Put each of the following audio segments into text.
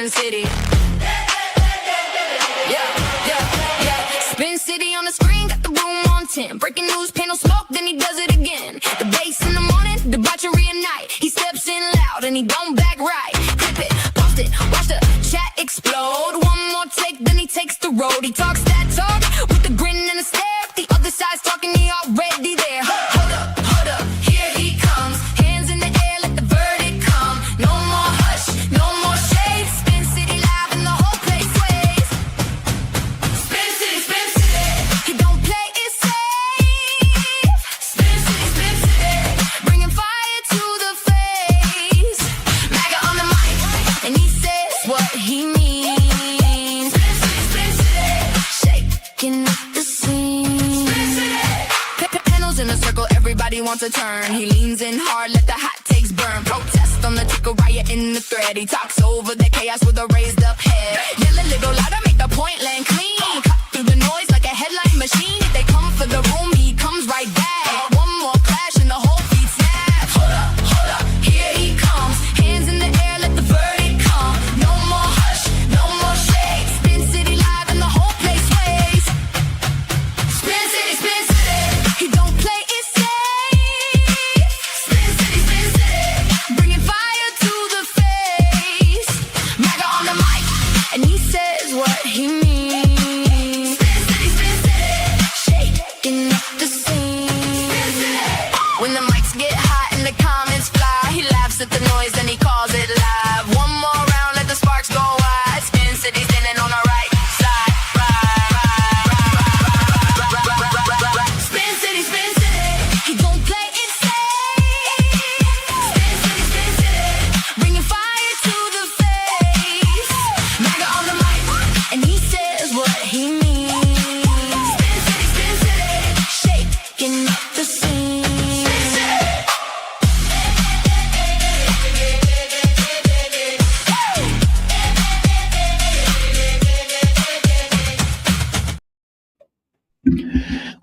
Spin City. Spin City on the screen, got the room on 10. Breaking news, panel smoke, then he does it again. The bass in the morning, debauchery at night. He steps in loud and he don't back right. Clip it, post it, watch the chat explode. One more take, then he takes the road. He talks that talk with a grin and a stare. The other side's talking, he already there. Hold up, here he comes. Hands in the air, let the verdict come. No more hush, no more shade. Spin City live and the whole place sways. Spin City, Spin City. He don't play it safe. Spin City, bringing fire to the face. MAGA on the mic, and he says what he means. Spin City, shaking up the scene. Panels in a circle, everybody wants a turn. He leans in hard, let the hot takes burn. Protest on the ticker, riot in the thread. He talks over the chaos with a raised up head. Yell a little louder, make the point land clean. Cut through the noise like a headline machine. If they come for the room, he comes right back. One more clash and the whole beat snaps. Hold up, here he comes. Hands in the air, let the verdict come. No more hush, no more shade. Spin City live and the whole place sways. Spin City, Spin City. He don't play it safe. Spin City, bringing fire to the face. MAGA on the mic, and he says what he means. Spin City, shaking up the scene. When the mics get hot and the comments fly, he laughs at the noise and he calls it live. One more round, let the sparks go wide. Spin City standing on the right side. Spin City, Spin City. He don't play it safe. Spin City, bringing fire to the face. MAGA on the mic, and he says what he means. Spin City, shaking up the scene.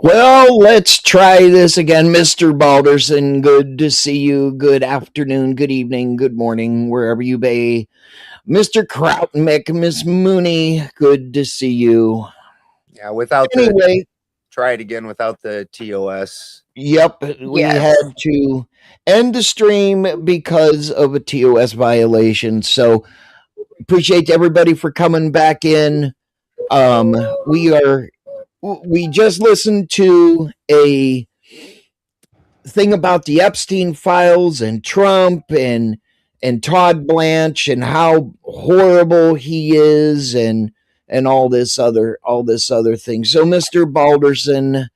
Well, let's try this again. Mr. Balderson, good to see you. Good afternoon, good evening, good morning, wherever you be. Mr. Krautmick, Miss Mooney, good to see you. Yeah, without Anyway, try it again without the TOS. yep, we Yes. had to end the stream because of a TOS violation. So appreciate everybody for coming back in. We just listened to a thing about the Epstein files and Trump and Todd Blanche and how horrible he is and all this other thing. So, Mr. Balderson,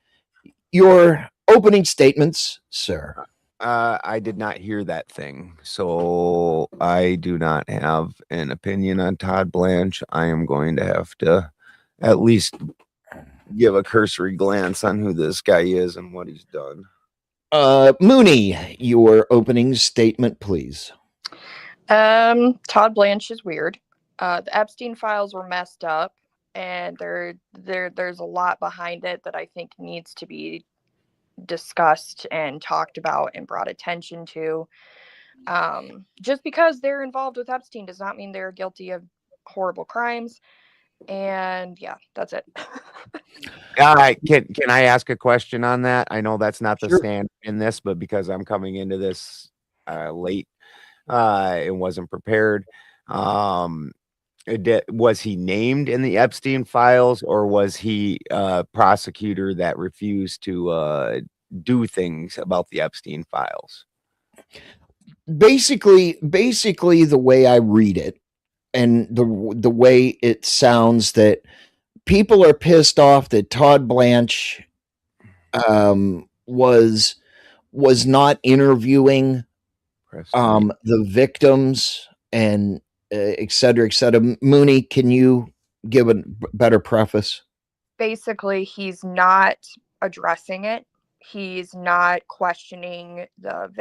your opening statements, sir. I did not hear that thing, so I do not have an opinion on Todd Blanche. I am going to have to at least give a cursory glance on who this guy is and what he's done. Mooney, your opening statement, please. Todd Blanche is weird. The Epstein files were messed up, and there's a lot behind it that I think needs to be discussed and talked about and brought attention to. Just because they're involved with Epstein does not mean they're guilty of horrible crimes. And yeah, that's it. Can I ask a question on that? I know that's not the Sure. stand in this, but because I'm coming into this late and wasn't prepared. Was he named in the Epstein files, or was he a prosecutor that refused to do things about the Epstein files? Basically, the way I read it and the way it sounds, that people are pissed off that Todd Blanche was not interviewing the victims and et cetera, et cetera. Mooney, can you give a better preface? Basically, he's not addressing it. He's not questioning the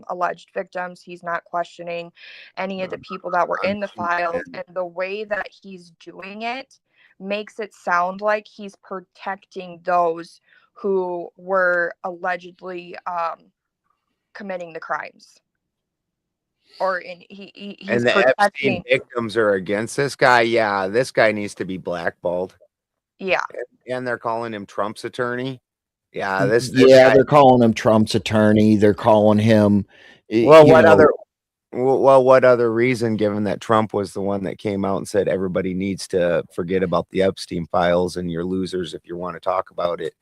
alleged victims. He's not questioning any of the people that were in the files. And the way that he's doing it makes it sound like he's protecting those who were allegedly committing the crimes. or he's And the Epstein protecting. victims are against this guy. Yeah, this guy needs to be blackballed. Yeah, And they're calling him Trump's attorney. Yeah, this Yeah, guy. they're calling him Trump's attorney. They're calling him. Well, what other reason, given that Trump was the one that came out and said everybody needs to forget about the Epstein files and you're losers if you want to talk about it?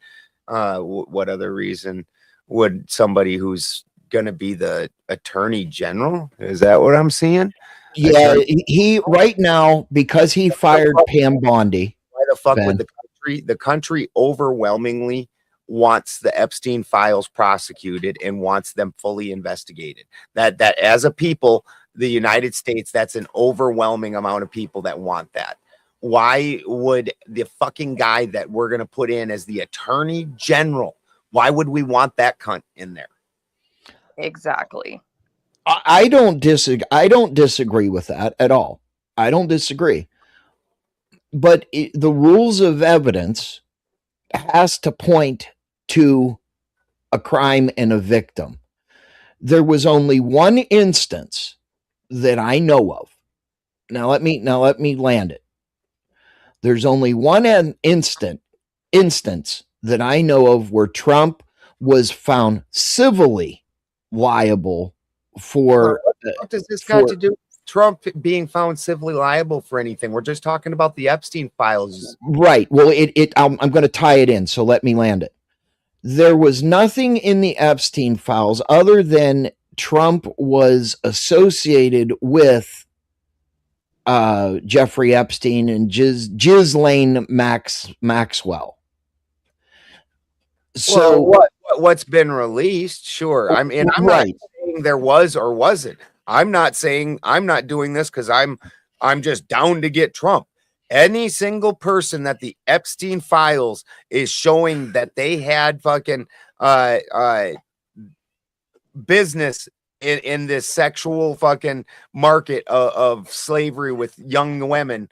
What other reason would somebody who's going to be the attorney general? Is that what I'm seeing? Yeah, he right now, because he fired Pam Bondi. Why the fuck Ben. would the country? The country overwhelmingly wants the Epstein files prosecuted and wants them fully investigated. That as a people, the United States, that's an overwhelming amount of people that want that. Why would the fucking guy that we're going to put in as the attorney general, why would we want that cunt in there? exactly. I don't disagree. I don't disagree with that at all. I don't disagree. But the rules of evidence has to point to a crime and a victim. There was only one instance that I know of. Now let me land it. There's only one instance that I know of where Trump was found civilly liable for. What does this got to do with Trump being found civilly liable for anything? We're just talking about the Epstein files. Right. Well, I'm going to tie it in, so let me land it. There was nothing in the Epstein files other than Trump was associated with Jeffrey Epstein and Ghislaine Maxwell. So well, what's been released? Sure. I mean, I'm not saying there was or wasn't. I'm not saying I'm not doing this because I'm just down to get Trump. Any single person that the Epstein files is showing that they had fucking business in this sexual fucking market of slavery with young women,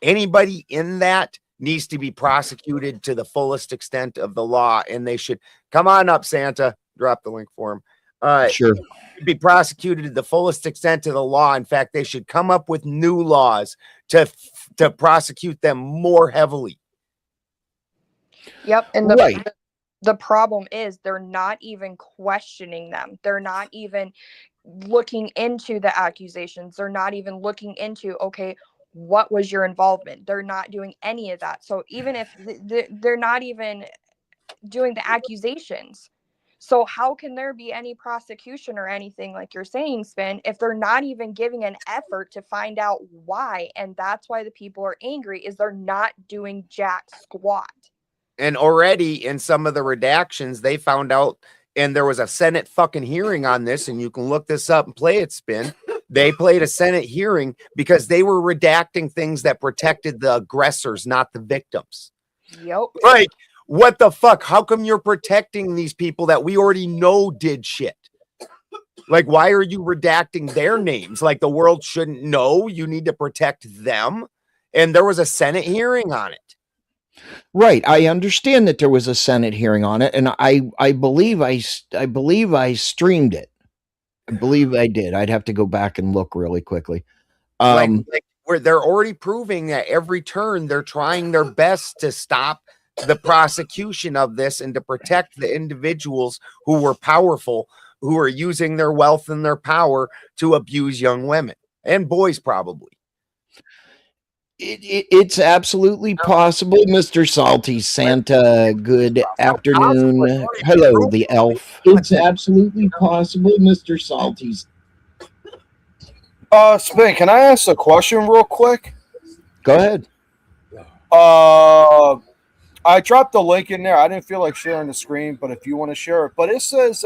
anybody in that needs to be prosecuted to the fullest extent of the law, and they should come on up, Santa. Drop the link for him. Sure. Be prosecuted to the fullest extent of the law. In fact, they should come up with new laws to prosecute them more heavily. Yep, and Right. the problem is they're not even questioning them. They're not even looking into the accusations. They're not even looking into, okay, what was your involvement? They're not doing any of that. So even if they're not even doing the accusations, so how can there be any prosecution or anything like you're saying, Spin, if they're not even giving an effort to find out why? And that's why the people are angry, is they're not doing jack squat. And already in some of the redactions, they found out, and there was a Senate fucking hearing on this, and you can look this up and play it, Spin. They played a Senate hearing because they were redacting things that protected the aggressors, not the victims. Yep. Like, what the fuck? How come you're protecting these people that we already know did shit? Like, why are you redacting their names? Like, the world shouldn't know. You need to protect them. And there was a Senate hearing on it. Right. I understand that there was a Senate hearing on it, and I believe I streamed it. I believe I did. I'd have to go back and look really quickly. Like where they're already proving that every turn they're trying their best to stop the prosecution of this and to protect the individuals who were powerful, who are using their wealth and their power to abuse young women and boys, probably. It's absolutely possible, Mr. Salty Santa. Good afternoon. Hello, the elf. It's absolutely possible, Mr. Salty's. Spin, can I ask a question real quick? Go ahead. I dropped the link in there. I didn't feel like sharing the screen, but if you want to share it. But it says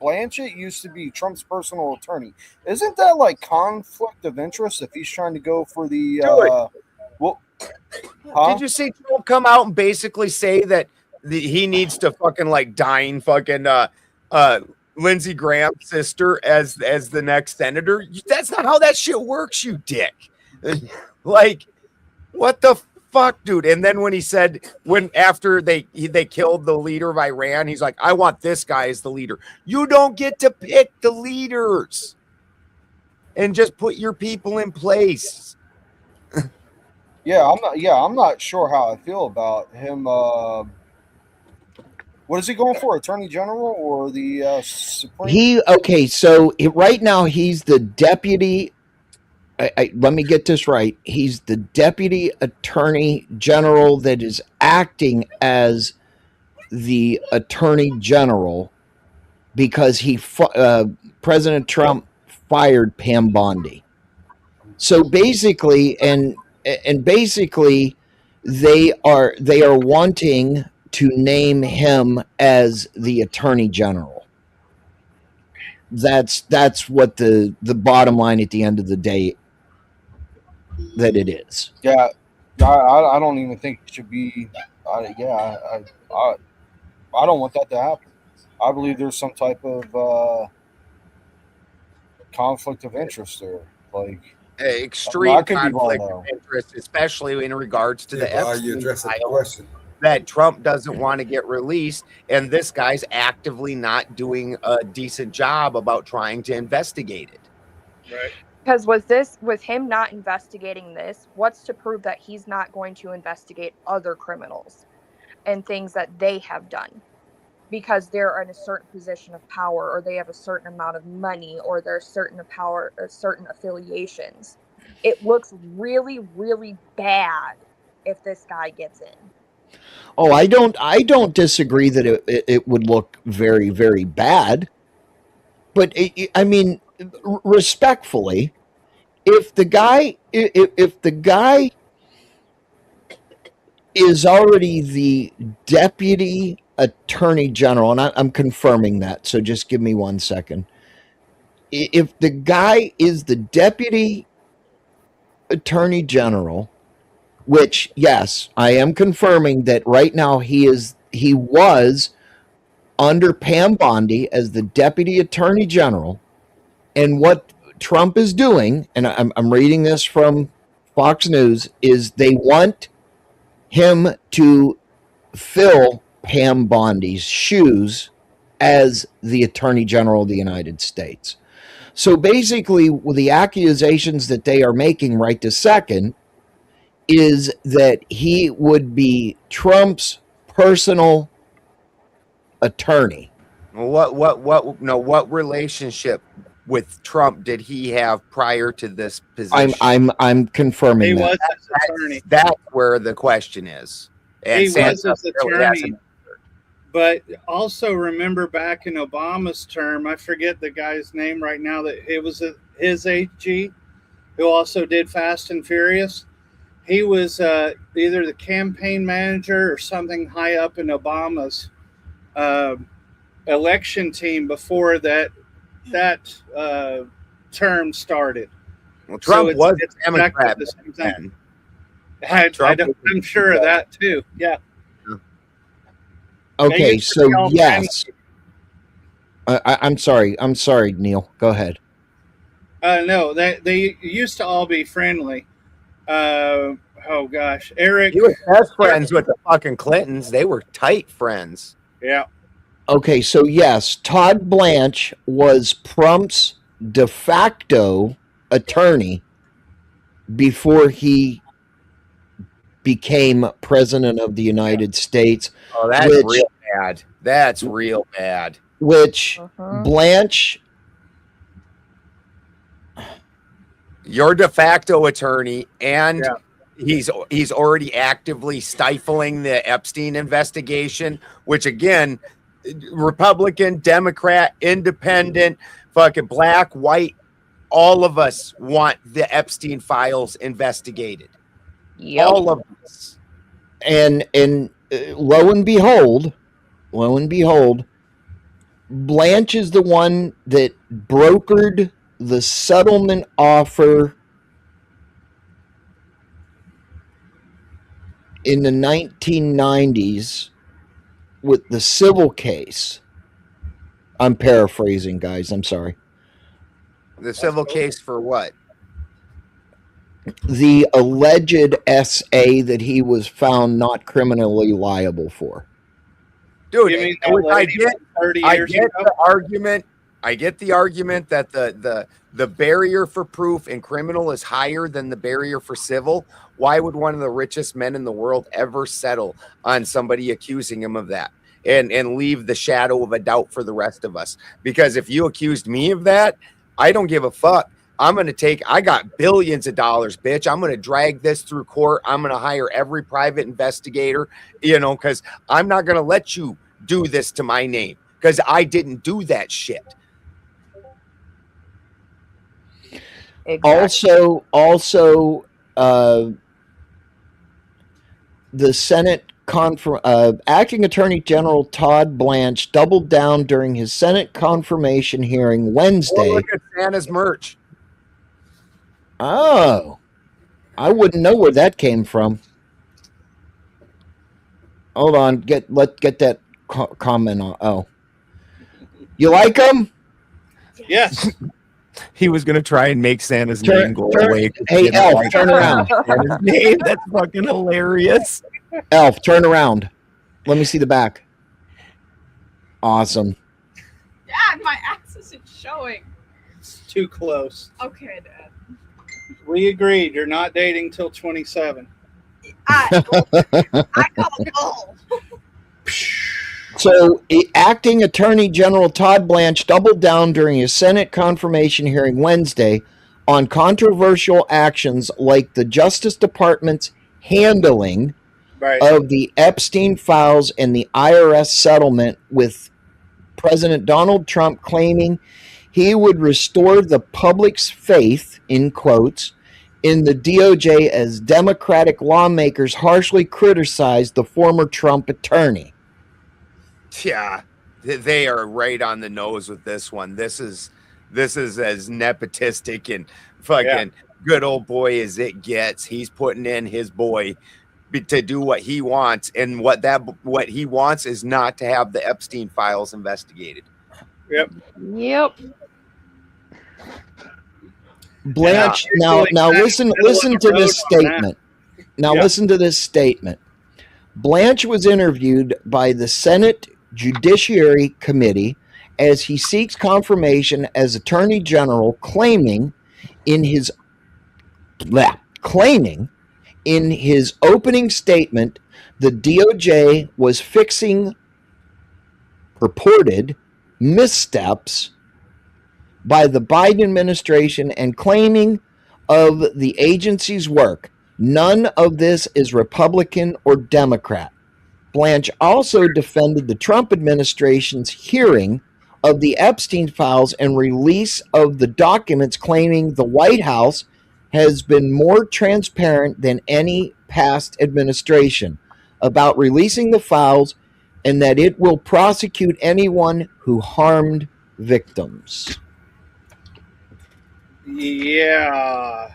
Blanchett used to be Trump's personal attorney. Isn't that like conflict of interest if he's trying to go for the Did you see Trump come out and basically say that he needs to fucking like dine fucking Lindsey Graham's sister as the next senator? That's not how that shit works, you dick. Like, what the fuck, dude? And then when he said, after they killed the leader of Iran, he's like, I want this guy as the leader. You don't get to pick the leaders. and just put your people in place. I'm not sure how I feel about him. What is he going for? Attorney General or the Supreme? So right now he's the deputy. Let me get this right. He's the deputy attorney general that is acting as the attorney general because President Trump fired Pam Bondi. So basically, and basically, they are wanting to name him as the attorney general. That's what the bottom line at the end of the day that it is. Yeah, I don't even think it should be. I don't want that to happen. I believe there's some type of conflict of interest there. Like extreme conflict of interest, especially in regards to the Epstein files that Trump doesn't want to get released, and this guy's actively not doing a decent job about trying to investigate it. Right. Because with him not investigating this, what's to prove that he's not going to investigate other criminals and things that they have done because they're in a certain position of power, or they have a certain amount of money, or they're certain power or certain affiliations? It looks really, really bad if this guy gets in. Oh, I don't disagree that it would look very, very bad. But I mean, respectfully, if the guy is already the deputy attorney general, and I'm confirming that, so just give me 1 second. If the guy is the deputy attorney general, which, yes, I am confirming that right now he was under Pam Bondi as the deputy attorney general, and what Trump is doing, and I'm reading this from Fox News, is they want him to fill Pam Bondi's shoes as the attorney general of the United States. So basically, the accusations that they are making right this second is that he would be Trump's personal attorney. What relationship with Trump did he have prior to this position? I'm confirming he that. was his attorney. That's where the question is. And he was his attorney. But also remember back in Obama's term, I forget the guy's name right now, that it was his AG who also did Fast and Furious. He was either the campaign manager or something high up in Obama's election team before that term started. Well, Trump was a Democrat. The same thing. I'm sure of that too. Yeah. Okay, so yes. I'm sorry, Neil. Go ahead. No, they used to all be friendly. Oh gosh, Eric. He was best friends with the fucking Clintons. They were tight friends. Yeah. Okay, so yes, Todd Blanche was Trump's de facto attorney before he became president of the United States. Oh, that's real bad. That's real bad. Which Blanche, your de facto attorney, and he's already actively stifling the Epstein investigation, which again, Republican, Democrat, Independent, fucking black, white, all of us want the Epstein files investigated. Yep. All of us. and lo and behold, Blanche is the one that brokered the settlement offer in the 1990s with the civil case. I'm paraphrasing, guys. I'm sorry. The civil case for what? The alleged SA that he was found not criminally liable for. Dude, You mean I get the argument I get the argument that the barrier for proof in criminal is higher than the barrier for civil. Why would one of the richest men in the world ever settle on somebody accusing him of that and leave the shadow of a doubt for the rest of us? Because if you accused me of that, I don't give a fuck. I got billions of dollars, bitch. I'm going to drag this through court. I'm going to hire every private investigator, because I'm not going to let you do this to my name because I didn't do that shit. Exactly. Also, the Senate Acting Attorney General Todd Blanche doubled down during his Senate confirmation hearing Wednesday. Oh, look at Santa's merch. Oh, I wouldn't know where that came from. Hold on, get that comment on. Oh, you like him? Yes. He was gonna try and make Santa's name go away. Hey, Elf, turn around. Santa's name. That's fucking hilarious. Elf, turn around. Let me see the back. Awesome. Dad, my axe isn't showing. It's too close. Okay, Dad. We agreed. You're not dating till 27. I call goal. So, Acting Attorney General Todd Blanche doubled down during his Senate confirmation hearing Wednesday on controversial actions like the Justice Department's handling of the Epstein files and the IRS settlement, with President Donald Trump claiming he would restore the public's faith, in quotes, in the DOJ as Democratic lawmakers harshly criticized the former Trump attorney. Yeah, they are right on the nose with this one. This is as nepotistic and fucking good old boy as it gets. He's putting in his boy to do what he wants, and what he wants is not to have the Epstein files investigated. Yep. Blanche, now listen to this statement. Listen to this statement. Blanche was interviewed by the Senate Judiciary Committee as he seeks confirmation as Attorney General, claiming in his opening statement the DOJ was fixing purported missteps by the Biden administration and claiming of the agency's work. None of this is Republican or Democrat. Blanche also defended the Trump administration's hearing of the Epstein files and release of the documents, claiming the White House has been more transparent than any past administration about releasing the files, and that it will prosecute anyone who harmed victims. Yeah,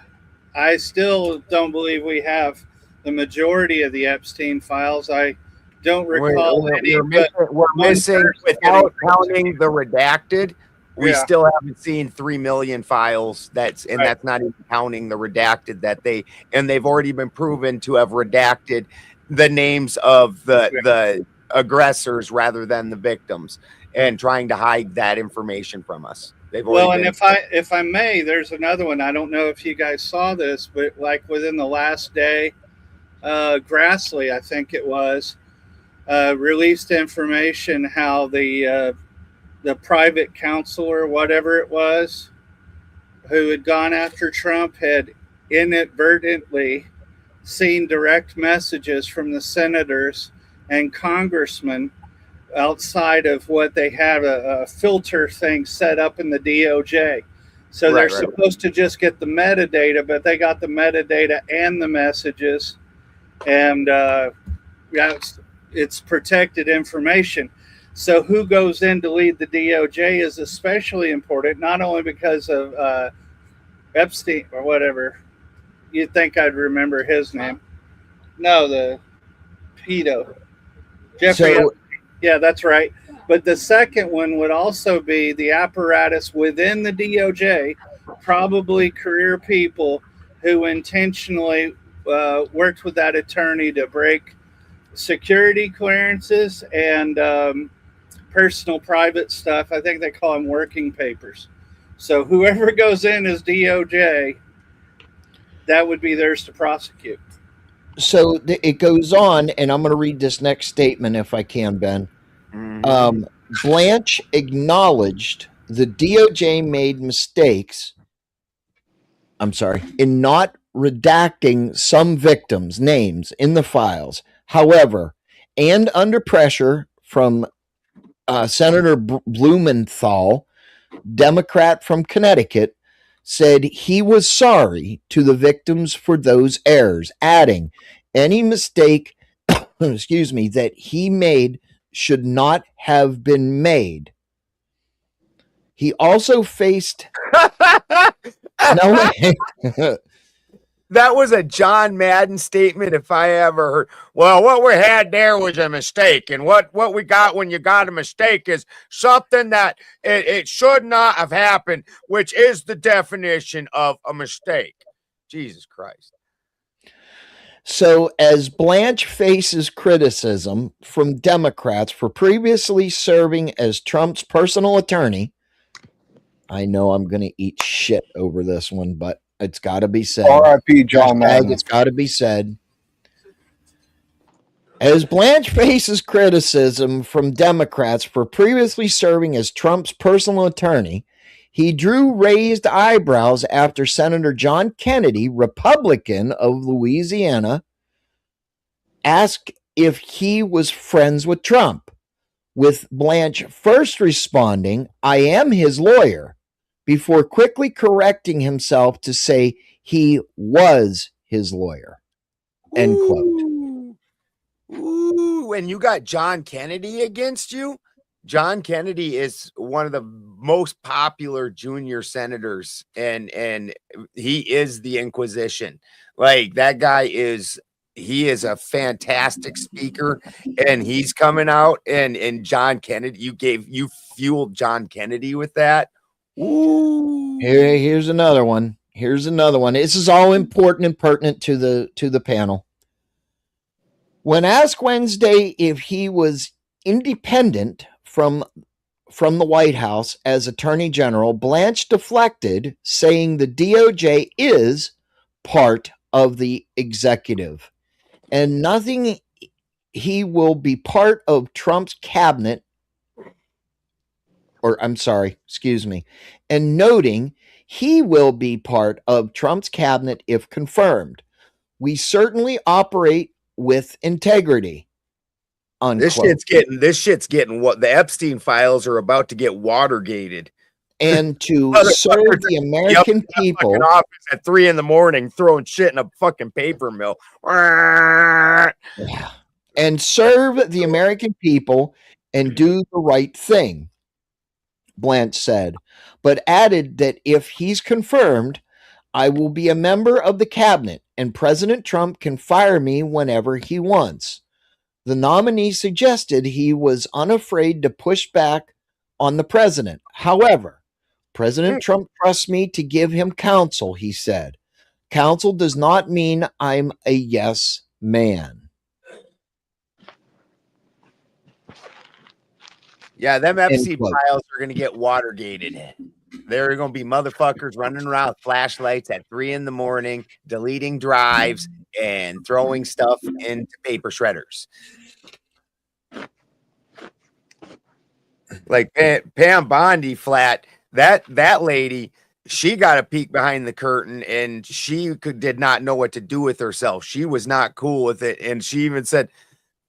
I still don't believe we have the majority of the Epstein files. I don't recall any. We're missing, without counting the redacted. We still haven't seen 3 million files. That's not even counting the redacted they've already been proven to have redacted the names of the aggressors rather than the victims, and trying to hide that information from us. And if I may, there's another one. I don't know if you guys saw this, but like within the last day, Grassley, I think it was, released information how the private counselor, whatever it was, who had gone after Trump, had inadvertently seen direct messages from the senators and congressmen outside of what they had a filter thing set up in the DOJ. So they're supposed to just get the metadata, but they got the metadata and the messages, and it's protected information. So who goes in to lead the DOJ is especially important, not only because of Epstein or whatever. You'd think I'd remember his name. No, the pedo. Jeffrey. Yeah, that's right. But the second one would also be the apparatus within the DOJ, probably career people who intentionally worked with that attorney to break security clearances and personal private stuff. I think they call them working papers. So whoever goes in as DOJ, that would be theirs to prosecute. So it goes on, and I'm going to read this next statement if I can, Ben. Blanche acknowledged the DOJ made mistakes, in not redacting some victims' names in the files. However, and under pressure from Senator Blumenthal, Democrat from Connecticut, said he was sorry to the victims for those errors, adding any mistake, that he made should not have been made. He also faced That was a John Madden statement if I ever heard. Well, what we had there was a mistake, and what we got when you got a mistake is something that it should not have happened, which is the definition of a mistake. Jesus Christ. So as Blanche faces criticism from Democrats for previously serving as Trump's personal attorney, I know I'm going to eat shit over this one, but it's got to be said. R.I.P. John Madden. It's got to be said. As Blanche faces criticism from Democrats for previously serving as Trump's personal attorney, he drew raised eyebrows after Senator John Kennedy, Republican of Louisiana, asked if he was friends with Trump, with Blanche first responding, "I am his lawyer," before quickly correcting himself to say he was his lawyer. End quote. Ooh, and you got John Kennedy against you? John Kennedy is one of the most popular junior senators, and he is the Inquisition. Like, that guy is, he is a fantastic speaker, and he's coming out, and John Kennedy, you fueled John Kennedy with that. Ooh. Here's another one. This is all important and pertinent to the panel. When asked Wednesday if he was independent from the White House as Attorney General, Blanche deflected, saying the DOJ is part of the executive and nothing. He will be part of Trump's cabinet. And noting he will be part of Trump's cabinet if confirmed. We certainly operate with integrity. Unquote. This shit's getting what the Epstein files are about to get Watergated. And to serve the American people office at 3 a.m. throwing shit in a fucking paper mill. And serve the American people and do the right thing, Blanche said, but added that if he's confirmed, I will be a member of the cabinet and President Trump can fire me whenever he wants. The nominee suggested he was unafraid to push back on the president. However, President Trump trusts me to give him counsel, he said. Counsel does not mean I'm a yes man. Yeah, them Epstein files are going to get Watergated. There are going to be motherfuckers running around with flashlights at 3 a.m, deleting drives and throwing stuff into paper shredders. Like Pam Bondi flat, that lady, she got a peek behind the curtain and she did not know what to do with herself. She was not cool with it. And she even said,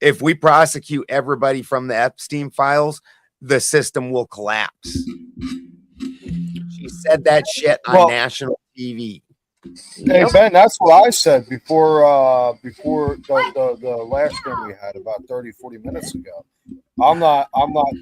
if we prosecute everybody from the Epstein files, the system will collapse. She said that shit on national TV. Hey Ben, that's what I said before the last stream we had about 30-40 minutes ago. I'm not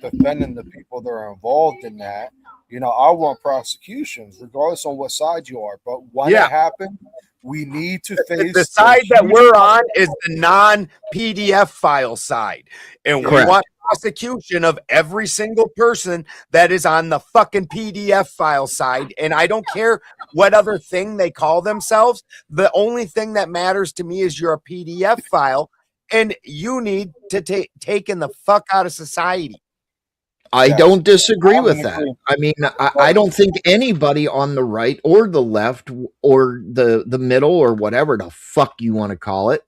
defending the people that are involved in that. You know, I want prosecutions regardless on what side you are. But when it happened, we need to face the side that we're on is the non-PDF file side. And we want prosecution of every single person that is on the fucking PDF file side. And I don't care what other thing they call themselves. The only thing that matters to me is you're a PDF file and you need to taken the fuck out of society. I Yes. don't disagree I'm with in that. agreement. I mean, I don't think anybody on the right or the left or the middle or whatever the fuck you want to call it,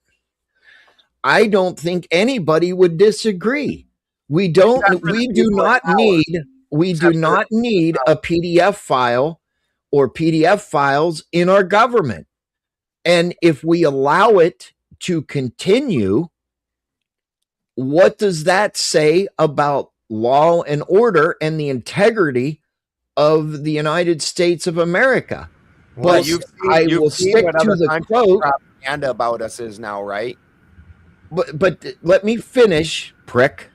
I don't think anybody would disagree. We do not need a PDF file or PDF files in our government. And if we allow it to continue, what does that say about law and order and the integrity of the United States of America? Well, But I will stick to the quote. Propaganda about us is now, right? But let me finish, prick.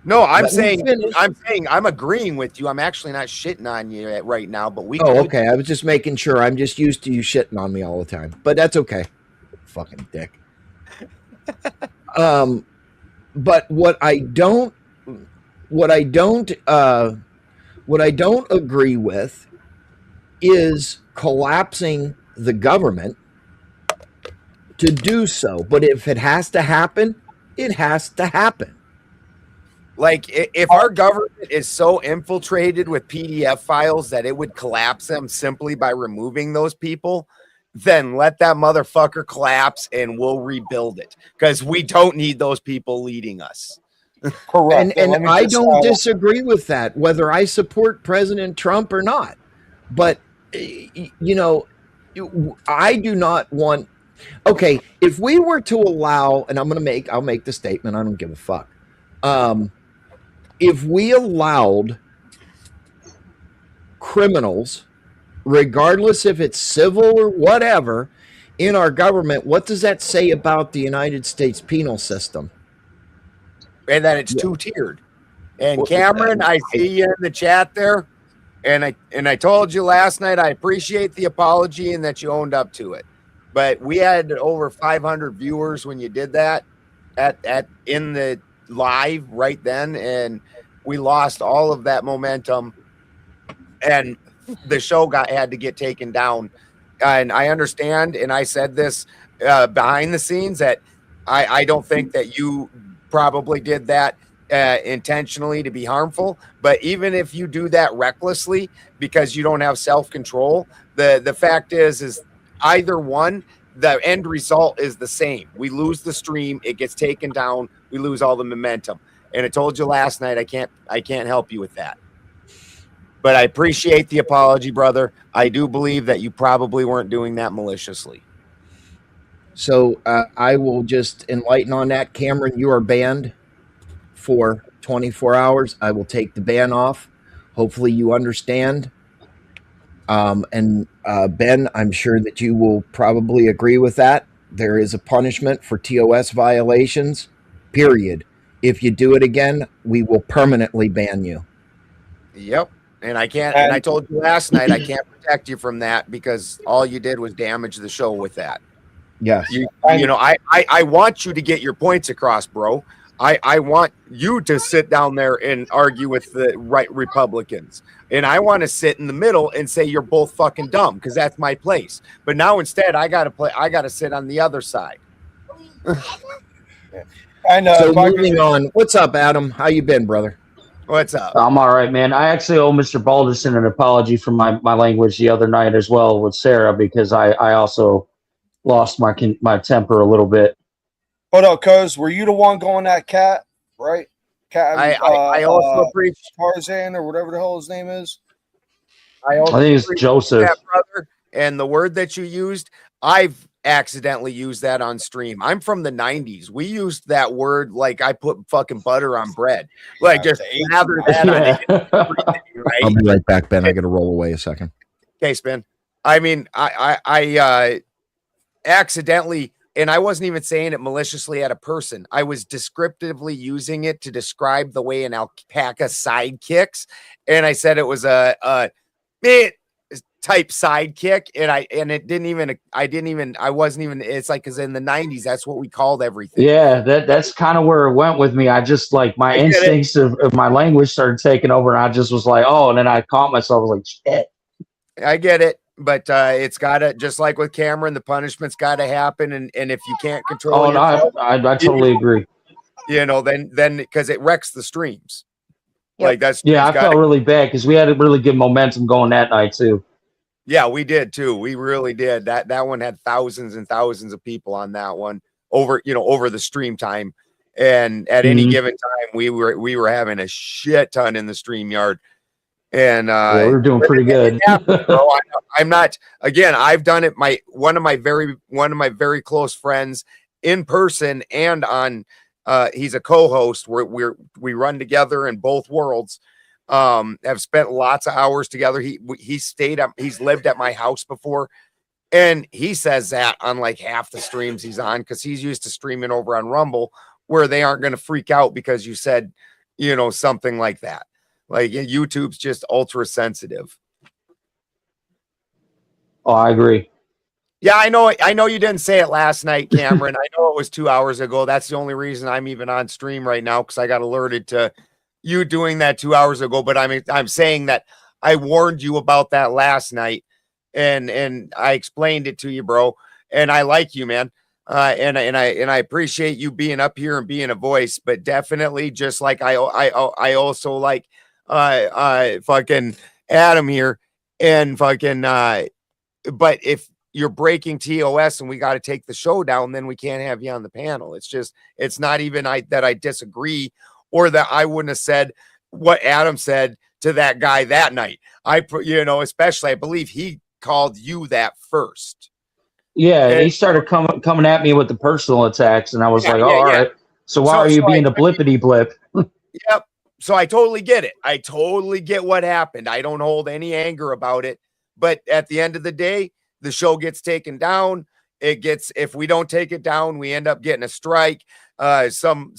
No, I'm saying I'm agreeing with you. I'm actually not shitting on you right now, but we. Oh, okay. I was just making sure. I'm just used to you shitting on me all the time, but that's okay. Fucking dick. But what I don't agree with is collapsing the government to do so. But if it has to happen, it has to happen. Like, if our government is so infiltrated with PDF files that it would collapse them simply by removing those people, then let that motherfucker collapse and we'll rebuild it, because we don't need those people leading us. Correct. And I don't disagree with that, whether I support President Trump or not. But, you know, I do not want. Okay, if we were to allow, and I'll make the statement, I don't give a fuck. If we allowed criminals, regardless if it's civil or whatever, in our government, what does that say about the United States penal system? And that it's two-tiered. And Cameron, I see you in the chat there. And I told you last night, I appreciate the apology and that you owned up to it. But we had over 500 viewers when you did that in the live right then, and we lost all of that momentum, and the show had to get taken down. And I understand, and I said this behind the scenes, that I don't think that you probably did that intentionally to be harmful, but even if you do that recklessly because you don't have self-control, the fact is either one, the end result is the same. We lose the stream, it gets taken down, we lose all the momentum. And I told you last night, I can't help you with that. But I appreciate the apology, brother. I do believe that you probably weren't doing that maliciously. So I will just enlighten on that. Cameron, you are banned for 24 hours. I will take the ban off. Hopefully you understand. And Ben, I'm sure that you will probably agree with that. There is a punishment for TOS violations, period. If you do it again, we will permanently ban you. Yep. And I can't, and I told you last night, I can't protect you from that because all you did was damage the show with that. Yes. You know, I want you to get your points across, bro. I want you to sit down there and argue with the right Republicans. And I want to sit in the middle and say you're both fucking dumb because that's my place. But now instead I gotta sit on the other side. And so moving on. What's up, Adam? How you been, brother? What's up? I'm all right, man. I actually owe Mr. Balderson an apology for my language the other night as well with Sarah, because I also lost my temper a little bit. Hold up, cuz were you the one going at Cat, right? Cat, I also appreciate Tarzan or whatever the hell his name is. I think it's Joseph. That, brother. And the word that you used, I've accidentally used that on stream. I'm from the 90s. We used that word like I put fucking butter on bread. Like just lather that on it. Right? I'll be right back, Ben. I got to roll away a second. Okay, Spin. I mean, I accidentally, and I wasn't even saying it maliciously at a person. I was descriptively using it to describe the way an alpaca side kicks. And I said it was a type sidekick, and I wasn't even, it's like, because in the 90s that's what we called everything. Yeah, that's kind of where it went with me. I just like my instincts of my language started taking over, and I just was like, oh, and then I caught myself, I was like, shit. I get it, but it's gotta, just like with Cameron, the punishment's gotta happen, and if you can't control I totally agree. then because it wrecks the streams. Yep. Like that's Yeah, I felt really bad because we had a really good momentum going that night too. Yeah, we did too. We really did. That one had thousands and thousands of people on that one over the stream time. And at any given time, we were having a shit ton in the stream yard. And yeah, we were doing pretty good. Bro. I'm not, again, I've done it. One of my very close friends in person and on he's a co-host where we run together in both worlds. Have spent lots of hours together. He's lived at my house before, and he says that on like half the streams he's on, because he's used to streaming over on Rumble where they aren't going to freak out because you said something like that. Like YouTube's just ultra sensitive. Oh, I agree. Yeah, I know you didn't say it last night, Cameron. I know it was 2 hours ago. That's the only reason I'm even on stream right now, because I got alerted to you doing that 2 hours ago. But I'm saying that I warned you about that last night, and I explained it to you, bro. And I like you, man. And I appreciate you being up here and being a voice. But definitely, just like I also like fucking Adam here, and fucking but if you're breaking TOS and we got to take the show down, then we can't have you on the panel. It's not even that I disagree, or that I wouldn't have said what Adam said to that guy that night. Especially, I believe he called you that first. Yeah, and he started coming at me with the personal attacks, and I was all right. So why are you being a blippity blip? Yep. So I totally get it. I totally get what happened. I don't hold any anger about it. But at the end of the day, the show gets taken down. If we don't take it down, we end up getting a strike. Some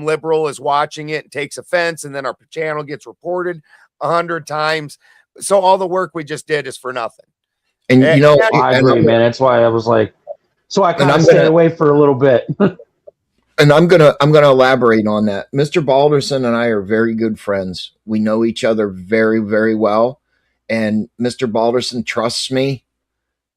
liberal is watching it and takes offense, and then our channel gets reported 100 times. So all the work we just did is for nothing. And I agree, man. That's why I was like, so I kind of stayed away for a little bit. And I'm gonna elaborate on that. Mr. Balderson and I are very good friends. We know each other very, very well. And Mr. Balderson trusts me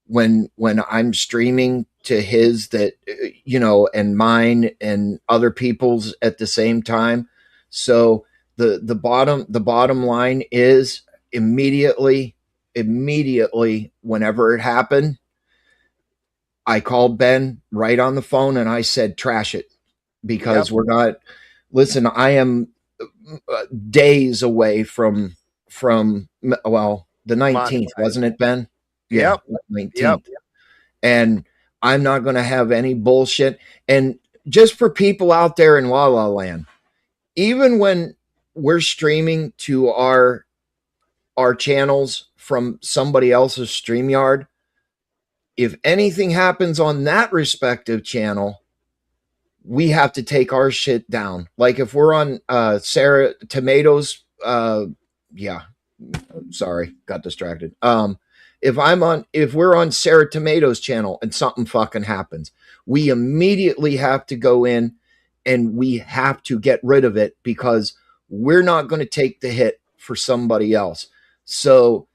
when I'm streaming to his and mine and other people's at the same time. So the bottom line is immediately whenever it happened, I called Ben right on the phone and I said, trash it, because we're not, listen, I am days away from the 19th, wasn't it, Ben? Yeah, 19th. Yep. And I'm not going to have any bullshit. And just for people out there in La La Land, even when we're streaming to our channels from somebody else's StreamYard, if anything happens on that respective channel, we have to take our shit down. Like if we're on Sarah Tomatoes, sorry, got distracted. If we're on Sarah Tomatoes channel and something fucking happens, we immediately have to go in and we have to get rid of it, because we're not going to take the hit for somebody else. So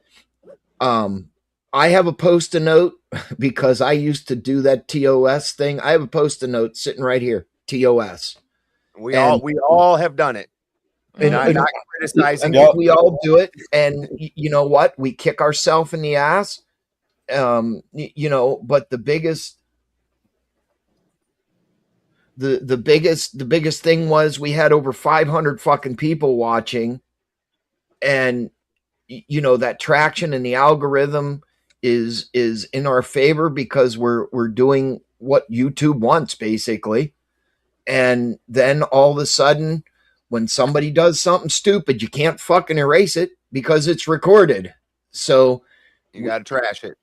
I have a post-it note, because I used to do that TOS thing. I have a post-it note sitting right here, TOS. We all have done it. And I'm not criticizing it. We all do it. And you know what? We kick ourselves in the ass. But the biggest thing was we had over 500 fucking people watching, and that traction and the algorithm is in our favor, because we're doing what YouTube wants, basically. And then all of a sudden, when somebody does something stupid, you can't fucking erase it because it's recorded. So you got to trash it.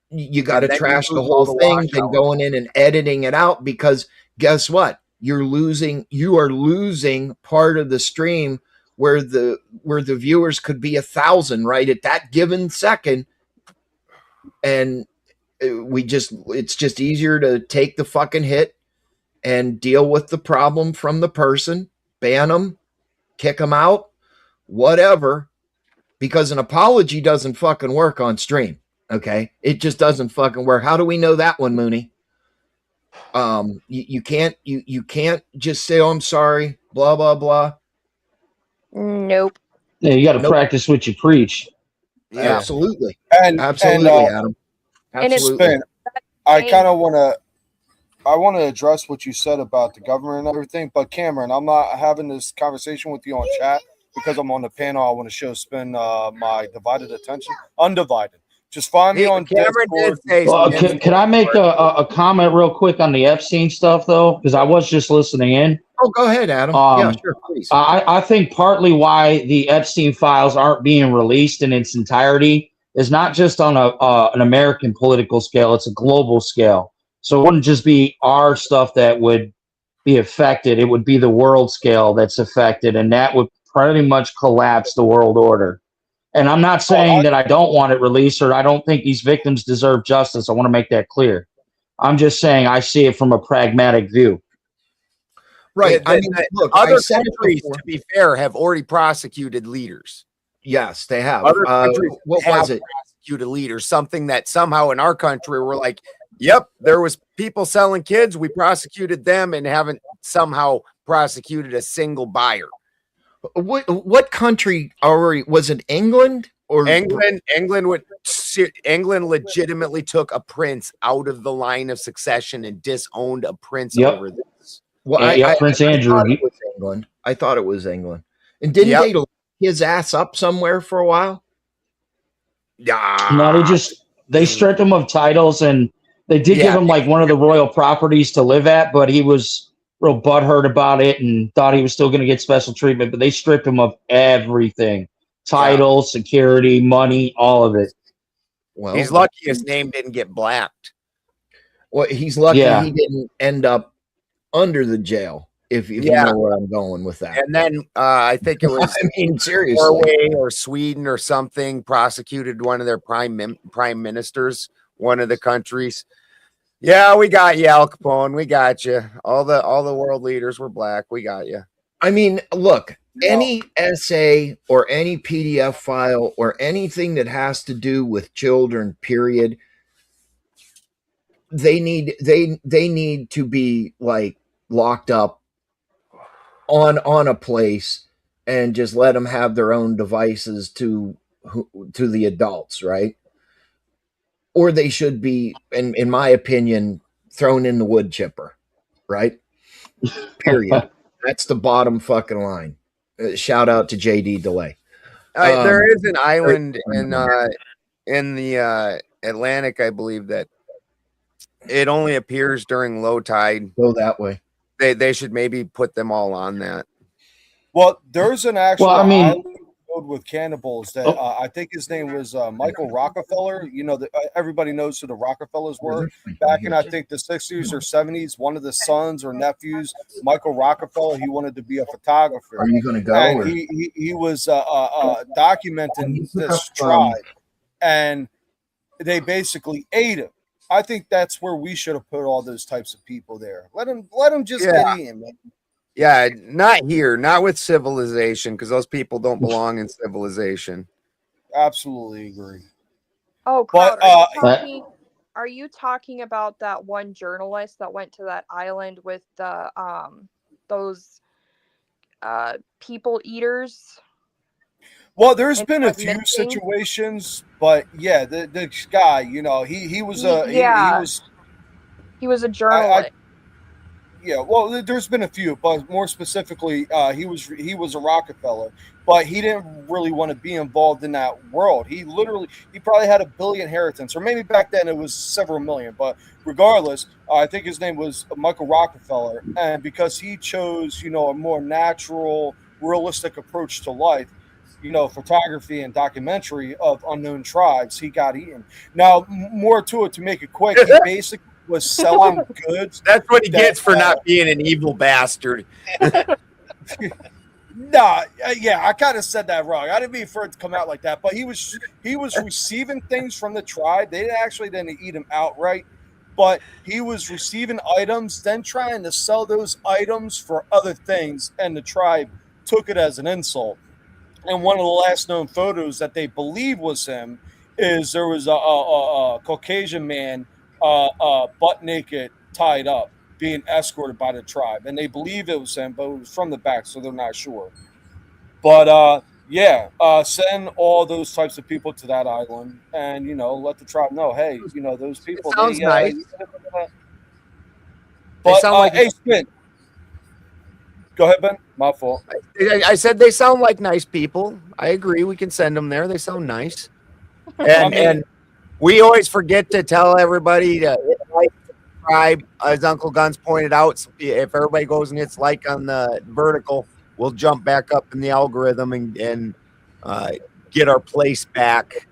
You got to trash the whole thing, then going in and editing it out, because guess what? You are losing part of the stream where the viewers could be 1,000 right at that given second. And it's just easier to take the fucking hit and deal with the problem from the person, ban them, kick them out, whatever, because an apology doesn't fucking work on stream. Okay. It just doesn't fucking work. How do we know that one, Mooney? You can't just say, "Oh, I'm sorry," blah blah blah. Nope. Yeah, you got to Nope. practice what you preach. Yeah. Absolutely, And absolutely, Adam. And it's Absolutely. Spin, I Hey. kind of want to address what you said about the government and everything. But Cameron, I'm not having this conversation with you on chat because I'm on the panel. I want to show Spin my divided attention, undivided. Just find me on Cameron Discord. did say Well, something. can I make a comment real quick on the Epstein stuff though? Because I was just listening in. Oh, go ahead, Adam. Yeah, sure, please. I think partly why the Epstein files aren't being released in its entirety is not just on an American political scale; it's a global scale. So it wouldn't just be our stuff that would be affected; it would be the world scale that's affected, and that would pretty much collapse the world order. And I'm not saying that I don't want it released or I don't think these victims deserve justice. I want to make that clear. I'm just saying I see it from a pragmatic view. Right. I mean, look, I other said it countries, before. to be fair, have already prosecuted leaders. Yes, they have. Other countries What have was it? prosecuted leaders. Something that somehow in our country we're like, yep, there was people selling kids. We prosecuted them and haven't somehow prosecuted a single buyer. What country already was it? England or England legitimately took a prince out of the line of succession and disowned a prince Yep. over this. Well, Prince Andrew. I thought it was England. I thought it was England. And didn't they lock his ass up somewhere for a while? Yeah. No, they stripped him of titles and they did give him like one of the royal properties to live at, but he was real butthurt about it and thought he was still going to get special treatment, but they stripped him of everything. Title, security, money, all of it. Well, he's lucky his name didn't get blacked. Well, he's lucky he didn't end up under the jail, if you know where I'm going with that. And then I think it was I mean, seriously, Norway or Sweden or something prosecuted one of their prime ministers, one of the countries. Yeah, we got you, Al Capone. We got you. All the world leaders were black. We got you. I mean, look, any essay or any PDF file or anything that has to do with children, period, they need to be like locked up on a place and just let them have their own devices to the adults, right? Or they should be, in my opinion, thrown in the wood chipper, right? Period. That's the bottom fucking line. Shout out to JD Delay. There is an island in the Atlantic, I believe, that it only appears during low tide. Go that way. They should maybe put them all on that. Well, there's an actual Well, island with cannibals that I think his name was Michael Rockefeller. You know, everybody knows who the Rockefellers were back in, I think, the 60s or 70s. One of the sons or nephews, Michael Rockefeller, he wanted to be a photographer. Are you going to go? And he was documenting this tribe, and they basically ate him. I think that's where we should have put all those types of people there. Let them just get in, man. Yeah, not here, not with civilization, because those people don't belong in civilization. Absolutely agree. Oh, But, Cloud, are you talking about that one journalist that went to that island with the those people eaters? Well, there's been a few situations, but yeah, the guy, you know, he was a he was a journalist. Yeah, well, there's been a few, but more specifically, he was a Rockefeller, but he didn't really want to be involved in that world. He probably had $1 billion inheritance, or maybe back then it was several million. But regardless, I think his name was Michael Rockefeller, and because he chose, you know, a more natural, realistic approach to life, you know, photography and documentary of unknown tribes, he got eaten. Now, more to it, to make it quick, he basically was selling goods. That's what he gets for not being an evil bastard. Nah, yeah, I kind of said that wrong. I didn't mean for it to come out like that, but he was receiving things from the tribe. They didn't eat him outright, but he was receiving items, then trying to sell those items for other things, and the tribe took it as an insult. And one of the last known photos that they believe was him is there was a Caucasian man butt naked tied up, being escorted by the tribe, and they believe it was him, but it was from the back, so they're not sure. But send all those types of people to that island, and let the tribe know, hey, those people. Sounds nice. But sound like- hey, Spin. Go ahead, Ben. My fault. I said they sound like nice people. I agree. We can send them there. They sound nice. And we always forget to tell everybody to like, subscribe. As Uncle Guns pointed out, if everybody goes and hits like on the vertical, we'll jump back up in the algorithm and get our place back.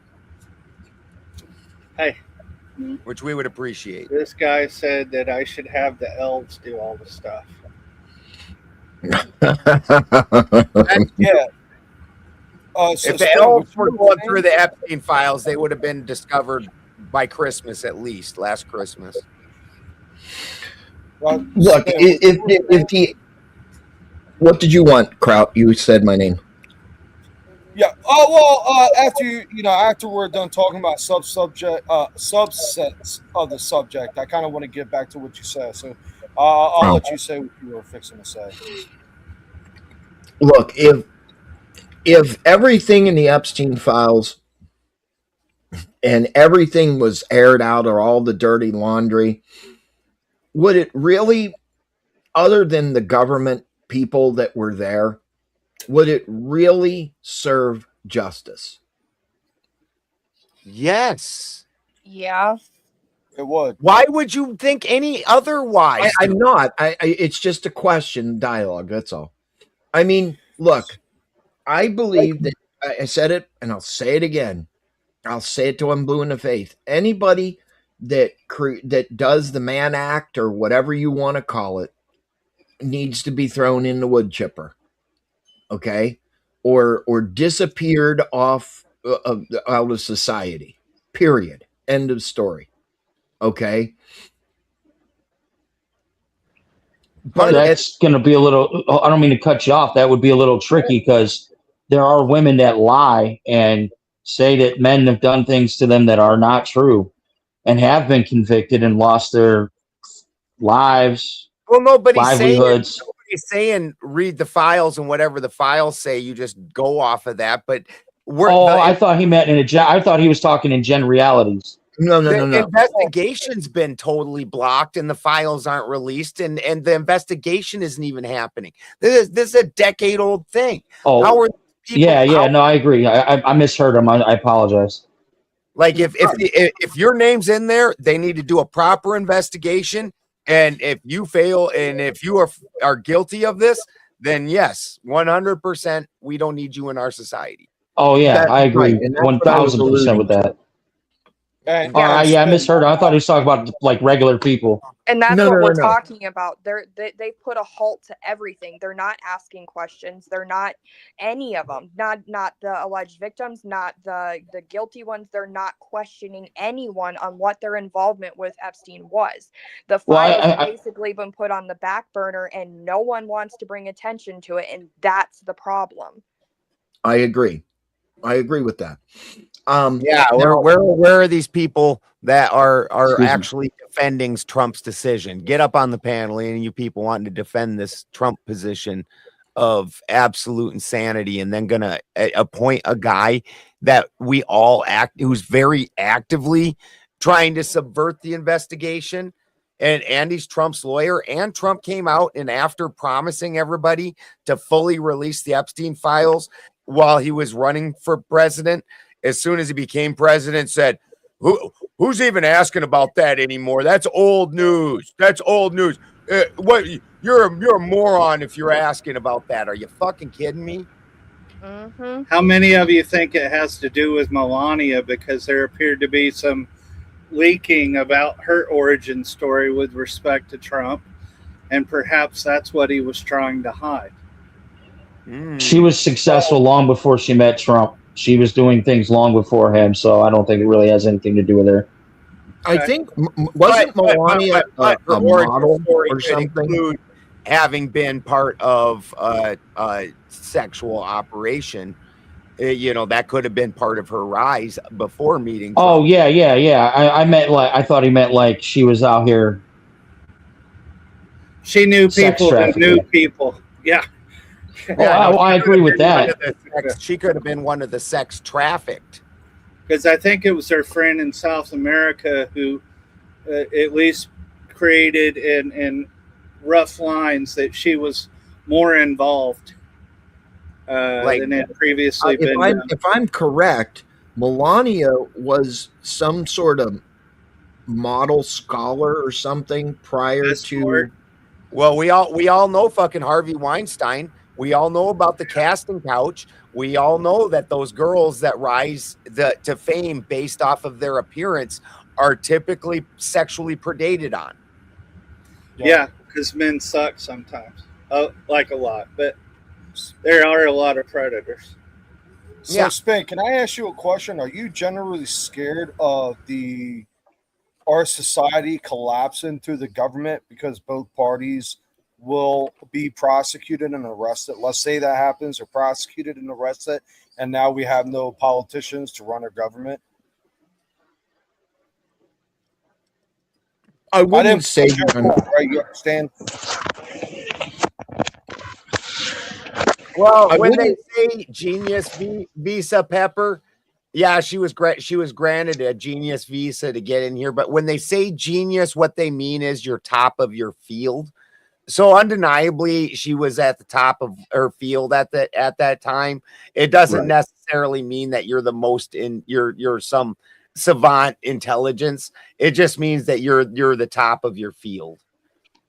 Hey, which we would appreciate. this guy said that I should have the elves do all the stuff. Yeah. If the elves were going through the Epstein files, they would have been discovered by Christmas, at least last Christmas. Look, if the what did you want, Kraut? You said my name. Yeah. Oh well. After we're done talking about subsets of the subject, I kind of want to get back to what you said. So I'll let you say what you were fixing to say. Look, if everything in the Epstein files and everything was aired out, or all the dirty laundry, would it really, other than the government people that were there, would it really serve justice? Yes. Yeah. It would. Why would you think any otherwise? I'm not. It's just a question, dialogue. That's all. I mean, look, I believe that I said it, and I'll say it again. I'll say it till I'm blue in the face. Anybody that does the Mann Act, or whatever you want to call it, needs to be thrown in the wood chipper, okay, or disappeared off out of society. Period. End of story. Okay. But that's going to be a little. I don't mean to cut you off. That would be a little tricky, because there are women that lie and say that men have done things to them that are not true, and have been convicted and lost their lives. Well, nobody's livelihoods. saying read the files, and whatever the files say, you just go off of that. But I thought he meant I thought he was talking in generalities. No. The investigation's been totally blocked, and the files aren't released, and the investigation isn't even happening. This is a decade-old thing. Oh, how are people? No, I agree. I misheard him. I apologize. Like if your name's in there, they need to do a proper investigation. And if you fail, and if you are guilty of this, then yes, 100%, we don't need you in our society. Oh yeah, I agree, right, 1000% with that. I misheard. I thought he was talking about like regular people. And that's what we're talking about. They put a halt to everything. They're not asking questions. They're not any of them. Not the alleged victims, not the guilty ones. They're not questioning anyone on what their involvement with Epstein was. The file has basically been put on the back burner, and no one wants to bring attention to it, and that's the problem. I agree with that. Where are these people that are actually defending Trump's decision? Get up on the panel, and you people wanting to defend this Trump position of absolute insanity, and then gonna appoint a guy that we all who's very actively trying to subvert the investigation. And he's Trump's lawyer, and Trump came out, and after promising everybody to fully release the Epstein files while he was running for president, as soon as he became president, said, who's even asking about that anymore? That's old news. That's old news. What? You're a moron if you're asking about that. Are you fucking kidding me? Mm-hmm. How many of you think it has to do with Melania, because there appeared to be some leaking about her origin story with respect to Trump, and perhaps that's what he was trying to hide? She was successful long before she met Trump. She was doing things long before him, so I don't think it really has anything to do with her. I think wasn't Melania a model or something? Having been part of a sexual operation, that could have been part of her rise before meeting Trump. Oh yeah. I meant I thought he meant like she was out here She knew Sex people who knew trafficking. people. Yeah. Oh, I she could agree have with been one that. of the she could have been one of the sex trafficked. Because I think it was her friend in South America who at least created in rough lines that she was more involved Like, than had previously been done. If I'm correct, Melania was some sort of model scholar or something prior to. well, we all know fucking Harvey Weinstein. We all know about the casting couch. We all know that those girls that rise to fame based off of their appearance are typically sexually predated on. Yeah, because men suck sometimes, like a lot, but there are a lot of predators. So, Yeah. Spin, can I ask you a question? Are you generally scared of our society collapsing through the government because both parties will be prosecuted and arrested? Let's say that happens, or prosecuted and arrested, and now we have no politicians to run our government. I wouldn't didn't say right? You understand? Well, I when they wouldn't- say genius visa, Pepper, yeah, she was granted a genius visa to get in here. But when they say genius, what they mean is you're top of your field. So undeniably, she was at the top of her field at that time. It doesn't necessarily mean that you're the most you're some savant intelligence. It just means that you're the top of your field.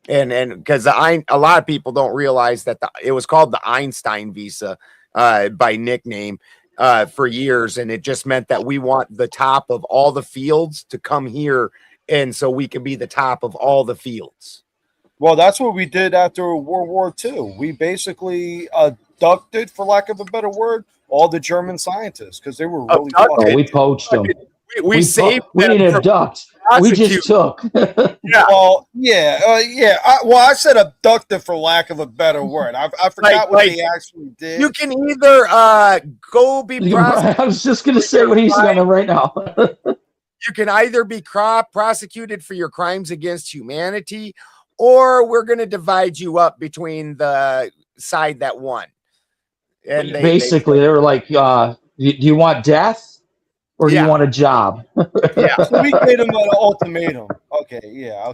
And because a lot of people don't realize that it was called the Einstein visa by nickname for years, and it just meant that we want the top of all the fields to come here, and so we can be the top of all the fields. Well, that's what we did after World War II. We basically abducted, for lack of a better word, all the German scientists because they were really Oh, we poached them. We saved we them didn't from abduct. We just took. Yeah. Well, yeah. I said abducted for lack of a better word. I forgot what they actually did. You can either go be prosecuted. I was just going to say what he's doing right now. You can either be prosecuted for your crimes against humanity, or we're going to divide you up between the side that won. And basically, they were like, do you want death? Or do you want a job? Yeah. So we gave him an ultimatum. Okay. Yeah.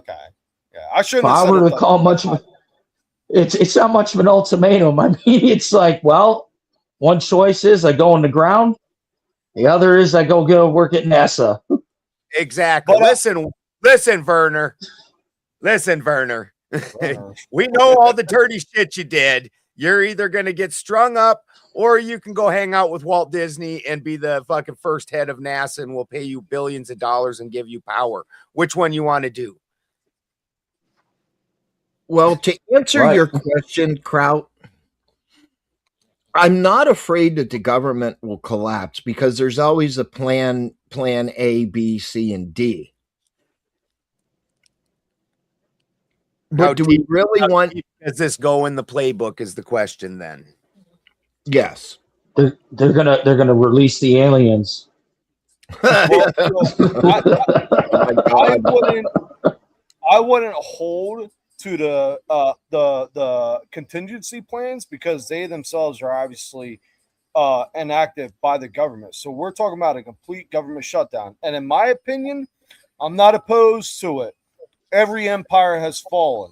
I shouldn't. If I were to call much of it, it's not much of an ultimatum. I mean, it's like, well, one choice is I go on the ground. The other is I go work at NASA. Exactly. But, listen, Werner. We know all the dirty shit you did. You're either going to get strung up, or you can go hang out with Walt Disney and be the fucking first head of NASA, and we'll pay you billions of dollars and give you power. Which one you want to do? Well, to answer your question, Kraut, I'm not afraid that the government will collapse because there's always a plan A, B, C, and D. But do we really want? Does this go in the playbook? Is the question then? Yes, they're gonna release the aliens. I wouldn't hold to the contingency plans because they themselves are obviously enacted by the government. So we're talking about a complete government shutdown. And in my opinion, I'm not opposed to it. Every empire has fallen.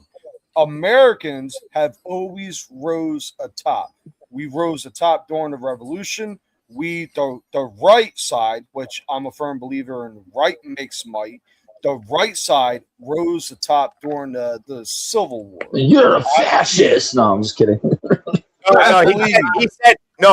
Americans have always rose atop. We rose atop during the revolution. The right side, which I'm a firm believer in, right makes might. The right side rose atop during the Civil War. You're a fascist. No, I'm just kidding.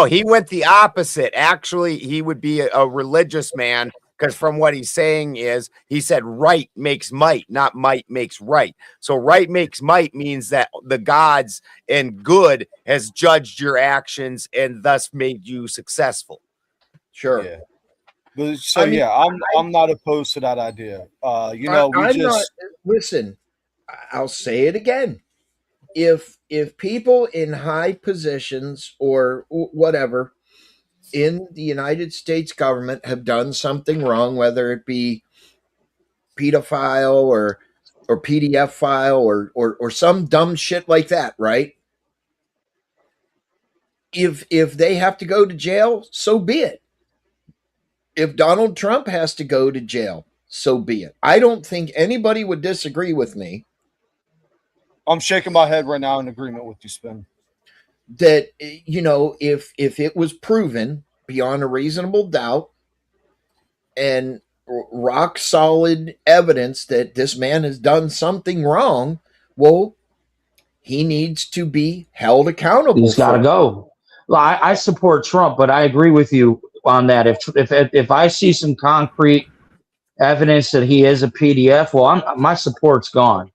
He went the opposite. Actually, he would be a religious man, because from what he's saying is, he said right makes might, not might makes right. So right makes might means that the gods and good has judged your actions and thus made you successful. Sure. Yeah. But I'm not opposed to that idea. Listen, I'll say it again. If people in high positions or whatever in the United States government have done something wrong, whether it be pedophile or PDF file or some dumb shit like that, right? If they have to go to jail, so be it. If Donald Trump has to go to jail, so be it. I don't think anybody would disagree with me. I'm shaking my head right now in agreement with you, Spin. That, you know, if it was proven beyond a reasonable doubt and rock solid evidence that this man has done something wrong, well, he needs to be held accountable. He's got to go. Well, I support Trump, but I agree with you on that. If I see some concrete evidence that he is a PDF, well, my support's gone.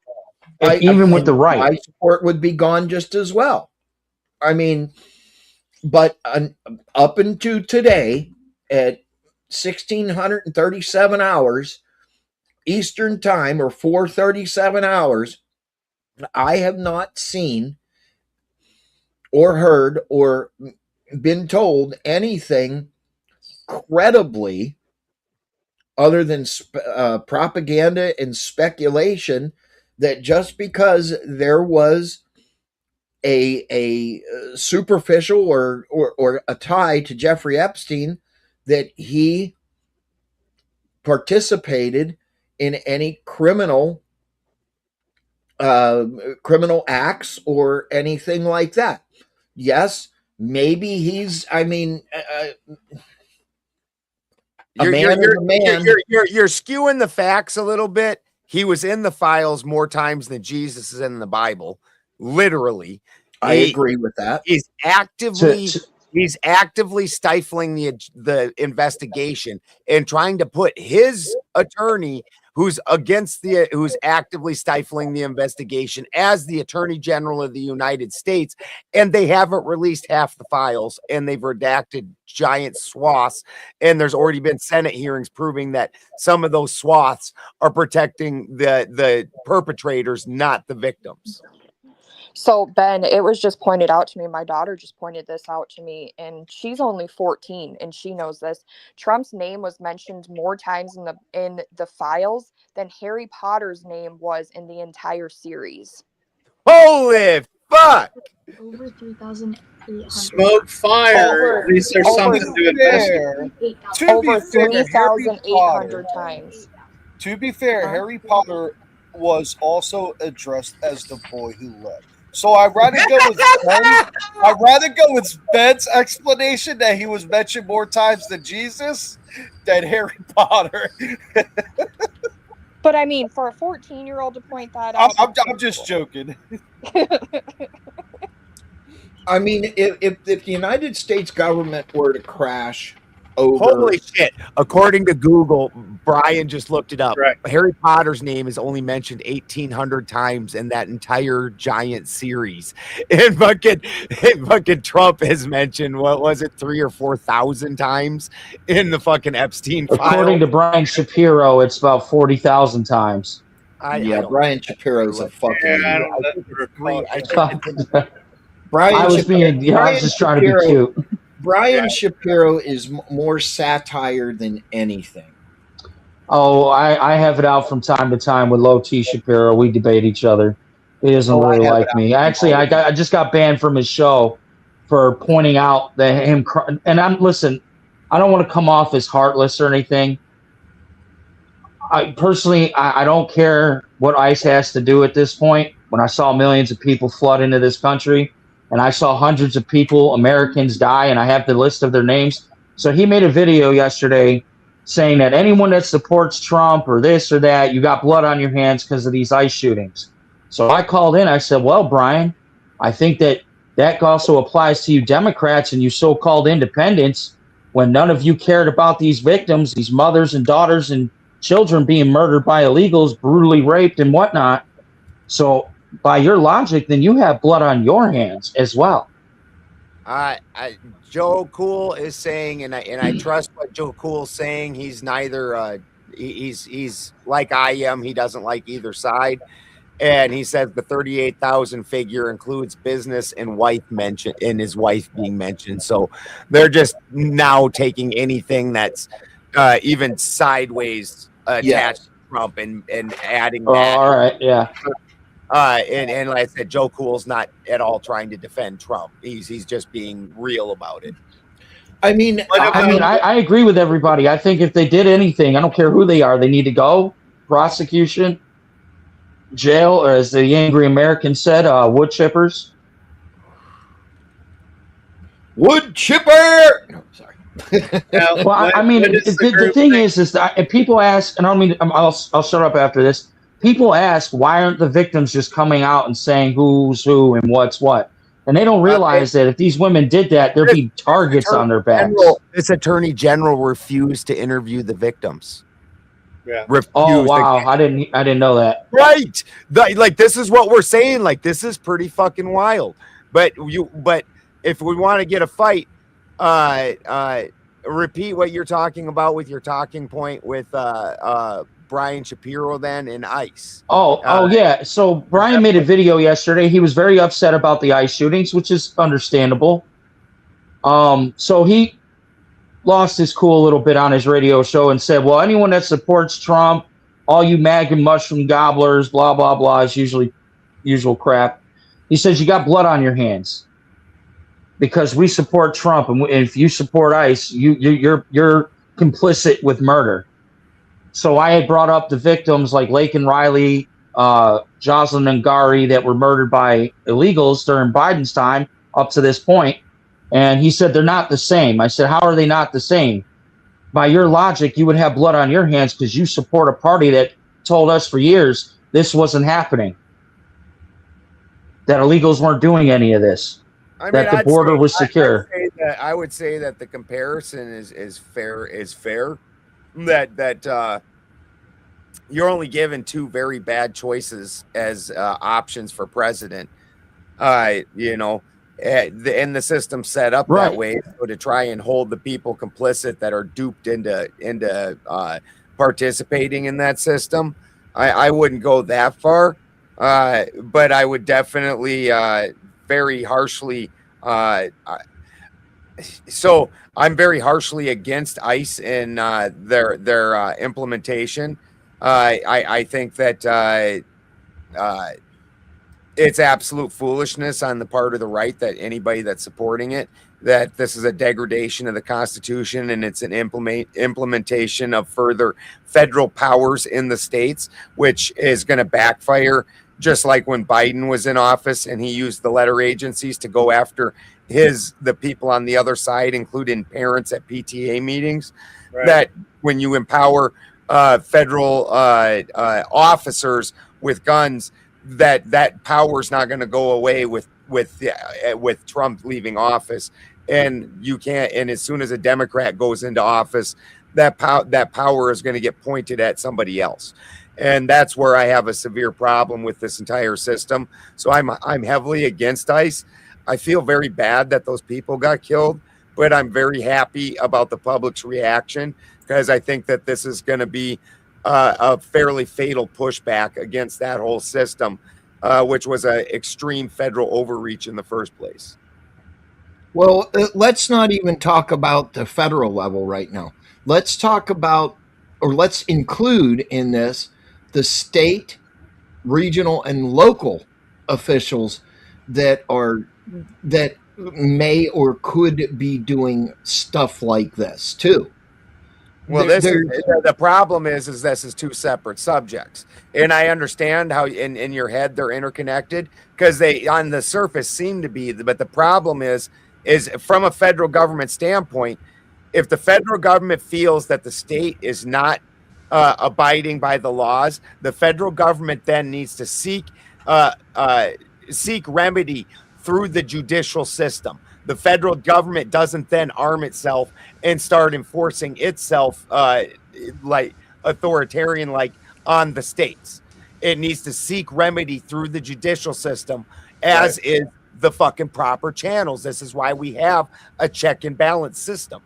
Even with the right, my support would be gone just as well. I mean, but up until today at 1637 hours Eastern time, or 437 hours, I have not seen or heard or been told anything credibly other than propaganda and speculation that just because there was a superficial or a tie to Jeffrey Epstein, that he participated in any criminal acts or anything like that. Yes, maybe he's, I mean, you're skewing the facts a little bit. He was in the files more times than Jesus is in the Bible. Literally. I agree with that. He's actively stifling the investigation and trying to put his attorney, who's actively stifling the investigation, as the Attorney General of the United States. And they haven't released half the files, and they've redacted giant swaths. And there's already been Senate hearings proving that some of those swaths are protecting the perpetrators, not the victims. So, Ben, it was just pointed out to me. My daughter just pointed this out to me, and she's only 14, and she knows this. Trump's name was mentioned more times in the files than Harry Potter's name was in the entire series. Holy fuck! Over 3,800. Smoke fire. At least there's something to investigate. Over 3,800 times. To be fair, Harry Potter was also addressed as the boy who led. So I'd rather go with Ben's explanation that he was mentioned more times than Jesus than Harry Potter. But I mean, for a 14-year-old to point that out, I'm just joking. I mean, if the United States government were to crash over, holy shit! According to Google, Brian just looked it up. Right. Harry Potter's name is only mentioned 1,800 times in that entire giant series, and fucking Trump has mentioned, what was it, 3,000 or 4,000 times in the fucking Epstein file. according to Brian Shapiro, it's about 40,000 times. Brian Shapiro's a fucking. Yeah, I was just trying to be cute. Brian Shapiro is more satire than anything. Oh, I have it out from time to time with Low T Shapiro. We debate each other. He doesn't really like me. Actually, I just got banned from his show for pointing out that him. And listen, I don't want to come off as heartless or anything. I don't care what ICE has to do at this point. When I saw millions of people flood into this country, and I saw hundreds of people, Americans, die, and I have the list of their names. So he made a video yesterday saying that anyone that supports Trump or this or that, you got blood on your hands because of these ICE shootings. So I called in. I said, well, Brian, I think that also applies to you Democrats and you so-called independents, when none of you cared about these victims, these mothers and daughters and children being murdered by illegals, brutally raped and whatnot. So by your logic, then you have blood on your hands as well. Joe Cool is saying, and I trust what Joe Cool's saying. He's neither. He's like I am. He doesn't like either side, and he says the 38,000 figure includes business and wife mentioned, and his wife being mentioned. So they're just now taking anything that's even sideways attached to Trump and adding Oh, that. all right, yeah. And like I said, Joe Cool's not at all trying to defend Trump. He's just being real about it. I mean, I agree with everybody. I think if they did anything, I don't care who they are, they need to go. Prosecution, jail, or as the angry American said, wood chippers. wood chipper. No, sorry. Well, I mean, the thing is that if people ask, and I don't mean, I'll shut up after this. People ask, why aren't the victims just coming out and saying who's who and what's what? And they don't realize that if these women did that, there'd be targets on their backs. This attorney general refused to interview the victims. Yeah. Oh wow, I didn't know that. Right. Like this is what we're saying. Like this is pretty fucking wild. But if we want to get a fight, repeat what you're talking about with your talking point with Brian Shapiro then and ICE. Oh yeah. So Brian made a video yesterday. He was very upset about the ICE shootings, which is understandable. So he lost his cool a little bit on his radio show and said, well, anyone that supports Trump, all you MAGA mushroom gobblers, blah, blah, blah, is usual crap. He says, you got blood on your hands because we support Trump. And if you support ICE, you're complicit with murder. So I had brought up the victims like Lake and Riley, Jocelyn Ngari that were murdered by illegals during Biden's time up to this point. And he said, they're not the same. I said, how are they not the same? By your logic, you would have blood on your hands because you support a party that told us for years this wasn't happening, that illegals weren't doing any of this, that the border was secure. I would say that the comparison is fair. That you're only given two very bad choices as options for president. And the system set up that way, so to try and hold the people complicit that are duped into participating in that system. I wouldn't go that far, but I would definitely very harshly. So I'm very harshly against ICE and their implementation. I think that it's absolute foolishness on the part of the right that anybody that's supporting it, that this is a degradation of the Constitution and it's an implementation of further federal powers in the states, which is going to backfire, just like when Biden was in office and he used the letter agencies to go after the people on the other side, including parents at PTA meetings. Right. That when you empower federal officers with guns, that power is not going to go away with Trump leaving office, and you can't. And as soon as a Democrat goes into office, that power is going to get pointed at somebody else, and that's where I have a severe problem with this entire system. So I'm heavily against ICE. I feel very bad that those people got killed, but I'm very happy about the public's reaction because I think that this is going to be a fairly fatal pushback against that whole system, which was an extreme federal overreach in the first place. Well, let's not even talk about the federal level right now. Let's talk about, or let's include in this, the state, regional, and local officials that may or could be doing stuff like this too. Well, the problem is this is two separate subjects, and I understand how in your head they're interconnected because they on the surface seem to be. But the problem is from a federal government standpoint, if the federal government feels that the state is not abiding by the laws, the federal government then needs to seek remedy through the judicial system. The federal government doesn't then arm itself and start enforcing itself like authoritarian, like on the states. It needs to seek remedy through the judicial system, as is the fucking proper channels. This is why we have a check and balance system.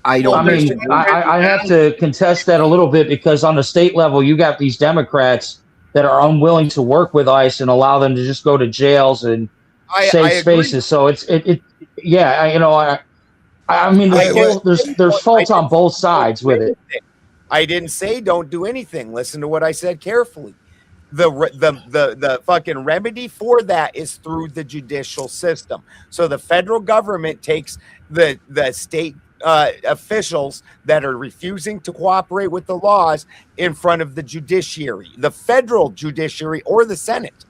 I have to contest that a little bit because on the state level, you got these Democrats that are unwilling to work with ICE and allow them to just go to jails and safe spaces. So there's fault on both sides with it. I didn't say don't do anything. Listen to what I said carefully. The fucking remedy for that is through the judicial system. So the federal government takes the state officials that are refusing to cooperate with the laws in front of the judiciary, the federal judiciary or the Senate,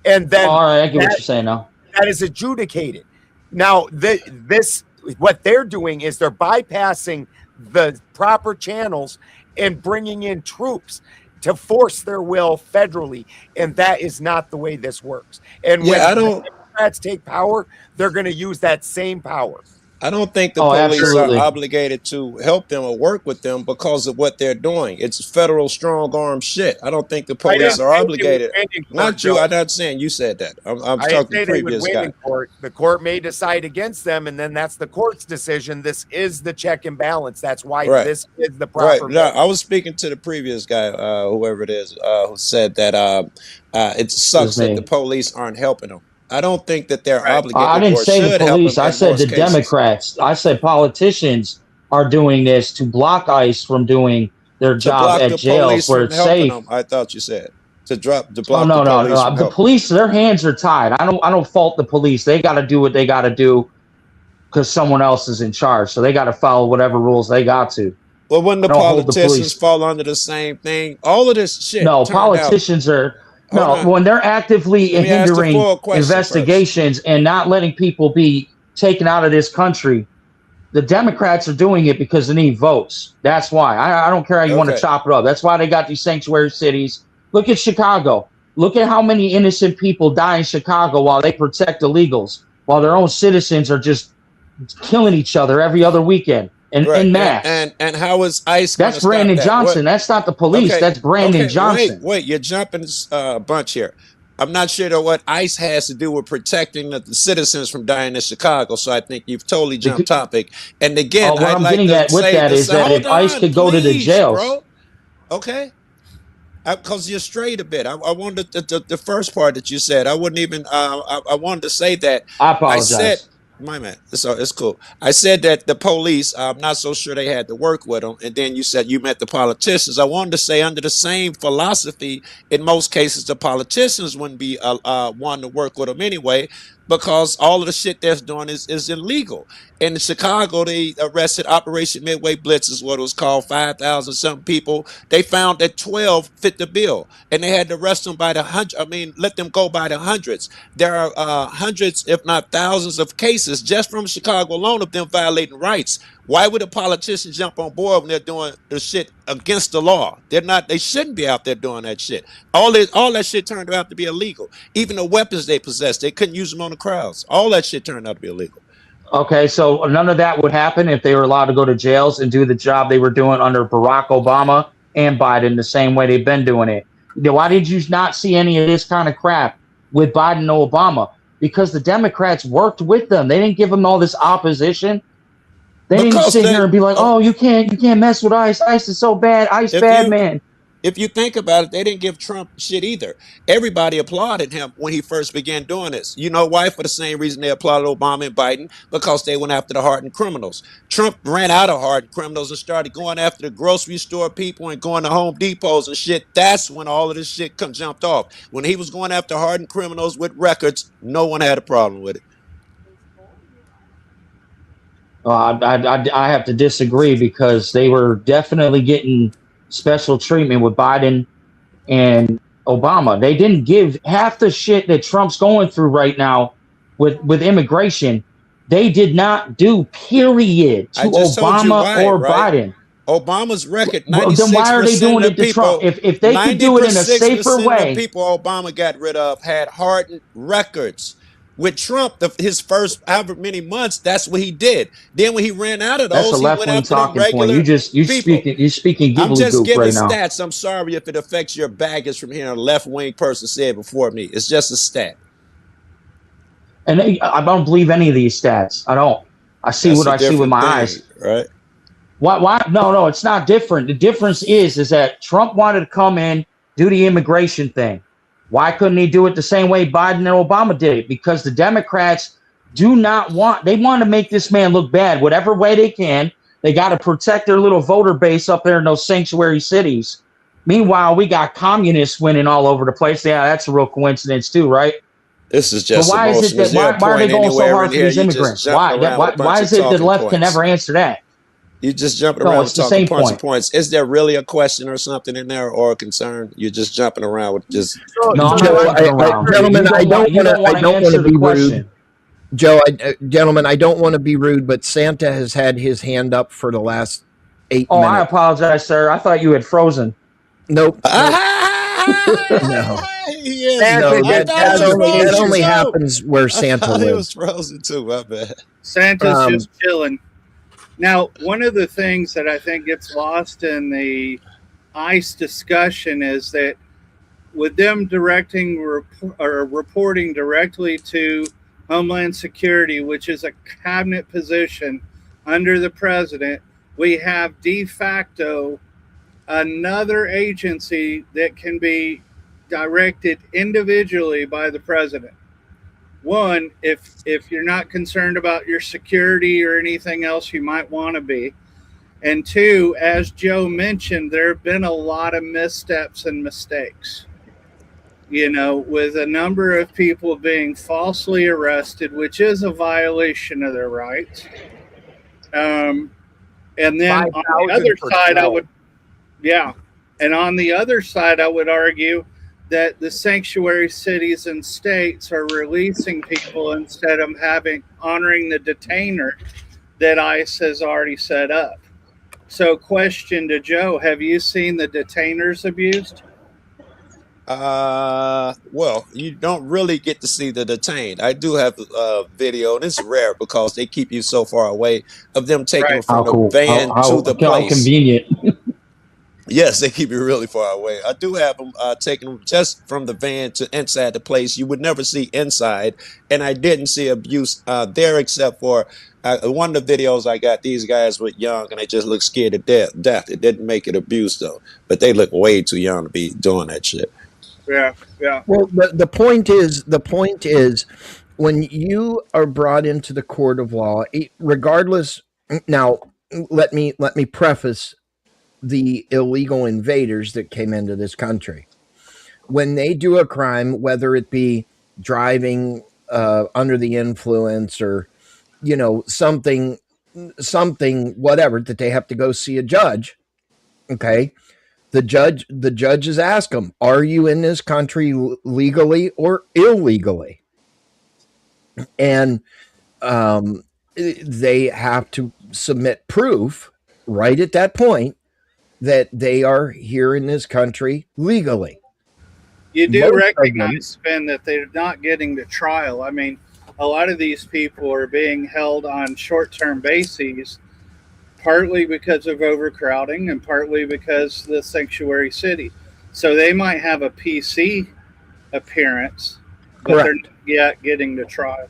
and then all right, I get what you're saying now. That is adjudicated. Now, this what they're doing is they're bypassing the proper channels and bringing in troops to force their will federally, and that is not the way this works. And when the Democrats take power, they're going to use that same power. I don't think the police are obligated to help them or work with them because of what they're doing. It's federal strong arm shit. I don't think the police are obligated. Not you. I'm not saying you said that. I'm talking the previous guy. The court may decide against them, and then that's the court's decision. This is the check and balance. That's why this is the proper. Right. No, I was speaking to the previous guy, whoever it is, who said that it sucks that the police aren't helping them. I don't think that they're obligated. I didn't say the police. I said the Democrats. I said politicians are doing this to block ICE from doing their job at jails where it's safe. I thought you said to block the police. No. The police, their hands are tied. I don't fault the police. They got to do what they got to do because someone else is in charge. So they got to follow whatever rules they got to. Well, when the politicians fall under the same thing, all of this shit. No, politicians are. No, when they're actively hindering investigations and not letting people be taken out of this country, the Democrats are doing it because they need votes. That's why. I don't care how you want to chop it up. That's why they got these sanctuary cities. Look at Chicago. Look at how many innocent people die in Chicago while they protect illegals, while their own citizens are just killing each other every other weekend. In mass. And how is ICE? That's Brandon Johnson. That's not the police. That's Brandon Johnson. Wait, you're jumping a bunch here. I'm not sure what ICE has to do with protecting the citizens from dying in Chicago. So I think you've totally jumped topic. And again, what I'm getting at with that is that if ICE could go to the jails, bro. Okay. Because you're straight a bit. I wanted the first part that you said. I wouldn't even. I wanted to say that. I apologize. My man, it's cool. I said that the police, I'm not so sure they had to work with them. And then you said you meant the politicians. I wanted to say under the same philosophy, in most cases, the politicians wouldn't be wanting to work with them anyway, because all of the shit they're doing is illegal. In Chicago, they arrested Operation Midway Blitz is what it was called, 5,000 something people. They found that 12 fit the bill, and they had to arrest them by the let them go by the hundreds. There are hundreds, if not thousands of cases just from Chicago alone of them violating rights. Why would a politician jump on board when they're doing the shit against the law? They shouldn't be out there doing that shit. All that shit turned out to be illegal. Even the weapons they possessed, they couldn't use them on the crowds. All that shit turned out to be illegal. Okay, so none of that would happen if they were allowed to go to jails and do the job they were doing under Barack Obama and Biden the same way they've been doing it. Why did you not see any of this kind of crap with Biden and Obama? Because the Democrats worked with them. They didn't give them all this opposition. They didn't sit here and be like, "Oh, you can't mess with ICE. ICE is so bad. ICE bad, man." If you think about it, they didn't give Trump shit either. Everybody applauded him when he first began doing this. You know why? For the same reason they applauded Obama and Biden, because they went after the hardened criminals. Trump ran out of hardened criminals and started going after the grocery store people and going to Home Depots and shit. That's when all of this shit jumped off. When he was going after hardened criminals with records, no one had a problem with it. I have to disagree, because they were definitely getting special treatment with Biden and Obama. They didn't give half the shit that Trump's going through right now with immigration. They did not do, period, to Obama or Biden. Obama's record, 96% then why are they doing it to Trump? If they could do it in a safer way. The people Obama got rid of had hardened records. With Trump, his first however many months, that's what he did. Then when he ran out of those, he went after the regular people. You're speaking I'm just giving right now. Stats. I'm sorry if it affects your baggage from hearing a left-wing person say it before me. It's just a stat. And I don't believe any of these stats. I don't. I see what I see with my eyes. Right? Why? No, it's not different. The difference is that Trump wanted to come in, do the immigration thing. Why couldn't he do it the same way Biden and Obama did it? Because the Democrats they want to make this man look bad, whatever way they can. They got to protect their little voter base up there in those sanctuary cities. Meanwhile, we got communists winning all over the place. Yeah, that's a real coincidence too, right? This is But just why is it emotion. that Is there a why are they point going so anywhere in hard for here these you just immigrants? jumping around with a Why bunch is of it that the talking left can points? never answer that? You just jumping No, around it's with the talking same bunch of point. points. Is there really a question or something in there or a concern? You're just jumping around with just No, I'm Joe, not jumping around. gentlemen, I don't want to to answer the be question. rude. Joe, gentlemen, I don't want to be rude, but Santa has had his hand up for the last 8 Oh, minutes. I apologize, sir. I thought you had frozen. Nope. No. Yes. No, I thought he was that frozen only too. happens where I Santa thought he was lives. frozen too. My bad. Santa's just chilling. Now, one of the things that I think gets lost in the ICE discussion is that with them directing or reporting directly to Homeland Security, which is a cabinet position under the president, we have de facto another agency that can be directed individually by the president. One, if you're not concerned about your security or anything else, you might want to be. And two, as Joe mentioned, there have been a lot of missteps and mistakes, with a number of people being falsely arrested, which is a violation of their rights. And then on the other side, and on the other side, I would argue that the sanctuary cities and states are releasing people instead of honoring the detainer that ICE has already set up. So, question to Joe: have you seen the detainers abused? Well, you don't really get to see the detained. I do have a video, and it's rare because they keep you so far away of them taking them from the van to the place. How convenient. Yes, they keep you really far away. I do have them taking them just from the van to inside the place. You would never see inside, and I didn't see abuse there except for one of the videos I got. These guys were young, and they just looked scared to death. It didn't make it abuse though, but they look way too young to be doing that shit. Yeah. Well, the point is, when you are brought into the court of law, regardless. Now, let me preface the illegal invaders that came into this country. When they do a crime, whether it be driving under the influence or something whatever, that they have to go see a judge. Okay. The judges ask them, are you in this country legally or illegally? And they have to submit proof right at that point that they are here in this country legally. You do recognize, Ben, that they're not getting to trial. I mean, a lot of these people are being held on short-term bases, partly because of overcrowding and partly because the sanctuary city. So they might have a PC appearance, but they're not yet getting to trial.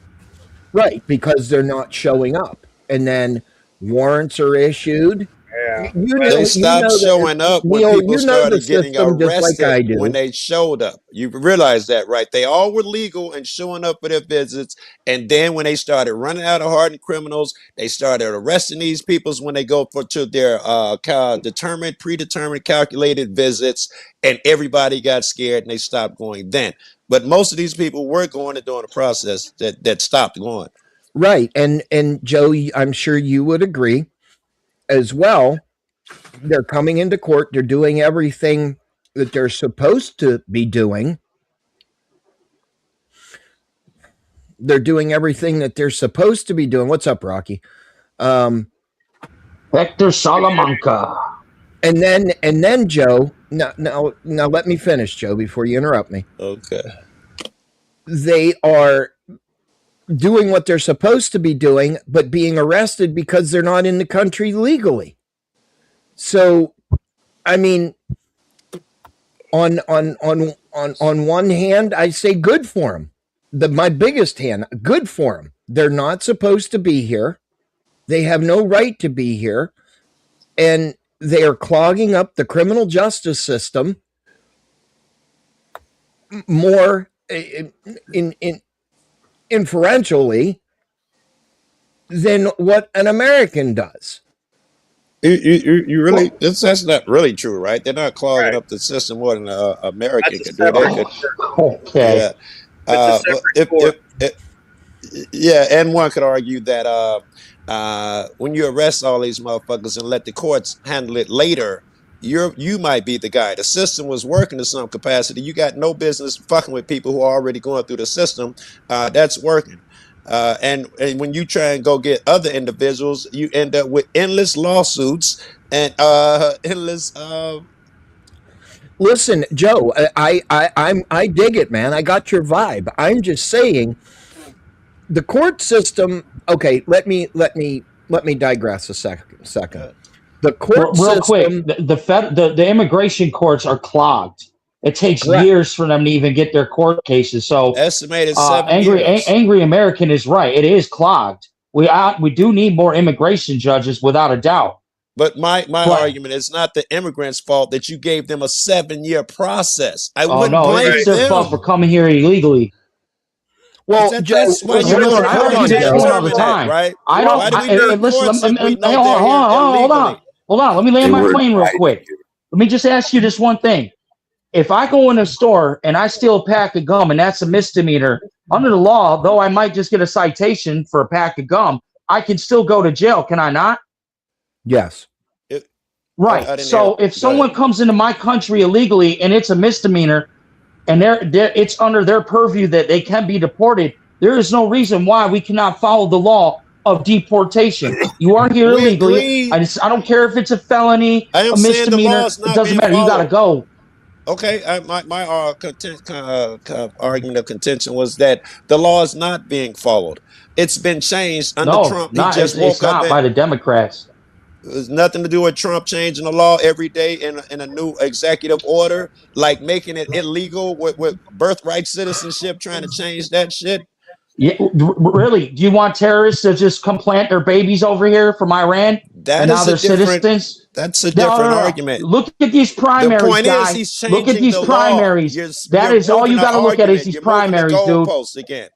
Right, because they're not showing up. And then warrants are issued. Yeah. They stopped showing up when people started getting arrested when they showed up. You realize that, right? They all were legal and showing up for their visits. And then when they started running out of hardened criminals, they started arresting these people when they go to their predetermined, calculated visits. And everybody got scared and they stopped going then. But most of these people were going and doing a process that stopped going. Right. And Joe, I'm sure you would agree as well. They're coming into court. They're doing everything that they're supposed to be doing. They're doing everything that they're supposed to be doing. What's up, Rocky? Hector Salamanca. And then Joe, now let me finish, Joe, before you interrupt me. Okay. They are doing what they're supposed to be doing, but being arrested because they're not in the country legally. So, I mean, on one hand, I say good for them. My biggest hand, good for them. They're not supposed to be here. They have no right to be here, and they are clogging up the criminal justice system more inferentially than what an American does. You really that's not really true, right? They're not clogging up the system more than American That's a could do. They separate could, Okay. yeah. It's a But separate court. yeah, and one could argue that when you arrest all these motherfuckers and let the courts handle it later, you might be the guy. The system was working to some capacity. You got no business fucking with people who are already going through the system. That's working. And when you try and go get other individuals, you end up with endless lawsuits and endless. Listen, Joe, I dig it, man. I got your vibe. I'm just saying, the court system. Okay, let me digress a second. The court Real system. quick, the immigration courts are clogged. It takes Correct. years for them to even get their court cases. So Estimated 7 years. Angry American is right. It is clogged. We do need more immigration judges, without a doubt. But my argument is not the immigrants' fault that you gave them a 7-year process. I wouldn't blame it's their them. fault for coming here illegally. Well, that's why Listen, you I argue this point all the time. right? I don't. Why do we need Listen, courts if we know they're hold on. illegally? Hold on. Let me land my plane real quick. Let me just ask you this one thing. If I go in a store and I steal a pack of gum and that's a misdemeanor, under the law, though I might just get a citation for a pack of gum, I can still go to jail, can I not? Yes. Right. So if someone comes into my country illegally and it's a misdemeanor and it's under their purview that they can be deported, there is no reason why we cannot follow the law of deportation. You are here illegally. I don't care if it's a felony, a misdemeanor. It doesn't matter. You got to go. Okay, my argument of contention was that the law is not being followed. It's been changed under Trump. It's not by the Democrats. There's nothing to do with Trump changing the law every day in a new executive order, like making it illegal with birthright citizenship, trying to change that shit. Yeah, really? Do you want terrorists to just come plant their babies over here from Iran? Now they're citizens? That's a different argument. Look at these primaries, the point guys. is he's changing Look at these the primaries. That is all you got to look at is these primaries, dude. Again.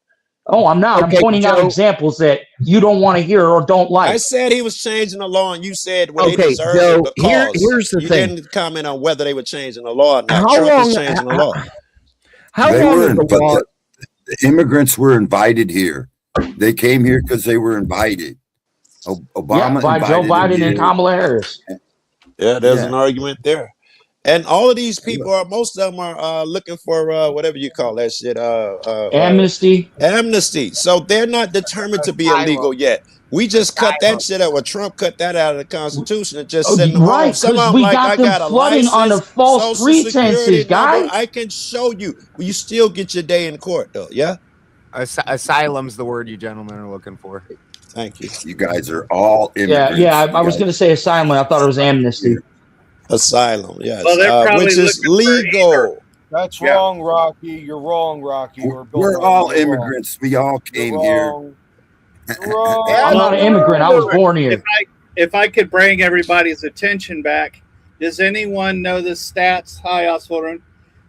Oh, I'm not. Okay, I'm pointing out examples that you don't want to hear or don't like. I said he was changing the law, and you said they deserve Joe, the cause. Here's the thing. You didn't comment on whether they were changing the law or not. How Trump long? is changing the law. How long is the law? The immigrants were invited here. They came here because they were invited. Obama by Joe Biden and Kamala Harris. Yeah, there's an argument there. And all of these people most of them are looking for whatever you call that shit. Amnesty. Amnesty. So they're not determined to be illegal yet. We just cut that shit out. Well, Trump cut that out of the Constitution and just sent them home. Some of them we got them flooding under false pretenses, guys. I can show you. You still get your day in court, though. Yeah. Asylum's the word you gentlemen are looking for. Thank you. You guys are all immigrants. Yeah. I was going to say asylum. I thought it was amnesty. Asylum, yes, Well, which is legal. That's wrong, Rocky. You're wrong, Rocky. We're all immigrants. We all came here. I'm not an immigrant. I was born here. If I could bring everybody's attention back, does anyone know the stats? Hi, Oswald.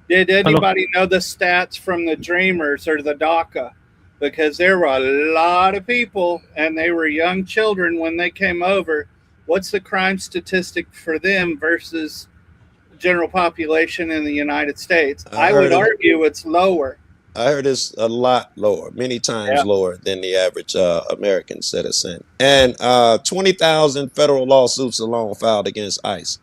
Did anybody know the stats from the Dreamers or the DACA? Because there were a lot of people, and they were young children when they came over. What's the crime statistic for them versus general population in the United States? I would argue it's lower. I heard it's a lot lower, many times lower than the average American citizen. And 20,000 federal lawsuits alone filed against ICE.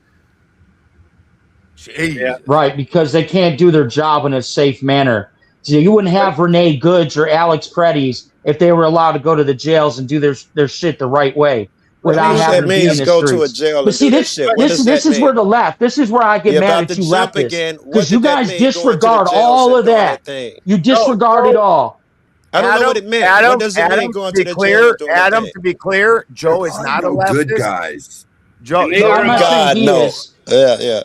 Yeah. Right, because they can't do their job in a safe manner. So you wouldn't have Renee Goods or Alex Preddy's if they were allowed to go to the jails and do their shit the right way. Without having to be in the go streets. to a jail. But see, this is where the left. This is where I get mad at you leftists, because you guys disregard all of that. You disregard it all. I don't know what it meant. Adam, what does it mean going to the clear, jail? Adam, to be clear, Joe is not a leftist. Good guys. Joe, I'm not saying he is. Yeah.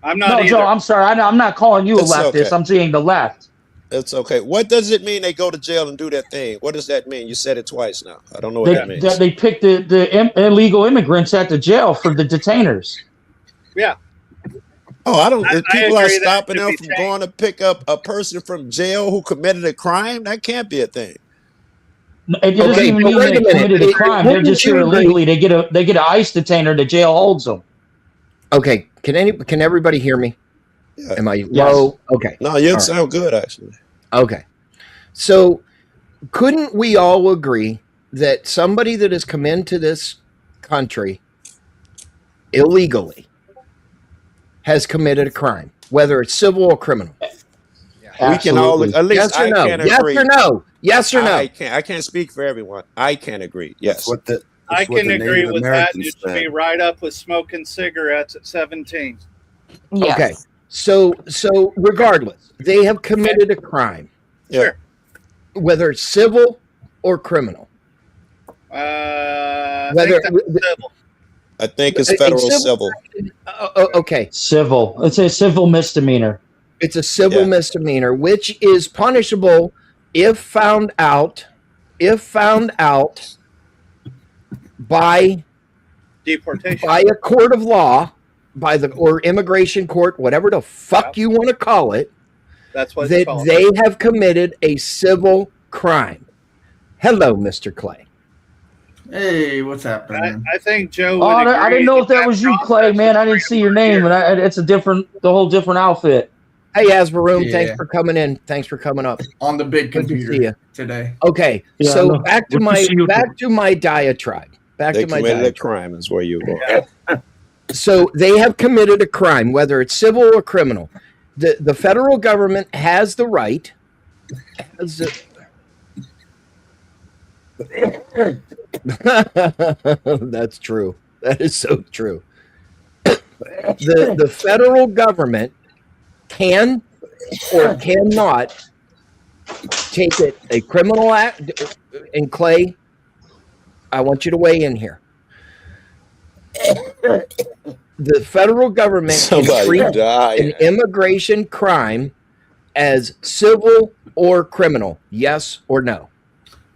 I'm not. No, Joe, I'm sorry. I'm not calling you a leftist. Okay. I'm saying the left. It's okay. What does it mean they go to jail and do that thing? What does that mean? You said it twice now. I don't know what that means. They picked the illegal immigrants at the jail for the detainers. Yeah. Oh, I don't. If people are stopping them from going to pick up a person from jail who committed a crime, that can't be a thing. It doesn't Okay, even but mean wait they a minute. committed a crime. They're just here illegally. They get an ICE detainer. The jail holds them. Okay, can everybody hear me? Yeah. Am I Yes. low? Okay. No, you All right. sound good actually. Okay. So couldn't we all agree that somebody that has come into this country illegally has committed a crime, whether it's civil or criminal? We can all Absolutely. at least Yes or I no? can Yes agree. or no? Yes or no? I can't speak for everyone. I can agree. Yes. That's what the I that's what can the agree Native with that. Americans It should said. be right up with smoking cigarettes at 17. Yes. Okay. So regardless, they have committed a crime, Yeah. Sure. whether it's civil or criminal. I Whether think that's civil. I think it's A federal civil- civil. Okay, Civil. It's a civil misdemeanor. it's a civil Yeah. misdemeanor, which is punishable if found out by Deportation. by a court of law, or immigration court, whatever the fuck you want to call it, That's what it's that called. they have committed a civil crime. Hello, Mr. Clay. Hey, what's happening? I think Joe Oh, would I agree didn't know if that was you, process Clay, man. I didn't is see your 3 or 4 name, and it's the whole different outfit. Hey, Asbaroom, thanks Yeah. for coming in. Thanks for coming up. On the big Good to see computer you. today. Okay, Yeah, so no. back to Good to my see you. diatribe. Back They to my committed a diatribe. crime is where you go. So they have committed a crime, whether it's civil or criminal. The federal government has the right. That's true. That is so true. The federal government can or cannot take it a criminal act. And Clay, I want you to weigh in here. The federal government can Somebody treat died. an immigration crime as civil or criminal. Yes or no?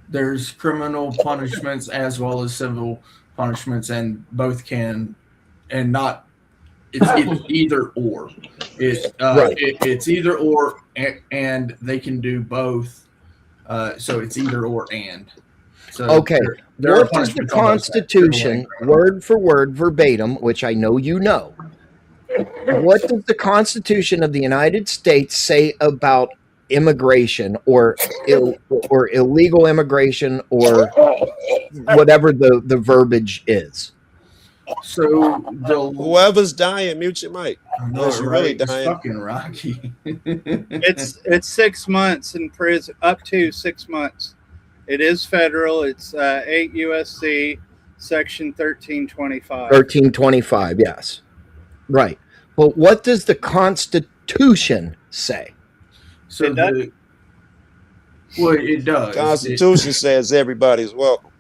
There's criminal punishments as well as civil punishments, and both can, and not. It's either or. It's either or, and they can do both. So it's either or and. So Okay. there are What does the punishments on both sides, civil and Constitution, criminal. word for word, verbatim, which I know you know, what does the Constitution of the United States say about immigration or illegal immigration or whatever the verbiage is? So Whoever's dying, mute your mic. I know, Unless you're right? really It's dying. fucking Rocky. It's 6 months in prison, up to 6 months. It is federal. It's 8 USC section 1325. 1325, yes. Right. But what does the Constitution say? So It does. it does. Constitution says everybody's welcome.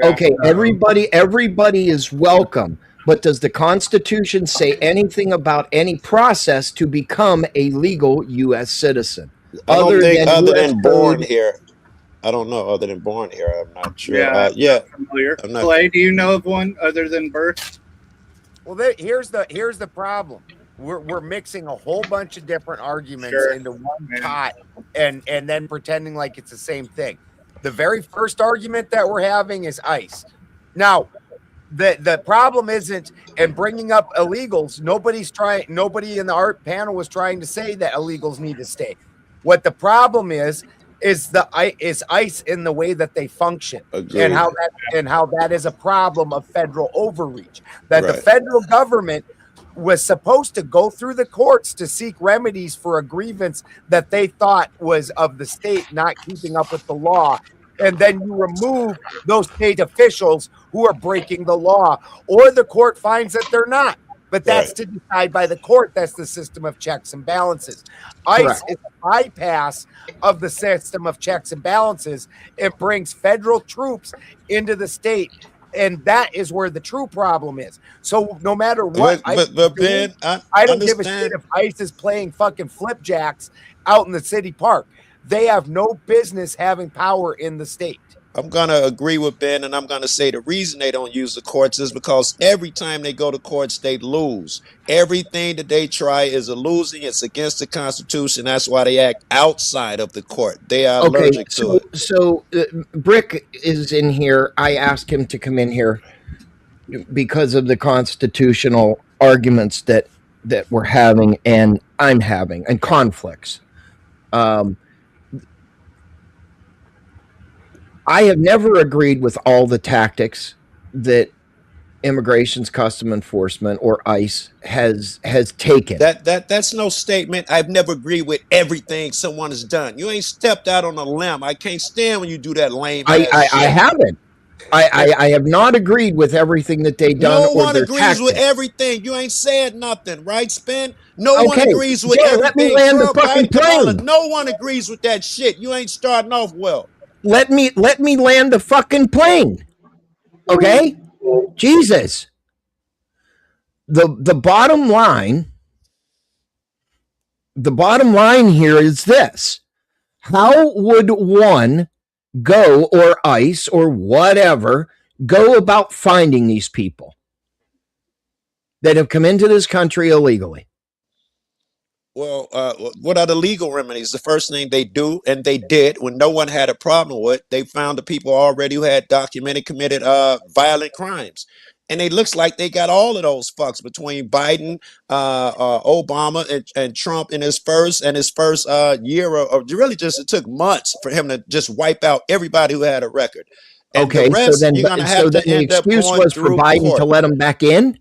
Okay, everybody is welcome. But does the Constitution say anything about any process to become a legal U.S. citizen? I don't think other US than born code? here. I don't know other than born here. I'm not sure. Yeah, Yeah. familiar. I'm not- Clay, do you know of one other than birth? Well, here's the problem. We're mixing a whole bunch of different arguments Sure. into one Yeah. pot and then pretending like it's the same thing. The very first argument that we're having is ICE. Now, the problem isn't in bringing up illegals. Nobody in the art panel was trying to say that illegals need to stay. What the problem is ICE in the way that they function. Agreed. and how that is a problem of federal overreach. That the Right. federal government was supposed to go through the courts to seek remedies for a grievance that they thought was of the state not keeping up with the law. And then you remove those state officials who are breaking the law, or the court finds that they're not. But that's to decide by the court. That's the system of checks and balances. ICE Correct. is a bypass of the system of checks and balances. It brings federal troops into the state. And that is where the true problem is. So no matter what, But Ben, I don't give a understand. shit if ICE is playing fucking flipjacks out in the city park. They have no business having power in the state. I'm going to agree with Ben, and I'm going to say the reason they don't use the courts is because every time they go to courts, they lose. Everything that they try is a losing. It's against the Constitution. That's why they act outside of the court. They are Okay, allergic to it. so Brick is in here. I asked him to come in here because of the constitutional arguments that we're having and I'm having and conflicts. I have never agreed with all the tactics that Immigration's Custom Enforcement or ICE has taken. That's no statement. I've never agreed with everything someone has done. You ain't stepped out on a limb. I can't stand when you do that lame ass shit. I haven't. I have not agreed with everything that they've done. No or one their agrees tactics. with everything. You ain't said nothing, right, Spin? No one Okay, agrees with Jay, everything. let me land the fucking plane. No one agrees with that shit. You ain't starting off well. Let me land the fucking plane. Okay? Jesus. The bottom line here is this. How would one go, or ICE or whatever, go about finding these people that have come into this country illegally? Well, what are the legal remedies? The first thing they do, and they did when no one had a problem with, they found the people already who had documented committed violent crimes. And it looks like they got all of those fucks between Biden, Obama, and Trump in his first year, or really just it took months for him to just wipe out everybody who had a record. And okay, the rest, so then, you're gonna have to the end up excuse going was for through Biden court. to let him back in?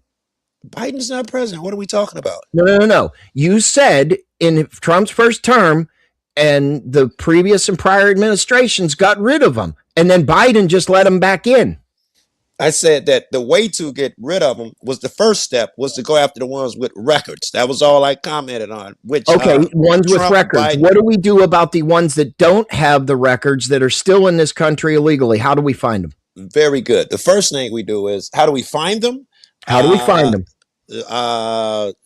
Biden's not president. What are we talking about? No. You said in Trump's first term and the previous and prior administrations got rid of him, and then Biden just let him back in. I said that the way to get rid of them was the first step was to go after the ones with records. That was all I commented on. Which ones with Trump, records. Biden. What do we do about the ones that don't have the records that are still in this country illegally? How do we find them? Very good. The first thing we do is, how do we find them? How do we find them?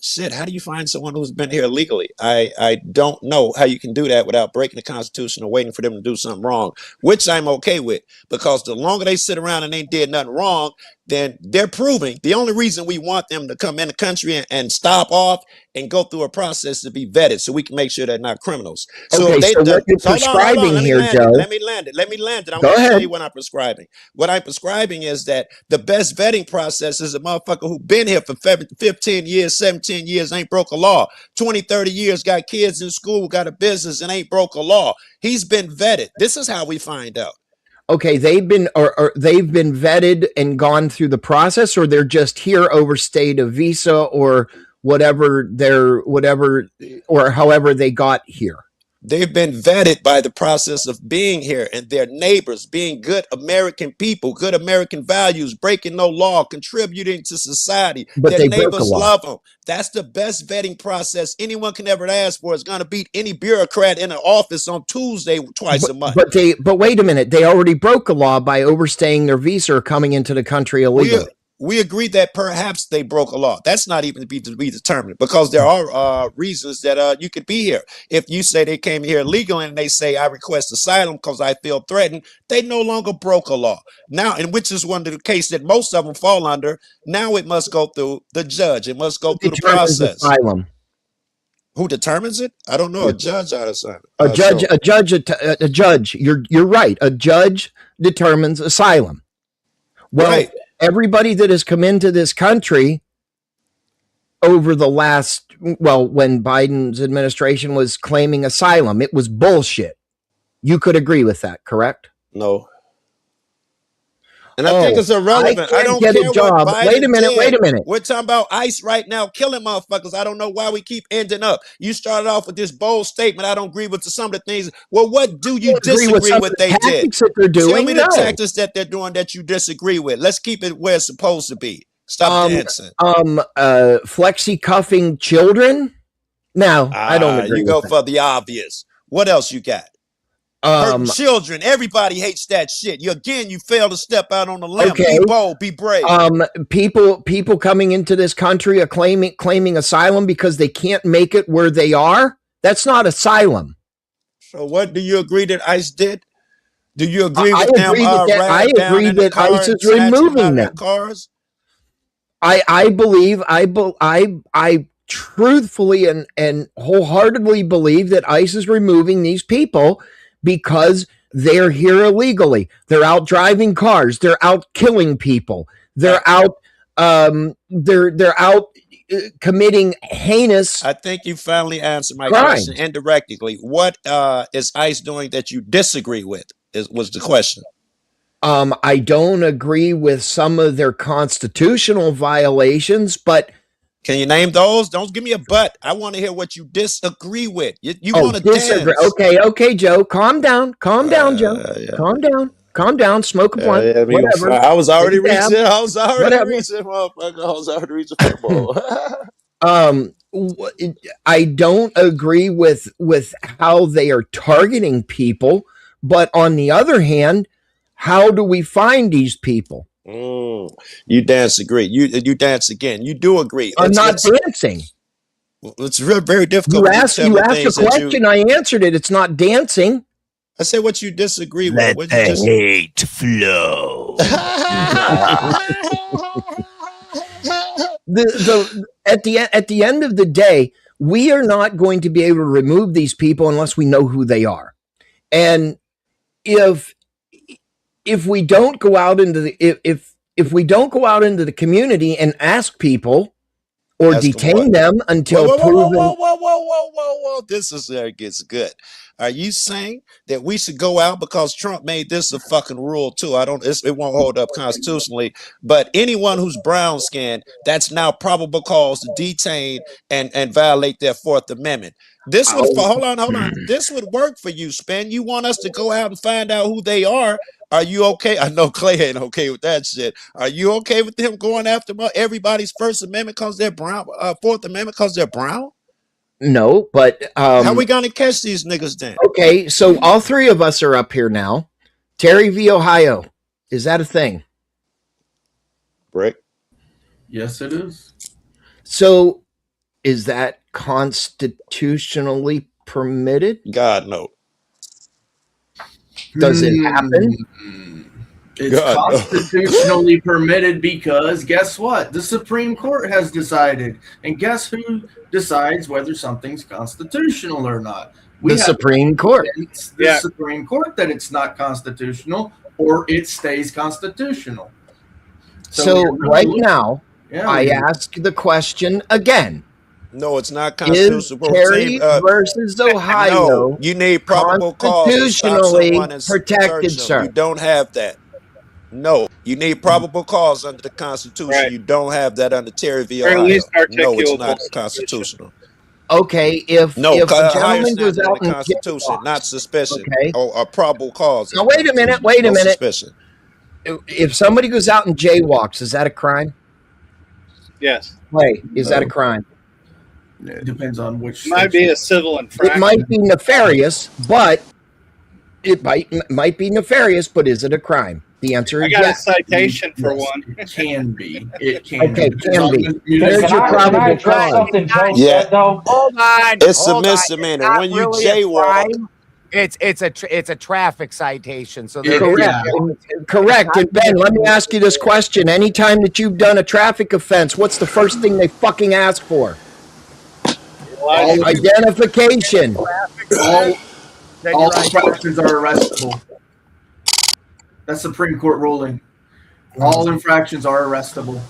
Shit, how do you find someone who's been here illegally? I don't know how you can do that without breaking the Constitution or waiting for them to do something wrong, which I'm okay with, because the longer they sit around and they did nothing wrong, then they're proving the only reason we want them to come in the country and stop off and go through a process to be vetted so we can make sure they're not criminals. So okay, they so what you're prescribing here, Joe. Let me land it. I'm going to tell you what I'm prescribing. What I'm prescribing is that the best vetting process is a motherfucker who's been here for 15 years, 17 years, ain't broke a law. 20, 30 years, got kids in school, got a business, and ain't broke a law. He's been vetted. This is how we find out. Okay, they've been vetted and gone through the process, or they're just here overstayed a visa or whatever or however they got here. They've been vetted by the process of being here, and their neighbors, being good American people, good American values, breaking no law, contributing to society. But their neighbors love them. That's the best vetting process anyone can ever ask for. Is going to beat any bureaucrat in an office on Tuesday twice a month. But wait a minute. They already broke a law by overstaying their visa or coming into the country illegally. We agree that perhaps they broke a law. That's not even to be determined, because there are reasons that you could be here. If you say they came here illegally and they say, I request asylum because I feel threatened, they no longer broke a law. Now, and which is one of the case that most of them fall under, now it must go through the judge. It must go through the process. Asylum. Who determines it? I don't know. A judge out of asylum. A judge. You're right. A judge determines asylum. Well, right. Everybody that has come into this country over the last, when Biden's administration was claiming asylum, it was bullshit. You could agree with that, correct? No. And I think it's irrelevant. I don't get care a job. what Biden Wait a minute. did. We're talking about ICE right now killing motherfuckers. I don't know why we keep ending up. You started off with this bold statement. I don't agree with some of the things. Well, what do you disagree with they did? Tell me the tactics that they're doing that you disagree with. Let's keep it where it's supposed to be. Stop dancing. Flexi cuffing children? No, I don't agree. You go for the obvious. What else you got? Hurting children. Everybody hates that shit. You fail to step out on the limb. Okay. Be bold, be brave. People coming into this country are claiming asylum because they can't make it where they are. That's not asylum. So what do you agree that ICE did? Do you agree I with them agree that I riding down agree in the that car ICE and is snatching them out removing of their them. cars? I truthfully and wholeheartedly believe that ICE is removing these people because they're here illegally. They're out driving cars. They're out killing people. They're out. They're out committing heinous. I think you finally answered my crimes. question indirectly. What is ICE doing that you disagree with? Was the question. I don't agree with some of their constitutional violations, but can you name those? Don't give me a but. I want to hear what you disagree with. You want to disagree. dance. Okay, Joe. Calm down, Joe. Yeah. Calm down. Smoke a blunt. Whatever. I was already reaching. Whatever. Motherfucker. I was already reaching football. I don't agree with how they are targeting people, but on the other hand, how do we find these people? You dance agree. You dance again. You do agree. I'm not dancing. It's very difficult. You asked a question. I answered it. It's not dancing. I said what you disagree Let with. the hate flow. At the end of the day, we are not going to be able to remove these people unless we know who they are. And if we don't go out into the if we don't go out into the community and ask people or detain them until proven. Whoa. This is where it gets good. Are you saying that we should go out because Trump made this a fucking rule too? It won't hold up constitutionally, but anyone who's brown skinned, that's now probable cause to detain and violate their Fourth Amendment. This would hold on. This would work for you, Spin. You want us to go out and find out who they are. Are you okay? I know Clay ain't okay with that shit. Are you okay with them going after everybody's First Amendment because they're brown, Fourth Amendment because they're brown? No, but how we gonna catch these niggas then? Okay, so all three of us are up here now. Terry v. Ohio, is that a thing? Brick? Yes, it is. So, is that constitutionally permitted? God, no. Does it happen? It's constitutionally permitted because guess what? The Supreme Court has decided. And guess who decides whether something's constitutional or not? The Supreme Court. It's the Supreme Court that it's not constitutional or it stays constitutional. So right now, I ask the question again. No, it's not constitutional. Terry versus Ohio. No, you need probable cause to stop someone and protected, search them. sir. You don't have that. No, you need probable cause under the Constitution. Right. You don't have that under Terry v. Ohio. No, it's not constitutional. Okay, if a gentleman goes out in the Constitution, not suspicion, or a probable cause. Now wait a minute. Suspicion. If somebody goes out and jaywalks, is that a crime? Yes. Wait, is that a crime? It depends on which. It might be a civil infraction. It might be nefarious, but it might be nefarious. But is it a crime? The answer is yes. I got a citation for one. It can be. It can. Okay, be. Can be. There's your probable cause. Yeah. Hold on. It's a misdemeanor when you jaywalk. It's a traffic citation. So correct. And Ben, let me ask you this question: anytime that you've done a traffic offense, what's the first thing they fucking ask for? Identification. All infractions are arrestable. That's Supreme Court ruling. All infractions are arrestable.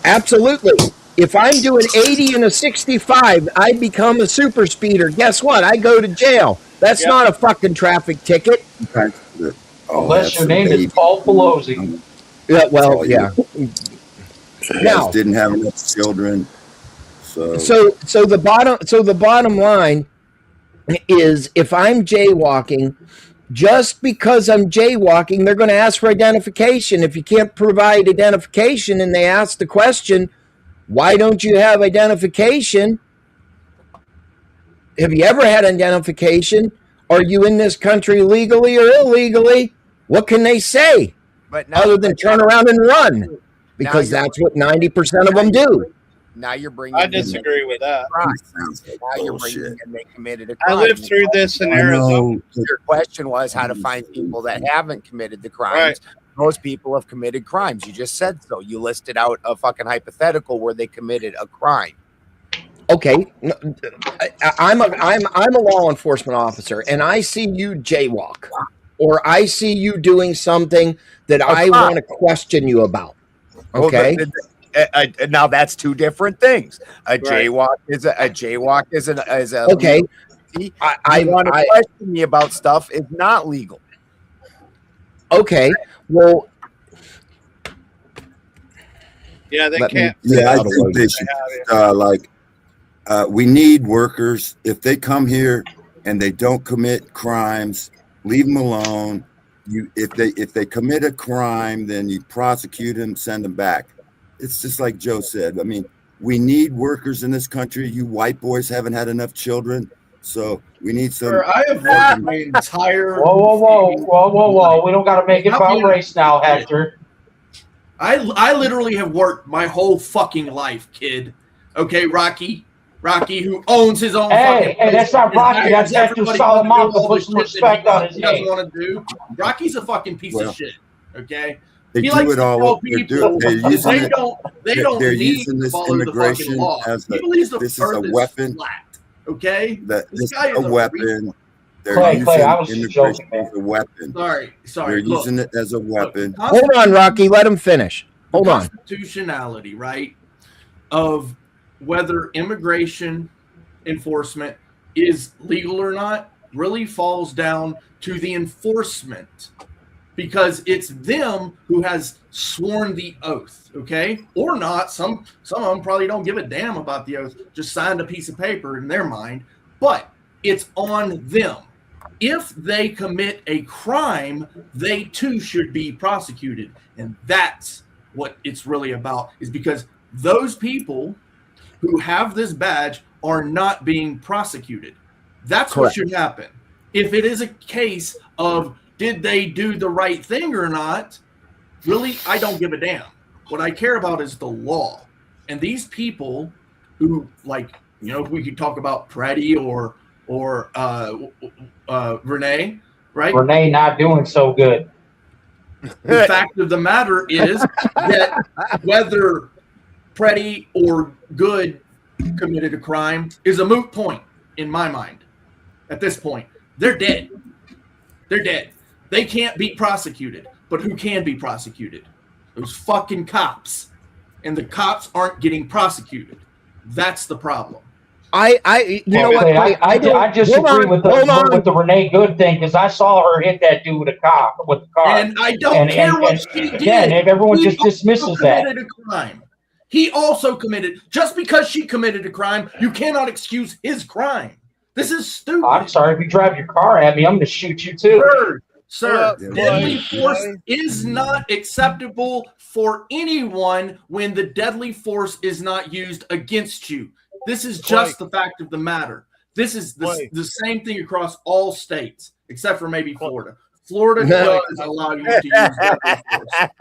Absolutely. If I'm doing 80 and a 65, I become a super speeder. Guess what? I go to jail. That's not a fucking traffic ticket. Unless your name is Paul Pelosi. Yeah, well, yeah. Now, didn't have enough children. So the bottom line is, if I'm jaywalking, just because I'm jaywalking, they're going to ask for identification. If you can't provide identification and they ask the question, why don't you have identification? Have you ever had identification? Are you in this country legally or illegally? What can they say other than turn around and run? Because that's what 90% of them do. Now you're bringing. I disagree with that. Now you're bringing in they committed a crime. I lived through this in Arizona. Your question was how to find people that haven't committed the crimes. Right. Most people have committed crimes. You just said so. You listed out a fucking hypothetical where they committed a crime. Okay, I'm a law enforcement officer, and I see you jaywalk, or I see you doing something that I want to question you about. Okay. Well, now that's two different things. A jaywalk is a okay. I want to question me about stuff is not legal. Okay. Well. Yeah, they can't. Yeah, I think they should we need workers. If they come here and they don't commit crimes, leave them alone. If they commit a crime, then you prosecute them, send them back. It's just like Joe said. I mean, we need workers in this country. You white boys haven't had enough children, so we need some. Sir, I have worked my entire. Whoa! We don't got to make it about race now, Hector. I literally have worked my whole fucking life, kid. Okay, Rocky, who owns his own. Hey, that's not Rocky. That's Hector Salamanca. Put some respect on his name. Want to do? Rocky's a fucking piece of shit. Okay. They he do likes it all. They don't They're need using to this follow the immigration fucking law. as He believes the this is earth a weapon. Flat, okay, This is guy a is weapon. They're Clay, using I was just immigration joking, as a weapon. Sorry. They're using it as a weapon. Hold on, Rocky. Let him finish. Hold on. Constitutionality, right, of whether immigration enforcement is legal or not really falls down to the enforcement, because it's them who has sworn the oath, okay, or not. Some of them probably don't give a damn about the oath, just signed a piece of paper in their mind, but it's on them. If they commit a crime, they too should be prosecuted, and that's what it's really about, is because those people who have this badge are not being prosecuted. That's Correct. What should happen. If it is a case of did they do the right thing or not, really, I don't give a damn. What I care about is the law. And these people who, like, you know, we could talk about Preddy or Renee, right? Renee not doing so good. The fact of the matter is that whether Preddy or Good committed a crime is a moot point in my mind. At this point, they're dead. They're dead. They can't be prosecuted. But who can be prosecuted? Those fucking cops. And the cops aren't getting prosecuted. That's the problem. You know what? I disagree with the Renee Good thing, because I saw her hit that dude with the car. And I don't care what she did. Again, everyone just dismisses that. A crime. He also committed. Just because she committed a crime, you cannot excuse his crime. This is stupid. I'm sorry, if you drive your car at me, I'm going to shoot you too. Sir, deadly force is not acceptable for anyone when the deadly force is not used against you. This is just the fact of the matter. This is the same thing across all states, except for maybe Florida. Florida does allow you to use deadly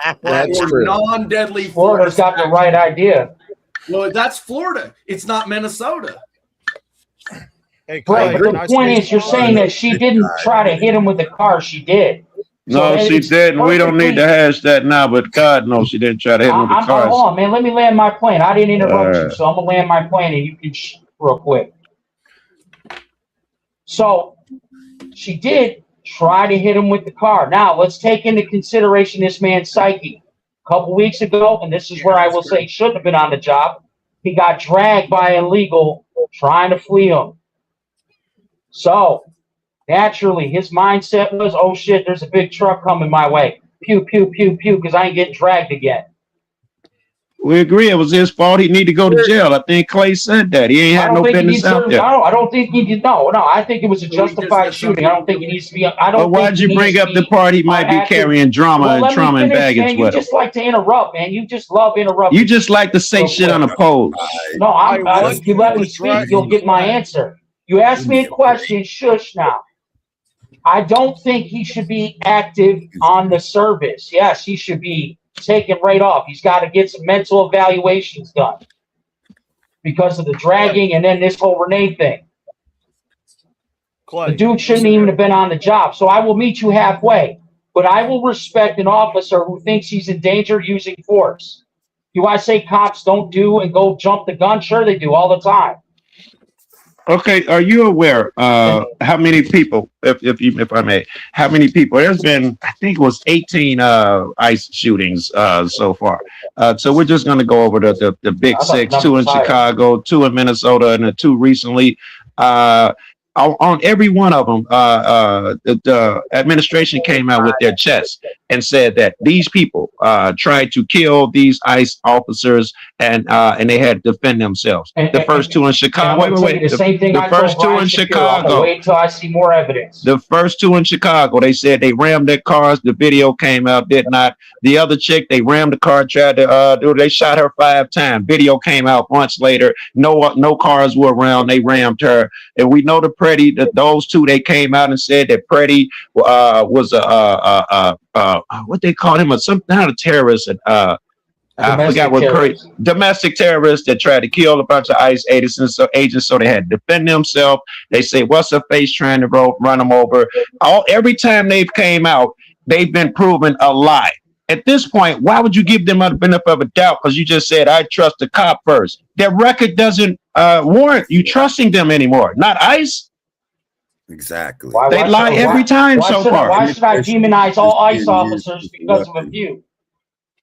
force. That's or true. Non-deadly force. Florida's got the right idea. Well, that's Florida. It's not Minnesota. Right, but the point is, you're saying that she didn't try to hit him with the car. She did. No, she didn't. We don't need to hash that now, but God knows she didn't try to hit him with the car. Hold on, man. Let me land my plane. I didn't interrupt you, so I'm going to land my plane, and you can real quick. So she did try to hit him with the car. Now, let's take into consideration this man's psyche. A couple weeks ago, and this is where I will say he shouldn't have been on the job, he got dragged by illegal trying to flee him. So, naturally, his mindset was, oh, shit, there's a big truck coming my way. Pew, pew, pew, pew, because I ain't getting dragged again. We agree it was his fault. He need to go to jail. I think Clay said that. He ain't had no business out there. I don't think he did. No, I think it was a justified shooting. I don't think it needs to be. But why'd you bring up the part he might be carrying drama and trauma and baggage with him? You just like to interrupt, man. You just love interrupting. You just like to say shit unopposed. No, if you let me speak, you'll get my answer. You asked me a question, shush now. I don't think he should be active on the service. Yes, he should be taken right off. He's got to get some mental evaluations done. because of the dragging and then this whole Renee thing. Clay, The dude shouldn't even have been on the job. So I will meet you halfway, but I will respect an officer who thinks he's in danger using force. Do I say cops don't do and go jump the gun? Sure, they do all the time. Okay, are you aware how many people, if I may, how many people? There's been, I think it was 18 ICE shootings so far. So we're just going to go over the big six: 2 in Chicago, 2 in Minnesota, and 2 recently. On every one of them, the administration came out with their chest and said that these people tried to kill these ICE officers and they had to defend themselves. The first 2 in Chicago. Wait. The same thing. The first 2 in Chicago. Wait till I see more evidence. The first 2 in Chicago, they said they rammed their cars. The video came out, did not. The other chick, they rammed the car, tried to they shot her 5 times. Video came out months later. No cars were around. They rammed her. And we know those 2, they came out and said that Pretty was what they called him, not a terrorist. I forgot what domestic terrorists that tried to kill a bunch of ICE agents, so they had to defend themselves. They say, what's her face trying to run them over? Every time they've came out, they've been proven a lie. At this point, why would you give them a benefit of a doubt? Because you just said, I trust the cop first. Their record doesn't warrant you trusting them anymore. Not ICE. Exactly. They lie every time so far. Why should I demonize all ICE officers because of a few?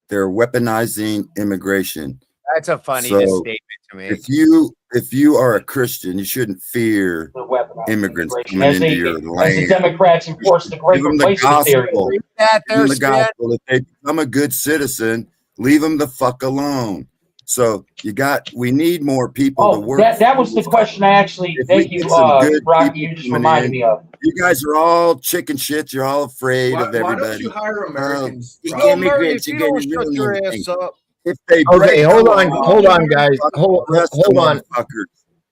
They're weaponizing immigration. That's a funny statement to me. If you are a Christian, you shouldn't fear immigrants coming into your land. As the Democrats enforce the Great Replacement Theory. Give them the gospel. If they become a good citizen, leave them the fuck alone. So we need more people to work. That was the question I actually, thank you, Rocky, you just reminded me of. You guys are all chicken shit. You're all afraid of everybody. Why don't you hire Americans? Immigrants, you don't shut your ass up. If they hold on, guys. Hold on.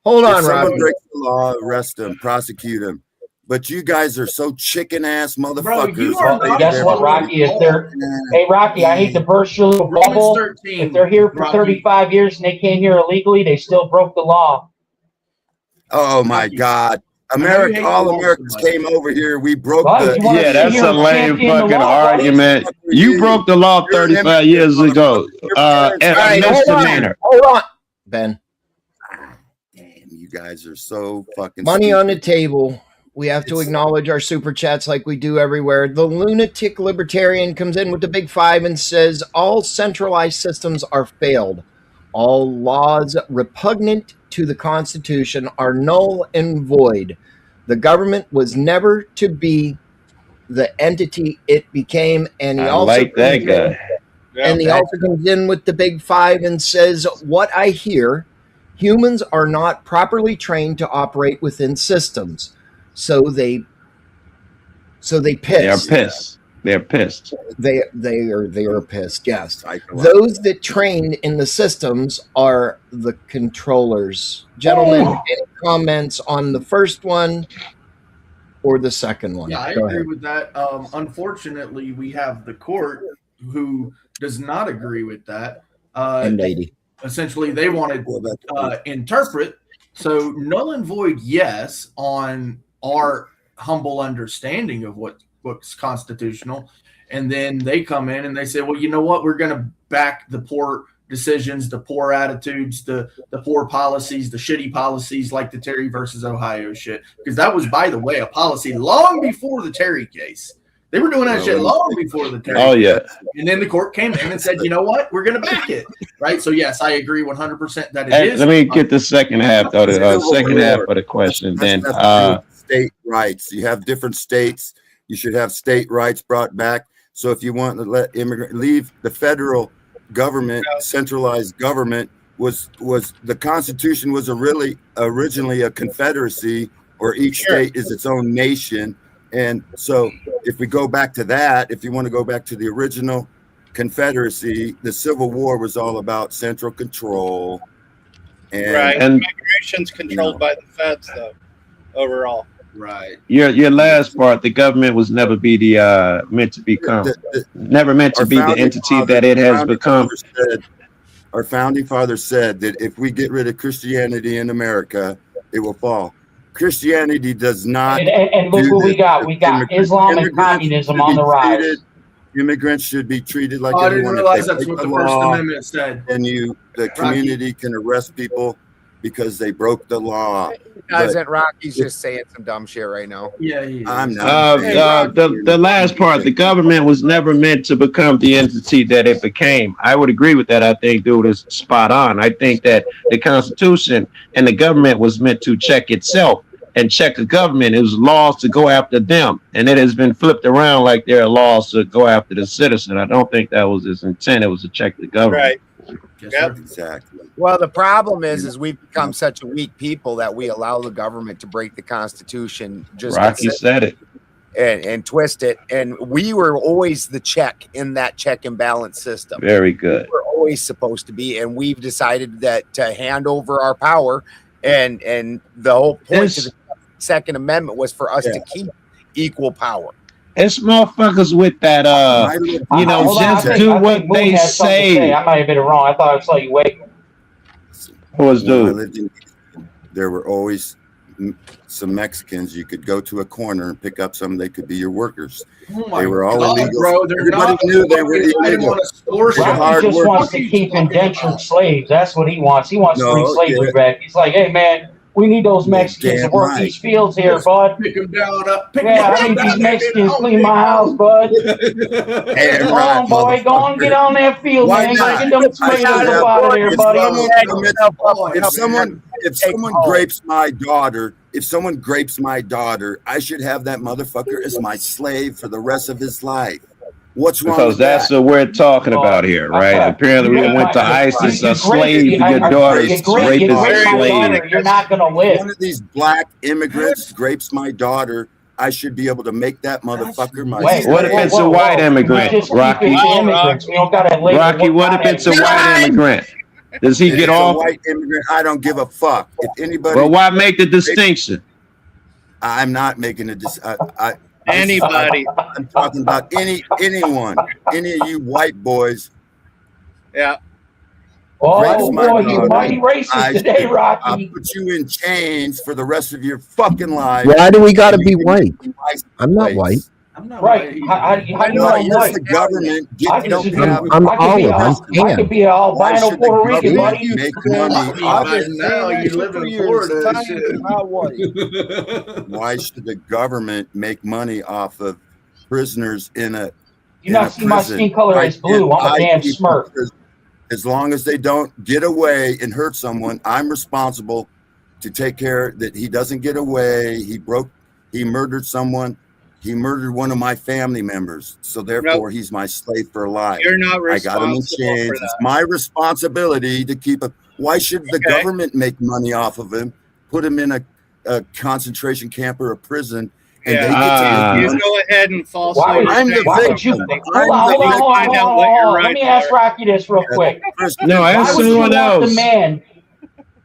Hold on, if someone Rocky. breaks the law, arrest them, prosecute them. But you guys are so chicken ass motherfuckers. Guess what, Rocky? Hey, Rocky, I hate to burst your little bubble. If they're here for 35 years and they came here illegally, they still broke the law. Oh my God. All Americans came over here. We broke the. Yeah, that's a lame fucking argument. You broke the law 35 years ago. Misdemeanor. Hold on, Ben. Damn, you guys are so fucking. Money stupid. on the table. We have to acknowledge our super chats like we do everywhere. The lunatic libertarian comes in with the big 5 and says all centralized systems are failed. All laws repugnant to the Constitution are null and void. The government was never to be the entity it became. And he also like that guy. And he also comes in with the big 5 and says, what I hear, humans are not properly trained to operate within systems. So they piss. They are pissed. They're pissed. They are pissed. Yes. Those that trained in the systems are the controllers. Gentlemen, any comments on the first one or the second one? Yeah, I agree with that. Unfortunately, we have the court who does not agree with that. And lady. Essentially, they want to interpret. So null and void, yes, on our humble understanding of what's constitutional, and then they come in and they say, well, you know what, we're going to back the poor decisions, the poor attitudes, the poor policies, the shitty policies like the Terry versus Ohio shit, because that was, by the way, a policy long before the Terry case. They were doing that shit long before the Terry case. And then the court came in and said, you know what, we're going to back it, right? So yes, I agree 100% that it is. Let me get the second half of the question. Then state rights. You have different states. You should have state rights brought back. So if you want to let immigrants leave, the federal government, centralized government, was the Constitution was originally a confederacy, or each state is its own nation. And so if we go back to that, if you want to go back to the original confederacy, the Civil War was all about central control. And migration's controlled by the feds, though, overall. Right. Your last part, the government was never be the meant to become, never meant to be the entity that it has become. our founding fathers said that if we get rid of Christianity in America, it will fall. Christianity does not. And look what we got. We got Islam and communism on the rise. Immigrants should be treated like I didn't everyone. realize that's what the First Amendment said. And the community can arrest people because they broke the law. Doesn't Rocky's just saying some dumb shit right now? Yeah, I'm not. The last part, the government was never meant to become the entity that it became. I would agree with that. I think dude is spot on. I think that the Constitution and the government was meant to check itself and check the government. It was laws to go after them, and it has been flipped around like there are laws to go after the citizen. I don't think that was his intent. It was to check the government. Right. Yep. Exactly. Well, the problem is we've become such a weak people that we allow the government to break the Constitution. Just Rocky said it. And twist it. And we were always the check in that check and balance system. Very good. We're always supposed to be, and we've decided that to hand over our power, and the whole point of the Second Amendment was for us to keep equal power. It's motherfuckers with that, just do what they say. I might have been wrong. I thought I saw you wait. Who was dude? There were always some Mexicans. You could go to a corner and pick up some. They could be your workers. They were all illegal. Bro, everybody knew they were illegal. Rocky just wants to keep indentured slaves. That's what he wants. He wants free slavery back. He's like, hey man, we need those Mexicans to work these fields here, bud. Pick them down up. I need these Mexicans clean my house, bud. Come on, boy. Go on, get on that field, man. Get them tomatoes up out of there, buddy. If someone grapes my daughter, I should have that motherfucker as my slave for the rest of his life. What's wrong? Because that's what we're talking about here, right? Apparently, we went to ISIS, a slave for your daughter's rape is a slave. You're not going to live. One of these black immigrants grapes my daughter. I should be able to make that motherfucker my slave. What if it's a white immigrant, Rocky? Rocky, what if it's a white immigrant? Does he get off? A white immigrant, I don't give a fuck. If anybody. Well, why make the distinction? I'm not making a distinction. Anybody. I'm talking about anyone, any of you white boys. Yeah. Oh boy, you're mighty racist today, Rocky. I'll put you in chains for the rest of your fucking life. Why do we got to be white? I'm not white. I'm not right. How do you know I'm white? The government. I'm olive. I could be an albino Puerto Rican, buddy. Make money off it. Now you live in Florida. Why should the government make money off of prisoners in a? You not see my skin color is blue. I'm a damn smurf. As long as they don't get away and hurt someone, I'm responsible to take care that he doesn't get away. He murdered someone. He murdered one of my family members. So therefore, he's my slave for life. You're not responsible. I got him in chains. It's my responsibility to keep him. Why should the government make money off of him, put him in a concentration camp or a prison? And they get to you go ahead and falsely. I'm the victim. Let me ask Rocky this real quick. No, ask someone else.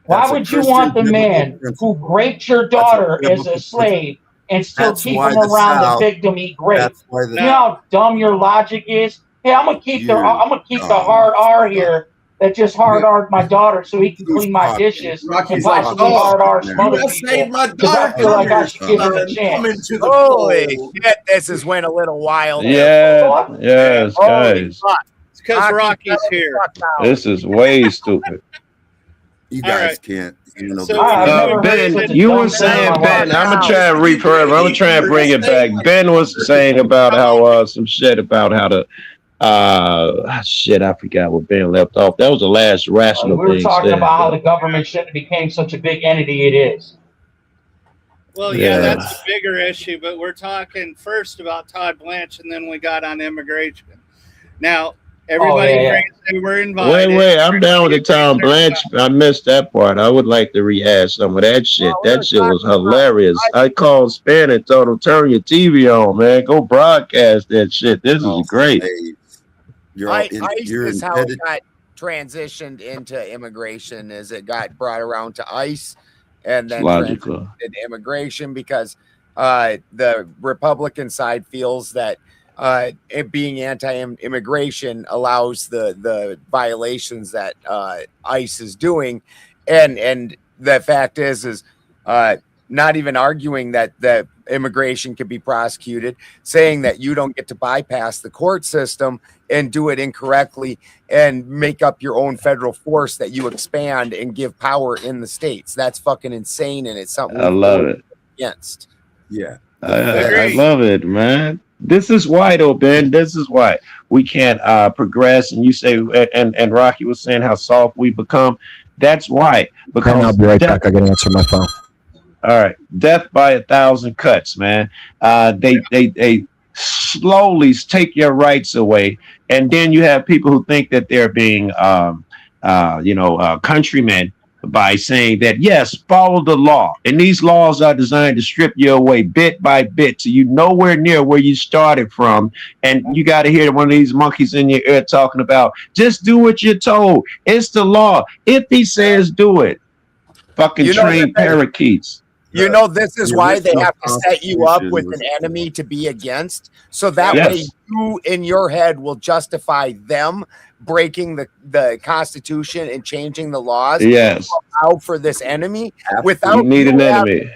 Why would you want the man who raped your daughter as a slave and still keep him around the victim eat grape? You know how dumb your logic is? Hey, I'm gonna keep the hard R here that just hard R'd my daughter so he can clean my dishes and possibly hard R some other people. Because I feel like I should give him a chance. Holy shit, this has went a little wild. Yeah, yes, guys. It's because Rocky's here. This is way stupid. You guys can't. Ben, you were saying, Ben, I'm gonna try and rephrase. I'm gonna try and bring it back. Ben was saying about how some shit about how to shit, I forgot what Ben left off. That was the last rational thing. We were talking about how the government shouldn't became such a big entity it is. Well, yeah, that's a bigger issue, but we're talking first about Todd Blanche, and then we got on immigration. Now, everybody they were invited. Wait, I'm down with the Todd Blanche. I missed that part. I would like to rehash some of that shit. That shit was hilarious. I called Span and told him, turn your TV on, man. Go broadcast that shit. This is great. ICE is how it got transitioned into immigration, as it got brought around to ICE and then transitioned into immigration because the Republican side feels that it being anti-immigration allows the violations that ICE is doing, and the fact is not even arguing that the immigration can be prosecuted, saying that you don't get to bypass the court system and do it incorrectly and make up your own federal force that you expand and give power in the states. That's fucking insane, and it's something I love it. against. Yeah, I love it, man. This is why, though, Ben. This is why we can't progress. And you say, and Rocky was saying how soft we become. That's why. Because I'll be right back. I gotta answer my phone. All right, death by 1,000 cuts, man. They slowly take your rights away, and then you have people who think that they're being, countrymen by saying that yes, follow the law, and these laws are designed to strip you away bit by bit, so you nowhere near where you started from, and you got to hear one of these monkeys in your ear talking about just do what you're told. It's the law. If he says do it, fucking train parakeets. You know, this is why they have to set you up with an enemy to be against. So that way you in your head will justify them breaking the Constitution and changing the laws. Yes. Out for this enemy without you need an enemy.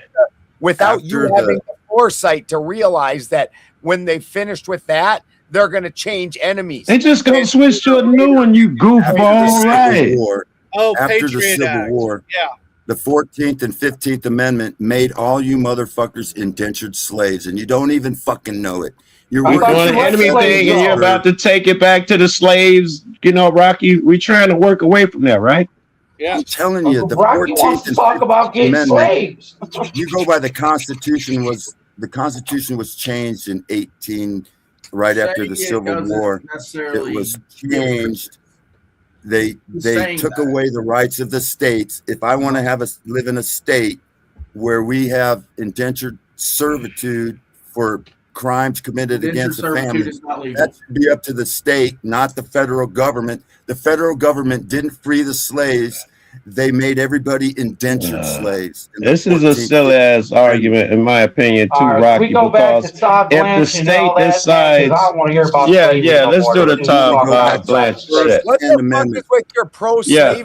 Without you having the foresight to realize that when they finished with that, they're going to change enemies. They just going to switch to a new one, you goofball, right? After the Civil War, the 14th and 15th Amendment made all you motherfuckers indentured slaves, and you don't even fucking know it. You're doing an enemy thing, and you're about to take it back to the slaves. You know, Rocky, we're trying to work away from that, right? Yeah, I'm telling you, the Rocky 14th and talk about 15th getting Amendment. slaves. You go by the Constitution was changed in 18, right after the Civil War. It was changed. They took away the rights of the states. If I want to live in a state where we have indentured servitude for crimes committed against the family, that should be up to the state, not the federal government. The federal government didn't free the slaves. They made everybody indentured slaves. This is a silly ass argument, in my opinion, too, Rocky. We go back to Because Todd if the Blanche and state all that, decides, man, 'cause I don't want to hear about yeah, slavery no let's more. do the Let's Todd Blanche shit. What the fuck is with your pro-slavery?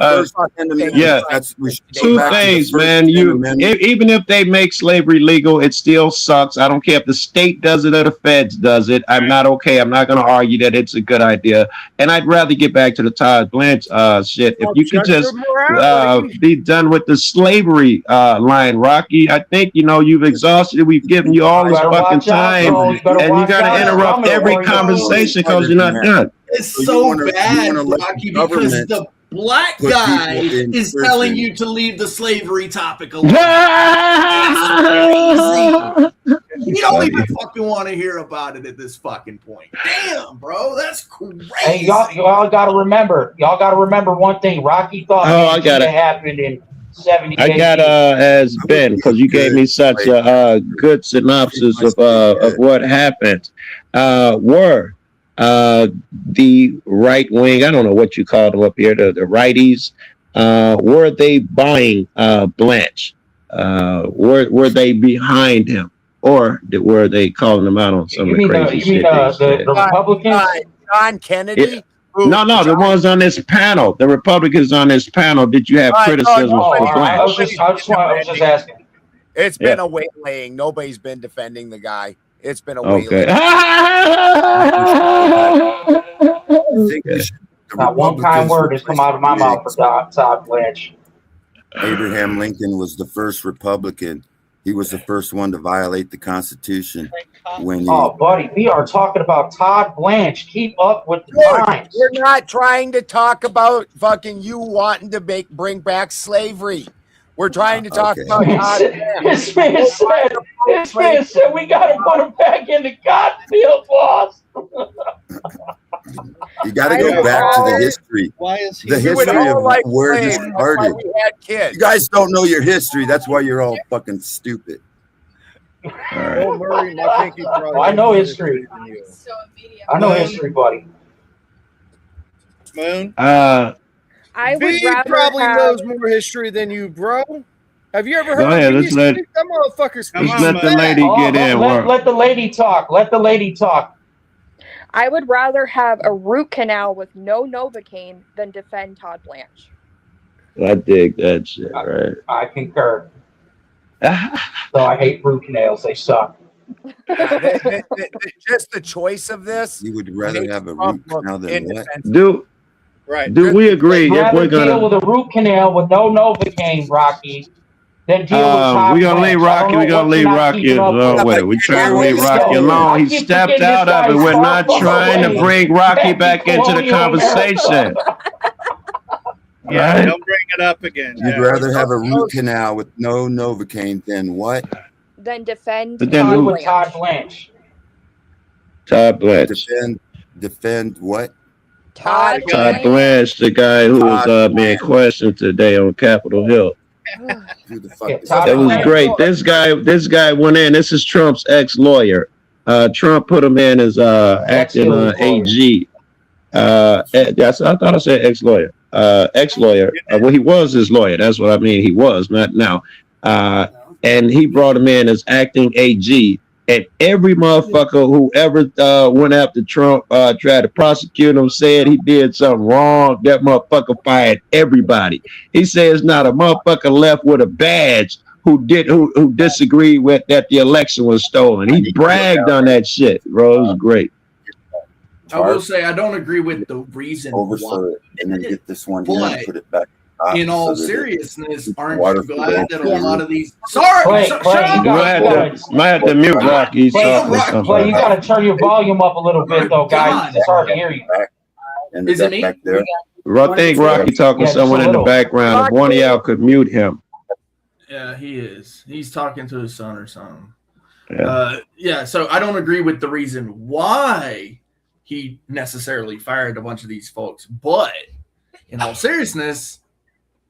Two things, man. Even if they make slavery legal, it still sucks. I don't care if the state does it or the feds does it. I'm not okay. I'm not going to argue that it's a good idea. And I'd rather get back to the Todd Blanche shit. If you could just be done with the slavery line, Rocky. I think you've exhausted it. We've given you all this fucking time, and you got to interrupt every conversation because you're not done. It's so bad, Rocky, because the black guy is telling you to leave the slavery topic alone. That's crazy. You don't even fucking want to hear about it at this fucking point. Damn, bro, that's crazy. Hey, y'all got to remember. Y'all got to remember one thing. Rocky thought I got it. Happened in 70. I got as Ben because you gave me such a good synopsis of what happened. Were the right wing, I don't know what you call them up here, the righties, were they buying Blanche? Were they behind him, or were they calling him out on some of the crazy shit? The Republicans? John Kennedy? Yeah. No, the ones on this panel, the Republicans on this panel. Did you have criticism for Blanche? I was just asking. It's been a waylaying. Nobody's been defending the guy. It's been a waylaying. Not one kind word has come out of my mouth for Todd Blanche. Abraham Lincoln was the first Republican. He was the first one to violate the Constitution. Buddy, we are talking about Todd Blanche. Keep up with the times. We're not trying to talk about fucking you wanting to bring back slavery. We're trying to talk about Todd Blanche. This man said we got to put him back in the Godfield, boss. You got to go back to the history. Why is he the history of where this started? You guys don't know your history. That's why you're all fucking stupid. All right. I know history. I know history, buddy. Moon? I would rather probably have... knows more history than you, bro. Have you ever Go heard ahead, of let's let that motherfucker's the lady get in. Let the lady talk. Let the lady talk. I would rather have a root canal with no Novocaine than defend Todd Blanche. I dig that shit, right? I concur. So I hate root canals. They suck. Just the choice of this. You would rather makes have a Trump root canal look than what? indefensible. Right. Do we agree? If Rather we're deal gonna, with a root canal with no Novocaine, Rocky, than deal with Todd we're gonna leave Blanche. I don't Rocky. know We're gonna what you're leave not Rocky keeping up alone with it. We're trying to leave Rocky alone. He stepped out of it. We're not trying to bring Rocky back into the conversation. Yeah, Right? don't bring it up again. You'd Yeah. rather have a root canal with no Novocaine than what? Then defend But then Todd who- Blanche. Todd Blanche. Todd Blanche. Defend what? Todd Todd Blanche, the guy who was being questioned today on Capitol Hill. Who the fuck is That was great. This guy went in. This is Trump's ex-lawyer. Trump put him in as acting AG. Yes, I thought I said ex-lawyer. Ex-lawyer. Well, he was his lawyer. That's what I mean. He was, not now. And he brought him in as acting AG. And every motherfucker who ever went after Trump, tried to prosecute him, said he did something wrong. That motherfucker fired everybody. He says not a motherfucker left with a badge who disagreed with that the election was stolen. He bragged on that shit, bro. It was great. I will say I don't agree with the reason why. And then get this one here and put it back. In all so that seriousness, aren't water you glad that a flows lot of through. these? Sorry, Clay, you Might have to mute Rocky. He's talking or something. Clay, you got to turn your volume up a little bit, though, guys. It's hard to hear you. And Is it me? back there. I think Rocky talking to someone in the background. If one of y'all could mute him. Yeah, he is. He's talking to his son or something. Yeah. So I don't agree with the reason why he necessarily fired a bunch of these folks, but in all seriousness,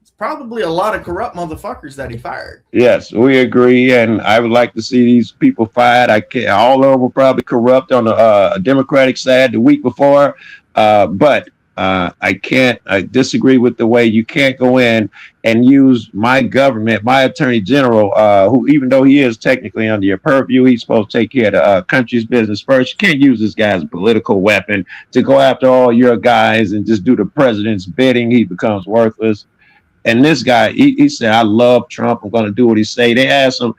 it's probably a lot of corrupt motherfuckers that he fired. Yes, we agree, and I would like to see these people fired. All of them were probably corrupt on the Democratic side the week before, but I disagree with the way you can't go in and use my government, my attorney general, who, even though he is technically under your purview, he's supposed to take care of the country's business first. You can't use this guy as a political weapon to go after all your guys and just do the president's bidding. He becomes worthless. And this guy, he said, I love Trump. I'm going to do what he say. They asked him,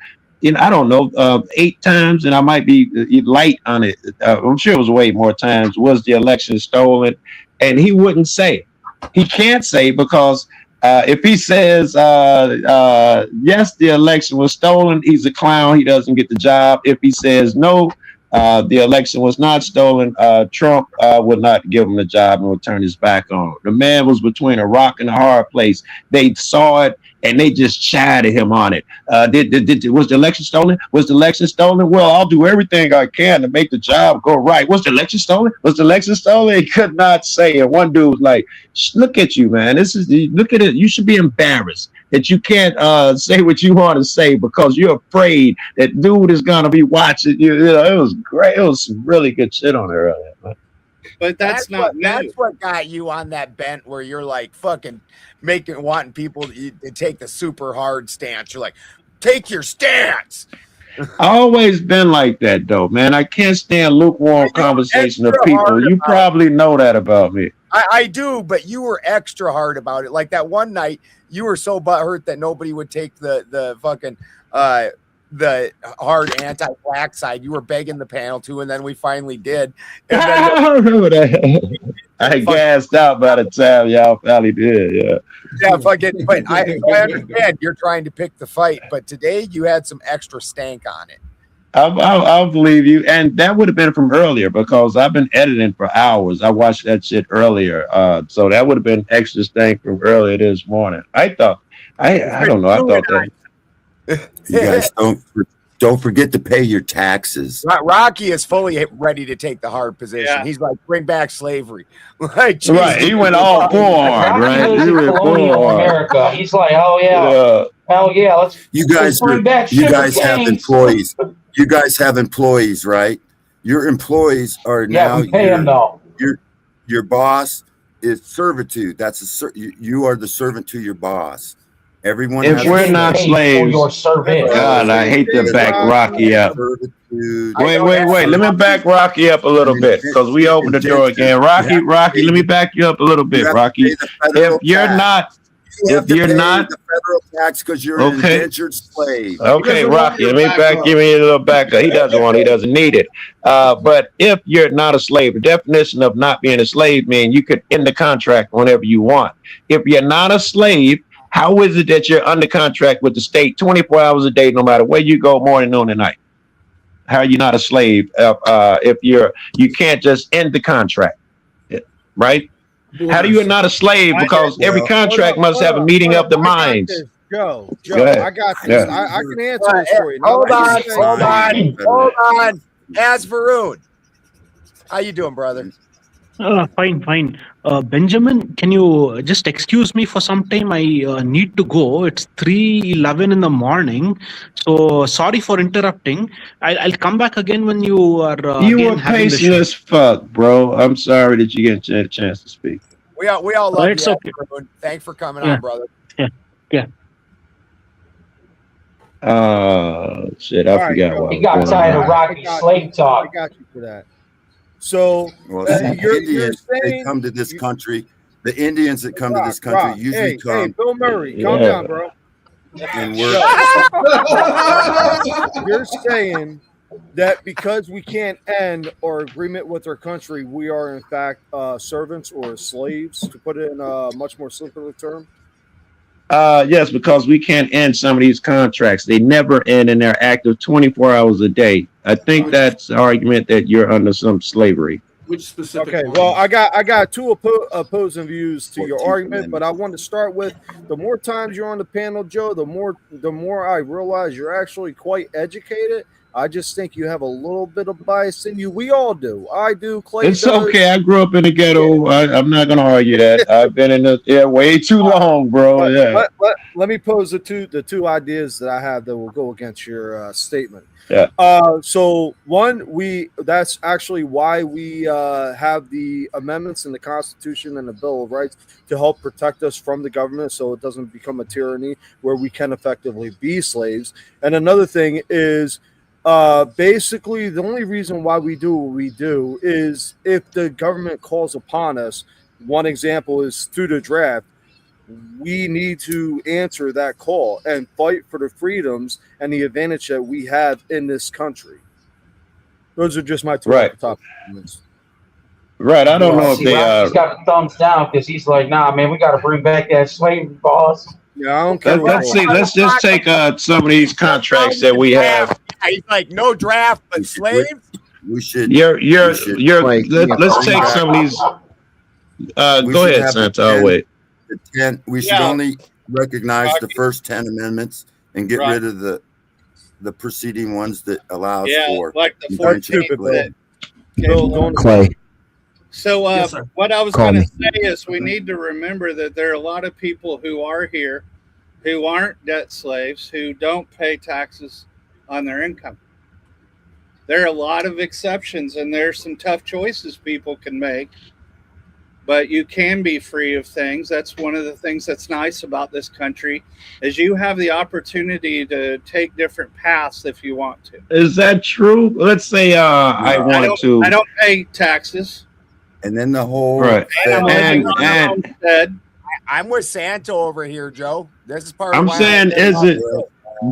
I don't know, 8 times, and I might be light on it. I'm sure it was way more times. Was the election stolen? And he wouldn't say. He can't say because if he says, yes, the election was stolen, he's a clown. He doesn't get the job. If he says, no, the election was not stolen, Trump would not give him the job and would turn his back on him. The man was between a rock and a hard place. They saw it and they just chided him on it. Was the election stolen? Was the election stolen? Well, I'll do everything I can to make the job go right. Was the election stolen? Was the election stolen? He could not say it. One dude was like, look at you, man. Look at it. You should be embarrassed that you can't say what you want to say because you're afraid that dude is going to be watching you. It was great. It was some really good shit on there earlier, man. But that's not new. That's what got you on that bent where you're like fucking wanting people to take the super hard stance. You're like, take your stance. I always been like that though, man. I can't stand lukewarm conversation of people. You probably know that about me. I do, but you were extra hard about it. Like that one night, you were so butthurt that nobody would take the fucking the hard anti-black side. You were begging the panel to, and then we finally did. And then I remember that. I gassed out by the time y'all finally did. Yeah. Yeah, fucking. But I understand you're trying to pick the fight, but today you had some extra stank on it. I'll believe you. And that would have been from earlier because I've been editing for hours. I watched that shit earlier. So that would have been extra stank from earlier this morning. I thought, I don't know. I thought that. You guys don't forget to pay your taxes. Rocky is fully ready to take the hard position. Yeah. He's like, bring back slavery. Like, Right. He went all forward, right? He went Colonial America. He's like, oh yeah. Hell yeah. Let's bring back you guys sugar have canes. employees. You guys have employees, right? Your employees are now we pay them though. Your boss is servitude. You are the servant to your boss. Everyone If has You're we're getting not paid for slaves, your service. God, I hate to back Rocky up. Wait. Let me back Rocky up a little bit because we opened the door again. Rocky, let me back you up a little bit, Rocky. If you're not, You have if to you're pay not, the federal tax because you're an okay. indentured slave. Okay, Rocky, let me give me a little backup. He doesn't need it. But if you're not a slave, the definition of not being a slave means you could end the contract whenever you want. If you're not a slave, how is it that you're under contract with the state 24 hours a day, no matter where you go, morning, noon, and night? How are you not a slave if you can't just end the contract, right? How do you not a slave? Because every contract must have a meeting of the minds. Joe, Go ahead. I got this. Yeah. I can answer this for you. Hold on. As Varun, how you doing, brother? Fine. Benjamin, can you just excuse me for some time? I need to go. It's 3:11 in the morning. So sorry for interrupting. I'll come back again when you are You again were having the patient show. as fuck, bro. I'm sorry that you get a chance to speak. We all love It's you. okay. Varun. Thanks for coming Yeah. on, brother. Yeah. Shit, I forgot Joe. what He got tired of Rocky slave talk. I got you for that. So Well, you're Indians, they saying come to this country. The Indians that come to this country usually hey, come. Bill Murray, calm down, bro. And we're You're saying that because we can't end our agreement with our country, we are in fact servants or slaves, to put it in a much more simpler term? Yes, because we can't end some of these contracts. They never end and they're active 24 hours a day. I think that's the argument that you're under some slavery. Which specific? Okay, well, I got two opposing views to your argument, but I want to start with the more times you're on the panel, Joe, the more I realize you're actually quite educated. I just think you have a little bit of bias in you. We all do. I do. Clay It's does. okay. I grew up in the ghetto. I'm not going to argue that. I've been in the way too long, bro. Let me pose the two ideas that I have that will go against your statement. Yeah. So one, that's actually why we have the amendments in the Constitution and the Bill of Rights to help protect us from the government, so it doesn't become a tyranny where we can effectively be slaves. And another thing is, basically, the only reason why we do what we do is if the government calls upon us. One example is through the draft. We need to answer that call and fight for the freedoms and the advantage that we have in this country. Those are just my two top comments. Right. I don't know if they are. He's got a thumbs down because he's like, nah, man, we got to bring back that slavery, boss. Yeah, I don't care. Let's see. Let's just take some of these contracts that we have. He's like, no draft, but slaves. We should. Let's take some of these. Go ahead, Santa. I'll wait. We should only recognize the first 10 amendments and get rid of the preceding ones that allows for like the 14th. Clay. So Yes, what I was Call going to me. say is we need to remember that there are a lot of people who are here who aren't debt slaves, who don't pay taxes on their income. There are a lot of exceptions, and there's some tough choices people can make. But you can be free of things. That's one of the things that's nice about this country, is you have the opportunity to take different paths if you want to. Is that true? Let's say I don't pay taxes. And then the whole I'm with Santo over here, Joe. This is part of I'm why saying, I is it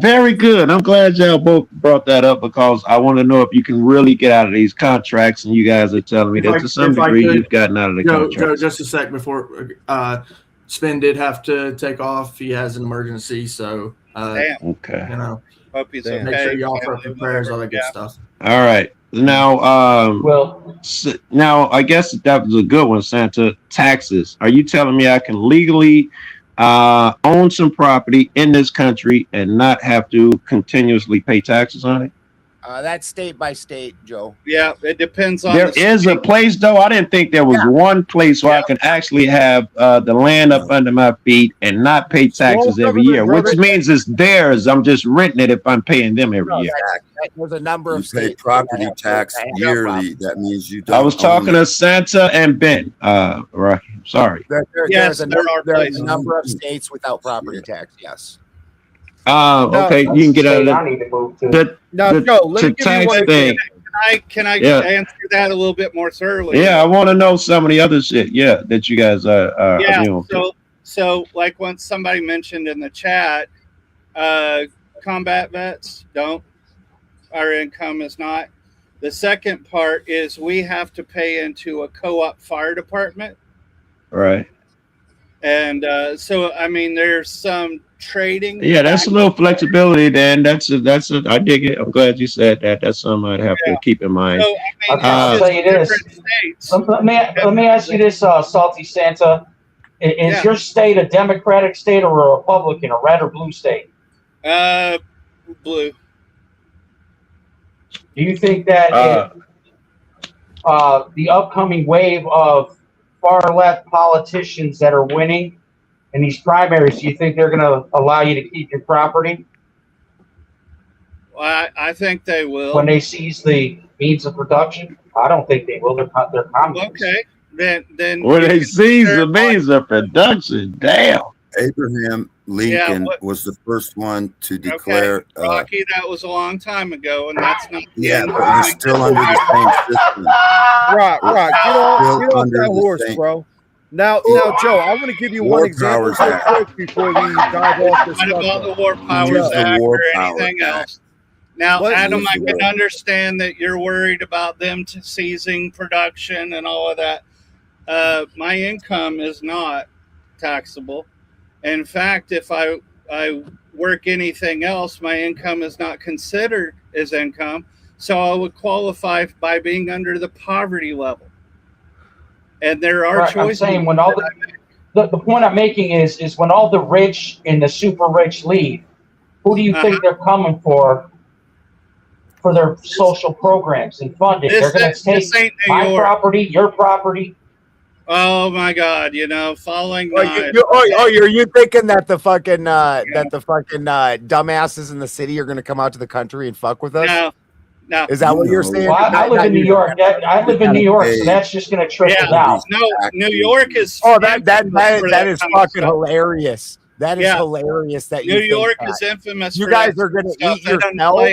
very good? I'm glad y'all both brought that up because I want to know if you can really get out of these contracts. And you guys are telling me that to some degree you've gotten out of the contract. Joe, just a sec before Spin did have to take off. He has an emergency, so okay. You know, hope he's okay. Make sure you offer up your prayers, all that good stuff. All right. Now, now I guess that was a good one, Santa. Taxes. Are you telling me I can legally own some property in this country and not have to continuously pay taxes on it? That's state by state, Joe. Yeah, it depends on. There is a place though. I didn't think there was one place where I could actually have the land up under my feet and not pay taxes every year, which means it's theirs. I'm just renting it if I'm paying them every year. There's a number You of pay states property tax yearly. That means you don't. I was talking own to Santa and Ben. Rocky, sorry. There's a number of states without property tax. Yes. Okay, you can get out of that. Joe, let me give you one thing. Can I Yeah. answer that a little bit more thoroughly? Yeah, I want to know some of the other shit. Yeah, that you guys are Yeah. doing. So like once somebody mentioned in the chat, combat vets don't. Our income is not. The second part is we have to pay into a co-op fire department. Right. And so, I mean, there's some trading. Yeah, that's a little flexibility. Then that's a. I dig it. I'm glad you said that. That's something I'd have to keep in mind. So, I mean, I'll tell you this. Let me ask you this, Salty Santa. Is your state a Democratic state or a Republican, a red or blue state? Blue. Do you think that the upcoming wave of far left politicians that are winning in these primaries, do you think they're going to allow you to keep your property? Well, I think they will. When they seize the means of production? I don't think they will. They're communists. Okay. Then when they seize the means of production, damn. Abraham Lincoln was the first one to declare. Rocky, that was a long time ago, and that's not. Yeah, but you're still under the same system. Right, get off under that the horse, same- bro. Now, Joe, I want to give you one example Powers real Act. quick before we dive off this What about the subject. War Powers Use the Act War or Powers anything Act. else? Now, Let's Adam, use I the can word. understand that you're worried about them seizing production and all of that. My income is not taxable. In fact, if I work anything else, my income is not considered as income. So I would qualify by being under the poverty level. And there are choices. I'm saying when all the point I'm making is when all the rich and the super rich leave, who do you think they're coming for their social programs and funding? They're going to take my property, your property. Oh my God! Following. You're thinking that the fucking dumbasses in the city are going to come out to the country and fuck with us? No. Is that what you're saying? Well, I live in New York. I live in New York, so that's just going to trickle down. No, New York is. That is fucking hilarious. That is hilarious. That New York is infamous. You guys are going to eat yourselves.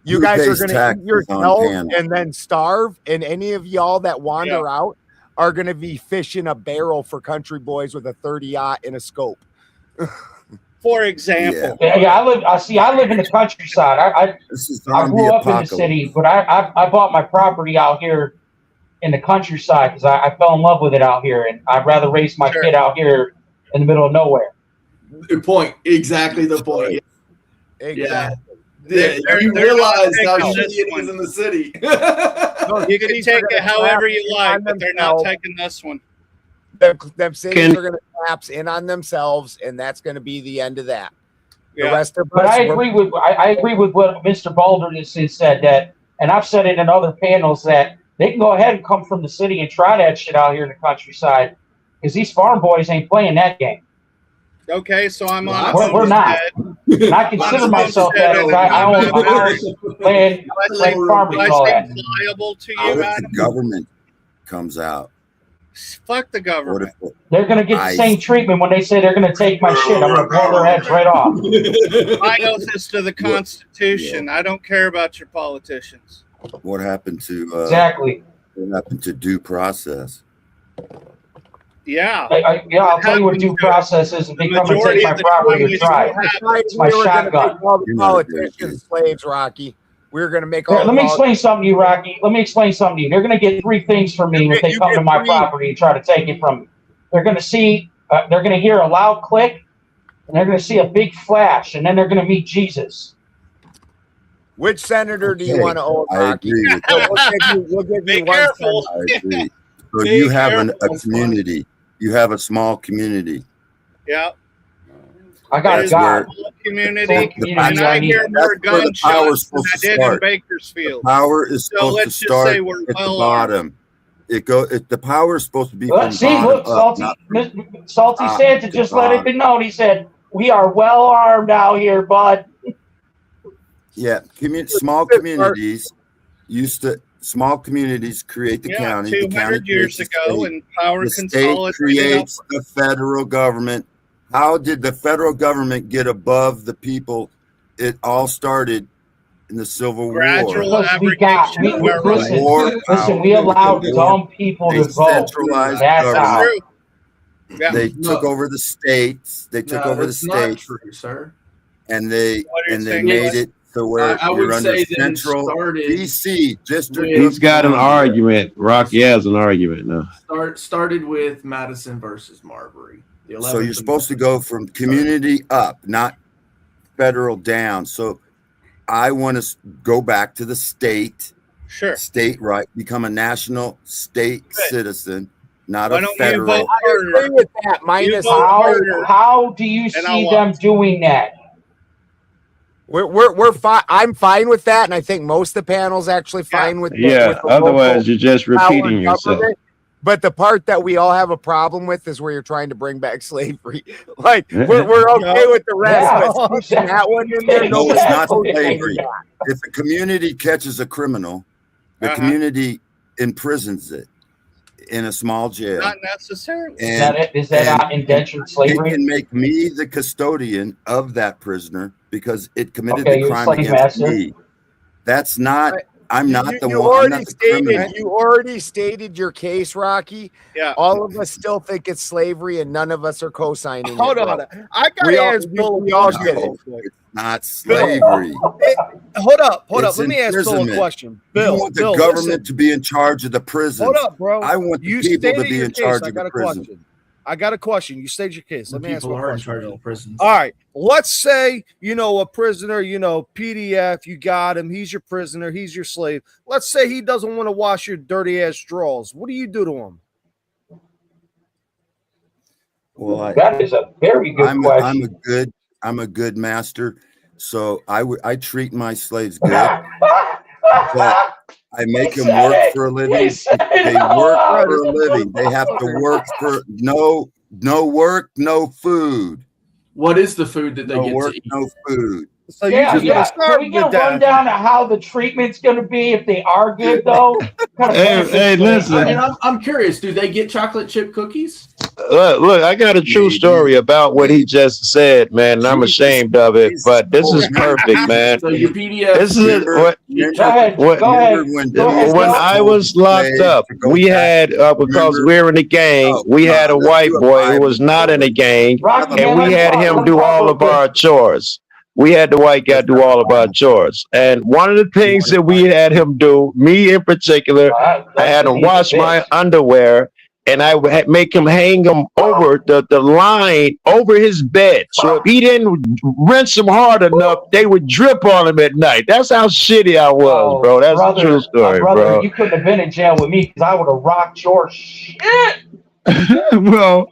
You guys are going to eat yourselves and then starve, and any of y'all that wander out are going to be fishing a barrel for country boys with a 30-aught and a scope. For example. Yeah, I live in the countryside. I grew up in the city, but I bought my property out here in the countryside because I fell in love with it out here, and I'd rather raise my kid out here in the middle of nowhere. Good point. Exactly the point. Exactly. Yeah, you realize how shitty it is in the city. You can take it however you like, but they're not taking this one. Them cities are going to collapse in on themselves, and that's going to be the end of that. The rest of But us, I agree with what Mr. Baldwin has said, that, and I've said it in other panels, that they can go ahead and come from the city and try that shit out here in the countryside, because these farm boys ain't playing that game. Okay, so I'm on. We're not. And I consider myself that. I own land, like farmers and all that. Liable to What you, if Adam? the government comes out? Fuck the government. They're going to get the same treatment when they say they're going to take my shit. I'm going to blow their heads right off. My oath is to the Constitution. I don't care about your politicians. What happened to Exactly. What happened to due process? Yeah. I'll tell you what due process is. If they come and take my property or try, it's my shotgun. All the politicians slaves, Rocky. We're going to make all. Let me explain something to you, Rocky. Let me explain something to you. They're going to get three things from me if they come to my property and try to take it from me. They're going to see, they're going to hear a loud click, and they're going to see a big flash, and then they're going to meet Jesus. Which senator do you want to own, I Rocky? agree with that. We'll give you Be one careful. I agree. So Be you have a careful. community. You have a small community. Yeah. I got That's a guy. where Community, the and I hear more that's where the power is gunshots than supposed I to did in start. Bakersfield. Power is So supposed to let's just start say we're at the well armed. bottom. The power is supposed to be Look, from see, bottom look, up, Salty, not from Salty top Santa to just let it bottom. be known. He said, "We are well armed out here, bud." Yeah, small communities small communities create the county. The county 200 years creates the ago, state. and power The state consolidated creates up. the federal government. How did the federal government get above the people? It all started in the Civil War. Because we got, we, With listen, the war listen, power, we with the allowed war, dumb people they to vote. centralized That's how. government. Yeah. They took over the states. They took over the that's not states, true, sir. and they saying? made it to where I you're would under say that it central started DC District. He's of got an Columbia. argument. Rocky has an argument now. Started with Madison versus Marbury. The So you're 11th supposed to go from community up, not federal down. So I want to go back to the state. Sure. State right, become a national state citizen, not Why a don't you federal. vote I agree with that. Minus How do you see them doing that? we're fine. I'm fine with that, and I think most of the panel's actually fine with Yeah, with the otherwise local you're just power repeating and yourself. government. But the part that we all have a problem with is where you're trying to bring back slavery. Like we're okay with the rest, but sneaking that one in there. No, it's not nobody's slavery. If the community catches a criminal, the community imprisons it in a small jail. Not necessarily. Is that not indentured slavery? They can make me the custodian of that prisoner because it committed Okay, the you're a crime slave against master. me. That's not. I'm not the You one. I'm already not the stated. criminal. You already stated your case, Rocky. Yeah. All of us still think it's slavery, and none of us are co-signing. Hold it, on. bro. I got We to all- ask Bill we all get it. It's not slavery. Hold up. Hold It's up. Let me ask Bill a imprisonment. question. You Bill, want the Bill, government listen. to be in charge of the prisons. Hold up, bro. I want the You people to stated be your in case. charge I of got the a prison. question. I got a question. You stated your case. Let me ask People you a are in question. charge of Bill. the prisons. All right. Let's say, a prisoner, PDF, you got him. He's your prisoner. He's your slave. Let's say he doesn't want to wash your dirty ass drawers. What do you do to him? Well, That is a very good question. I'm a good master. So I treat my slaves good, but I make them work for a living. They work for a living. They have to work for no work, no food. What is the food that they No get work, to eat? no food. So Yeah. Can we get a rundown of how the treatment's going to be if they are good, though? Hey, listen. And I'm curious. Do they get chocolate chip cookies? Look, I got a true story about what he just said, man, and I'm ashamed of it, but this is perfect, man. So your PDF. This is what. When I was locked up, we had because we were in a gang. We had a white boy who was not in a gang, and we had him do all of our chores. We had the white guy do all of our chores. And one of the things that we had him do, me in particular, I had him wash my underwear, and I would make him hang them over the line over his bed. So if he didn't rinse them hard enough, they would drip on him at night. That's how shitty I was, bro. That's a true story, bro. You couldn't have been in jail with me because I would have rocked your shit. Well,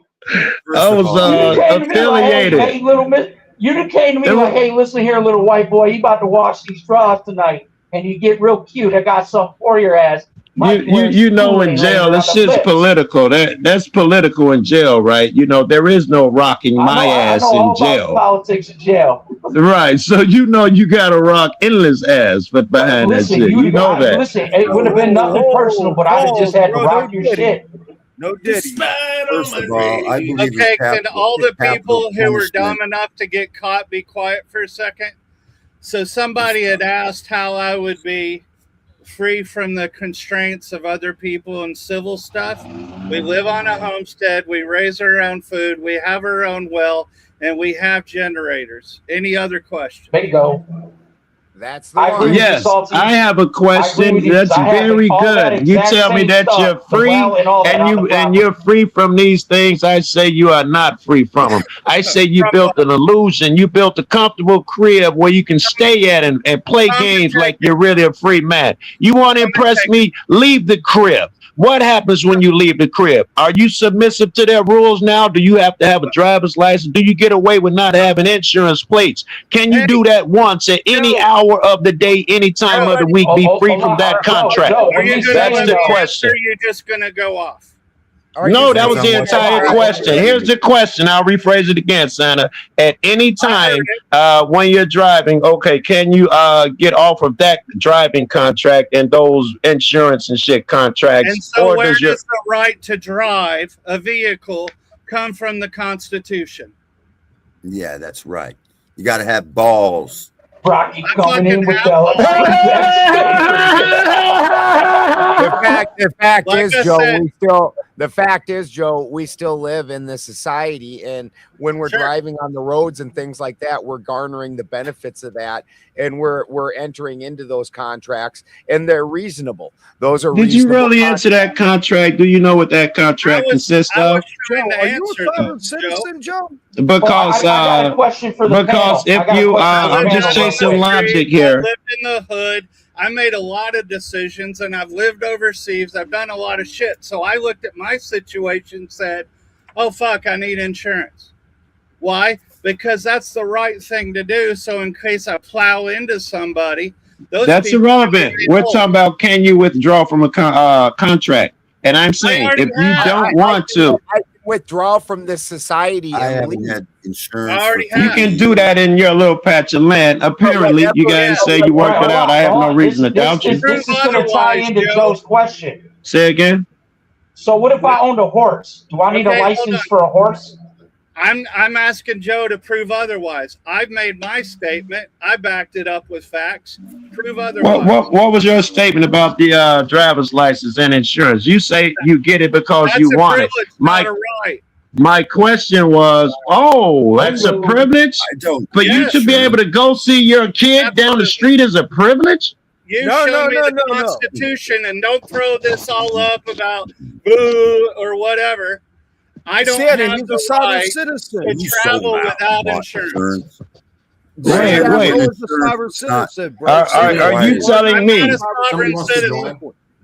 I was affiliated. Hey, little miss. You done came to me like, hey, listen here, little white boy, you about to wash these drawers tonight, and you get real cute. I got something for your ass. You know, in jail, this shit's political. That's political in jail, right? There is no rocking my ass in jail. Politics in jail, right? So you got to rock endless ass, but behind that shit, you know that. Listen, it would have been nothing personal, but I'd have just had to rock your shit. No diddy. First of all, I believe Okay, can all the people who were dumb enough to get caught be quiet for a second? So somebody had asked how I would be free from the constraints of other people and civil stuff. We live on a homestead. We raise our own food. We have our own well, and we have generators. Any other questions? Bingo. That's the one. Yes, I have a question. That's very good. You tell me that you're free and you're free from these things. I say you are not free from them. I say you built an illusion. You built a comfortable crib where you can stay at and play games like you're really a free man. You want to impress me? Leave the crib. What happens when you leave the crib? Are you submissive to their rules now? Do you have to have a driver's license? Do you get away with not having insurance plates? Can you do that once at any hour of the day, any time of the week, be free from that contract? That's the question. Or are you just going to go off? No, that was the entire question. Here's the question. I'll rephrase it again, Santa. At any time when you're driving, okay, can you get off of that driving contract and those insurance and shit contracts? And so where does the right to drive a vehicle come from the Constitution? Yeah, that's right. You got to have balls. Rocky coming in with The fact is, Joe, we still live in this society, and when we're driving on the roads and things like that, we're garnering the benefits of that, and we're entering into those contracts, and they're reasonable. Those are. Did you really answer that contract? Do you know what that contract consists of? Are you a private citizen, Joe? Because I got a question for the panel. if you I'm just chasing logic here. I lived in the hood. I made a lot of decisions, and I've lived overseas. I've done a lot of shit. So I looked at my situation and said, oh, fuck, I need insurance. Why? Because that's the right thing to do. So in case I plow into somebody, that's irrelevant. We're talking about, can you withdraw from a contract? And I'm saying, if you don't want to withdraw from this society, I haven't had insurance. You can do that in your little patch of land. Apparently, you guys say you worked it out. I have no reason to doubt you. This is going to tie into Joe's question. Say again. So what if I owned a horse? Do I need a license for a horse? I'm asking Joe to prove otherwise. I've made my statement. I backed it up with facts. Prove otherwise. What was your statement about the driver's license and insurance? You say you get it because you want it. My question was, that's a privilege? I don't. For you to be able to go see your kid down the street is a privilege? You show me the Constitution and don't throw this all up about boo or whatever. I don't have the right to travel without insurance. Wait. Are you telling me?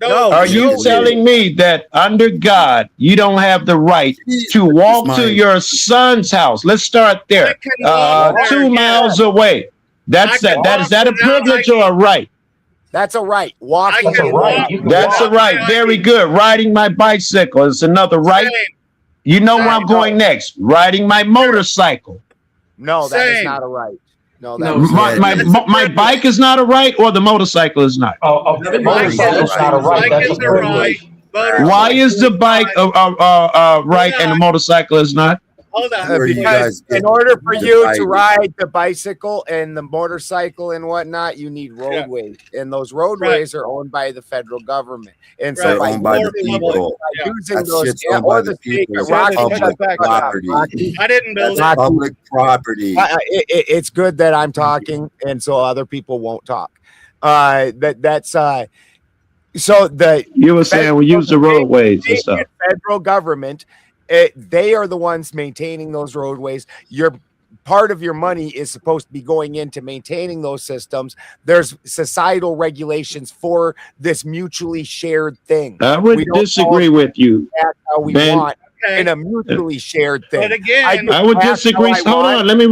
Are you telling me that under God you don't have the right to walk to your son's house? Let's start there. 2 miles away. Is that a privilege or a right? That's a right. Walking. That's a right. Very good. Riding my bicycle is another right. You know where I'm going next. Riding my motorcycle. No, that is not a right. No, my bike is not a right, or the motorcycle is not. The motorcycle is not a right. That's a privilege. Why is the bike a right and the motorcycle is not? Hold on. Because in order for you to ride the bicycle and the motorcycle and whatnot, you need roadways, and those roadways are owned by the federal government. And so owned by the people. Using those, or the state, I didn't build it. Public property. It's good that I'm talking, and so other people won't talk. So you were saying we use the roadways and stuff. Federal government. They are the ones maintaining those roadways. Part of your money is supposed to be going into maintaining those systems. There's societal regulations for this mutually shared thing. I would disagree with you. That's how we want in a mutually shared thing. But again, I would disagree. Hold on. Let me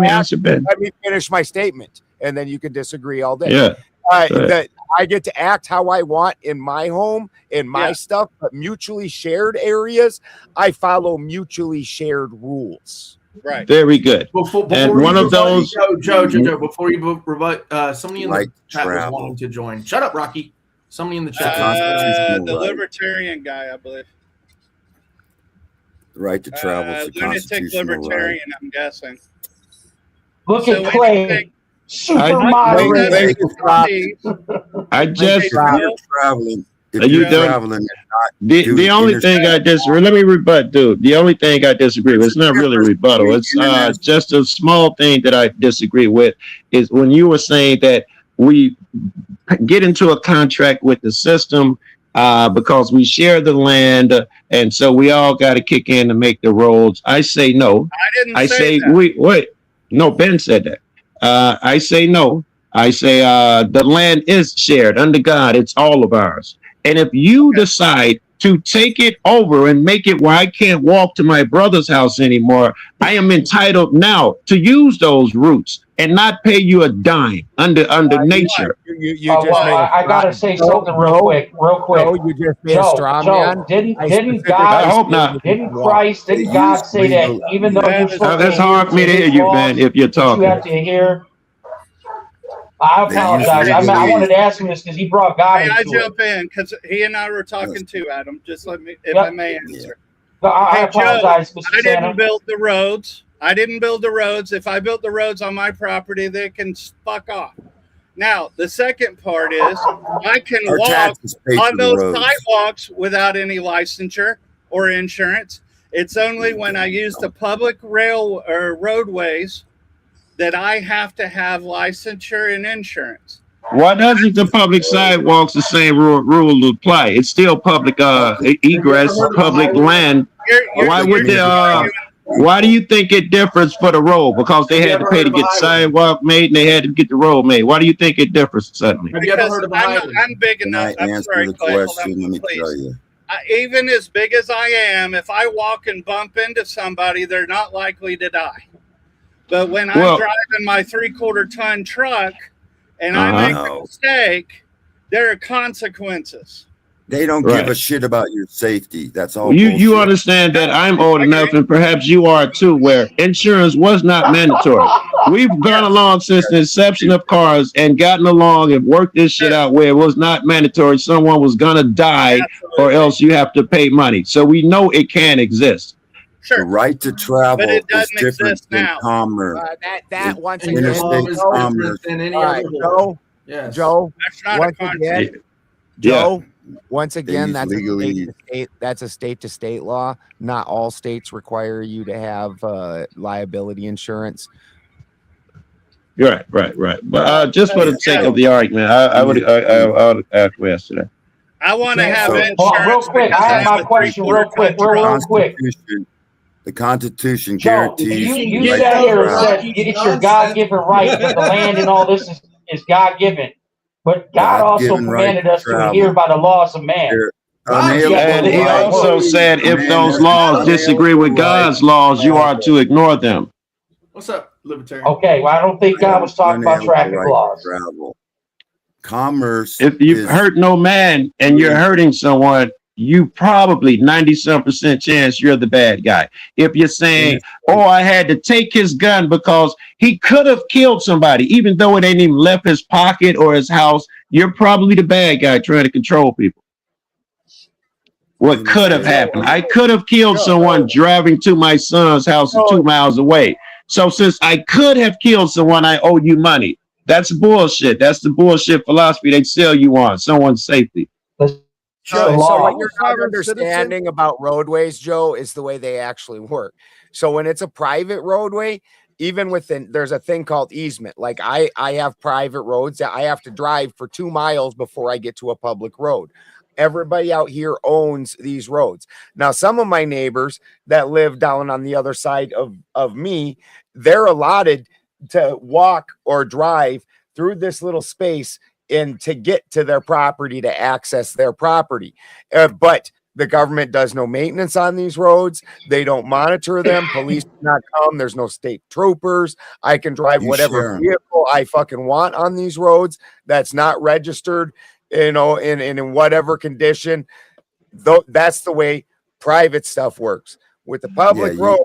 answer Ben. Let me finish my statement, and then you can disagree all day. Yeah. I get to act how I want in my home, in my stuff, but mutually shared areas, I follow mutually shared rules. Right. Very good. Before one of those, Joe, before you rebut, somebody in the chat was wanting to join. Shut up, Rocky. Somebody in the chat. The libertarian guy, I believe. The right to travel. Lunatic libertarian, right. I'm guessing. Look at Clay. Super moderate. I just traveling. If you're traveling, the only thing I disagree. Let me rebut, dude. The only thing I disagree with, it's not really a rebuttal. It's just a small thing that I disagree with is when you were saying that we get into a contract with the system because we share the land, and so we all got to kick in to make the roads. I say no. I didn't say that. Wait. No, Ben said that. I say no. I say the land is shared under God. It's all of ours. And if you decide to take it over and make it where I can't walk to my brother's house anymore, I am entitled now to use those routes and not pay you a dime under nature. You just made I gotta say something real quick. No, you just made a straw man. Didn't God? I hope not. Didn't God say that even though you're supposed That's to hard for me to hear you, man, if you're talking. you have to hear? I apologize. I wanted to ask him this because he brought God May I into it. jump in? Because he and I were talking too, Adam. Just let me, if Yep. I may answer. I apologize, Joe, Mr. I Santa. didn't build the roads. I didn't build the roads. If I built the roads on my property, they can fuck off. Now, the second part is I can Our walk taxes pay on for the those roads. sidewalks without any licensure or insurance. It's only when I use the public rail or roadways that I have to have licensure and insurance. Why doesn't the public sidewalks the same rule apply? It's still public egress, public land. Why would they? Why do you think it differs for the road? Because they had to pay to get the sidewalk made and they had to get the road made. Why do you think it differs suddenly? Because I'm big enough. Can I I'm answer sorry, the Clay. Hold on, question? Let me please. tell you. Even as big as I am, if I walk and bump into somebody, they're not likely to die. But when I'm driving my 3/4 ton truck and I make a mistake, there are consequences. They don't give a shit about your safety. That's all. You understand that I'm old enough, and perhaps you are too, where insurance was not mandatory. We've gone along since the inception of cars and gotten along and worked this shit out where it was not mandatory. Someone was gonna die, or else you have to pay money. So we know it can exist. The right to travel But it is doesn't different exist than now. commerce. That once again, Interstate commerce. Joe, That's not once a contract. again, Joe, once again, use that's a state-to-state law. Not all states require you to have liability insurance. Right. But just for the sake of the argument, I would acquiesce to that. I want to have insurance. Real quick, I have my question real quick. The Constitution Joe, guarantees. you sat here and said it's your God-given right that the land and all this is God-given. But God also commanded us to adhere by the laws of man. And he also said if those laws disagree with God's laws, you are to ignore them. What's up, libertarian? Okay, well, I don't think God was talking about traffic laws. Commerce. If you hurt no man and you're hurting someone, you probably 90% chance you're the bad guy. If you're saying, oh, I had to take his gun because he could have killed somebody, even though it ain't even left his pocket or his house, you're probably the bad guy trying to control people. What could have happened? I could have killed someone driving to my son's house 2 miles away. So since I could have killed someone, I owe you money. That's bullshit. That's the bullshit philosophy they sell you on, someone's safety. So what you're not understanding about roadways, Joe, is the way they actually work. So when it's a private roadway, even within, there's a thing called easement. Like I have private roads that I have to drive for 2 miles before I get to a public road. Everybody out here owns these roads. Now, some of my neighbors that live down on the other side of me, they're allotted to walk or drive through this little space and to get to their property, to access their property. But the government does no maintenance on these roads. They don't monitor them. Police do not come. There's no state troopers. I can drive whatever vehicle I fucking want on these roads that's not registered, you know, in whatever condition. Though that's the way private stuff works. With the public road,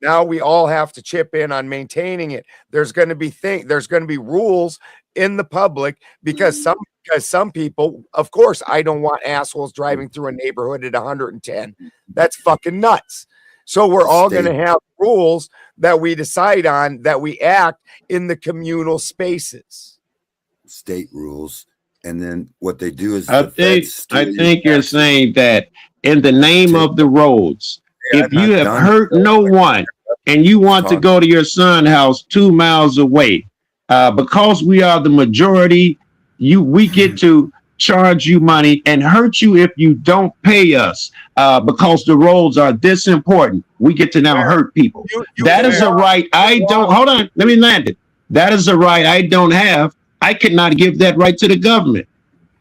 now we all have to chip in on maintaining it. There's going to be rules in the public because some people, of course, I don't want assholes driving through a neighborhood at 110. That's fucking nuts. So we're all going to have rules that we decide on, that we act in the communal spaces. State rules. And then what they do is I think you're saying that in the name of the roads, if you have hurt no one and you want to go to your son's house 2 miles away, because we are the majority, we get to charge you money and hurt you if you don't pay us, because the roads are this important. We get to now hurt people. That is a right I don't, hold on, let me land it. That is a right I don't have. I could not give that right to the government.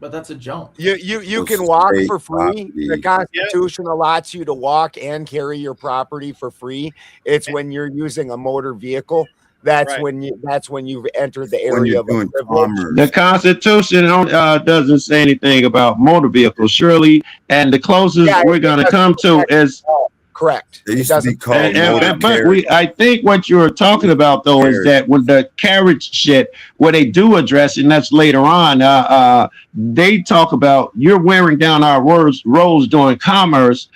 But that's a jump. You can walk for free. The Constitution allots you to walk and carry your property for free. It's when you're using a motor vehicle. That's when you've entered the area of a privilege. The Constitution doesn't say anything about motor vehicles, surely, and the closest we're going to come to is correct. They used to be called I think what you're talking about though is that with the carriage shit, where they do address it, and that's later on. They talk about you're wearing down our roads doing commerce.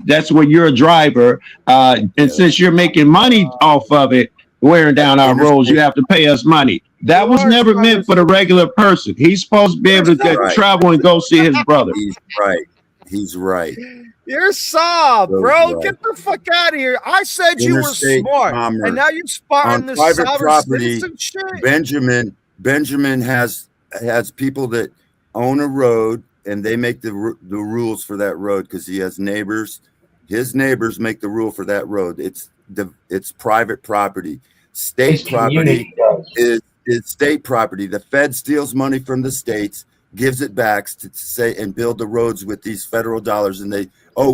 That's where you're a driver, and since you're making money off of it, wearing down our roads, you have to pay us money. That was never meant for the regular person. He's supposed to be able to travel and go see his brother. He's right. He's right. You're sob, bro. Get the fuck out of here. I said you were smart, and now you're spotting this private sovereign property. citizen shit. Benjamin has people that own a road, and they make the rules for that road because he has neighbors. His neighbors make the rule for that road. It's private property. State property is state property. The Fed steals money from the states, gives it back to say and build the roads with these federal dollars, and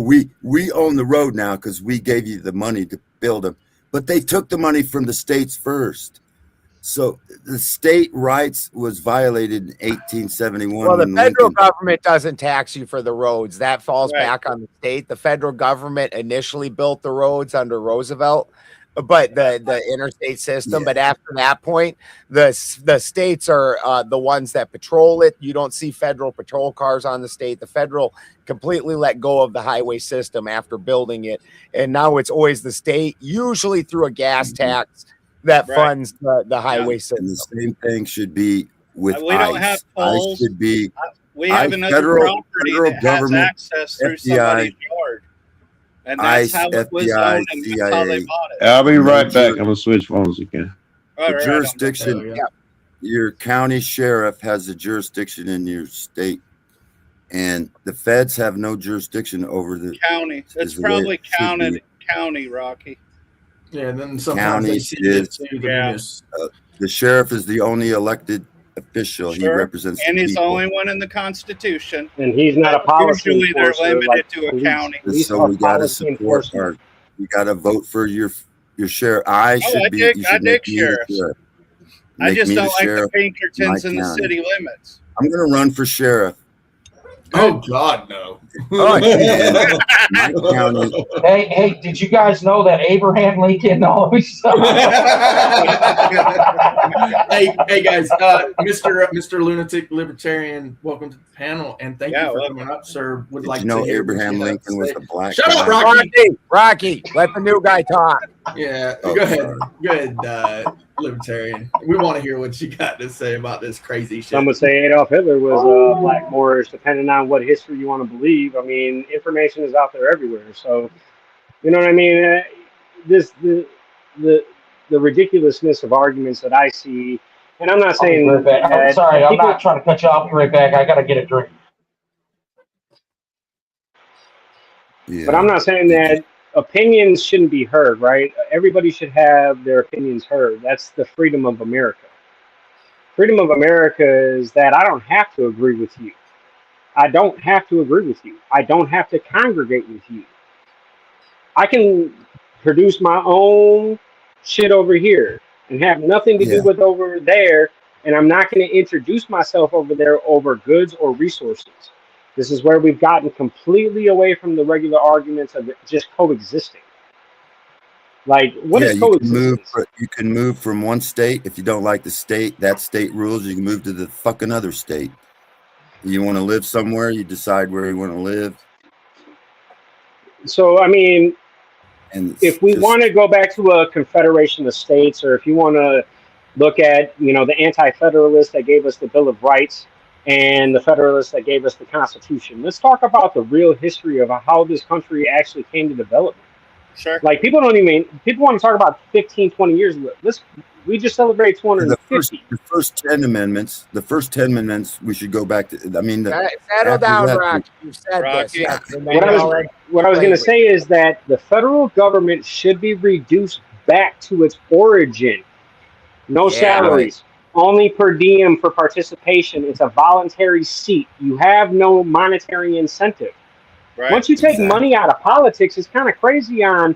we own the road now because we gave you the money to build them. But they took the money from the states first. So the state rights was violated in 1871. Well, the federal government doesn't tax you for the roads. That falls back on the state. The federal government initially built the roads under Roosevelt, but the interstate system. But after that point, the states are the ones that patrol it. You don't see federal patrol cars on the state. The federal completely let go of the highway system after building it, and now it's always the state, usually through a gas tax that funds the highway system. And the same thing should be with we don't have tolls. ICE should be. We have another property that has access through somebody's yard. And that's how it was owned, and that's how they bought it. I'll be right back. I'm gonna switch phones again. The jurisdiction, your county sheriff has a jurisdiction in your state, and the feds have no jurisdiction over the county. It's probably county, Rocky. Yeah, and then sometimes they see it too. The sheriff is the only elected official. He represents, and he's the people. only one in the Constitution. And he's not a policy. Usually they're enforcer, limited to a county. So we got to support our. You got to vote for your sheriff. I dig sheriffs. I just don't like the Pinkertons in the city limits. I'm going to run for sheriff. Oh God, no! Hey, did you guys know that Abraham Lincoln always? hey guys, Mr. Lunatic Libertarian, welcome to the panel, and thank you for coming up, sir. Would like to hear Abraham Lincoln was a black. Shut up, Rocky. Let the new guy talk. Yeah, go ahead, Libertarian. We want to hear what you got to say about this crazy shit. Some would say Adolf Hitler was black Moorish, depending on what history you want to believe. I mean, information is out there everywhere. So, you know what I mean? The ridiculousness of arguments that I see, and I'm not saying that. I'm sorry, I'm not trying to cut you off. Be right back. I got to get a drink. Yeah. But I'm not saying that opinions shouldn't be heard, right? Everybody should have their opinions heard. That's the freedom of America. Freedom of America is that I don't have to agree with you. I don't have to agree with you. I don't have to congregate with you. I can produce my own shit over here and have nothing to do with over there, and I'm not going to introduce myself over there over goods or resources. This is where we've gotten completely away from the regular arguments of just coexisting. Like, what is coexistence? You can move from one state. If you don't like the state, that state rules, you can move to the fucking other state. You want to live somewhere, you decide where you want to live. So, I mean, if we want to go back to a confederation of states, or if you want to look at, the anti-federalists that gave us the Bill of Rights and the Federalists that gave us the Constitution, let's talk about the real history of how this country actually came to development. Sure. Like, people want to talk about 15, 20 years. We just celebrated 250. The first 10 amendments, we should go back to. I mean, settle down, Rocky. You said this. Yeah. What I was going to say is that the federal government should be reduced back to its origin. No salaries, only per diem for participation. It's a voluntary seat. You have no monetary incentive. Right. Once you take money out of politics, it's kind of crazy on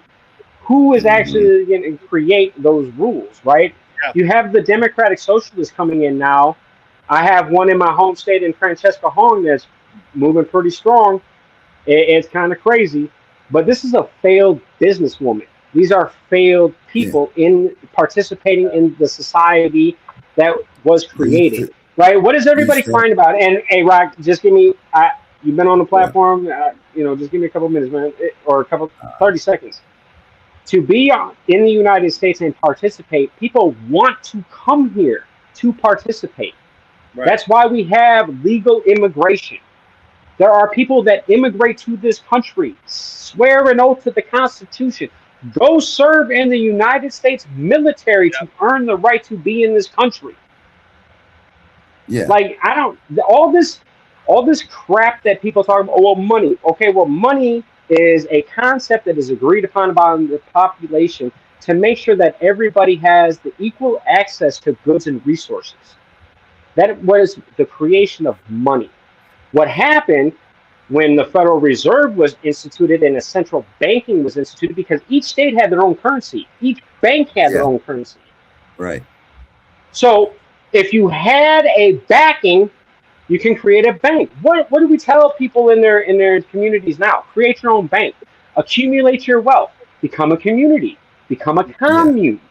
who is actually going to create those rules, right? Yeah. You have the Democratic Socialists coming in now. I have one in my home state in Francesca Hong that's moving pretty strong. It's kind of crazy, but this is a failed businesswoman. These are failed people in participating in the society that was created, right? What does everybody find about it? And hey, Rock, just give me, you've been on the platform, just give me a couple minutes, man, or 30 seconds. To be in the United States and participate, people want to come here to participate. Right. That's why we have legal immigration. There are people that immigrate to this country, swear an oath to the Constitution, go serve in the United States military to earn the right to be in this country. Yeah. Like, all this crap that people talk about, oh, well, money. Okay, well, money is a concept that is agreed upon by the population to make sure that everybody has the equal access to goods and resources. That was the creation of money. What happened when the Federal Reserve was instituted and a central banking was instituted, because each state had their own currency. Each bank had their own currency. Right. So if you had a backing, you can create a bank. What do we tell people in their communities now? Create your own bank. Accumulate your wealth. Become a community. Become a commune. Yeah.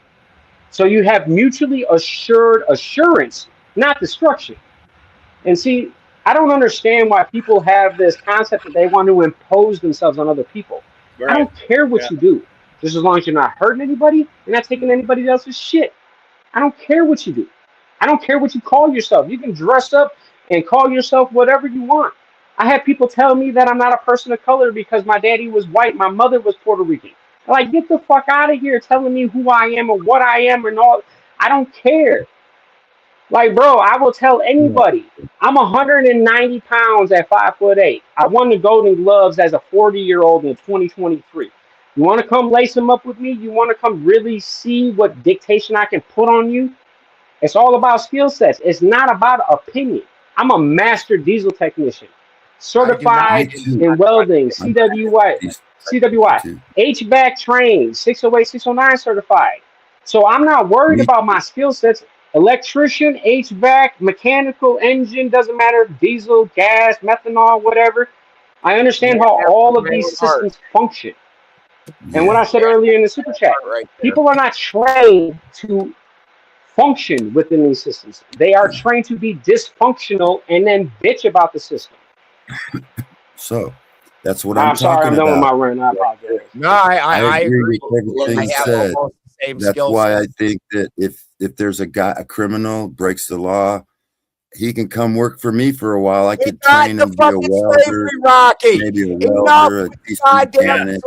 So you have mutually assured assurance, not destruction. And see, I don't understand why people have this concept that they want to impose themselves on other people. Right. I don't care what you do, just as long as you're not hurting anybody, you're not taking anybody else's shit. I don't care what you do. I don't care what you call yourself. You can dress up and call yourself whatever you want. I have people tell me that I'm not a person of color because my daddy was white, my mother was Puerto Rican. I'm like, get the fuck out of here telling me who I am or what I am and all. I don't care. Like, bro, I will tell anybody, I'm 190 pounds at 5'8". I won the Golden Gloves as a 40-year-old in 2023. You want to come lace them up with me? You want to come really see what dictation I can put on you? It's all about skill sets. It's not about opinion. I'm a master diesel technician, certified in welding, CWI, HVAC trained, 608, 609 certified. So I'm not worried about my skill sets. Electrician, HVAC, mechanical, engine, doesn't matter, diesel, gas, methanol, whatever. I understand how all of these systems function. And what I said earlier in the super chat, people are not trained to function within these systems. They are trained to be dysfunctional and then bitch about the system. So that's what I'm talking sorry, I'm about. done with my rant. I apologize. No, I agree with everything said. That's why set. I think that if there's a criminal breaks the law, he can come work for me for a while. I could train him to be a welder, Rocky. maybe a welder, a decent mechanic.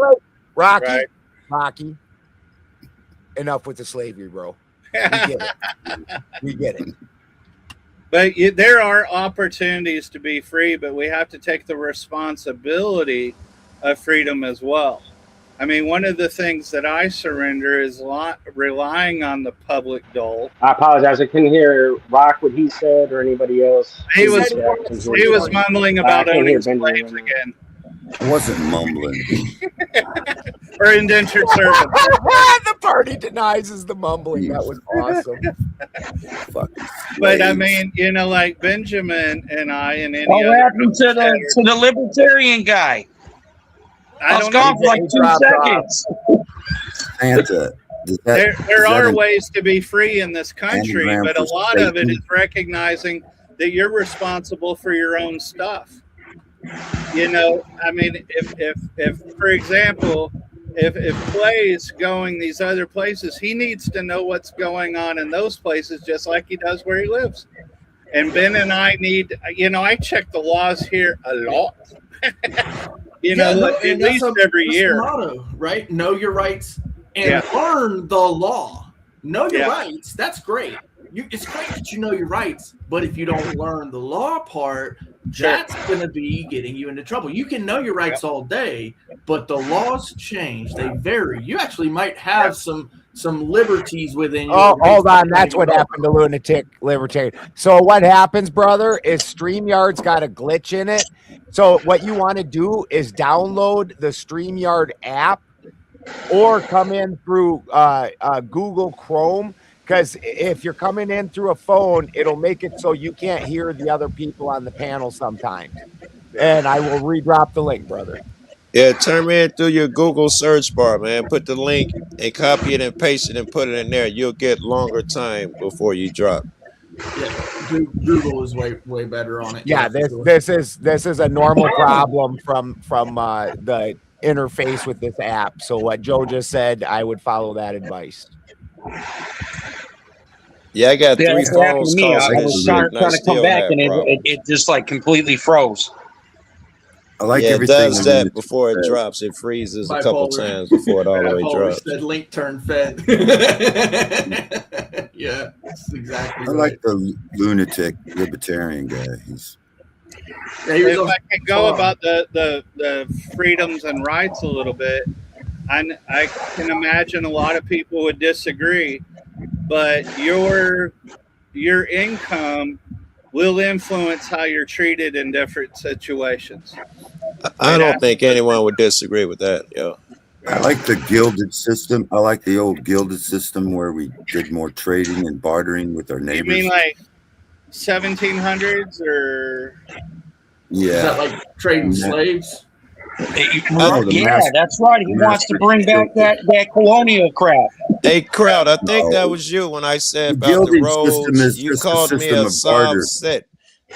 Rocky. Enough with the slavery, bro. We get it. We get it. But there are opportunities to be free, but we have to take the responsibility of freedom as well. I mean, one of the things that I surrender is relying on the public dole. I apologize. I couldn't hear Rock what he said or anybody else. He was mumbling about owning slaves again. I wasn't mumbling. Or indentured servant. The party denies is the mumbling. That was awesome. But I mean, like Benjamin and I and any what other. What happened to the libertarian guy? I was gone for like 2 seconds. Santa. There are ways to be free in this country, but a lot of it is recognizing that you're responsible for your own stuff. I mean, if for example, if Clay's going these other places, he needs to know what's going on in those places, just like he does where he lives. And Ben and I need, I check the laws here a lot. At least every year. The motto, right? Know your rights and learn the law. Know your rights. That's great. it's great that you know your rights, but if you don't learn the law part, that's going to be getting you into trouble. You can know your rights all day, but the laws change. They vary. You actually might have some liberties within your Oh, hold on. That's what happened to Lunatic Libertarian. So what happens, brother, is StreamYard's got a glitch in it. So what you want to do is download the StreamYard app or come in through Google Chrome. Because if you're coming in through a phone, it'll make it so you can't hear the other people on the panel sometimes. And I will redrop the link, brother. Yeah, turn in through your Google search bar, man. Put the link and copy it and paste it and put it in there. You'll get longer time before you drop. Yeah, Google is way better on it. Yeah, this is a normal problem from the interface with this app. So what Joe just said, I would follow that advice. Yeah, I got 3 that's what happened phones to me. I costing was this trying shit, and I to come still back, have and problems. it just like completely froze. I like Yeah, it everything. does that before it drops. It freezes a couple times before it all the way drops. Said link turn fed. Yeah, that's exactly I like the Lunatic Libertarian guy. If I can go about the freedoms and rights a little bit, I can imagine a lot of people would disagree, but your income will influence how you're treated in different situations. I don't think anyone would disagree with that, yo. I like the gilded system. I like the old gilded system where we did more trading and bartering with our neighbors. You mean like 1700s or? Yeah. Is that like trading slaves? Yeah, that's right. He wants to bring back that colonial crap. Hey, crowd, I think that was you when I said about the roads. You called me a soft sit.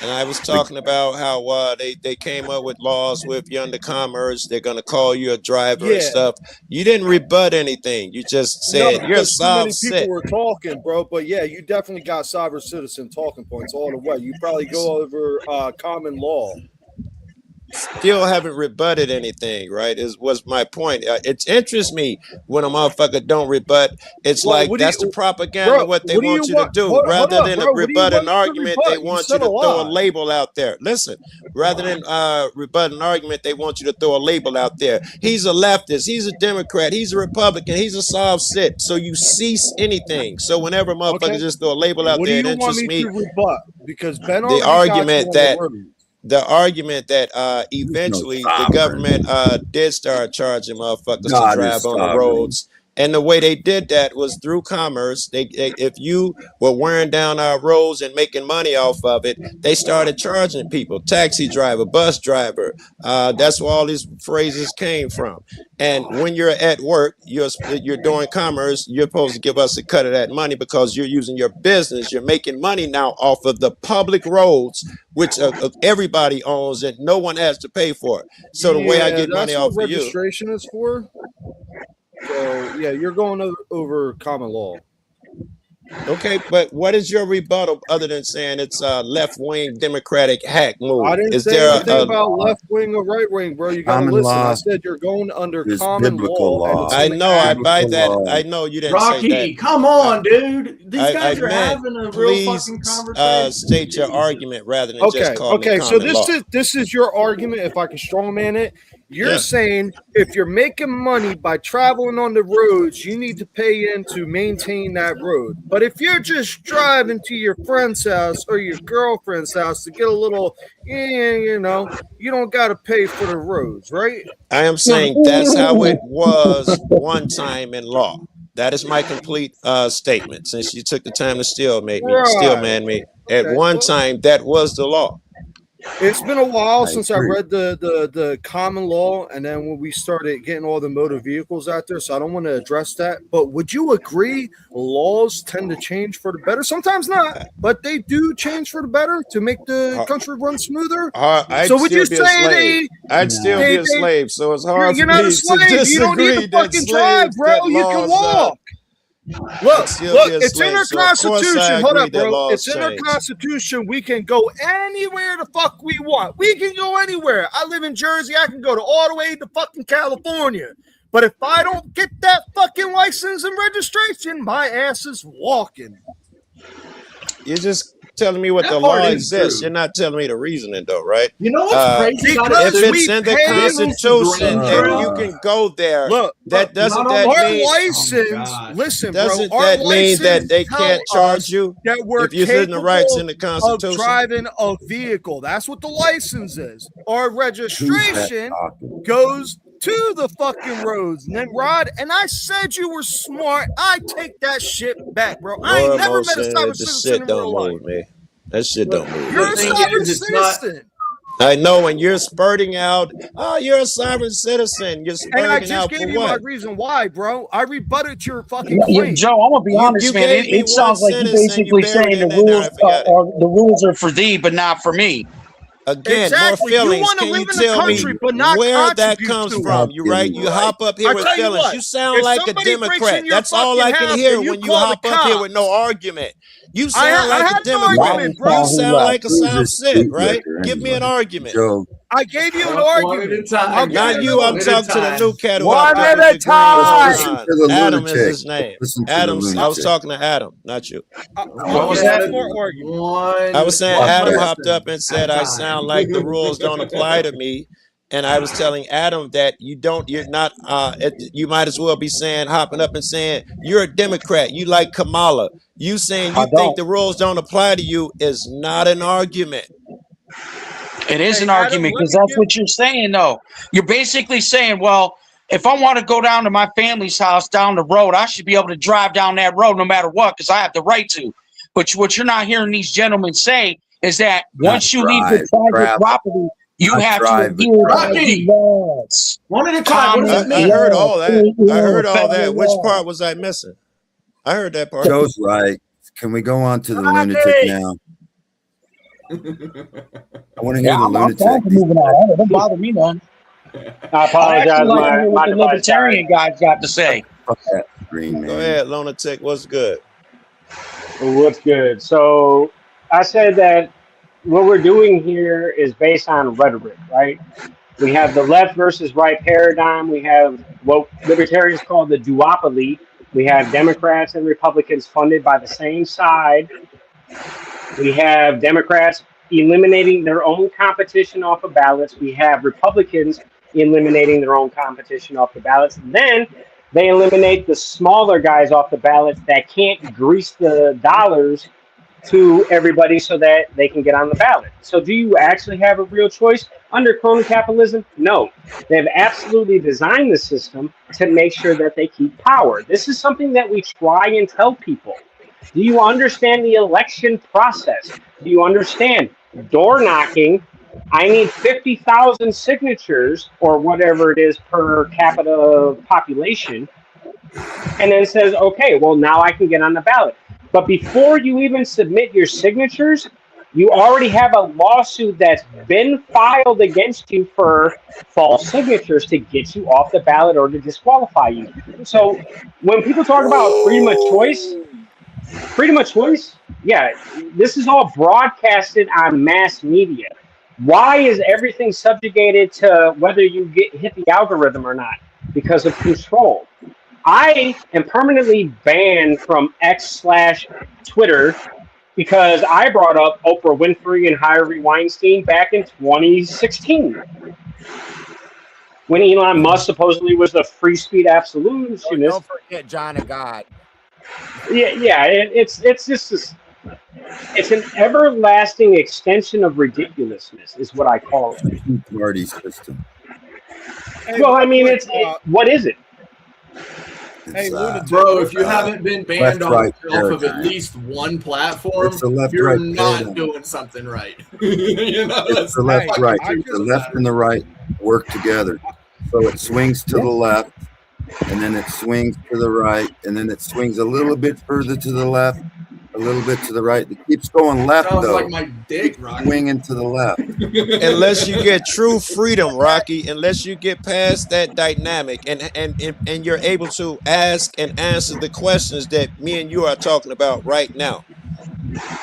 And I was talking about how they came up with laws with you under commerce. They're going to call you a driver and stuff. You didn't rebut anything. You just said you're a soft too many people were talking, bro. But yeah, you definitely got sovereign citizen talking points all the way. You probably go over common law. Still haven't rebutted anything, right? Was my point. It interests me when a motherfucker don't rebut. It's like that's the propaganda, what they want you to do. Rather than rebut an argument, they want you to throw a label out there. Listen, rather than rebut an argument, they want you to throw a label out there. He's a leftist, he's a Democrat, he's a Republican, he's a soft sit. So you cease anything. So whenever a motherfucker just throw a label out there, it interests me. To rebut? Because Ben the argument that eventually the government did start charging motherfuckers to drive on the roads. And the way they did that was through commerce. If you were wearing down our roads and making money off of it, they started charging people. Taxi driver, bus driver. That's where all these phrases came from. And when you're at work, you're doing commerce, you're supposed to give us a cut of that money because you're using your business. You're making money now off of the public roads, which everybody owns and no one has to pay for it. So the way I get money off of you. Registration is for. So yeah, you're going over common law. Okay, but what is your rebuttal other than saying it's a left-wing Democratic hack move? I didn't say anything about left wing or right wing, bro. You gotta listen. I said you're going under common law. I know. I buy that. I know you didn't Rocky, say that. Come on, dude. These guys are meant, having a real fucking conversation. State your argument rather than just call me so common law. this is your argument. If I can strongman it, you're saying if you're making money by traveling on the roads, you need to pay in to maintain that road. But if you're just driving to your friend's house or your girlfriend's house to get a little, you don't got to pay for the roads, right? I am saying that's how it was one time in law. That is my complete statement. Since you took the time to steel man me, at one time that was the law. It's been a while since I read the common law, and then when we started getting all the motor vehicles out there, so I don't want to address that. But would you agree laws tend to change for the better? Sometimes not, but they do change for the better to make the country run smoother. So would you say I'd still be a slave? So it's hard for me to disagree. You don't need to fucking drive, bro. You can walk. Look, it's in our Constitution. Hold up, bro. It's in our Constitution. We can go anywhere the fuck we want. We can go anywhere. I live in Jersey. I can go all the way to fucking California. But if I don't get that fucking license and registration, my ass is walking. You're just telling me what That the part law is exists. true. You're not telling me the reasoning, though, right? You know what's crazy about it? If it's in the Constitution and you Look, can go there, look, that doesn't not that on- our mean license, listen, bro, doesn't our that mean that license they tell can't charge us you that we're if you're using the rights in the capable of Constitution? driving a vehicle. That's what the license is. Our Who's that registration talking? goes to the fucking roads. And then, Rod, and I said you were smart. I take that shit back, bro. I ain't Lord never met a Motion, sovereign the citizen shit in don't real life. move me. That shit don't move You're me. a thing sovereign is, it's not- citizen. I know when you're spurting out, oh, you're a sovereign citizen. You're And I spurting just out gave for you my what? reason why, bro. I rebutted your fucking Yeah, claim. Joe, I'm gonna be honest, You man. gave me It one sounds like you're sentence and you basically buried saying the it in there. rules I forgot it. the rules are for thee, but not for me. Again, Exactly. more You feelings. want to Can live you in the tell me country, but not where that contribute comes to it. from? You right? You hop up here I with tell you feelings. what, You sound if like a somebody breaks Democrat. in your That's all I fucking can house hear and you when you call the hop up here with no cops, argument. You I sound like a had no Democrat. argument, bro. You sound like a Who's South this Sit, right? bootlicker Give me an anyway? argument. Joe, I gave you an One at a argument. time. I'll give Not you you. another I'm one. talking to the new cat who One hopped up at with a the green listen time. to the Adam is lunatic. his name. Listen to the Adams. I was lunatic. talking to Adam, not you. What was give that? one more argument. I was saying Adam person hopped up and said at a I time. sound like the rules don't apply to me, and I was telling Adam that you're not. You might as well be saying hopping up and saying you're a Democrat. You like Kamala. You saying I you think don't. the rules don't apply to you is not an argument. It is Hey, an Adam, argument let because me that's give. what you're saying, though. You're basically saying, well, if I want to go down to my family's house down the road, I should be able to drive down that road no matter what because I have the right to. But what you're not hearing these gentlemen say is that Not once you leave drive, the private travel. property, you Not have to drive, but adhere to Rocky! the laws. One at a time. What does Common that mean? I heard law, all that. state I law, heard all federal that. Which law. part was I missing? I heard that part. Joe's right. Can we go on to the lunatic Rocky! now? I want to hear Yeah, the I'm fine lunatic. for moving on. It don't bother me none. I I apologize. actually like to hear My what the device died. libertarian guys got to say. Fuck that green Go man. ahead, lunatic. What's good? What's good? So I said that what we're doing here is based on rhetoric, right? We have the left versus right paradigm. We have what libertarians call the duopoly. We have Democrats and Republicans funded by the same side. We have Democrats eliminating their own competition off of ballots. We have Republicans eliminating their own competition off the ballots. Then they eliminate the smaller guys off the ballots that can't grease the dollars to everybody so that they can get on the ballot. So do you actually have a real choice? Under crony capitalism? No. They've absolutely designed the system to make sure that they keep power. This is something that we try and tell people. Do you understand the election process? Do you understand door knocking? I need 50,000 signatures or whatever it is per capita population. And then says, okay, well, now I can get on the ballot. But before you even submit your signatures, you already have a lawsuit that's been filed against you for false signatures to get you off the ballot or to disqualify you. So when people talk about freedom of choice, yeah, this is all broadcasted on mass media. Why is everything subjugated to whether you hit the algorithm or not? Because of control. I am permanently banned from X/Twitter because I brought up Oprah Winfrey and Harvey Weinstein back in 2016. When Elon Musk supposedly was the free speech absolutionist. Don't forget John of God. Yeah, it's just this, it's an everlasting extension of ridiculousness, is what I call it. Party system. Well, I mean, what is it? Hey, lunatic. Bro, if you haven't been banned left-right off of at paradigm. least one platform, It's the left-right you're not paradigm. doing something right. You know, It's that's the left, fucking right. truth The of the left matter. and the right work together. So it swings to the left, and then it swings to the right, and then it swings a little bit further to the left, a little bit to the right. It keeps going left, Sounds though. like my dick, Rocky. Swinging to the left. Unless you get true freedom, Rocky, unless you get past that dynamic and you're able to ask and answer the questions that me and you are talking about right now.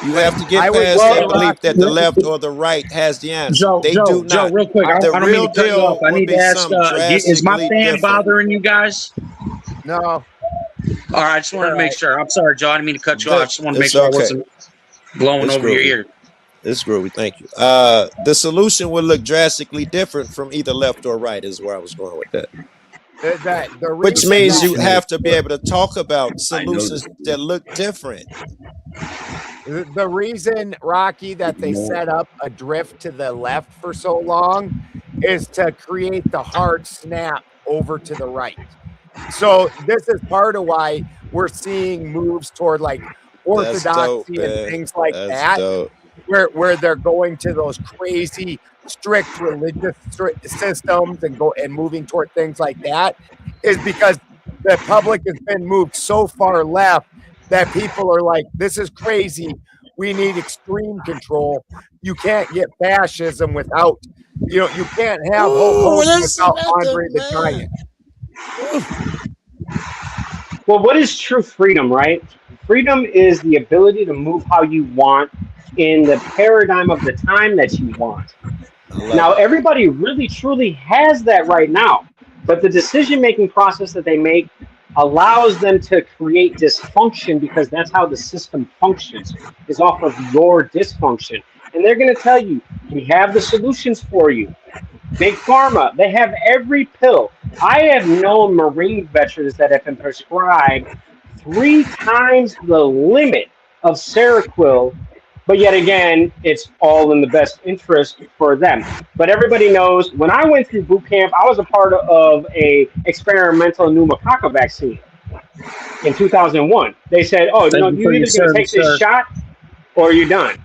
You have to get past that belief that the left or the right has the answer. They do Joe, not. real quick, I The don't mean real to cut you deal off. I would need be to ask, something is my drastically fan different. bothering you guys? No. All right, I just wanted to make sure. I'm sorry, Joe. I didn't mean to cut you off. I just wanted to make It's sure I okay. wasn't. blowing It's over your groovy. ear. It's groovy. Thank you. The solution would look drastically different from either left or right. Is where I was going with that. The Which reason means that you have to be able to talk about I know solutions this. that look different. the reason, Rocky, that they More. set up a drift to the left for so long is to create the hard snap over to the right. So this is part of why we're seeing moves toward like That's dope, orthodoxy and man. things like That's that, dope. where they're going to those crazy strict religious systems and moving toward things like that, is because the public has been moved so far left that people are like, this is crazy. We need extreme control. You can't get fascism without, you can't have Hulk Hogan without Andre the Giant. Well, what is true freedom, right? Freedom is the ability to move how you want in the paradigm of the time that you want. Now, everybody really truly has that right now, but the decision-making process that they make allows them to create dysfunction because that's how the system functions, is off of your dysfunction. And they're going to tell you, we have the solutions for you. Big Pharma, they have every pill. I have known Marine veterans that have been prescribed 3 times the limit of Seroquel, but yet again, it's all in the best interest for them. But everybody knows, when I went through boot camp, I was a part of a experimental pneumococcal vaccine in 2001. They said, oh, you're either going to take this shot or you're done.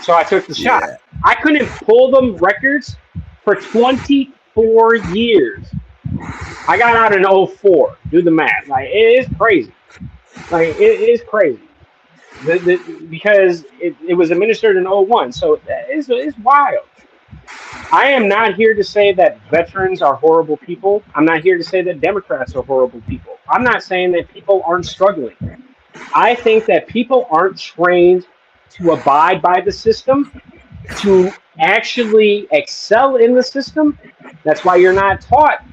So I took the shot. I couldn't pull them records for 24 years. I got out in 04. Do the math. Like, it is crazy. Like, it is crazy. Because it was administered in 01. So it's wild. I am not here to say that veterans are horrible people. I'm not here to say that Democrats are horrible people. I'm not saying that people aren't struggling. I think that people aren't trained to abide by the system, to actually excel in the system. That's why you're not taught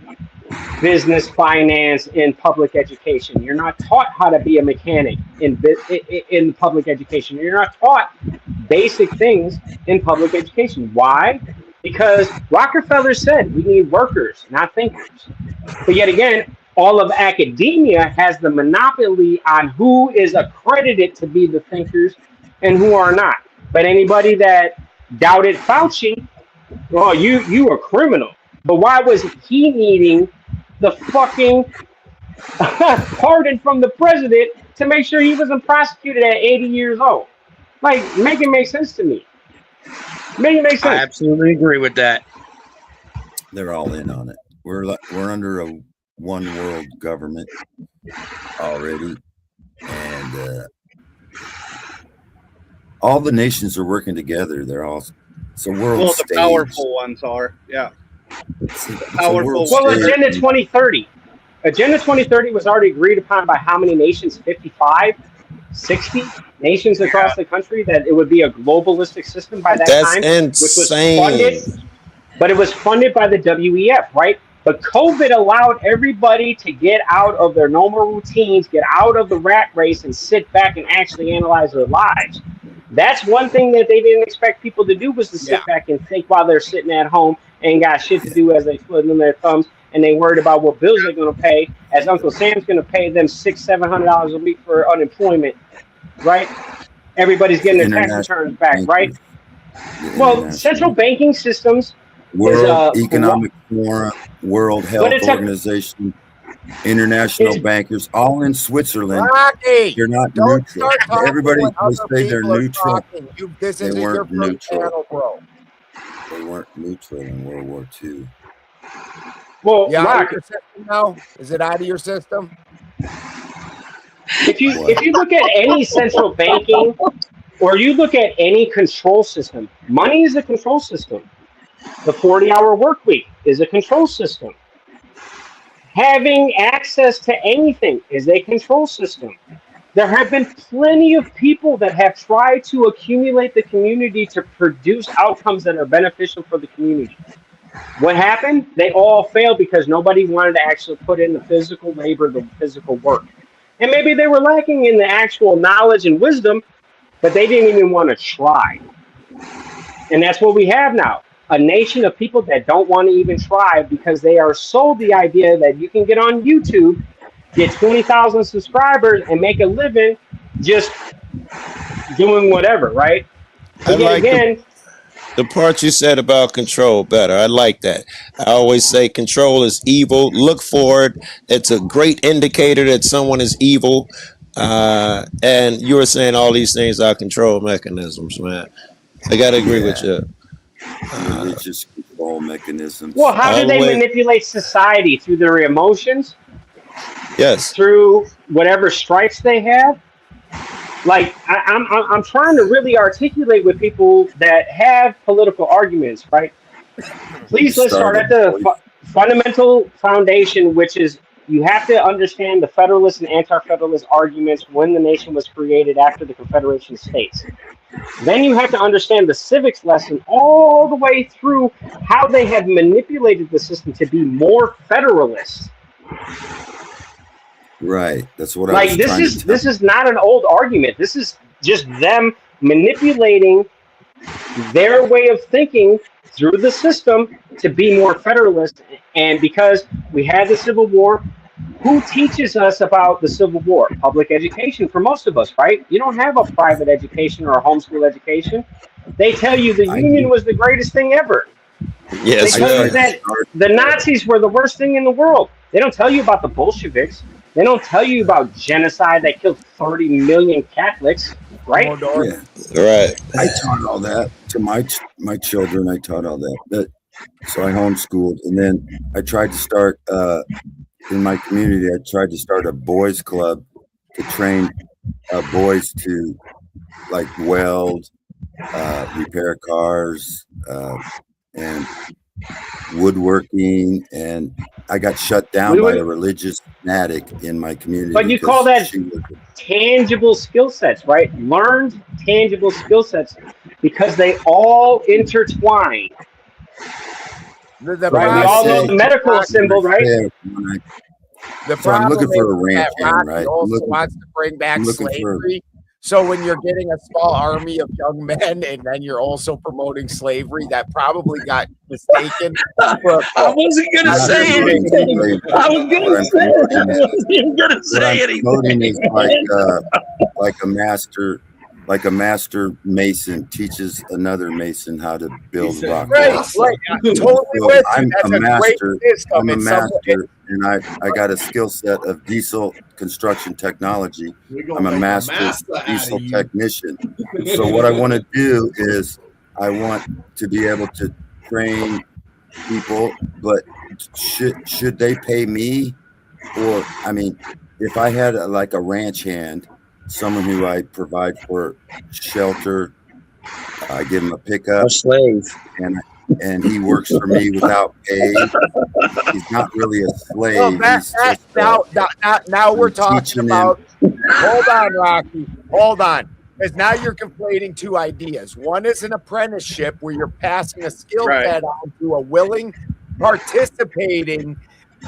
business, finance in public education. You're not taught how to be a mechanic in public education. You're not taught basic things in public education. Why? Because Rockefeller said we need workers, not thinkers. But yet again, all of academia has the monopoly on who is accredited to be the thinkers and who are not. But anybody that doubted Fauci, oh, you a criminal. But why was he needing the fucking pardon from the president to make sure he wasn't prosecuted at 80 years old? Like, make it make sense to me. Make it make sense. I absolutely agree with that. They're all in on it. We're under a one world government already, and all the nations are working together. They're all world Well, stage. the powerful ones are, yeah. Powerful. Well, Agenda 2030. Agenda 2030 was already agreed upon by how many nations? 55, 60 nations across the country, that it would be a globalistic system by that That's time. insane. Which was funded, but it was funded by the WEF, right? But COVID allowed everybody to get out of their normal routines, get out of the rat race, and sit back and actually analyze their lives. That's one thing that they didn't expect people to do, was to sit back and think while they're sitting at home and got shit to do as they twiddling their thumbs, and they worried about what bills they're going to pay, as Uncle Sam's going to pay them $600-700 a week for unemployment, right? Everybody's getting their tax returns back, right? Well, central banking systems, World Economic Forum, World Health Organization, international bankers, all in Switzerland. Rocky, you're not neutral. Everybody will say they're neutral. This They isn't your weren't first neutral. channel, bro. They weren't neutral in World War II. Well, You out of Rock, your system now? Is it out of your system? if you look at any central banking, or you look at any control system, money is a control system. The 40-hour work week is a control system. Having access to anything is a control system. There have been plenty of people that have tried to accumulate the community to produce outcomes that are beneficial for the community. What happened? They all failed because nobody wanted to actually put in the physical labor, the physical work. And maybe they were lacking in the actual knowledge and wisdom, but they didn't even want to try. And that's what we have now. A nation of people that don't want to even try because they are sold the idea that you can get on YouTube, get 20,000 subscribers, and make a living just doing whatever, right? I like the part you said about control better. I like that. I always say control is evil. Look for it. It's a great indicator that someone is evil. And you were saying all these things are control mechanisms, man. I got to agree with you. Religious control mechanisms. Well, how do they manipulate society? Through their emotions? Yes. Through whatever stripes they have? Like, I'm trying to really articulate with people that have political arguments, right? Please, let's start at the fundamental foundation, which is you have to understand the Federalist and Anti-Federalist arguments when the nation was created after the Confederation of States. Then you have to understand the civics lesson all the way through how they have manipulated the system to be more federalist. Right. That's what Like, this is not an old argument. This is just them manipulating their way of thinking through the system to be more federalist. And because we had the Civil War, who teaches us about the Civil War? Public education for most of us, right? You don't have a private education or a homeschool education. They tell you the Union was the greatest thing ever. Yes, they tell you that the Nazis were the worst thing in the world. They don't tell you about the Bolsheviks. They don't tell you about genocide that killed 30 million Catholics, right? Yeah. Right. I taught all that to my children. I taught all that. So I homeschooled, and then I tried to start in my community. I tried to start a boys' club to train boys to like weld, repair cars, and woodworking, and I got shut down by a religious fanatic in my community. But you call that tangible skill sets, right? Learned tangible skill sets, because they all intertwine. Right? We all know the medical symbol, right? The I'm looking for a ranch hand, Rocky right? also wants to bring back slavery. So when you're getting a small army of young men and then you're also promoting slavery, that probably got mistaken. I wasn't going to say anything. I was going to say it. I wasn't going to say anything. Is like a master mason teaches another mason how to build rock. Right. I'm totally with you. I'm a master. I'm a master, and I got a skill set of diesel construction technology. I'm a master diesel technician. So what I want to do is I want to be able to train people, but should they pay me? Or, I mean, if I had like a ranch hand, someone who I provide for shelter, I give him a pickup, a slave, and he works for me without pay. He's not really a slave. Well, now we're talking about. Hold on, Rocky. Hold on. Because now you're conflating two ideas. One is an apprenticeship where you're passing a skill set on to a willing, participating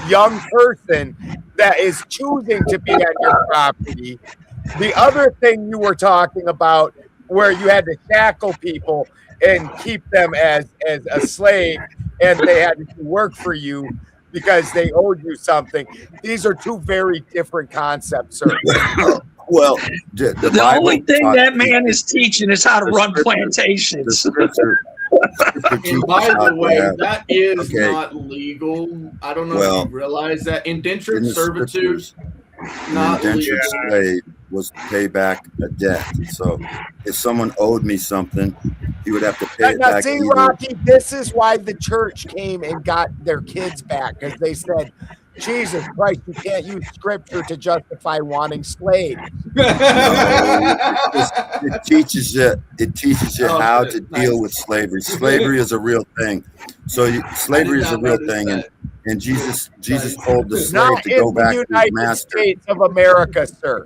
young person that is choosing to be on your property. The other thing you were talking about, where you had to shackle people and keep them as a slave, and they had to work for you because they owed you something. These are two very different concepts, sir. Well, the only thing that man is teaching is how to run plantations. And by the way, that is not legal. I don't know if you realize that. Indentured servitude, not indentured slave was to pay back a debt. So if someone owed me something, he would have to pay it back. See, Rocky, this is why the church came and got their kids back, because they said, Jesus Christ, you can't use scripture to justify wanting slaves. It teaches you how to deal with slavery. Slavery is a real thing. So slavery is a real thing, and Jesus told the slave to go back to his master. States of America, sir.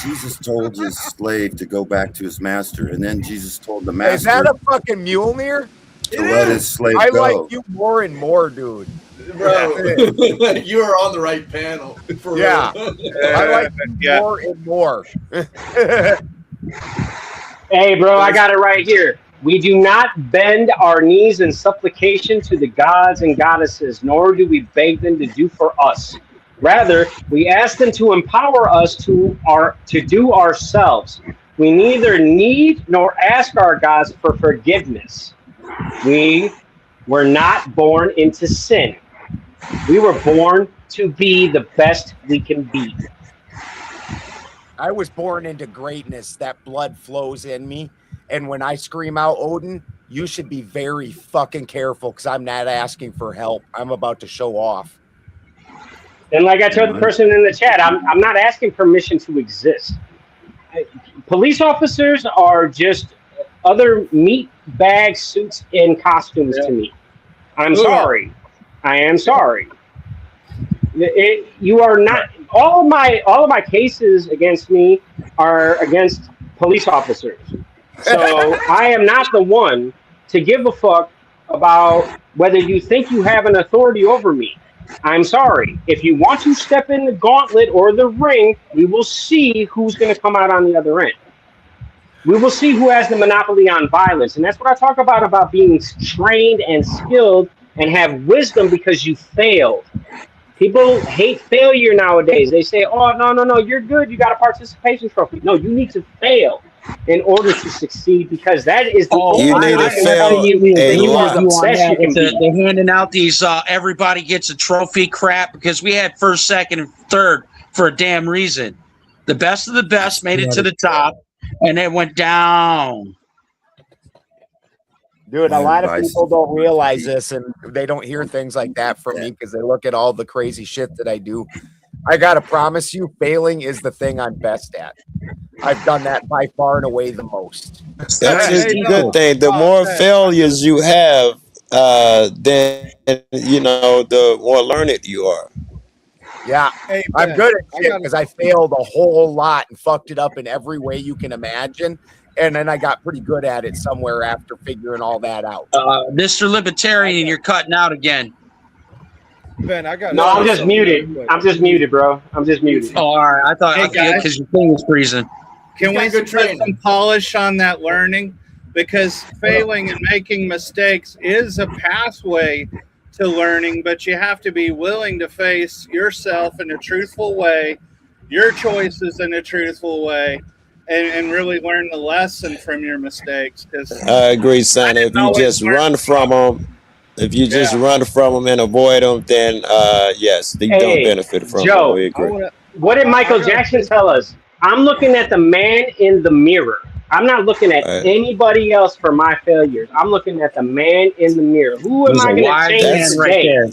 Jesus told his slave to go back to his master, and then Jesus told the master. Is that a fucking Mjolnir? To let his slave I go. like you more and more, dude. Bro, you are on the right panel. For real. I like you more and more. Hey, bro, I got it right here. We do not bend our knees in supplication to the gods and goddesses, nor do we beg them to do for us. Rather, we ask them to empower us to do ourselves. We neither need nor ask our gods for forgiveness. We were not born into sin. We were born to be the best we can be. I was born into greatness. That blood flows in me. And when I scream out Odin, you should be very fucking careful because I'm not asking for help. I'm about to show off. And like I told the person in the chat, I'm not asking permission to exist. Police officers are just other meat bag suits and costumes to me. I'm sorry. I am sorry. You are not. All of my cases against me are against police officers. So I am not the one to give a fuck about whether you think you have an authority over me. I'm sorry. If you want to step in the gauntlet or the ring, we will see who's going to come out on the other end. We will see who has the monopoly on violence. And that's what I talk about being trained and skilled and have wisdom because you failed. People hate failure nowadays. They say, oh, no, you're good. You got a participation trophy. No, you need to fail in order to succeed because that is the only They're handing out these everybody gets a trophy crap because we had first, second, and third for a damn reason. The best of the best made it to the top, and it went down. Dude, a lot of people don't realize this and they don't hear things like that from me because they look at all the crazy shit that I do. I got to promise you, failing is the thing I'm best at. I've done that by far and away the most. That's a good thing. The more failures you have, then, the more learned you are. Yeah, I'm good at shit because I failed a whole lot and fucked it up in every way you can imagine. And then I got pretty good at it somewhere after figuring all that out. Mr. Libertarian, you're cutting out again. Ben, I got. No, I'm just muted. I'm just muted, bro. I'm just muted. Oh, all right. I thought because your thing was freezing. Can we put some polish on that learning? Because failing and making mistakes is a pathway to learning, but you have to be willing to face yourself in a truthful way, your choices in a truthful way, and really learn the lesson from your mistakes. I agree, son. If you just run from them, and avoid them, then yes, they don't benefit from Joe, them. We agree. What did Michael Jackson tell us? I'm looking at the man in the mirror. I'm not looking at anybody else for my failures. I'm looking at the man in the mirror. Who am I going to change today?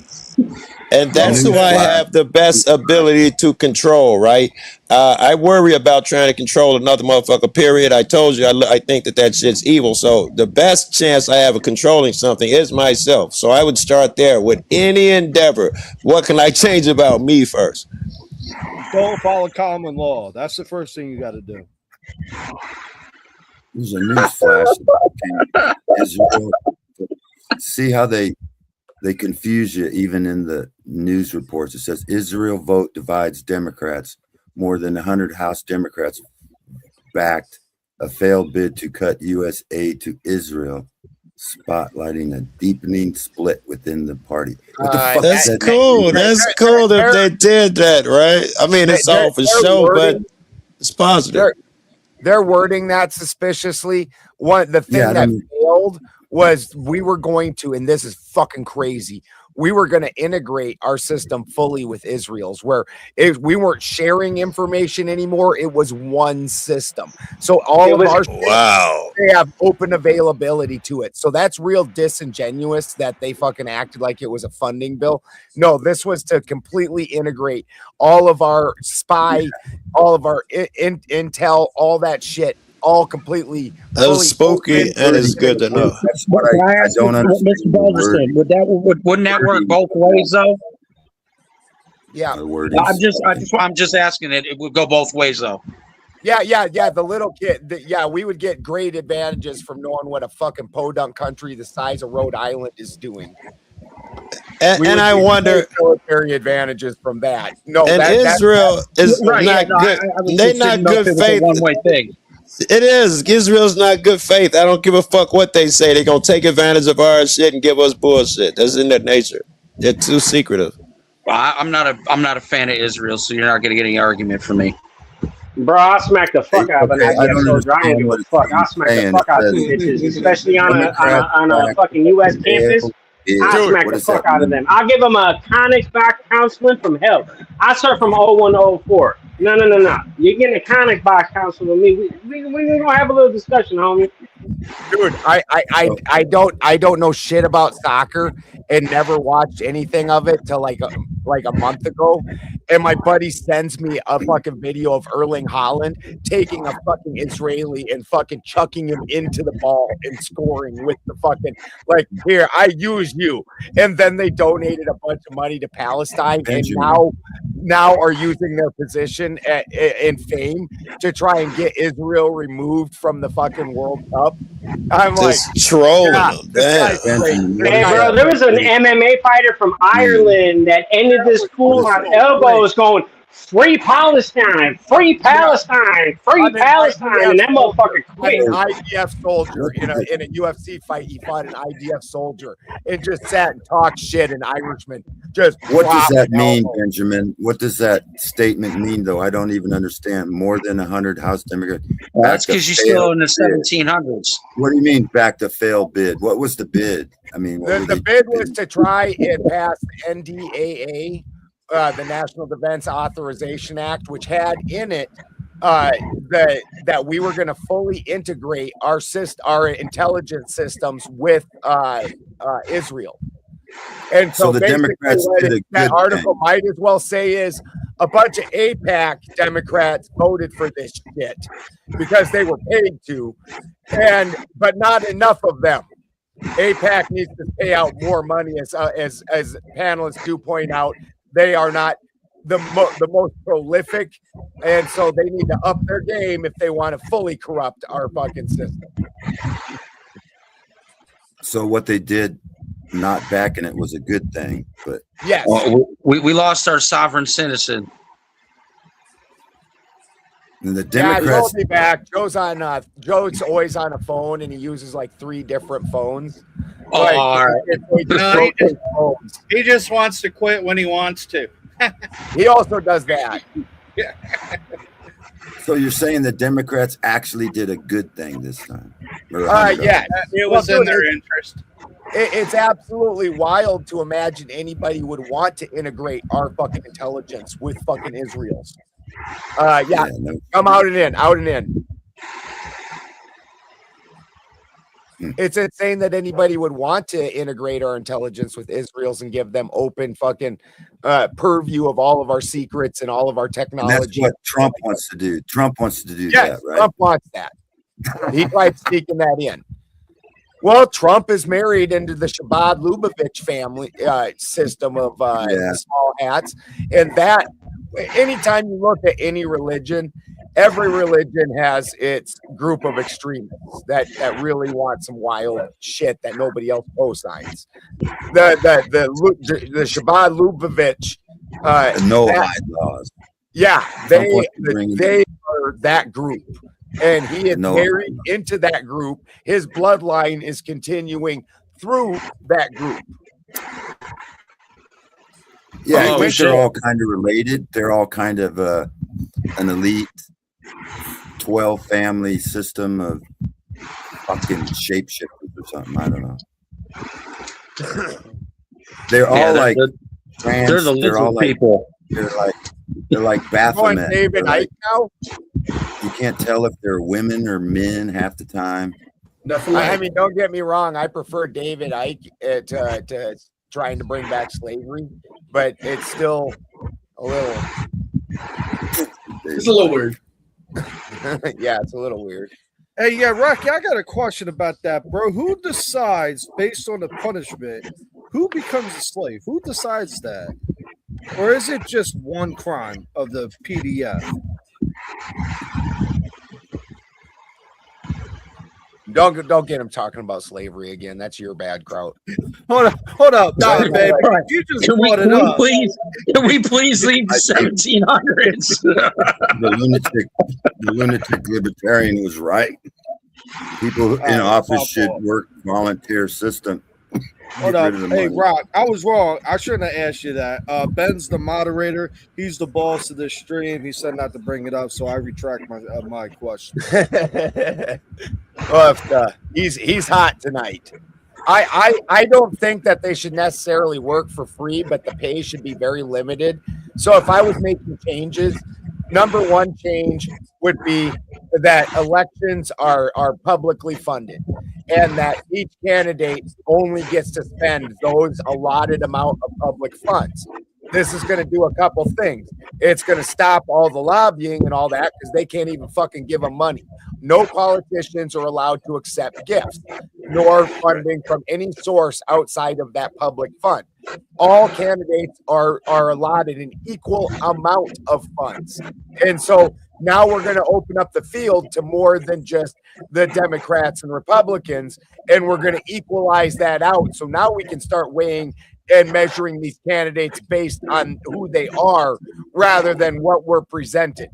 And that's who I have the best ability to control, right? I worry about trying to control another motherfucker, period. I told you, I think that shit's evil. So the best chance I have of controlling something is myself. So I would start there with any endeavor. What can I change about me first? Don't follow common law. That's the first thing you got to do. There's a news flash about Israel. See how they confuse you even in the news reports. It says Israel vote divides Democrats. More than 100 House Democrats backed a failed bid to cut U.S. aid to Israel, spotlighting a deepening split within the party. What the fuck? That's cool. That's cool if they did that, right? I mean, it's all for show, but it's positive. They're wording that suspiciously. The thing that failed was we were going to, and this is fucking crazy, we were going to integrate our system fully with Israel's, where we weren't sharing information anymore. It was one system. So all of our they have open availability to it. So that's real disingenuous that they fucking acted like it was a funding bill. No, this was to completely integrate all of our spy, all of our intel, all that shit. All completely. That was spooky, and it's good to know. That's what I don't understand. Mr. Balderson, wouldn't that work both ways though? Yeah, I'm just asking it. It would go both ways though. Yeah. The little kid. We would get great advantages from knowing what a fucking podunk country the size of Rhode Island is doing. And I wonder military advantages from that. No, and Israel is not good. They're not good faith. One way thing. It is. Israel's not good faith. I don't give a fuck what they say. They're gonna take advantage of our shit and give us bullshit. That's in their nature. They're too secretive. Well, I'm not a fan of Israel, so you're not going to get any argument from me. Bro, I'll smack the fuck out of an IDF soldier. I don't give a fuck. I'll smack the fuck out of two bitches, especially on a fucking U.S. campus. I'll smack the fuck out of them. I'll give them a conics back counseling from hell. I start from 01 to 04. No. You're getting a conic box counseling with me. We're gonna have a little discussion, homie. Dude, I don't know shit about soccer and never watched anything of it till like a month ago. And my buddy sends me a fucking video of Erling Haaland taking a fucking Israeli and fucking chucking him into the ball and scoring with the fucking, like, here, I use you. And then they donated a bunch of money to Palestine and now are using their position in fame to try and get Israel removed from the fucking World Cup. I'm just like, trolling them. Hey, bro, there was an MMA fighter from Ireland that ended this fool on elbows going, free Palestine, free Palestine, free Palestine, and that motherfucker quit. An IDF soldier in a UFC fight, he fought an IDF soldier and just sat and talked shit in Irishman. What does that mean, Benjamin? What does that statement mean, though? I don't even understand. More than 100 House Democrats. That's because you're still in the 1700s. What do you mean back to fail bid? What was the bid? I mean, the bid was to try and pass the NDAA, the National Defense Authorization Act, which had in it that we were going to fully integrate our intelligence systems with Israel. And so the Democrats did a that good article thing. might as well say is a bunch of AIPAC Democrats voted for this shit because they were paid to, but not enough of them. AIPAC needs to pay out more money, as panelists do point out. They are not the most prolific, and so they need to up their game if they want to fully corrupt our fucking system. So what they did, not backing it, was a good thing. But yes, we lost our sovereign citizen. And the Yeah, Democrats. Joe'll be back. Joe's always on a phone, and he uses like 3 different phones. Oh, Like, all right. He just wants to quit when he wants to. He also does that. So you're saying the Democrats actually did a good thing this time? Yeah, It was in their interest. It's absolutely wild to imagine anybody would want to integrate our fucking intelligence with fucking Israel's. Come out and in. It's insane that anybody would want to integrate our intelligence with Israel's and give them open fucking purview of all of our secrets and all of our And technology. that's what Trump wants to do. Trump wants to do Yes, that, right? Trump wants that. He tried sneaking that in. Well, Trump is married into the Shabbat Lubavitch family system of small hats. And that, anytime you look at any religion, every religion has its group of extremists that really want some wild shit that nobody else co-signs. The Shabbat Lubavitch, no hide laws. Yeah, they are that group. And he is married into that group. His bloodline is continuing through that group. Yeah, I think they're all kind of related. They're all kind of an elite 12 family system of fucking shapeshifters or something. I don't know. They're all like trans. They're the lizard people. They're like Baphomet. David Icke now? You can't tell if they're women or men half the time. I mean, don't get me wrong. I prefer David Icke to trying to bring back slavery, but it's still a little. It's a little weird. Yeah, it's a little weird. Hey, yeah, Rocky, I got a question about that, bro. Who decides, based on the punishment, who becomes a slave? Who decides that? Or is it just one crime of the PDF? Don't get him talking about slavery again. That's your bad crowd. Hold up, nah, baby. You just brought it up. Can we please leave the 1700s? The lunatic libertarian was right. People in office should work volunteer system. Hold up. Hey, Rock, I was wrong. I shouldn't have asked you that. Ben's the moderator. He's the boss of this stream. He said not to bring it up, so I retract my question. Well, he's hot tonight. I don't think that they should necessarily work for free, but the pay should be very limited. So if I was making changes, number one change would be that elections are publicly funded and that each candidate only gets to spend those allotted amount of public funds. This is going to do a couple things. It's going to stop all the lobbying and all that because they can't even fucking give them money. No politicians are allowed to accept gifts nor funding from any source outside of that public fund. All candidates are allotted an equal amount of funds. And so now we're going to open up the field to more than just the Democrats and Republicans, and we're going to equalize that out. So now we can start weighing and measuring these candidates based on who they are rather than what we're presented.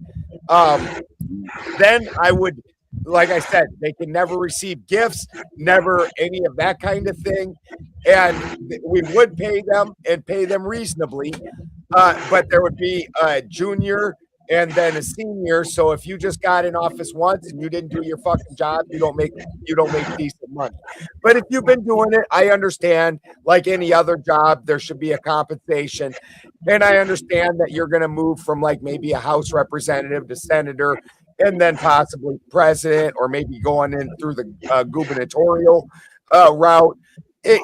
Then I would, like I said, they can never receive gifts, never any of that kind of thing. And we would pay them and pay them reasonably, but there would be a junior and then a senior. So if you just got in office once and you didn't do your fucking job, you don't make decent money. But if you've been doing it, I understand, like any other job, there should be a compensation. And I understand that you're going to move from like maybe a House representative to senator and then possibly president, or maybe going in through the gubernatorial route.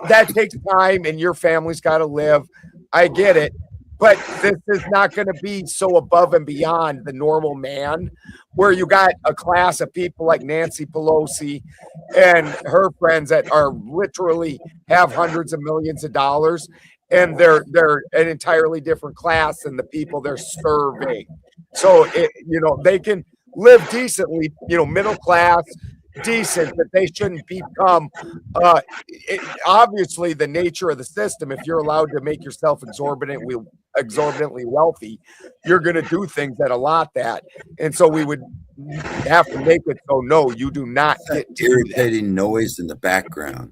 That takes time and your family's got to live. I get it. But this is not going to be so above and beyond the normal man, where you got a class of people like Nancy Pelosi and her friends that are literally have hundreds of millions of dollars, and they're an entirely different class than the people they're serving. So they can live decently, middle class, decent, but they shouldn't become obviously the nature of the system. If you're allowed to make yourself exorbitantly wealthy, you're going to do things that allot that, and so we would have to make it so no, you do not get irritating noise in the background.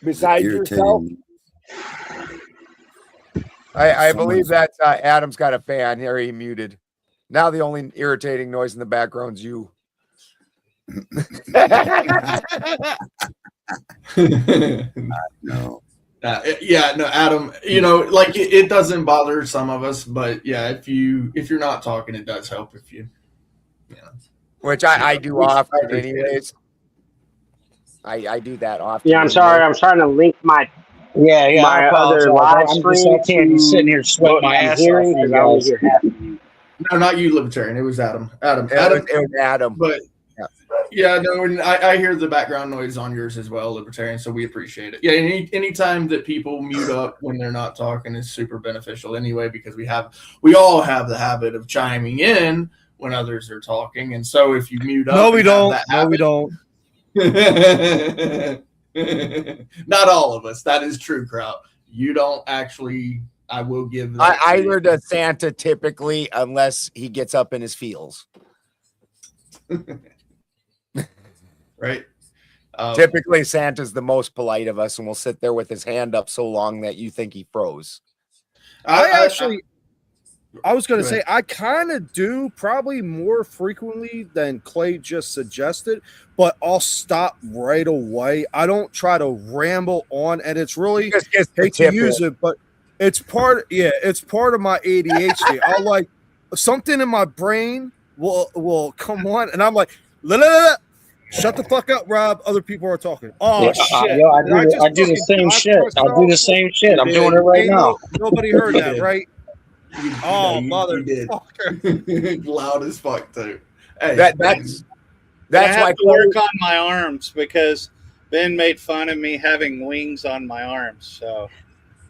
Besides yourself, I believe that Adam's got a fan here. He muted. Now the only irritating noise in the background's you. No. Adam, like it doesn't bother some of us, but yeah, if you're not talking, it does help if you which I do often anyways. I do that often. Yeah, I'm sorry, I'm trying to link my my other live stream. I can't be sitting here sweating my ass off. because I only hear half of you. No, not you, libertarian. It was Adam. Adam. But yeah, no, and I hear the background noise on yours as well, libertarian. So we appreciate it. Yeah, anytime that people mute up when they're not talking is super beneficial anyway, because we all have the habit of chiming in when others are talking, and so if you mute up, no, we don't. Not all of us. That is true, Kraut. You don't actually. I will give that. Either does Santa typically, unless he gets up in his feels. Right. Typically, Santa's the most polite of us and will sit there with his hand up so long that you think he froze. I was going to say, I kind of do probably more frequently than Clay just suggested, but I'll stop right away. I don't try to ramble on, and it's really hate to use it, but it's part of my ADHD. I'll like something in my brain will come on, and I'm like, shut the fuck up, Rob. Other people are talking. Oh shit! I do the same shit. I'll do the same shit. I'm doing it right now. Nobody heard that, right? Motherfucker! Loud as fuck too. Hey, that's why I have to work on my arms because Ben made fun of me having wings on my arms. So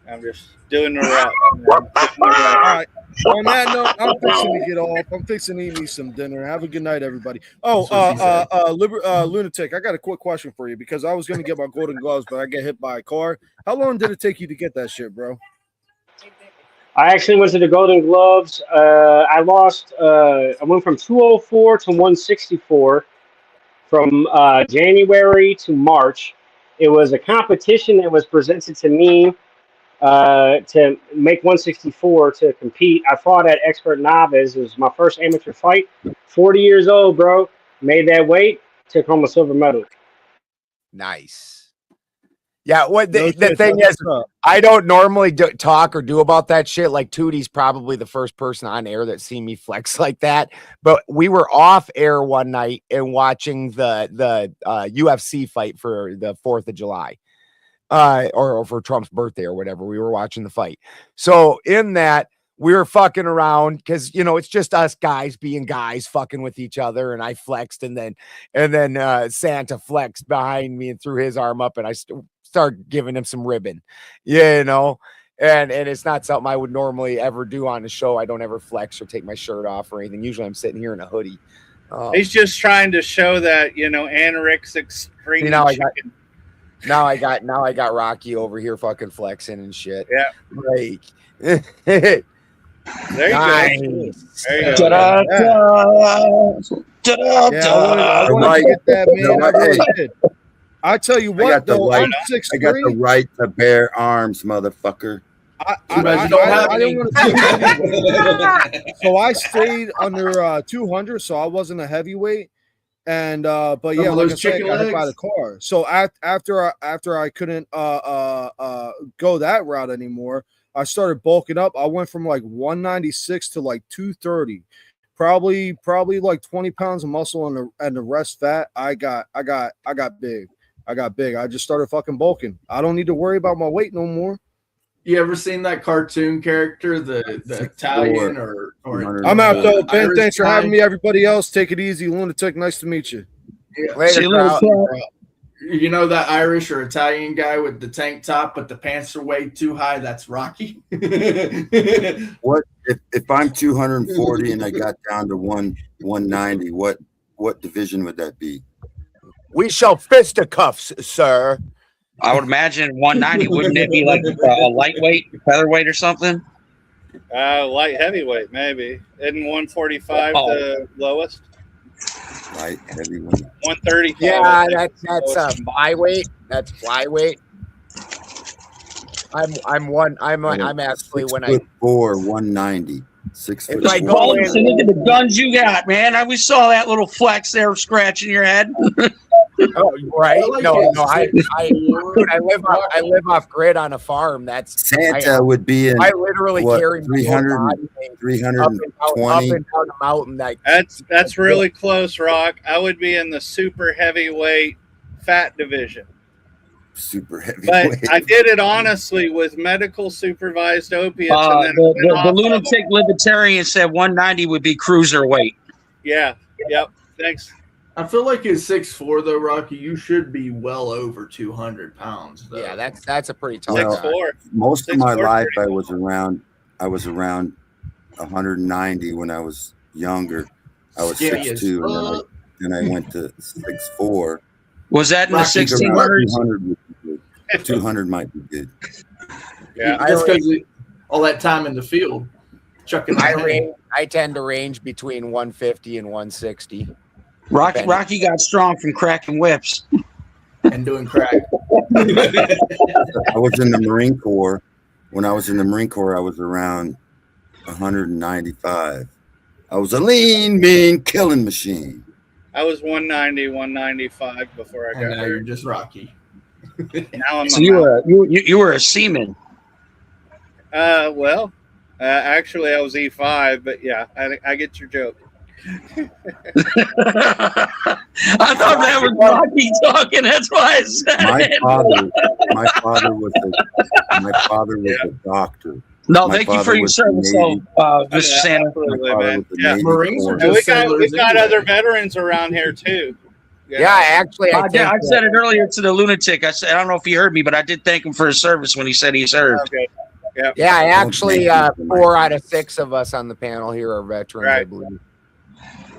I'm just doing the route. All right. On that note, I'm fixing to get off. I'm fixing to eat me some dinner. Have a good night, everybody. Oh, Lunatic, I got a quick question for you because I was going to get my golden gloves, but I get hit by a car. How long did it take you to get that shit, bro? I actually went to the Golden Gloves. I lost. I went from 204 to 164 from January to March. It was a competition that was presented to me to make 164 to compete. I fought at Expert Novice. It was my first amateur fight. 40 years old, bro. Made that weight. Took home a silver medal. Nice. Yeah, what the thing is, I don't normally talk or do about that shit. Like Tootie's probably the first person on air that seen me flex like that. But we were off air one night and watching the UFC fight for the 4th of July, or for Trump's birthday or whatever. We were watching the fight. So in that, we were fucking around because, you know, it's just us guys being guys fucking with each other. And I flexed, and then Santa flexed behind me and threw his arm up, and I start giving him some ribbon, you know, and it's not something I would normally ever do on a show. I don't ever flex or take my shirt off or anything. Usually I'm sitting here in a hoodie. He's just trying to show that, you know, anorexic stream. You know, now I got Rocky over here fucking flexing and shit. Yeah. Like, there you go. There you go. I wanted to get that, man. I really did. I tell you what, though, I'm 6'3". I got the right to bear arms, motherfucker. I didn't want to so I stayed under 200, so I wasn't a heavyweight. And but yeah, like I said, I got hit by the car. So after I couldn't go that route anymore, I started bulking up. I went from like 196 to like 230. Probably like 20 pounds of muscle and the rest fat. I got big. I just started fucking bulking. I don't need to worry about my weight no more. You ever seen that cartoon character, the Italian or I'm out though, Ben. Thanks for having me. Everybody else, take it easy. Lunatic, nice to meet you. Yeah. You know that Irish or Italian guy with the tank top, but the pants are way too high? That's Rocky. What if I'm 240 and I got down to 190? What division would that be? we shall fisticuffs, sir. I would imagine 190. Wouldn't it be like a lightweight, featherweight, or something? Light heavyweight, maybe. Isn't 145 the lowest? Light heavyweight. 135. Yeah, that's flyweight. That's flyweight. I'm actually when I 6'4", 190. 6 foot. Look at the guns you got, man. We saw that little flex there scratching your head. Oh, right. I live off grid on a farm. That's Santa would be in. I literally carry 320 up and down the mountain. That's really close, Rock. I would be in the super heavyweight fat division. Super heavy. But I did it honestly with medical supervised opiates. And then the lunatic libertarian said 190 would be cruiserweight. Yeah. Yep. Thanks. I feel like at 6'4", though, Rocky, you should be well over 200 pounds. Though. Yeah, that's a pretty tall. Well, most of my life, I was around 190 when I was younger. I was 6'2", and I went to 6'4". Was that in the 1600s? 200 might be good. Yeah, that's because all that time in the field. I tend to range between 150 and 160. Rocky got strong from cracking whips and doing crack. I was in the Marine Corps. When I was in the Marine Corps, I was around 195. I was a lean, mean killing machine. I was 190, 195 before I got now you're just Rocky. Now I'm so you were a seaman. Actually I was E5, but yeah, I get your joke. I thought that was Rocky talking. That's why I said my father was a doctor. No, thank you for your service, Mr. Santa. Marines are we got other veterans around here too. Yeah, actually, I said it earlier to the lunatic. I don't know if he heard me, but I did thank him for his service when he said he served. Okay. Yeah, actually, 4 out of 6 of us on the panel here are veterans, I believe.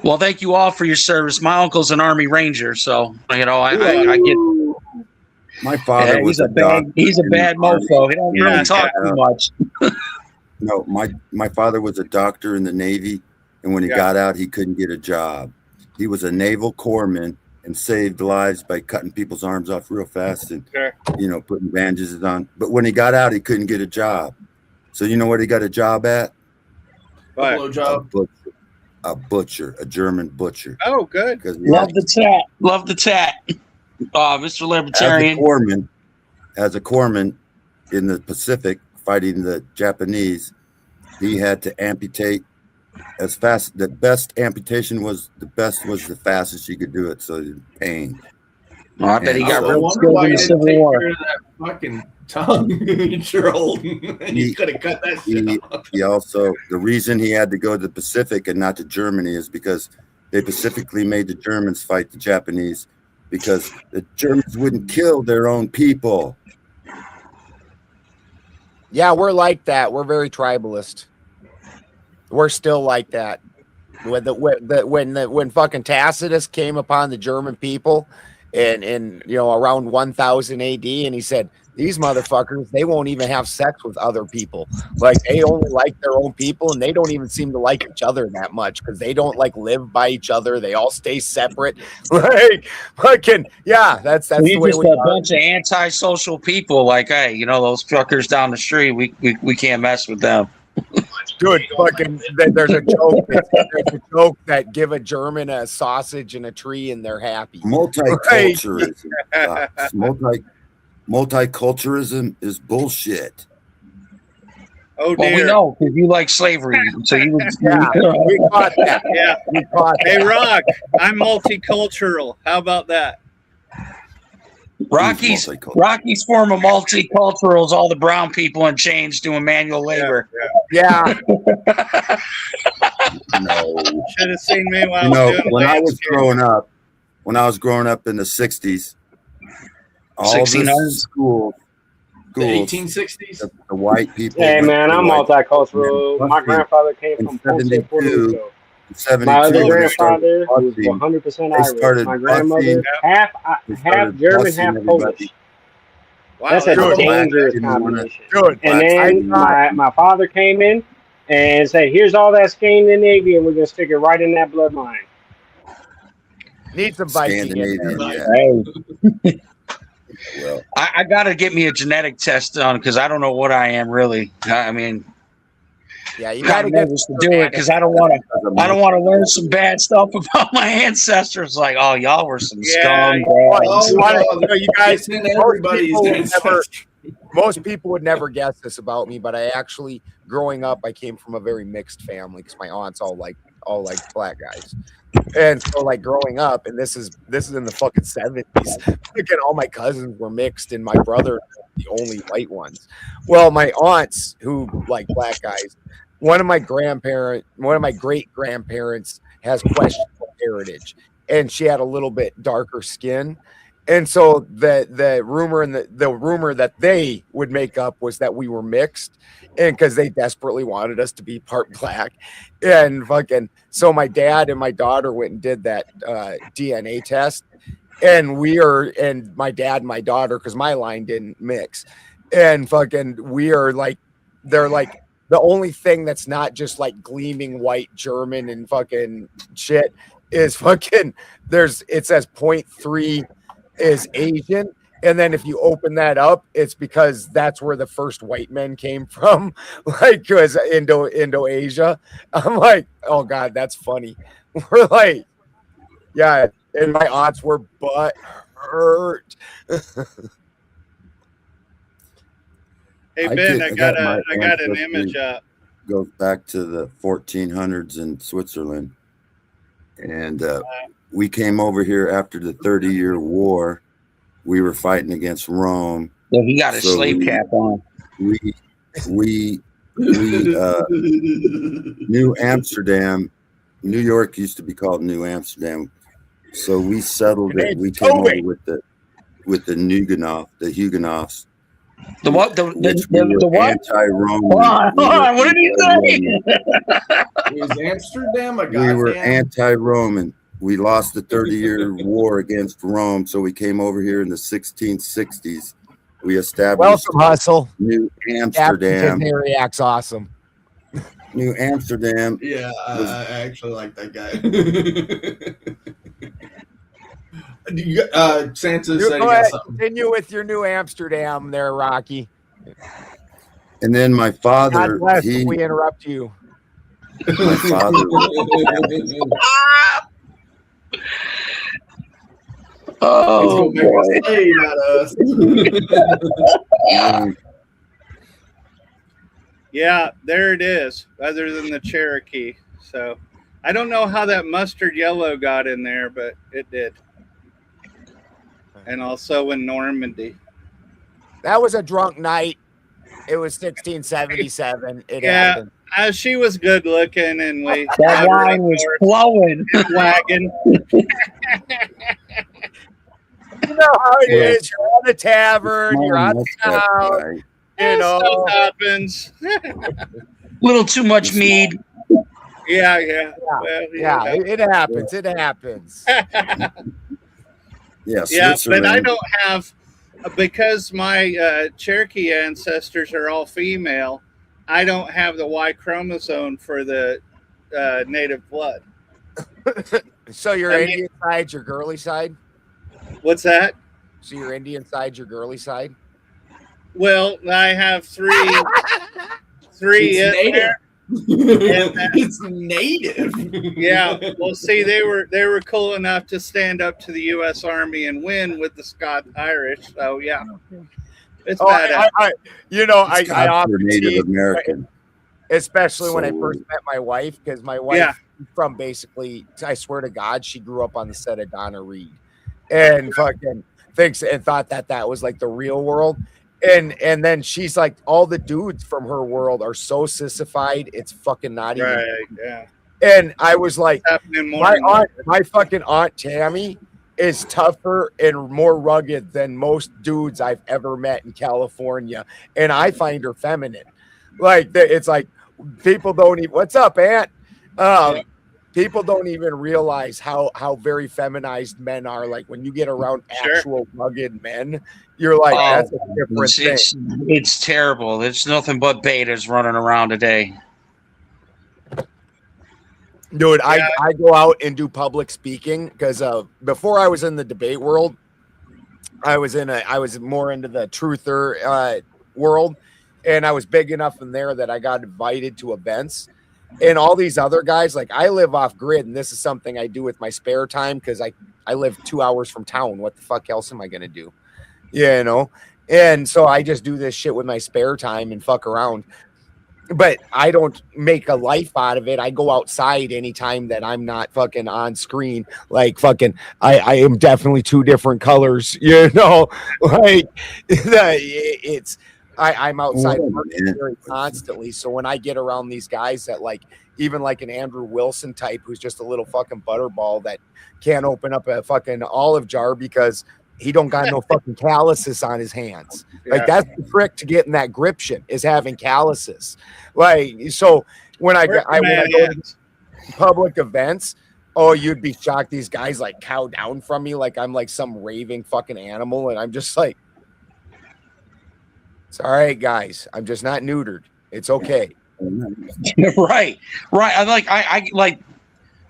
Well, thank you all for your service. My uncle's an Army Ranger, so I get. My father was he's a bad mofo. He don't really talk too much. No, my father was a doctor in the Navy, and when he got out, he couldn't get a job. He was a naval corpsman and saved lives by cutting people's arms off real fast and putting bandages on. But when he got out, he couldn't get a job. So you know what he got a job at? A butcher, a German butcher. Oh, good. Love the tat. Love the tat. Mr. Libertarian. As a corpsman in the Pacific fighting the Japanese, he had to amputate as fast. The best amputation was the fastest you could do it. So pain. I bet he got real skilled in the Civil War. Fucking tongue you're holding, and he could have cut that shit off. He also, the reason he had to go to the Pacific and not to Germany is because they specifically made the Germans fight the Japanese because the Germans wouldn't kill their own people. Yeah, we're like that. We're very tribalist. We're still like that. When fucking Tacitus came upon the German people and around 1000 AD, and he said, these motherfuckers, they won't even have sex with other people. Like, they only like their own people, and they don't even seem to like each other that much because they don't live by each other. They all stay separate. Like, fucking, that's the way just we a are. bunch of antisocial people. Like, hey, those fuckers down the street, we can't mess with them. Dude, fucking, there's a joke. There's a joke that give a German a sausage and a tree and they're happy. Multiculturalism. Multiculturalism is bullshit. Oh, well, dear. we know because you like slavery, so you would. We caught that. Yeah. We caught that. Hey, Rock, I'm multicultural. How about that? Rocky's form of multicultural is all the brown people in chains doing manual labor. Yeah. No. Should have seen me while I was doing when I was growing growing up in the 60s, all 69? the schools, The 1860s. the white people. Hey, went man, to I'm white multicultural. My grandfather came in from Ponce, Puerto 72. Rico. In 72, My other they grandfather started was busing. 100% They Irish. started My grandmother, busing. half They started German, busing half everybody. Polish. Wow, That's a Good. dangerous Didn't wanna- combination. Good. And then my father came in and said, here's all that skin in the Navy, and we're going to stick it right in that bloodline. Need some Viking in there. Scandinavian, yeah. Well, I got to get me a genetic test done because I don't know what I am really. I mean, yeah, you got to get nervous to do it because I don't want to learn some bad stuff about my ancestors. Like, oh, y'all were some scum. You guys, everybody's most people would never guess this about me, but I actually, growing up, I came from a very mixed family because my aunts all like black guys. And so, like, growing up, and this is in the fucking 70s, again, all my cousins were mixed, and my brother was the only white ones. Well, my aunts who like black guys, one of my great grandparents has questionable heritage, and she had a little bit darker skin. And so the rumor and the rumor that they would make up was that we were mixed, and because they desperately wanted us to be part black, and fucking so my dad and my daughter went and did that DNA test, and my dad and my daughter, because my line didn't mix, and fucking we are like, they're like the only thing that's not just like gleaming white German and fucking shit is fucking it says 0.3 is Asian, and then if you open that up, it's because that's where the first white men came from, like, because Indo-Asia. I'm like, oh god, that's funny. We're like, yeah, and my aunts were butt hurt. Hey Ben, I got an image up. Goes back to the 1400s in Switzerland, and we came over here after the 30-year war. We were fighting against Rome. Yeah, he got his slave cap on. We New Amsterdam, New York used to be called New Amsterdam. So we settled it. We came over with the Huguenots, The what? The what? Anti-Roman. Hold on. What did he say? Is Amsterdam a We were goddamn? anti-Roman. We lost the 30-year war against Rome, so we came over here in the 1660s. We established Welcome, Hustle. New Amsterdam. Harry acts awesome. New Amsterdam. Yeah, I actually like that guy. Santa You said he go got ahead, something. continue with your New Amsterdam there, Rocky. And then my father, God bless if we interrupt you. my father. Oh, He's gonna make us play, not us. Yeah, there it is, other than the Cherokee. So I don't know how that mustard yellow got in there, but it did. And also in Normandy. That was a drunk night. It was 1677. It happened. She was good looking, and we that wine was flowing. Wagon. You know how it is. You're at a tavern. You're out of town. You know, Stuff happens. Little too much mead. Yeah. Well, it happens. It happens. Yeah, but I don't have, because my Cherokee ancestors are all female, I don't have the Y chromosome for the native blood. So your Indian side, your girly side? What's that? So your Indian side, your girly side? Well, I have three It's in native. there. It's native. Yeah. Well, see, they were cool enough to stand up to the U.S. Army and win with the Scott Irish. So yeah, it's badass. I often Native tease, American. especially when I So- first met my wife, because my wife from basically, I swear to God, she grew up on the set of Donna Reed, and fucking thought that was like the real world. And then she's like, all the dudes from her world are so sissified, it's fucking not even. Right. Yeah. And I was like, Happening more. my fucking aunt Tammy is tougher and more rugged than most dudes I've ever met in California, and I find her feminine. Like it's like people don't even. What's up, Aunt? People don't even realize how very feminized men are. Like when you get around actual rugged men, you're like, that's a different thing. It's terrible. There's nothing but betas running around today. Dude, I go out and do public speaking because before I was in the debate world, I was more into the truther world, and I was big enough in there that I got invited to events. And all these other guys, like I live off grid, and this is something I do with my spare time because I live 2 hours from town. What the fuck else am I gonna do? You know? And so I just do this shit with my spare time and fuck around. But I don't make a life out of it. I go outside anytime that I'm not fucking on screen. Like fucking, I am definitely two different colors, you know? Like it's. I'm outside working very constantly. So when I get around these guys that like, even like an Andrew Wilson type, who's just a little fucking butterball that can't open up a fucking olive jar because he don't got no fucking calluses on his hands. Like that's the trick to getting that gription is having calluses. Like, so when I go to public events, oh, you'd be shocked. These guys like cow down from me. Like I'm like some raving fucking animal. And I'm just like, it's all right, guys. I'm just not neutered. It's okay. Right.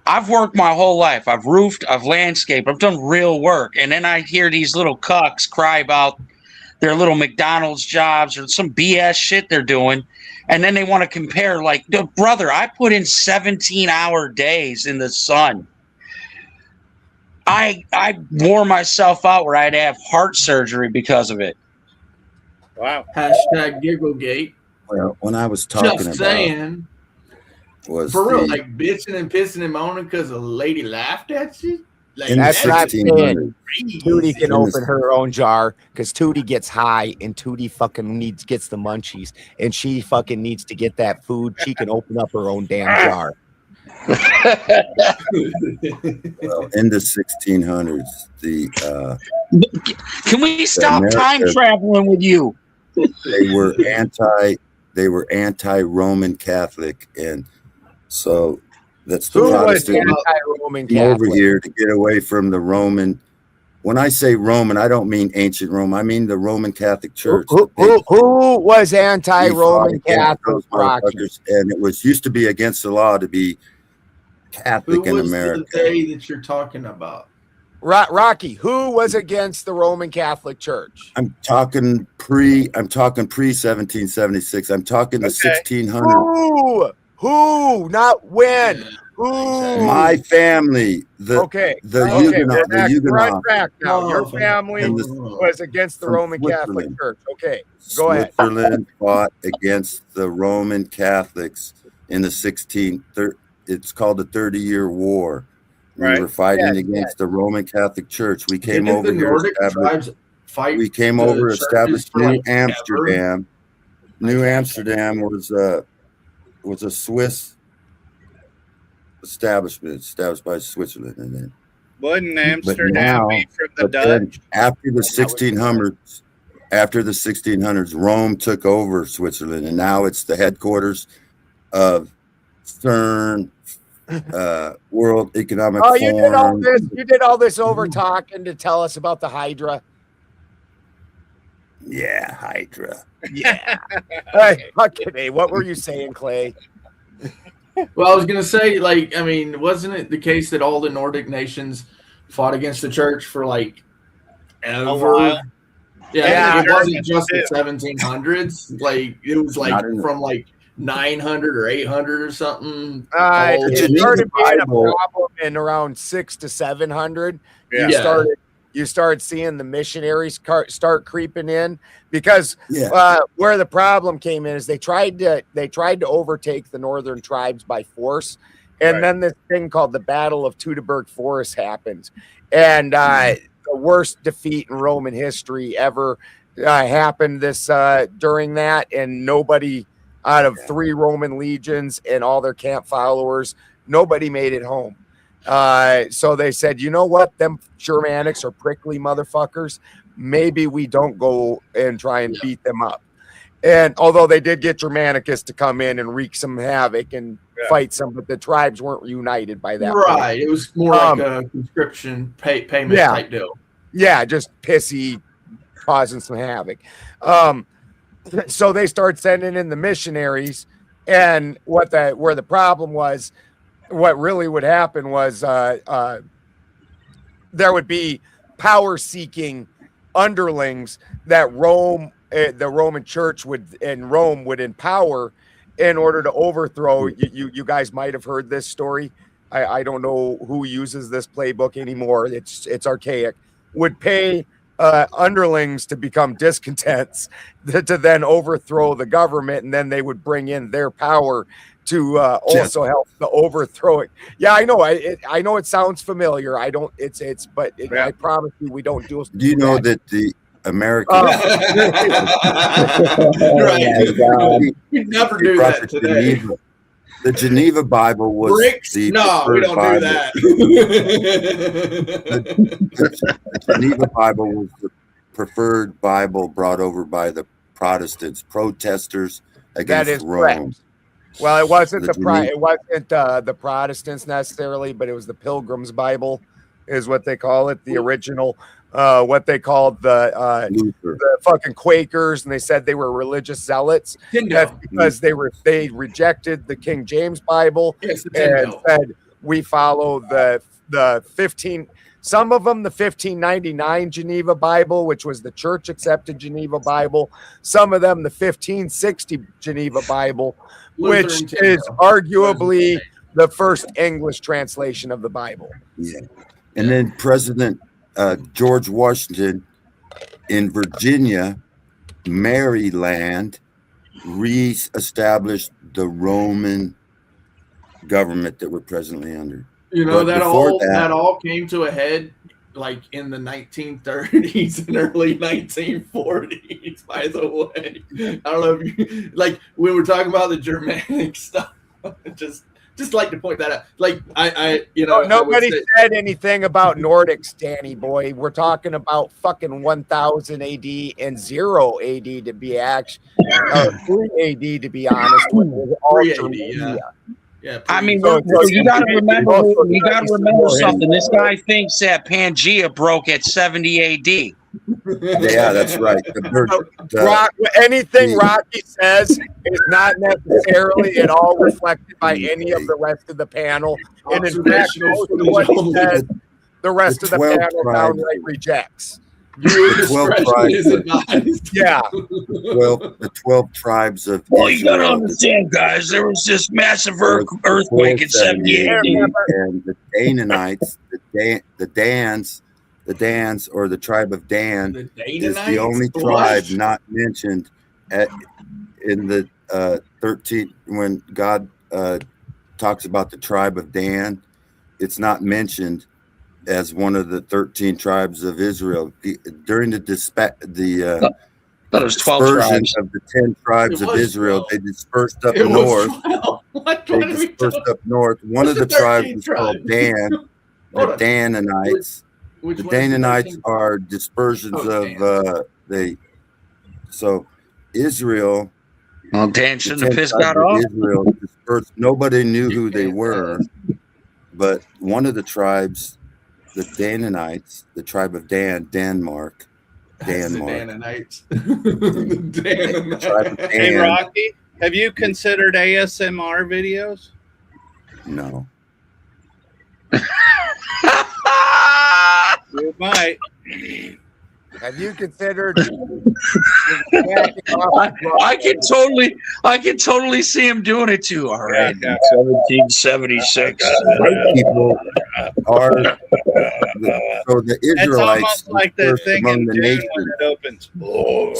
I've worked my whole life. I've roofed, I've landscaped, I've done real work. And then I hear these little cucks cry about their little McDonald's jobs or some BS shit they're doing. And then they want to compare, like, brother, I put in 17-hour days in the sun. I wore myself out where I'd have heart surgery because of it. Wow. Hashtag Gigglegate. Well, when I was talking Just about saying. Was For real, the- like bitching and pissing and moaning because a lady laughed at you? Like, In the That's not 1600s. saying Tootie can open her own jar because Tootie gets high and Tootie fucking gets the munchies and she fucking needs to get that food. She can open up her own damn jar. Well, in the 1600s, Can we stop America- time traveling with you? They were anti-Roman Catholic, and so that's the Who was Protestant anti-Roman came over Catholic? here to get away from the Roman. When I say Roman, I don't mean ancient Rome. I mean the Roman Catholic Church. Who was anti-Roman Catholic? And it was used to be against the law to be Catholic Who in was America. the day that you're talking about? Rocky, who was against the Roman Catholic Church? I'm talking pre 1776. I'm talking the 1600s. Who? Not when. Who? My family. The Huguenot. We're on Huguenot. track now. Your family was against the from Roman Catholic Switzerland. Church. Okay, go ahead. Switzerland fought against the Roman Catholics in the 1630s. It's called the 30-Year War. We were fighting against the Roman Catholic Church. We came Didn't over the here. Nordic tribes fight? We came the over, churches established for, New like, ever? Amsterdam. New Amsterdam was a Swiss establishment established by Switzerland, and then Wouldn't Amsterdam be from the Dutch? after the 1600s, Rome took over Switzerland, and now it's the headquarters of CERN, World Economic Forum. You did all this over talking to tell us about the Hydra. Yeah, Hydra. Yeah. Okay. What were you saying, Clay? Well, I was going to say, like, I mean, wasn't it the case that all the Nordic nations fought against the church for, like, ever? A while. Yeah, it wasn't just the 1700s. Like, it was, like, from, like, 900 or 800 or something. It started being a problem in around 600 to 700. You started seeing the missionaries start creeping in, because where the problem came in is they tried to overtake the northern tribes by force, and then this thing called the Battle of Teutoburg Forest happened, and the worst defeat in Roman history ever happened during that, and nobody out of 3 Roman legions and all their camp followers, nobody made it home. So they said, you know what? Them Germanics are prickly motherfuckers. Maybe we don't go and try and beat them up. And although they did get Germanicus to come in and wreak some havoc and fight some, but the tribes weren't united by that point. It was more like a conscription payment type deal. Yeah, just pissy, causing some havoc. So they start sending in the missionaries, and where the problem was, what really would happen was there would be power-seeking underlings that the Roman Church would empower in order to overthrow. You guys might have heard this story. I don't know who uses this playbook anymore. It's archaic. Would pay underlings to become discontents to then overthrow the government, and then they would bring in their power to also help to overthrow it. Yeah, I know. I know it sounds familiar. I don't. I promise you, we don't do. Do you know that the American? We never do that today. The Geneva Bible was the we don't Bible. do that. The Geneva Bible was the preferred Bible brought over by the Protestants, protesters against Rome. Correct. Well, it wasn't the Protestants necessarily, but it was the Pilgrim's Bible, is what they call it. The original, what they called the fucking Quakers, and they said they were religious zealots. That's because they rejected the King James Bible and said we follow the 15. Some of them, the 1599 Geneva Bible, which was the church accepted Geneva Bible. Some of them, the 1560 Geneva Bible, which is arguably the first English translation of the Bible. Yeah. And then President George Washington in Virginia, Maryland, re-established the Roman government that we're presently under. You know, But that before all came to a head like in the 1930s and early 1940s, by the way. I don't know if you, like, we were talking about the Germanic stuff just just like to point that out. Like I you know, nobody said anything about Nordics, Danny boy. We're talking about fucking 1000 AD and 0 AD to be actually, or 3 AD to be honest. When it was all 3 AD, Germania. Yeah, I mean, So you got to remember. You got to remember more something. This guy thinks that Pangea broke at 70 AD. Yeah, that's right. Anything Rocky says is not necessarily at all reflected by any of the rest of the panel. And in fact, most of what he said, the rest of the panel downright rejects. The 12 tribes. Yeah. The 12 tribes of Well, you got to Israel. understand, guys. There was this massive earthquake in 70 AD. And the Canaanites, the Dans, or the tribe of Dan, is the only tribe not mentioned in the 13 when God talks about the tribe of Dan. It's not mentioned as one of the 13 tribes of Israel. During the dispersion of the 10 tribes of Israel, they dispersed up north. They dispersed up north. One of the tribes was called Dan, the Dananites. The Dananites are dispersions of so Israel. Well, Dan shouldn't have pissed God off. Israel dispersed. Nobody knew who they were, but one of the tribes, the Dananites, the tribe of Denmark. Dananites. Hey, Rocky, have you considered ASMR videos? No. You might. Have you considered? I can totally see him doing it too. All right, 1776. People are so the Israelites. It's almost like the thing in the Jane nations. when it opens.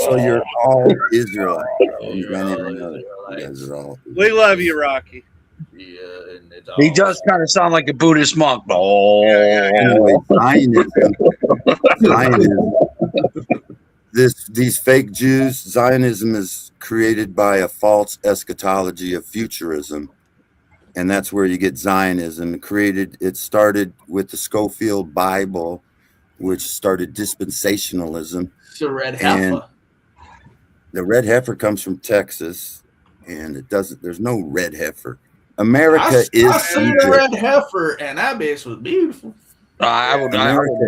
So you're all Israelites. You don't even know that you guys are all. We love you, Rocky. He does kind of sound like a Buddhist monk. Anyway, Zionism. These fake Jews, Zionism is created by a false eschatology of futurism, and that's where you get Zionism created. It started with the Schofield Bible, which started dispensationalism. It's a red heifer. The red heifer comes from Texas, and it doesn't. There's no red heifer. America is I seen a red heifer, and that bitch was beautiful. I would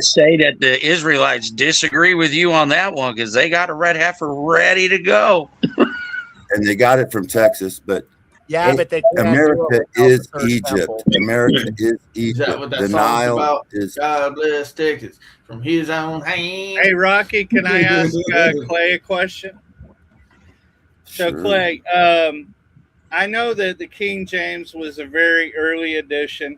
say that the Israelites disagree with you on that one because they got a red heifer ready to go. And they got it from Texas, but yeah, but they America is Egypt. America is Egypt. Is that what that the song's Nile about? is. God bless Texas from his own hand. Hey, Rocky, can I ask Clay a question? So, Sure. Clay, I know that the King James was a very early edition,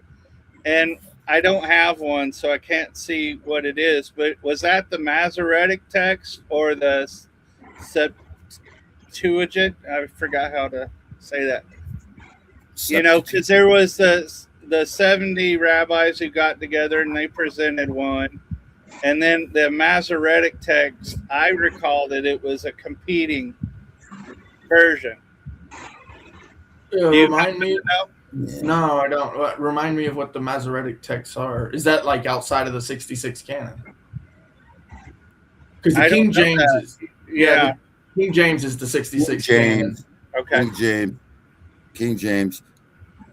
and I don't have one, so I can't see what it is. But was that the Masoretic text or the Septuagint? I forgot how to say that. You know, because there was the 70 rabbis who got together and they presented one. And then the Masoretic text, I recall that it was a competing version. Remind me. No, I don't. Remind me of what the Masoretic texts are. Is that like outside of the 66 canon? Because the King James is the King James is the 66 canon. Okay. King James.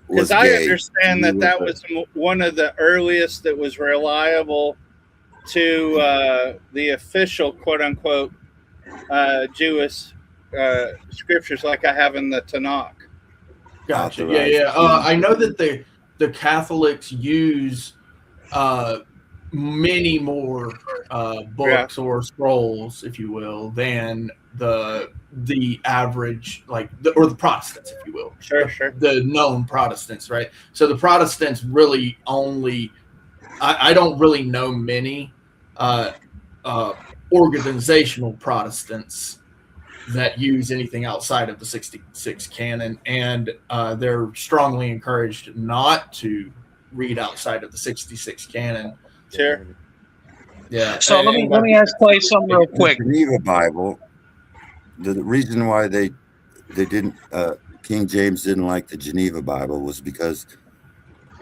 Because I understand that was one of the earliest that was reliable to the official quote unquote Jewish scriptures, like I have in the Tanakh. Gotcha. Yeah. I know that the Catholics use many more books or scrolls, if you will, than the average, or the Protestants, if you will. Sure. The known Protestants, right? So the Protestants really only, I don't really know many organizational Protestants that use anything outside of the 66 canon, and they're strongly encouraged not to read outside of the 66 canon. Sure. Yeah. So let me ask Clay something real quick. The Geneva Bible, the reason why they didn't King James didn't like the Geneva Bible was because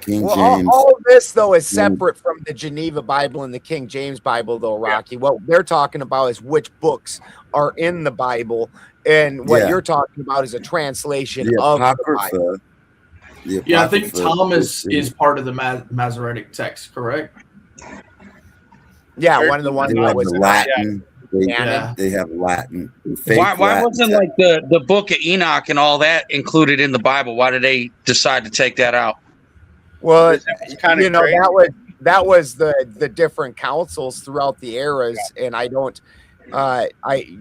King Well, James. all of this, though, is separate from the Geneva Bible and the King James Bible, though, Rocky. What they're talking about is which books are in the Bible, and what you're talking about is a translation of the Bible. Yeah, I think Thomas is part of the Masoretic text, correct? Yeah, one of the ones that was Latin. canon. They have Latin. Why Latin wasn't like the book of Enoch and all that included in the Bible? Why did they decide to take that out? Well, kinda you know, crazy. that was the different councils throughout the eras, and I don't,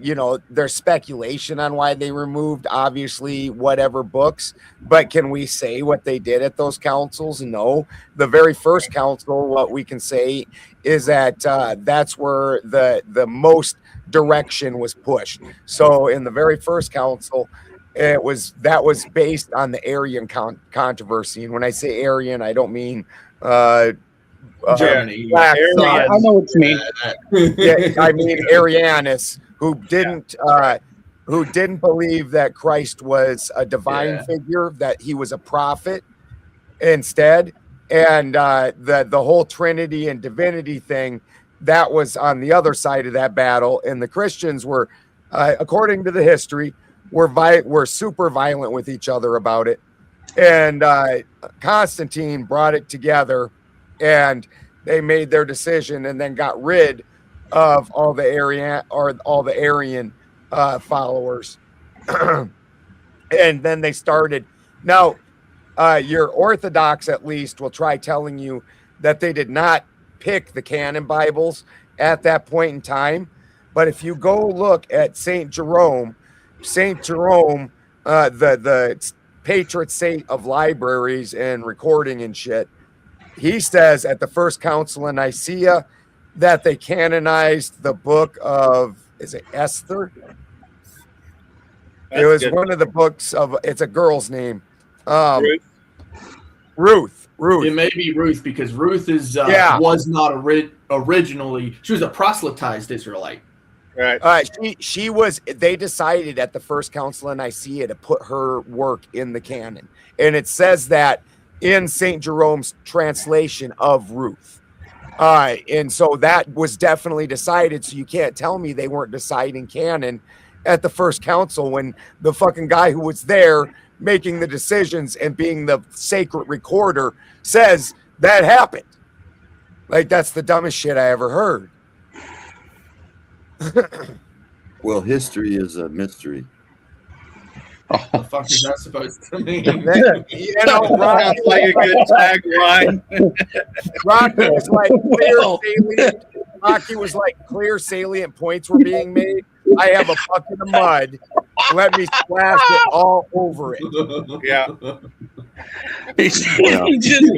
you know, there's speculation on why they removed obviously whatever books, but can we say what they did at those councils? No. The very first council, what we can say is that that's where the most direction was pushed. So in the very first council, that was based on the Arian controversy, and when I say Arian, I don't mean Germany. black I know what you mean. yeah, I mean Arianus, who didn't believe that Christ was a divine figure, that he was a prophet instead, and the whole Trinity and divinity thing, that was on the other side of that battle, and the Christians were, according to the history, were super violent with each other about it, and Constantine brought it together, and they made their decision, and then got rid of all the Arian followers, and then they started. Now, your Orthodox at least will try telling you that they did not pick the canon Bibles at that point in time, but if you go look at Saint Jerome, the patron saint of libraries and recording and shit, he says at the first council in Nicaea that they canonized the book of, is it Esther? It was one of the books of, it's a girl's name. Ruth. It may be Ruth because Ruth is was not originally, she was a proselytized Israelite. Right. She was. They decided at the first council in Nicaea to put her work in the canon, and it says that in Saint Jerome's translation of Ruth. And so that was definitely decided. So you can't tell me they weren't deciding canon at the first council when the fucking guy who was there making the decisions and being the sacred recorder says that happened. Like, that's the dumbest shit I ever heard. Well, history is a mystery. What the fuck is that supposed to mean? You know, Sounds like a good tagline. Rocky was like clear salient points were being made. I have a bucket of mud. Let me splash it all over it. Yeah. He just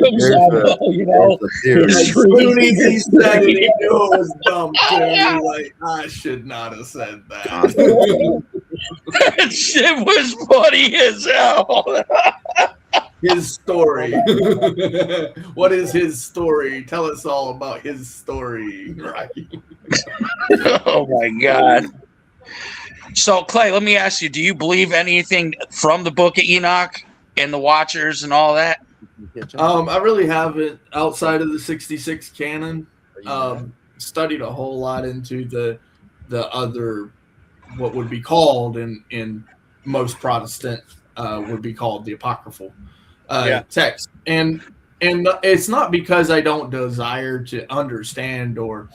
comes out, you know. As soon as he said it, he knew it was dumb too. Like, I should not have said that. That shit was funny as hell. His story. What is his story? Tell us all about his story. Right. Oh my God. So Clay, let me ask you, do you believe anything from the book of Enoch and the Watchers and all that? I really haven't, outside of the 66 canon. Studied a whole lot into the other, what would be called in most Protestant would be called the apocryphal text. And it's not because I don't desire to understand or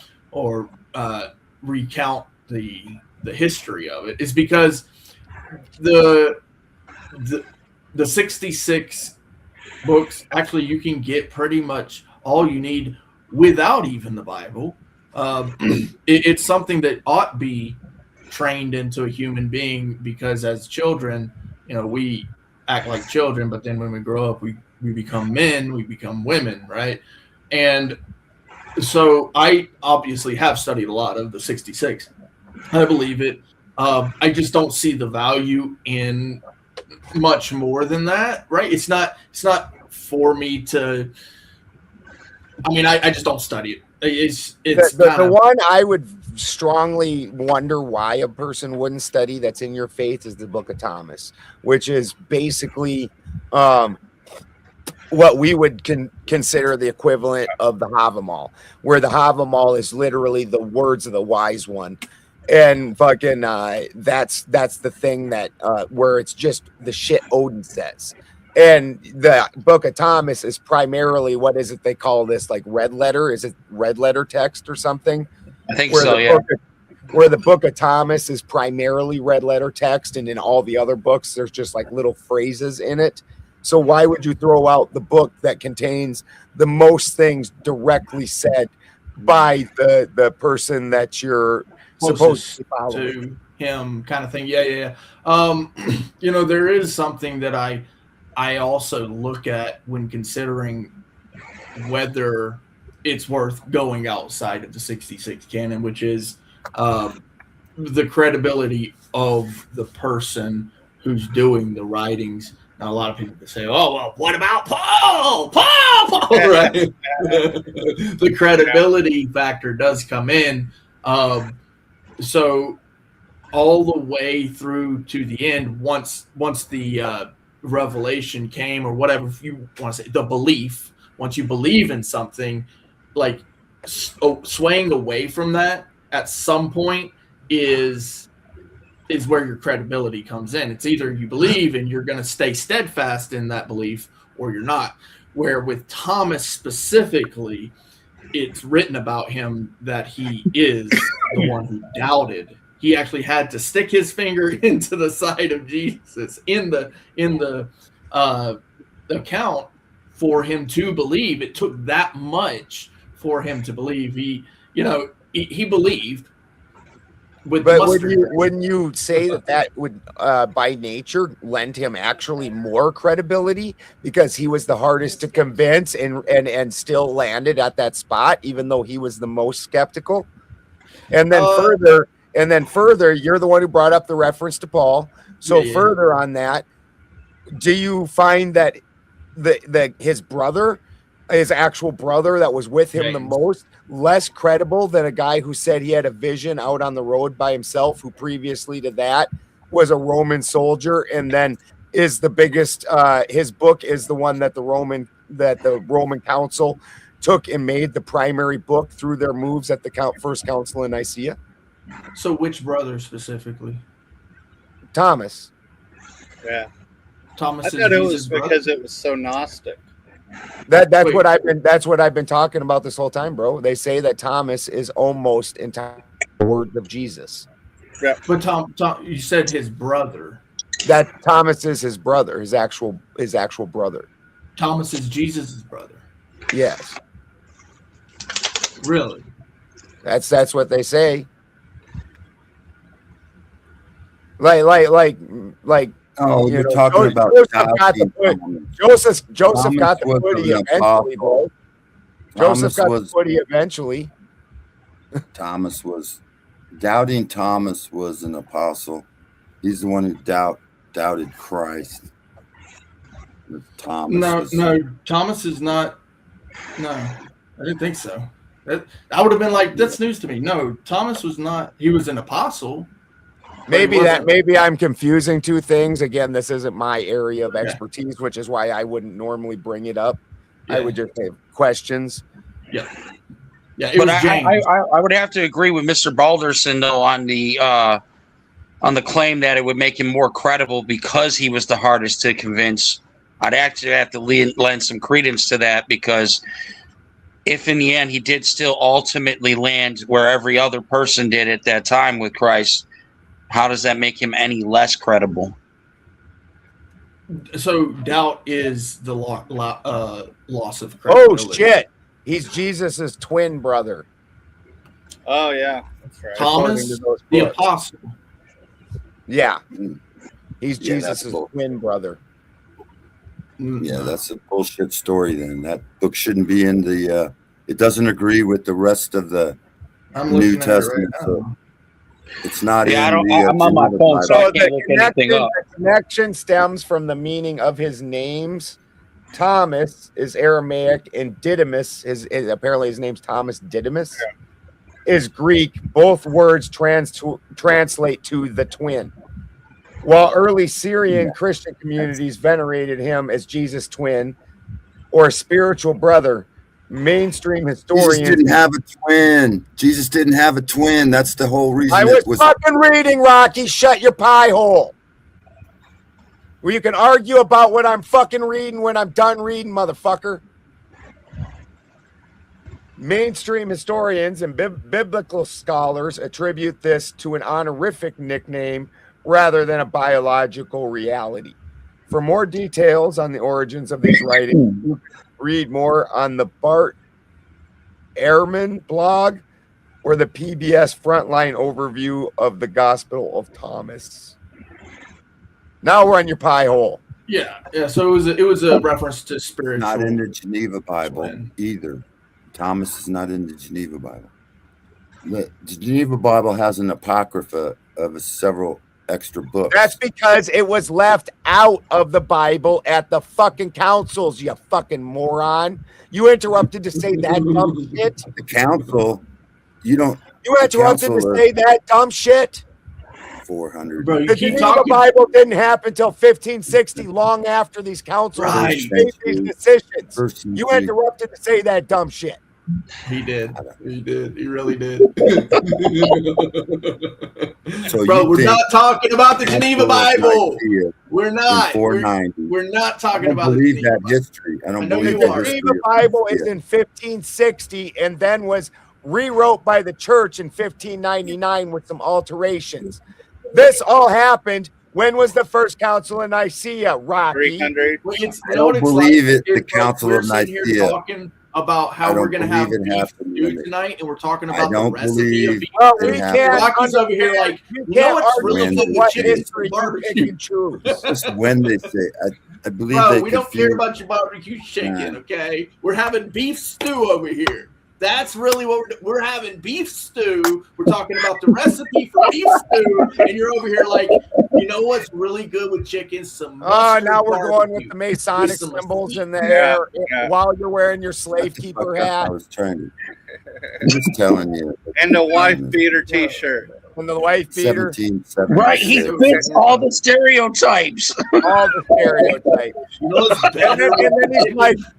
recount the history of it. It's because the 66 books, actually you can get pretty much all you need without even the Bible. It's something that ought be trained into a human being, because as children, you know, we act like children, but then when we grow up, we become men, we become women, right? And so I obviously have studied a lot of the 66. I believe it. I just don't see the value in much more than that, right? It's not for me to. I mean, I just don't study it. It's the one I would strongly wonder why a person wouldn't study that's in your faith is the Book of Thomas, which is basically what we would consider the equivalent of the Havamal, where the Havamal is literally the words of the wise one. And fucking that's the thing that where it's just the shit Odin says. And the Book of Thomas is primarily, what is it they call this, like red letter? Is it red letter text or something? I think so, yeah. Where the Book of Thomas is primarily red letter text, and in all the other books there's just like little phrases in it. So why would you throw out the book that contains the most things directly said by the person that you're supposed to follow to him, kind of thing? Yeah. You know, there is something that I also look at when considering whether it's worth going outside of the 66 canon, which is the credibility of the person who's doing the writings. Now, a lot of people can say, "Oh, well, what about Paul? Paul, right?" The credibility factor does come in. So all the way through to the end, once the revelation came, or whatever you want to say, the belief, once you believe in something, like swaying away from that at some point is where your credibility comes in. It's either you believe and you're going to stay steadfast in that belief, or you're not. Where with Thomas specifically, it's written about him that he is the one who doubted. He actually had to stick his finger into the side of Jesus in the account for him to believe. It took that much for him to believe. He believed. But wouldn't you say that would by nature lend him actually more credibility, because he was the hardest to convince and still landed at that spot, even though he was the most skeptical? And then further, you're the one who brought up the reference to Paul. So further on that, do you find that his brother, his actual brother that was with him the most, less credible than a guy who said he had a vision out on the road by himself, who previously to that was a Roman soldier, and then is the biggest his book is the one that the Roman council took and made the primary book through their moves at the first council in Nicaea? So which brother specifically? Thomas. Yeah. Thomas. I thought it was because it was so Gnostic. That's what I've been talking about this whole time, bro. They say that Thomas is almost entirely the words of Jesus. Yeah. But Tom, you said his brother. That Thomas is his brother, his actual brother. Thomas is Jesus' brother. Yes. Really? That's what they say. Like. Oh, you're know, talking about Joseph got the footy eventually, bro. Joseph got the footy eventually. Doubting Thomas was an apostle. He's the one who doubted Christ. Thomas is not. No, I didn't think so. I would have been like, that's news to me. No, Thomas was not. He was an apostle. Maybe I'm confusing two things. Again, this isn't my area of expertise, which is why I wouldn't normally bring it up. I would just have questions. Yeah. But I would have to agree with Mr. Balderson though on the claim that it would make him more credible because he was the hardest to convince. I'd actually have to lend some credence to that, because if in the end he did still ultimately land where every other person did at that time with Christ, how does that make him any less credible? So doubt is the loss of Oh credibility. shit! He's Jesus's twin brother. Oh yeah, that's right. Thomas, the apostle. Yeah, he's Jesus's twin brother. Yeah, that's a bullshit story. Then that book shouldn't be in the. It doesn't agree with the rest of the New Testament. So it's not. I'm on my phone, so I can't look anything up. The connection stems from the meaning of his names Thomas is Aramaic, and Didymus is apparently his name's Thomas Didymus is Greek. Both words translate to the twin. While early Syrian Christian communities venerated him as Jesus' twin or spiritual brother, mainstream historians Jesus didn't have a twin. Jesus didn't have a twin. That's the whole reason. I was fucking reading, Rocky. Shut your pie hole. Well, you can argue about what I'm fucking reading when I'm done reading, motherfucker. Mainstream historians and biblical scholars attribute this to an honorific nickname rather than a biological reality. For more details on the origins of these writings, you can read more on the Bart Ehrman blog or the PBS Frontline overview of the Gospel of Thomas. Now we're on your pie hole. Yeah. So it was a reference to spiritual. Not in the Geneva Bible either. Thomas is not in the Geneva Bible. The Geneva Bible has an apocrypha of several extra books. That's because it was left out of the Bible at the fucking councils, you fucking moron. You interrupted to say that dumb shit. The council, you interrupted to say that dumb shit. 400. Bro, The Geneva Bible didn't happen until 1560, long after these councils made these decisions. You interrupted to say that dumb shit. He did. He really did. So bro, we're not talking about the Geneva Bible. We're not. 490. We're not talking about the Geneva Bible. History. I don't believe that the Geneva Bible is in 1560 and then was rewrote by the church in 1599 with some alterations. This all happened. When was the first council in Nicaea, Rocky? 300. I don't believe it. The Council of Nicaea. Talking about how we're going to have beef stew tonight, and we're talking about the recipe of beef. Well, we can't. Rocky's over here like, you know can't what's argue really good with what chicken? history you pick and choose. Just when they say, I believe Bro, they we don't care confuse- about your barbecue chicken, okay? We're having beef stew over here. That's really what we're having, beef stew. We're talking about the recipe for beef stew, and you're over here like, you know what's really good with chicken? Some mustard now we're going barbecue with the Masonic with some symbols in the Yeah, air yeah. while you're wearing your slave That's the keeper fuck up. I hat was trying to. I'm just telling you. And the wife beater T-shirt. and the wife beater. 1776. Right, he fits all the stereotypes. All the stereotypes. You know what's And better? then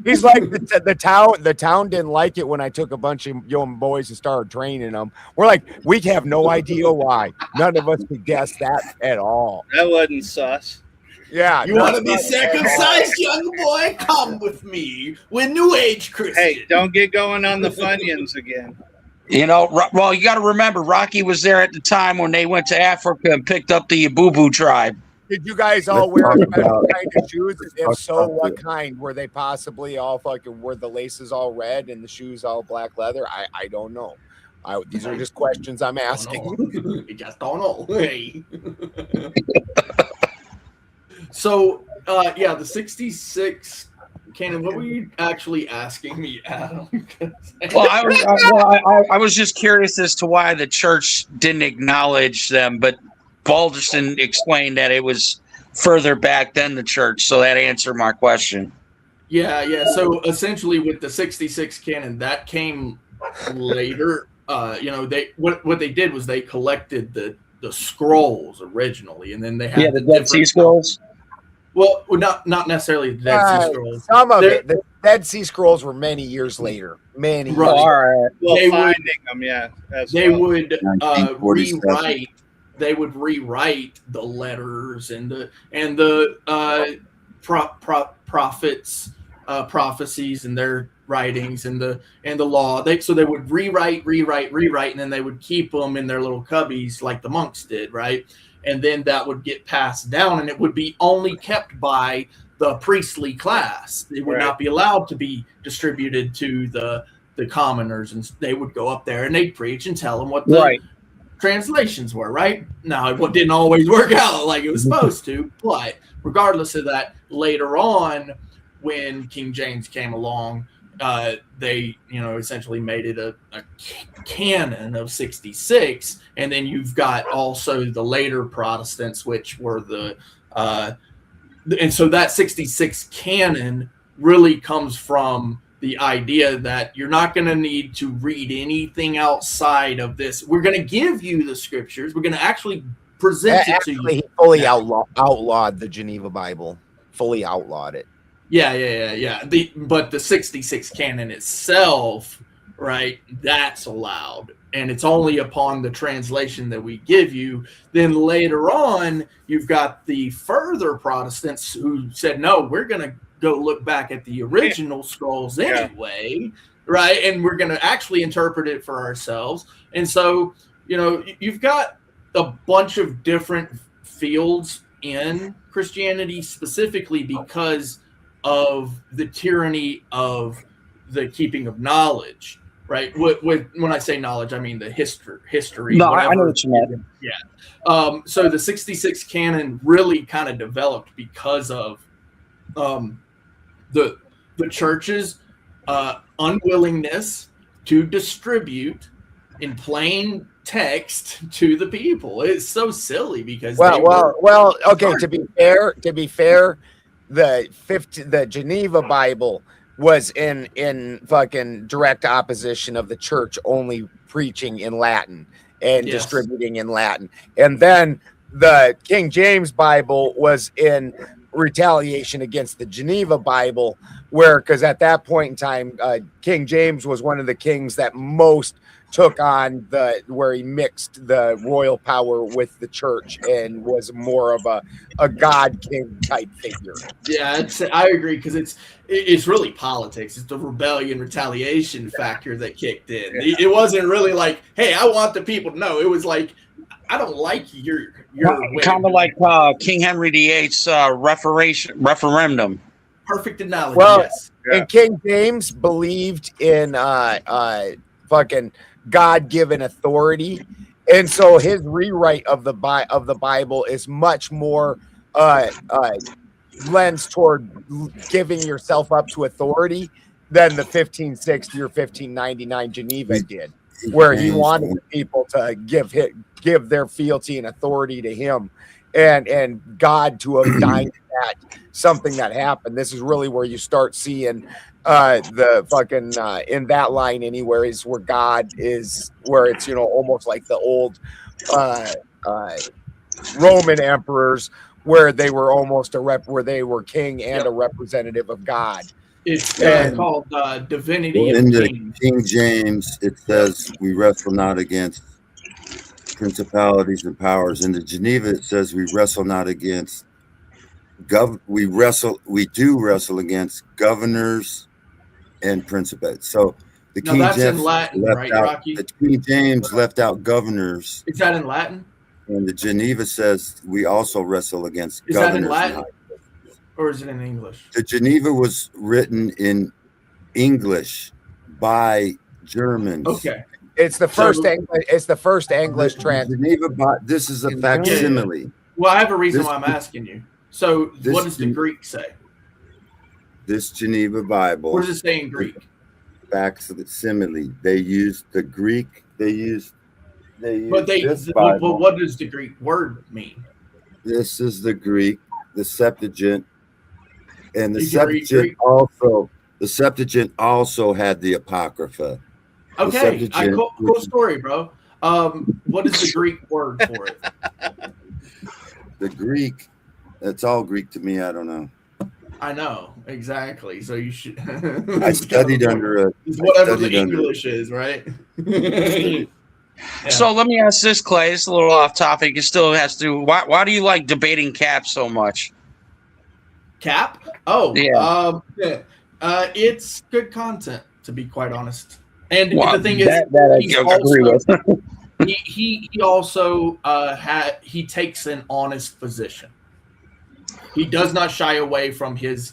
he's like the town didn't like it when I took a bunch of young boys and started training them. We're like, we have no idea why. None of us could guess that at all. That wasn't sus. Yeah. You want to be circumcised, young boy? Come with me. We're New Age Christian. Hey, don't get going on the Funyuns again. You know, well, you got to remember, Rocky was there at the time when they went to Africa and picked up the Yabubu tribe. Did you guys all wear special kind of shoes? If so, what kind? Were they possibly all fucking, were the laces all red and the shoes all black leather? I don't know. These are just questions I'm asking. You just don't know. Hey. So, yeah, the 66 canon. What were you actually asking me, Adam? Well, I was just curious as to why the church didn't acknowledge them, but Balderston explained that it was further back than the church, so that answered my question. Yeah. So essentially, with the 66 canon, that came later. They what they did was they collected the scrolls originally, and then they had the Dead Sea Scrolls. Well, not necessarily the Dead Sea Scrolls. Some of it. The Dead Sea Scrolls were many years later. Many years Right. later. Well, They finding them, yeah. They well. would 1947. rewrite. They would rewrite the letters and the prophets, prophecies and their writings and the law. So they would rewrite, and then they would keep them in their little cubbies like the monks did, right? And then that would get passed down, and it would be only kept by the priestly class. It would not be allowed to be distributed to the commoners, and they would go up there and they'd preach and tell them what the translations were, right? Now, it didn't always work out like it was supposed to, but regardless of that, later on, when King James came along, they essentially made it a canon of 66, and then you've got also the later Protestants, which were and so that 66 canon really comes from the idea that you're not going to need to read anything outside of this. We're going to give you the scriptures. We're going to actually present it to you. He fully outlawed the Geneva Bible. Fully outlawed it. Yeah. But the 66 canon itself, right, that's allowed. And it's only upon the translation that we give you. Then later on, you've got the further Protestants who said, no, we're going to go look back at the original scrolls anyway, right? And we're going to actually interpret it for ourselves. And so, you've got a bunch of different fields in Christianity specifically because of the tyranny of the keeping of knowledge, right? When I say knowledge, I mean the history. No, whatever. I know what you meant. Yeah. So the 66 canon really kind of developed because of the church's unwillingness to distribute in plain text to the people. It's so silly because okay. To be fair, the Geneva Bible was in fucking direct opposition of the church only preaching in Latin and distributing in Latin, and then the King James Bible was in retaliation against the Geneva Bible, because at that point in time, King James was one of the kings that most took on where he mixed the royal power with the church and was more of a god king type figure. Yeah, I agree, because it's really politics. It's the rebellion retaliation factor that kicked in. It wasn't really like, hey, I want the people to know. It was like, I don't like your kind of like King Henry VIII's referendum. Perfect analogy. Well, yes. And King James believed in fucking God-given authority, and so his rewrite of the Bible is much more lens toward giving yourself up to authority than the 1560 or 1599 Geneva did, where he wanted people to give their fealty and authority to him, and God to have dined at something that happened. This is really where you start seeing the fucking in that line anywhere is where God is, where it's almost like the old Roman emperors, where they were almost where they were king and a representative of God. It's called divinity. In the King James, it says we wrestle not against principalities and powers. In the Geneva, it says we wrestle not against we do wrestle against governors and principalities. So the King James in Latin, right, Rocky? The King James left out governors. Is that in Latin? And the Geneva says we also wrestle against governors. Is that in Latin? Or is it in English? The Geneva was written in English by Germans. Okay. It's the first English translation. Geneva, this is a facsimile. Well, I have a reason why I'm asking you. So what does the Greek say? This Geneva Bible. What does it say in Greek? Facsimile. They used the Greek. But what does the Greek word mean? This is the Greek, the Septuagint, and the Septuagint also had the Apocrypha. Okay, cool story, bro. What is the Greek word for it? The Greek, it's all Greek to me. I don't know. I know exactly. So you should. I studied under whatever the English is, right? Yeah. So let me ask this, Clay. It's a little off topic. It still has to. Why do you like debating Cap so much? Cap? Oh, yeah. It's good content, to be quite honest. And the thing is, he also he takes an honest position. He does not shy away from his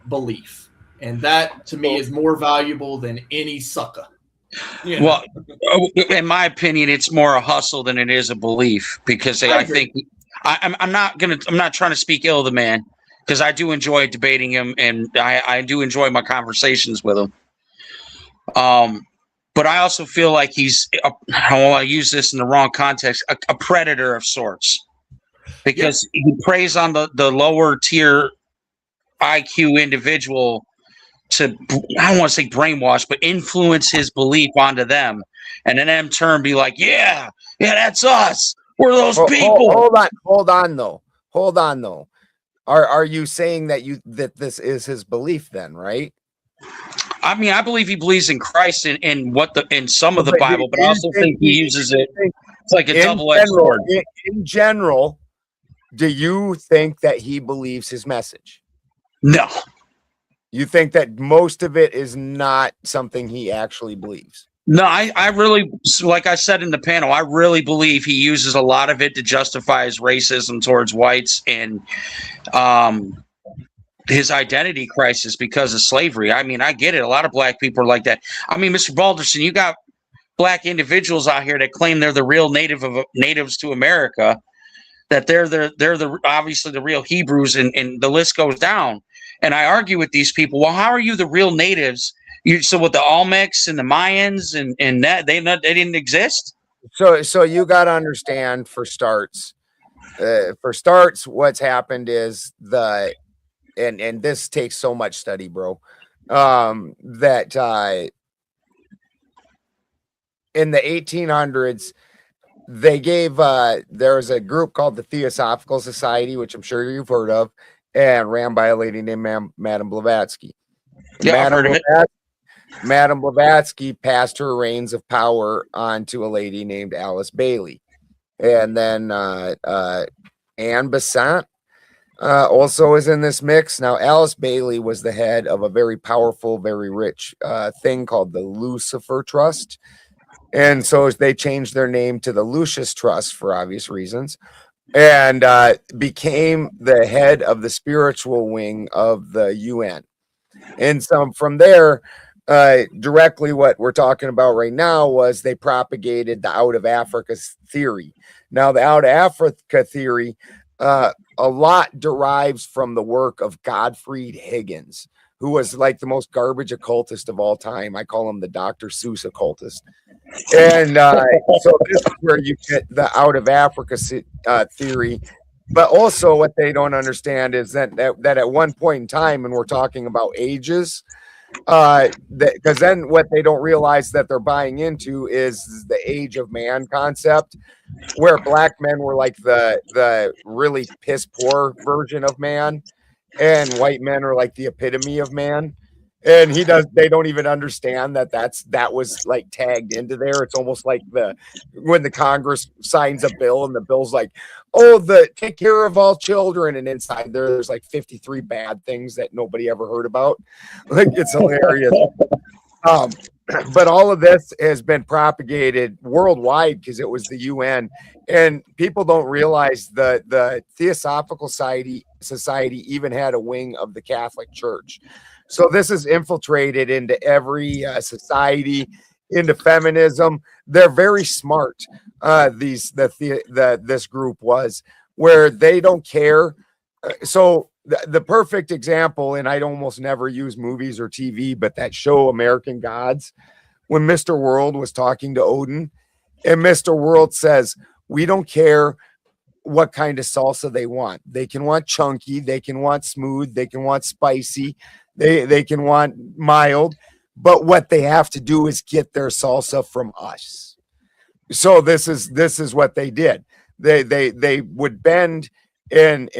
belief, and that to me is more valuable than any sucker. Well, in my opinion, it's more a hustle than it is a belief, because I think I'm not trying to speak ill of the man, because I do enjoy debating him, and I do enjoy my conversations with him. But I also feel like he's, I use this in the wrong context, a predator of sorts, because he preys on the lower tier IQ individual I don't want to say brainwash, but influence his belief onto them, and then them turn be like, yeah, that's us. We're those people. Hold on though. Are you saying that this is his belief then, right? I mean, I believe he believes in Christ in some of the Bible, but I also think he uses it. It's like a double-edged sword. In general, do you think that he believes his message? No. You think that most of it is not something he actually believes? No, I really, like I said in the panel, I really believe he uses a lot of it to justify his racism towards whites and his identity crisis because of slavery. I mean, I get it. A lot of black people are like that. I mean, Mr. Balderson, you got black individuals out here that claim they're the real natives to America, that they're the obviously the real Hebrews, and the list goes down. And I argue with these people. Well, how are you the real natives? So with the Olmecs and the Mayans and that they didn't exist. So you got to understand for starts, what's happened is and this takes so much study, bro. That in the 1800s, they gave there was a group called the Theosophical Society, which I'm sure you've heard of, and ran by a lady named Madame Blavatsky. Yeah, I've heard of it. Madame Blavatsky passed her reins of power on to a lady named Alice Bailey. And then Anne Besant also is in this mix. Now, Alice Bailey was the head of a very powerful, very rich thing called the Lucifer Trust. And so they changed their name to the Lucius Trust for obvious reasons, and became the head of the spiritual wing of the UN. And so from there, directly what we're talking about right now was they propagated the out of Africa theory. Now, the out of Africa theory, a lot derives from the work of Gottfried Higgins, who was like the most garbage occultist of all time. I call him the Dr. Seuss occultist. And so this is where you get the out of Africa theory. But also what they don't understand is that at one point in time, and we're talking about ages, because then what they don't realize that they're buying into is the age of man concept, where black men were like the really piss poor version of man, and white men are like the epitome of man. And they don't even understand that was like tagged into there. It's almost like when the Congress signs a bill and the bill's like, oh, take care of all children, and inside there's like 53 bad things that nobody ever heard about. Like, it's hilarious. But all of this has been propagated worldwide because it was the UN, and people don't realize the Theosophical Society even had a wing of the Catholic Church. So this is infiltrated into every society, into feminism. They're very smart. This group was, where they don't care. So the perfect example, and I'd almost never use movies or TV, but that show American Gods, when Mr. World was talking to Odin, and Mr. World says, we don't care what kind of salsa they want. They can want chunky, they can want smooth, they can want spicy, they can want mild, but what they have to do is get their salsa from us. So this is what they did. They would bend and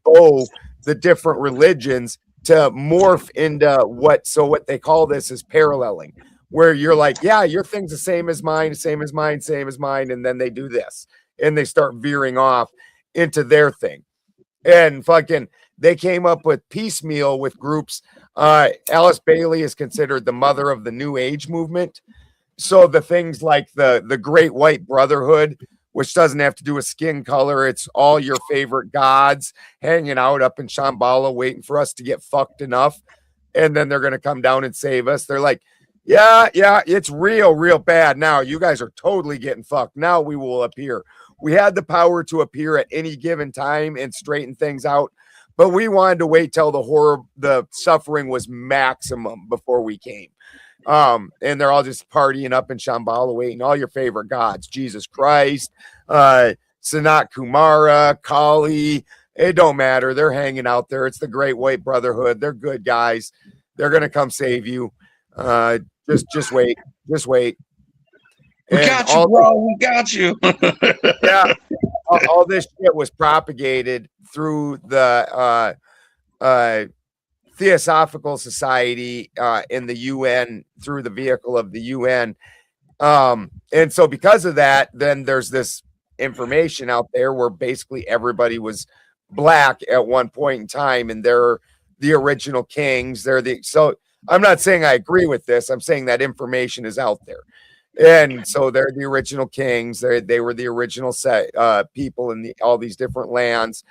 bow the different religions to morph into what they call this is paralleling, where you're like, yeah, your thing's the same as mine, same as mine, same as mine, and then they do this and they start veering off into their thing. And fucking they came up with piecemeal with groups. Alice Bailey is considered the mother of the New Age movement. So the things like the Great White Brotherhood, which doesn't have to do with skin color, it's all your favorite gods hanging out up in Shambhala waiting for us to get fucked enough, and then they're going to come down and save us. They're like, yeah, it's real bad now. You guys are totally getting fucked. Now we will appear. We had the power to appear at any given time and straighten things out, but we wanted to wait till the suffering was maximum before we came. And they're all just partying up in Shambhala waiting. All your favorite gods, Jesus Christ, Sanat Kumara, Kali, it don't matter. They're hanging out there. It's the Great White Brotherhood. They're good guys. They're gonna come save you. Just wait. Just wait. We And got you, bro. We got you. Yeah, all this shit was propagated through the Theosophical Society in the UN, through the vehicle of the UN. And so because of that, then there's this information out there where basically everybody was black at one point in time, and they're the original kings. So I'm not saying I agree with this. I'm saying that information is out there. And so they're the original kings. They were the original people in all these different lands.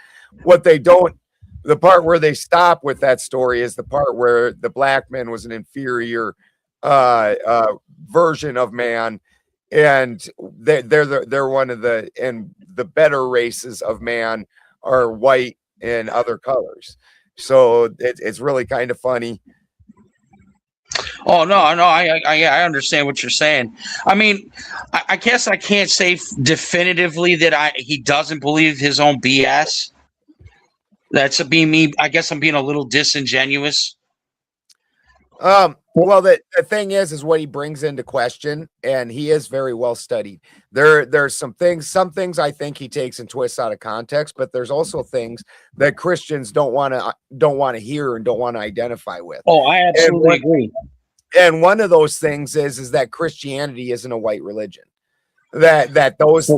What they don't, the part where they stop with that story is the part where the black man was an inferior version of man, and they're one of the better races of man are white and other colors. So it's really kind of funny. Oh no, I understand what you're saying. I mean, I guess I can't say definitively that he doesn't believe his own BS. That's being me. I guess I'm being a little disingenuous. Well, the thing is what he brings into question, and he is very well studied. There's some things I think he takes and twists out of context, but there's also things that Christians don't want to hear and don't want to identify with. Oh, I absolutely agree. And one of those things is that Christianity isn't a white religion. That was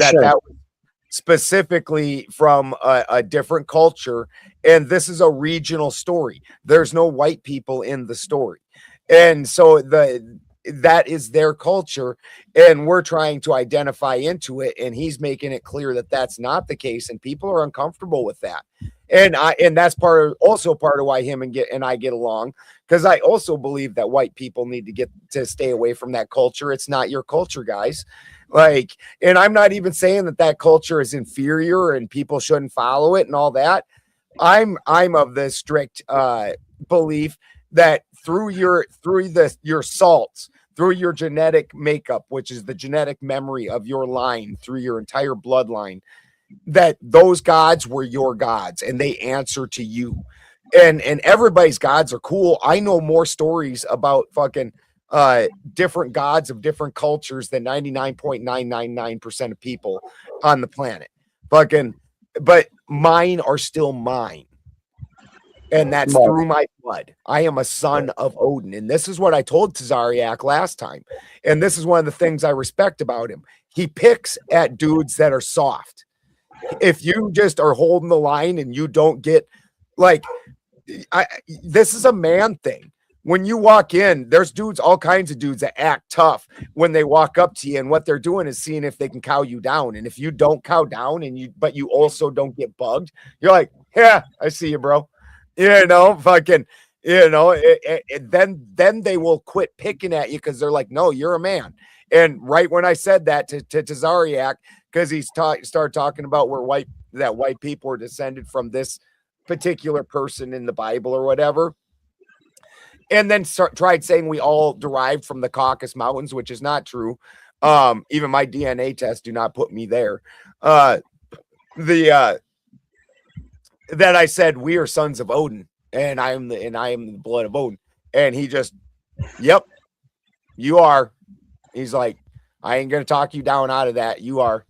specifically from a different culture, and this is a regional story. There's no white people in the story. And so that is their culture, and we're trying to identify into it, and he's making it clear that that's not the case, and people are uncomfortable with that. And that's part of why him and I get along, because I also believe that white people need to stay away from that culture. It's not your culture, guys. Like, and I'm not even saying that culture is inferior and people shouldn't follow it and all that. I'm of the strict belief that through your salts, through your genetic makeup, which is the genetic memory of your line, through your entire bloodline, that those gods were your gods and they answer to you. And everybody's gods are cool. I know more stories about fucking different gods of different cultures than 99.999% of people on the planet. But mine are still mine. And that's through my blood. I am a son of Odin. And this is what I told Tazariak last time. And this is one of the things I respect about him. He picks at dudes that are soft. If you just are holding the line and you don't get, like, this is a man thing. When you walk in, there's all kinds of dudes that act tough when they walk up to you, and what they're doing is seeing if they can cow you down. And if you don't cow down but you also don't get bugged, you're like, yeah, I see you, bro. Then they will quit picking at you because they're like, no, you're a man. And right when I said that to Tazariak, because he started talking about that white people were descended from this particular person in the Bible or whatever, and then tried saying we all derived from the Caucasus Mountains, which is not true. Even my DNA tests do not put me there. That I said we are sons of Odin, and I am the blood of Odin. And he just, yep, you are. He's like, I ain't gonna talk you down out of that. You are.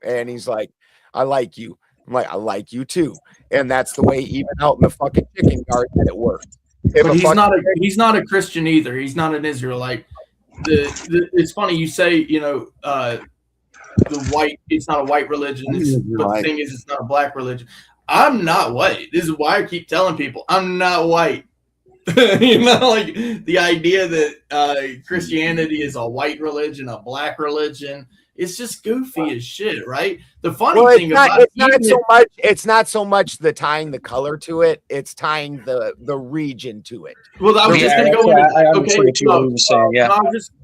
And he's like, I like you. I'm like, I like you too. And that's the way, even out in the fucking chicken yard, that it works. But he's not a Christian either. He's not an Israelite. It's funny you say, it's not a white religion. But the thing is, it's not a black religion. I'm not white. This is why I keep telling people I'm not white. Like the idea that Christianity is a white religion, a black religion. It's just goofy as shit, right? The funny thing about it's not so much the tying the color to it, it's tying the region to it. Well, I was just going to go into I understand what you were saying. Yeah, I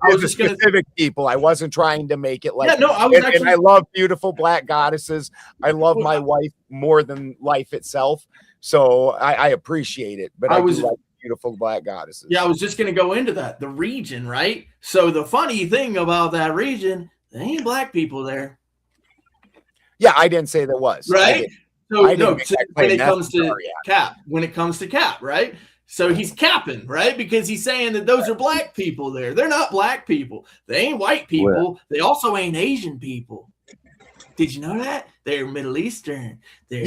was just going to specific people. I wasn't trying to make it like. Yeah, no, I was and I love beautiful black goddesses. I love my wife more than life itself, so I appreciate it. But I do like beautiful black goddesses. Yeah, I was just going to go into that. The region, right? So the funny thing about that region. There ain't black people there. Yeah, I didn't say there was. Right? So when it comes to CAP, right? So he's capping, right? Because he's saying that those are black people there. They're not black people. They ain't white people. They also ain't Asian people. Did you know that? They're Middle Eastern. They're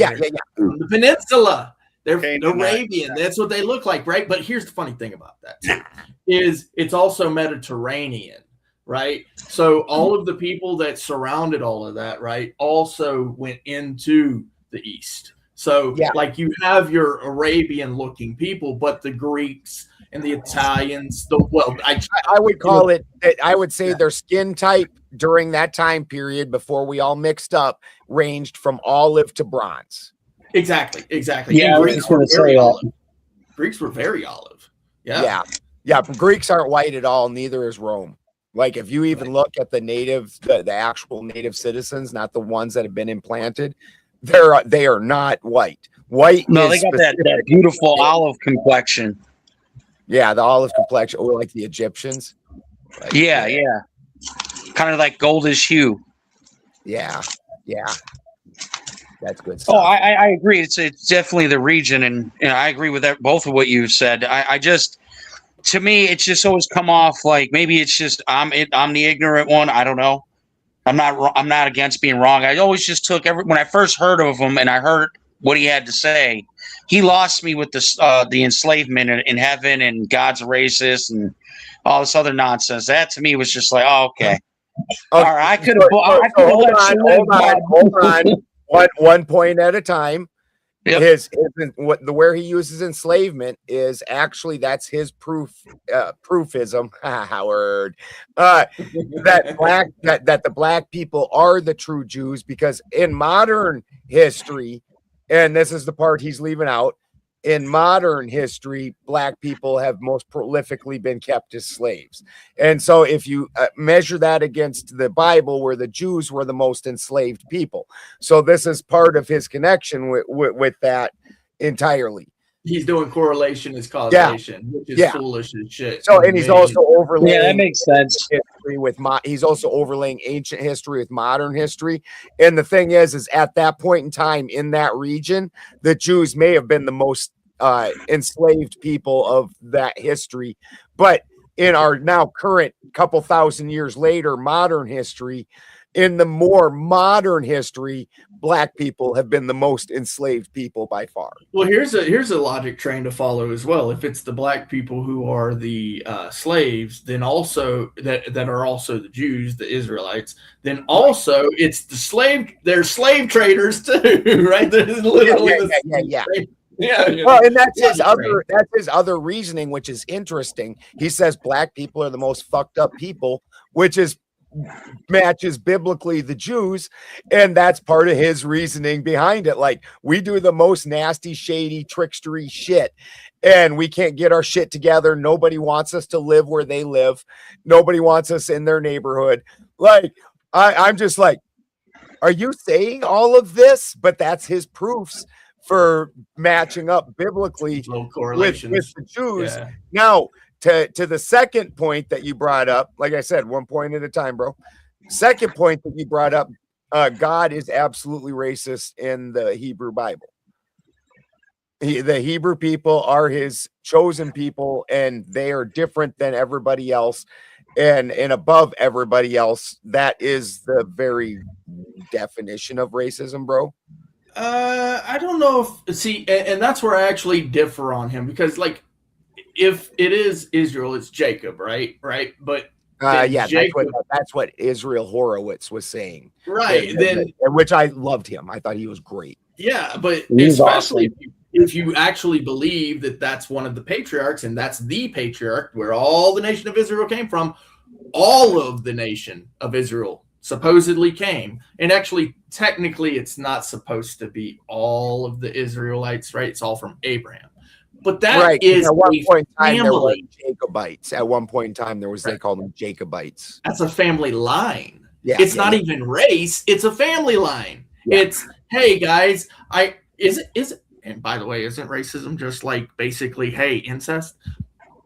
from the peninsula. They're Arabian. That's what they look like, right? But here's the funny thing about that too, is it's also Mediterranean, right? So all of the people that surrounded all of that, right, also went into the East. So like you have your Arabian looking people, but the Greeks and the Italians, I would call it, I would say their skin type during that time period before we all mixed up ranged from olive to bronze. Exactly. Yeah, Greeks were very olive. Greeks were very olive. Yeah. Greeks aren't white at all. Neither is Rome. Like if you even look at the the actual native citizens, not the ones that have been implanted, they are not white. White. No, they got that beautiful olive complexion. Yeah, the olive complexion, or like the Egyptians. Like, yeah. Kind of like goldish hue. Yeah. That's good stuff. Oh, I agree. It's definitely the region, and I agree with that. Both of what you said. I just, to me, it's just always come off like maybe it's just I'm the ignorant one. I don't know. I'm not against being wrong. I always just took when I first heard of him and I heard what he had to say, he lost me with the enslavement in heaven and God's racist and all this other nonsense. That to me was just like, oh, okay. All right, I could have. Hold on. One point at a time. Yep. Where he uses enslavement is actually that's his proofism. Howard, that the black people are the true Jews, because in modern history, and this is the part he's leaving out, in modern history, black people have most prolifically been kept as slaves. And so if you measure that against the Bible, where the Jews were the most enslaved people. So this is part of his connection with that entirely. He's doing correlation as causation, which is foolish as shit. So, and he's also overlaying. Yeah, that makes sense. History with he's also overlaying ancient history with modern history. And the thing is at that point in time in that region, the Jews may have been the most enslaved people of that history. But in our now current couple thousand years later, modern history, in the more modern history, black people have been the most enslaved people by far. Well, here's a logic train to follow as well. If it's the black people who are the slaves, then also that are also the Jews, the Israelites, then also it's they're slave traders too, right? Well, and that's his other reasoning, which is interesting. He says black people are the most fucked up people, which matches biblically the Jews, and that's part of his reasoning behind it. Like, we do the most nasty, shady, trickstery shit, and we can't get our shit together. Nobody wants us to live where they live. Nobody wants us in their neighborhood. Like, I'm just like, are you saying all of this? But that's his proofs for matching up biblically with the Jews. Yeah. Now, to the second point that you brought up, like I said, 1 point at a time, bro. Second point that you brought up, God is absolutely racist in the Hebrew Bible. The Hebrew people are his chosen people, and they are different than everybody else and above everybody else. That is the very definition of racism, bro. I don't know and that's where I actually differ on him, because like, if it is Israel, it's Jacob, right? But Jacob, that's what Israel Horowitz was saying, right? Which I loved him. I thought he was great. Yeah, but especially if you actually believe that that's one of the patriarchs, and that's the patriarch where all the nation of Israel came from, all of the nation of Israel supposedly came, and actually technically it's not supposed to be all of the Israelites, right? It's all from Abraham. But that is at one point in time there were Jacobites. At one point in time there was they called them Jacobites. That's a family line. It's not even race. It's a family line. Yeah. It's, hey guys, is it? And by the way, isn't racism just like basically, hey, incest?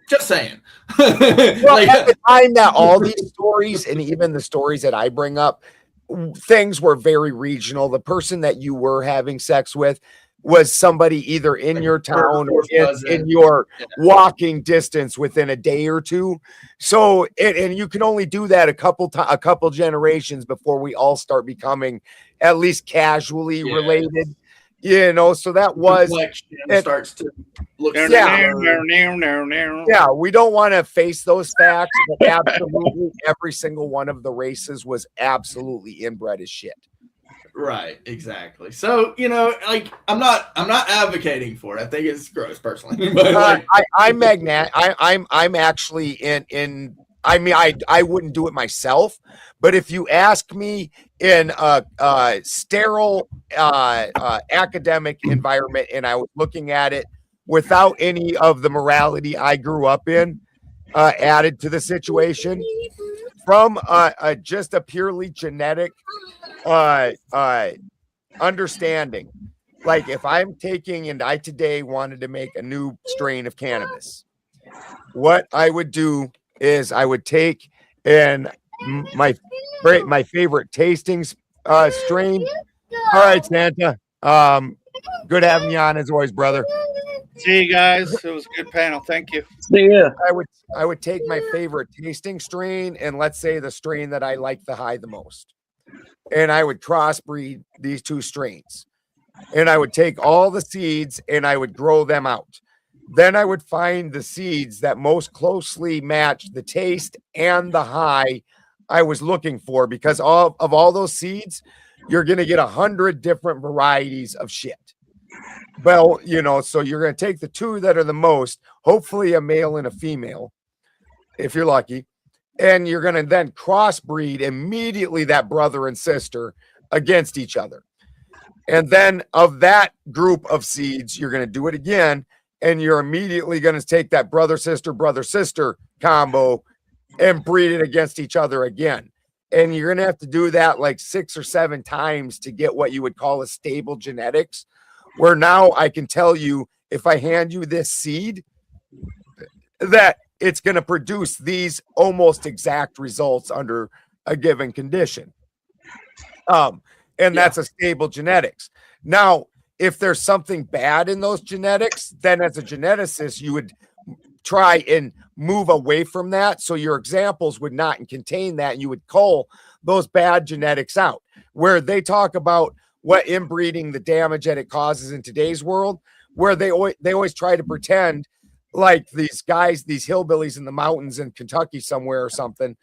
Just saying. Well, at the time that all these stories, and even the stories that I bring up, things were very regional. The person that you were having sex with was somebody either in your town or in your walking distance within a day or two. So, and you can only do that a couple generations before we all start becoming at least casually related. You know, so that was it starts to look. Yeah, we don't want to face those facts, but absolutely every single one of the races was absolutely inbred as shit. Right, exactly. So, you know, like I'm not advocating for it. I think it's gross personally. But like, I'm actually in I mean, I wouldn't do it myself, but if you ask me in a sterile academic environment and I was looking at it without any of the morality I grew up in added to the situation, from just a purely genetic understanding, like if I'm taking, and I today wanted to make a new strain of cannabis, what I would do is I would take and my favorite tasting strain. All right, Santa. Good having you on as always, brother. See you guys. It was a good panel. Thank you. See ya. I would take my favorite tasting strain and let's say the strain that I like the high the most, and I would crossbreed these two strains, and I would take all the seeds and I would grow them out. Then I would find the seeds that most closely match the taste and the high I was looking for, because of all those seeds, you're going to get 100 different varieties of shit. Well, you know, so you're going to take the two that are the most, hopefully a male and a female, if you're lucky, and you're going to then crossbreed immediately that brother and sister against each other. And then of that group of seeds, you're going to do it again, and you're immediately going to take that brother-sister combo and breed it against each other again. And you're going to have to do that like 6 or 7 times to get what you would call a stable genetics, where now I can tell you, if I hand you this seed, that it's going to produce these almost exact results under a given condition. And that's a stable genetics. Now, if there's something bad in those genetics, then as a geneticist, you would try and move away from that. So your examples would not contain that, and you would cull those bad genetics out. Where they talk about what inbreeding, the damage that it causes in today's world, where they always try to pretend like these guys, these hillbillies in the mountains in Kentucky somewhere or something,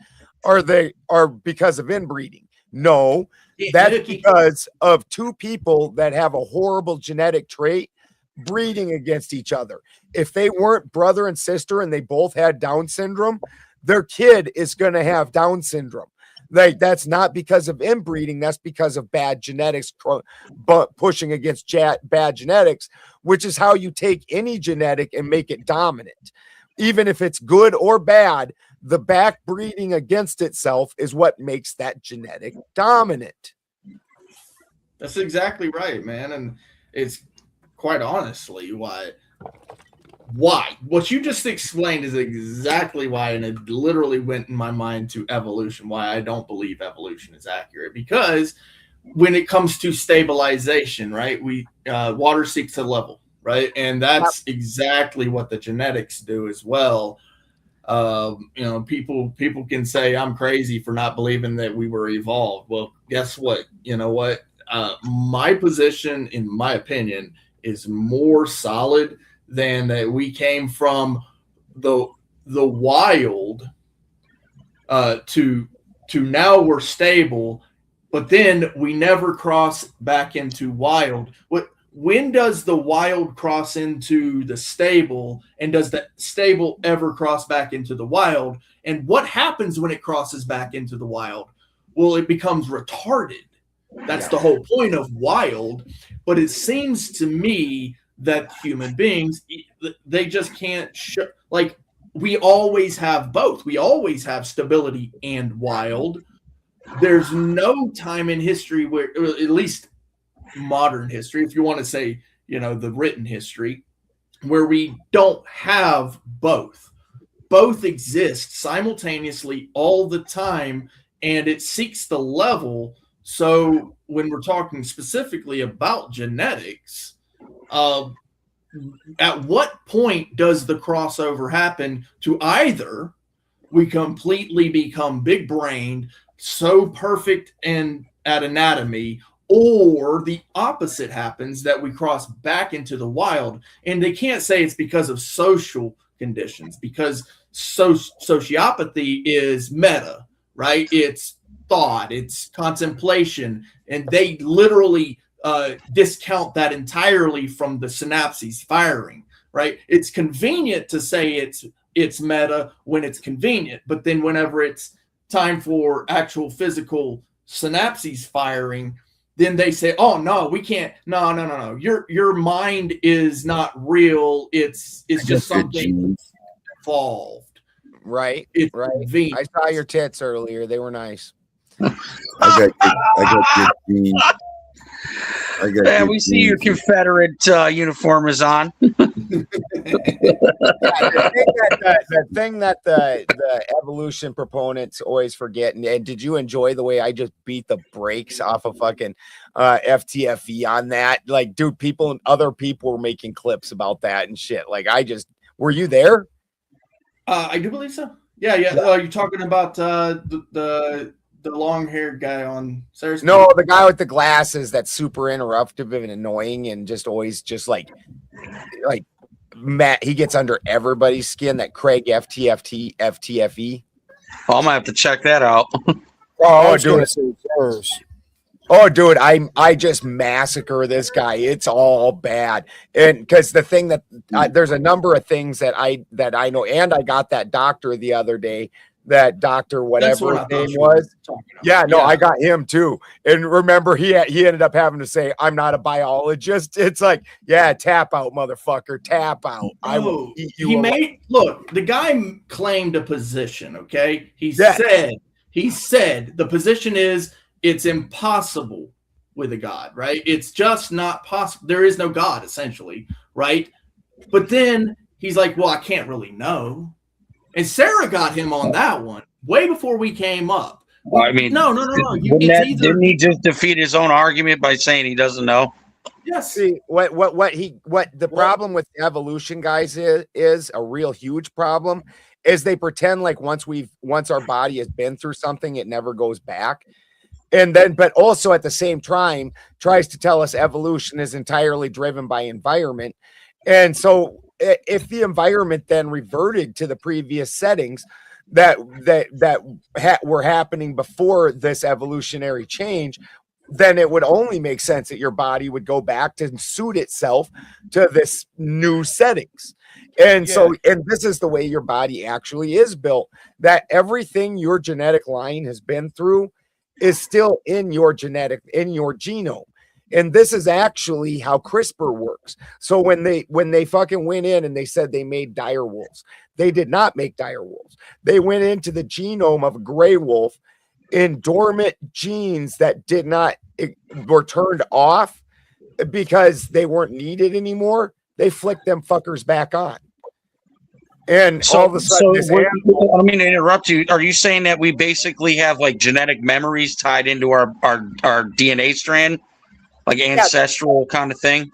are because of inbreeding. No, that's because of two people that have a horrible genetic trait breeding against each other. If they weren't brother and sister and they both had Down syndrome, their kid is going to have Down syndrome. Like, that's not because of inbreeding, that's because of bad genetics pushing against bad genetics, which is how you take any genetic and make it dominant. Even if it's good or bad, the back breeding against itself is what makes that genetic dominant. That's exactly right, man. And it's quite honestly why what you just explained is exactly why, and it literally went in my mind to evolution, why I don't believe evolution is accurate. Because when it comes to stabilization, right, water seeks a level, right, and that's exactly what the genetics do as well. You know, people can say I'm crazy for not believing that we were evolved. Well, guess what? You know what? My position, in my opinion, is more solid than that we came from the wild to now we're stable, but then we never cross back into wild. When does the wild cross into the stable, and does the stable ever cross back into the wild? And what happens when it crosses back into the wild? Well, it becomes retarded. That's the whole point of wild. But it seems to me that human beings, they just can't like, we always have both. We always have stability and wild. There's no time in history where, at least modern history, if you want to say, you know, the written history, where we don't have both. Both exist simultaneously all the time, and it seeks the level. So when we're talking specifically about genetics, At what point does the crossover happen to either we completely become big brained, so perfect and at anatomy, or the opposite happens that we cross back into the wild? And they can't say it's because of social conditions, because sociopathy is meta, right? It's thought, it's contemplation, and they literally discount that entirely from the synapses firing, right? It's convenient to say it's meta when it's convenient, but then whenever it's time for actual physical synapses firing, then they say, oh no, we can't, no, your mind is not real, it's just something evolved, right? It's right. convenient. I saw your tits earlier, they were nice. I got good genes. Yeah, we see your Confederate uniform is on. The thing that the evolution proponents always forget, and did you enjoy the way I just beat the brakes off of fucking FTFE on that? Like, dude, other people were making clips about that and shit. Like, were you there? I do believe so. Yeah. You're talking about the long-haired guy on Sarah's. No, the guy with the glasses that's super interruptive and annoying and just always just like Matt, he gets under everybody's skin. That Craig FTFE. Oh, I'm gonna have to check that out. Dude, I just massacre this guy. It's all bad, and because the thing that there's a number of things that I know, and I got that doctor the other day. That doctor, whatever his name was. Yeah, I got him too. And remember, he ended up having to say, "I'm not a biologist." It's like, yeah, tap out, motherfucker, tap out. I will eat you. Look, the guy claimed a position. Okay, he said the position is it's impossible with a God, right? It's just not possible. There is no God, essentially, right? But then he's like, well, I can't really know. And Sarah got him on that one way before we came up. I mean, no. Didn't he just defeat his own argument by saying he doesn't know? Yes. See, what the problem with evolution, guys, is a real huge problem. Is they pretend like once our body has been through something, it never goes back. And then, but also at the same time, tries to tell us evolution is entirely driven by environment. And so if the environment then reverted to the previous settings that were happening before this evolutionary change, then it would only make sense that your body would go back to suit itself to this new settings. And so this is the way your body actually is built, that everything your genetic line has been through is still in your genome. And this is actually how CRISPR works. So when they fucking went in and they said they made dire wolves, they did not make dire wolves. They went into the genome of a gray wolf in dormant genes that were turned off because they weren't needed anymore. They flicked them fuckers back on. And all of a sudden, I mean to interrupt you. Are you saying that we basically have like genetic memories tied into our DNA strand? Like ancestral kind of thing.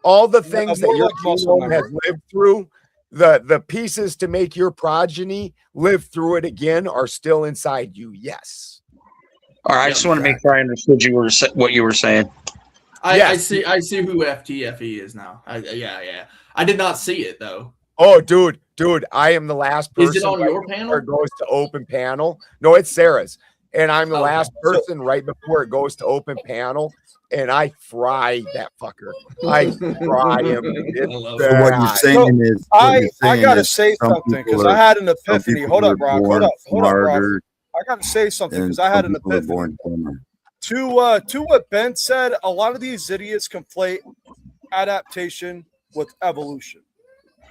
All the things that your genome has lived through, the pieces to make your progeny live through it again are still inside you. Yes. All right. I just want to make sure I understood what you were saying. I see who FTFE is now. Yeah. I did not see it though. Oh, dude, I am the last person. Is it on your panel? It goes to open panel. No, it's Sarah's. And I'm the last person right before it goes to open panel. And I fry that fucker. I fry him. So what you're saying is, I gotta say something because I had an epiphany. Hold up, Brock. Hold up, Brock. I gotta say something because I had an epiphany. To what Ben said, a lot of these idiots conflate adaptation with evolution.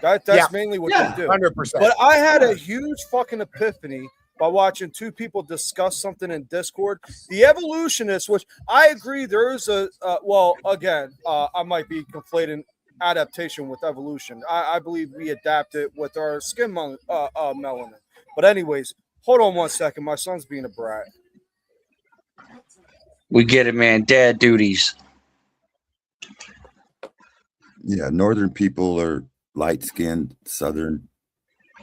That's mainly what they do. 100%. But I had a huge fucking epiphany by watching two people discuss something in Discord. The evolutionists, which I agree there is I might be conflating adaptation with evolution. I believe we adapted with our skin melanin. But anyways, hold on 1 second. My son's being a brat. We get it, man. Dad duties. Yeah, northern people are light skinned, southern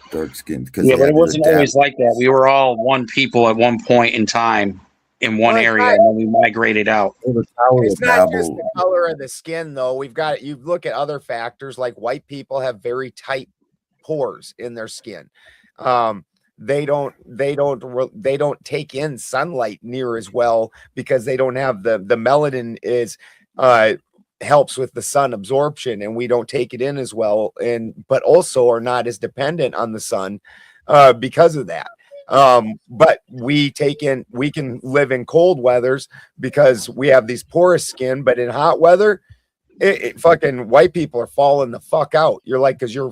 dark skinned because Yeah, they but had it to wasn't adapt. always like that. We were all one people at one point in time in one Well, it's area, not- and then we migrated out. It's not just the color of the skin, though. You look at other factors like white people have very tight pores in their skin. They don't take in sunlight near as well because they don't have the melanin is helps with the sun absorption, and we don't take it in as well, but also are not as dependent on the sun because of that. But we can live in cold weathers because we have these porous skin, but in hot weather, fucking white people are falling the fuck out. You're like, because your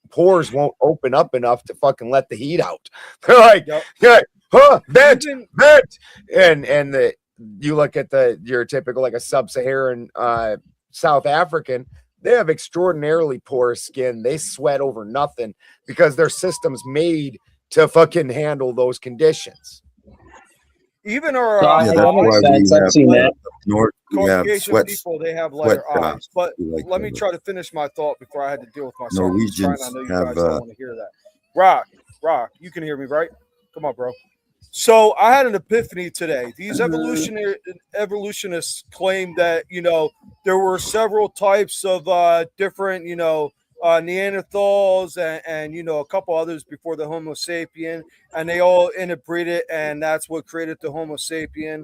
pores won't open up enough to fucking let the heat out. They're like, vent. And you look at your typical like a sub-Saharan South African, they have extraordinarily porous skin. They sweat over nothing because their system's made to fucking handle those conditions. Even our yeah, that's why we have north. We have Caucasian people, they have lighter eyes. But let me try to finish my thought before I had to deal with myself. Norwegians I know you have, guys don't want to hear that. Rock, you can hear me, right? Come on, bro. So I had an epiphany today. These evolutionists claim that, there were several types of different, Neanderthals and a couple others before the Homo sapien, and they all interbreeded, and that's what created the Homo sapien.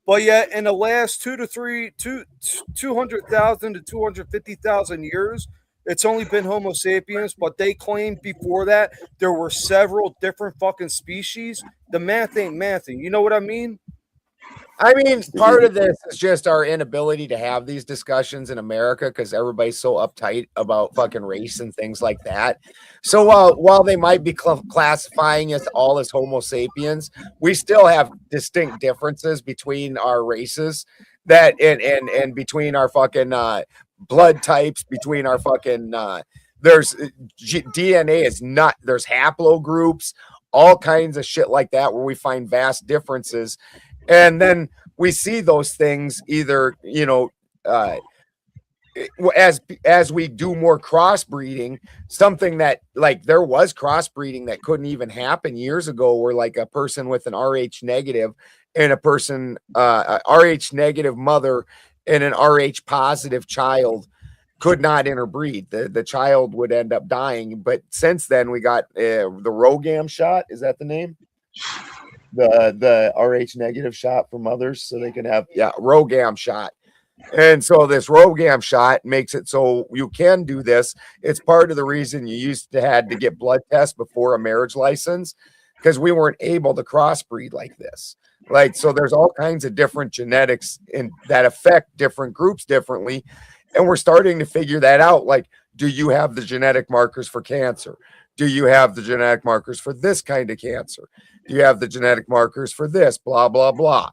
But yet, in the last 200,000 to 250,000 years, it's only been Homo sapiens. But they claimed before that there were several different fucking species. The math ain't mathing. You know what I mean? I mean, part of this is just our inability to have these discussions in America because everybody's so uptight about fucking race and things like that. So while they might be classifying us all as Homo sapiens, we still have distinct differences between our races that and between our fucking blood types, between our fucking there's DNA is not, there's haplogroups, all kinds of shit like that where we find vast differences. And then we see those things either, as we do more crossbreeding, something that like there was crossbreeding that couldn't even happen years ago, where like a person with an Rh negative and a person, a Rh negative mother and an Rh positive child could not interbreed. The child would end up dying. But since then we got the Rogam shot. Is that the name? The Rh negative shot for mothers so they can have Rogam shot. And so this Rogam shot makes it so you can do this. It's part of the reason you used to had to get blood tests before a marriage license, because we weren't able to crossbreed like this. Like, so there's all kinds of different genetics that affect different groups differently. And we're starting to figure that out. Like, do you have the genetic markers for cancer? Do you have the genetic markers for this kind of cancer? Do you have the genetic markers for this? Blah, blah, blah.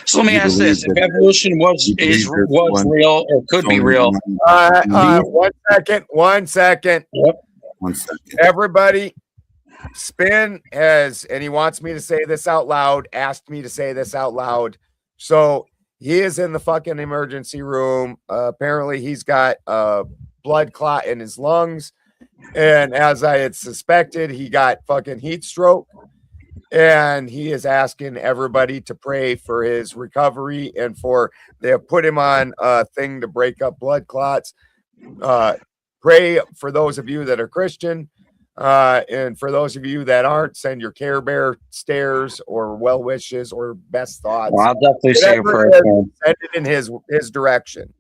So let me ask this: if evolution was real or could be real? 1 second. 1 second. Yep. 1 second. Everybody, Spin has, and he wants me to say this out loud, asked me to say this out loud. So he is in the fucking emergency room. Apparently he's got a blood clot in his lungs. And as I had suspected, he got fucking heat stroke. And he is asking everybody to pray for his recovery and they have put him on a thing to break up blood clots. Pray for those of you that are Christian. And for those of you that aren't, send your Care Bear stares or well wishes or best thoughts. Well, I'll definitely say a prayer. Send it in his direction.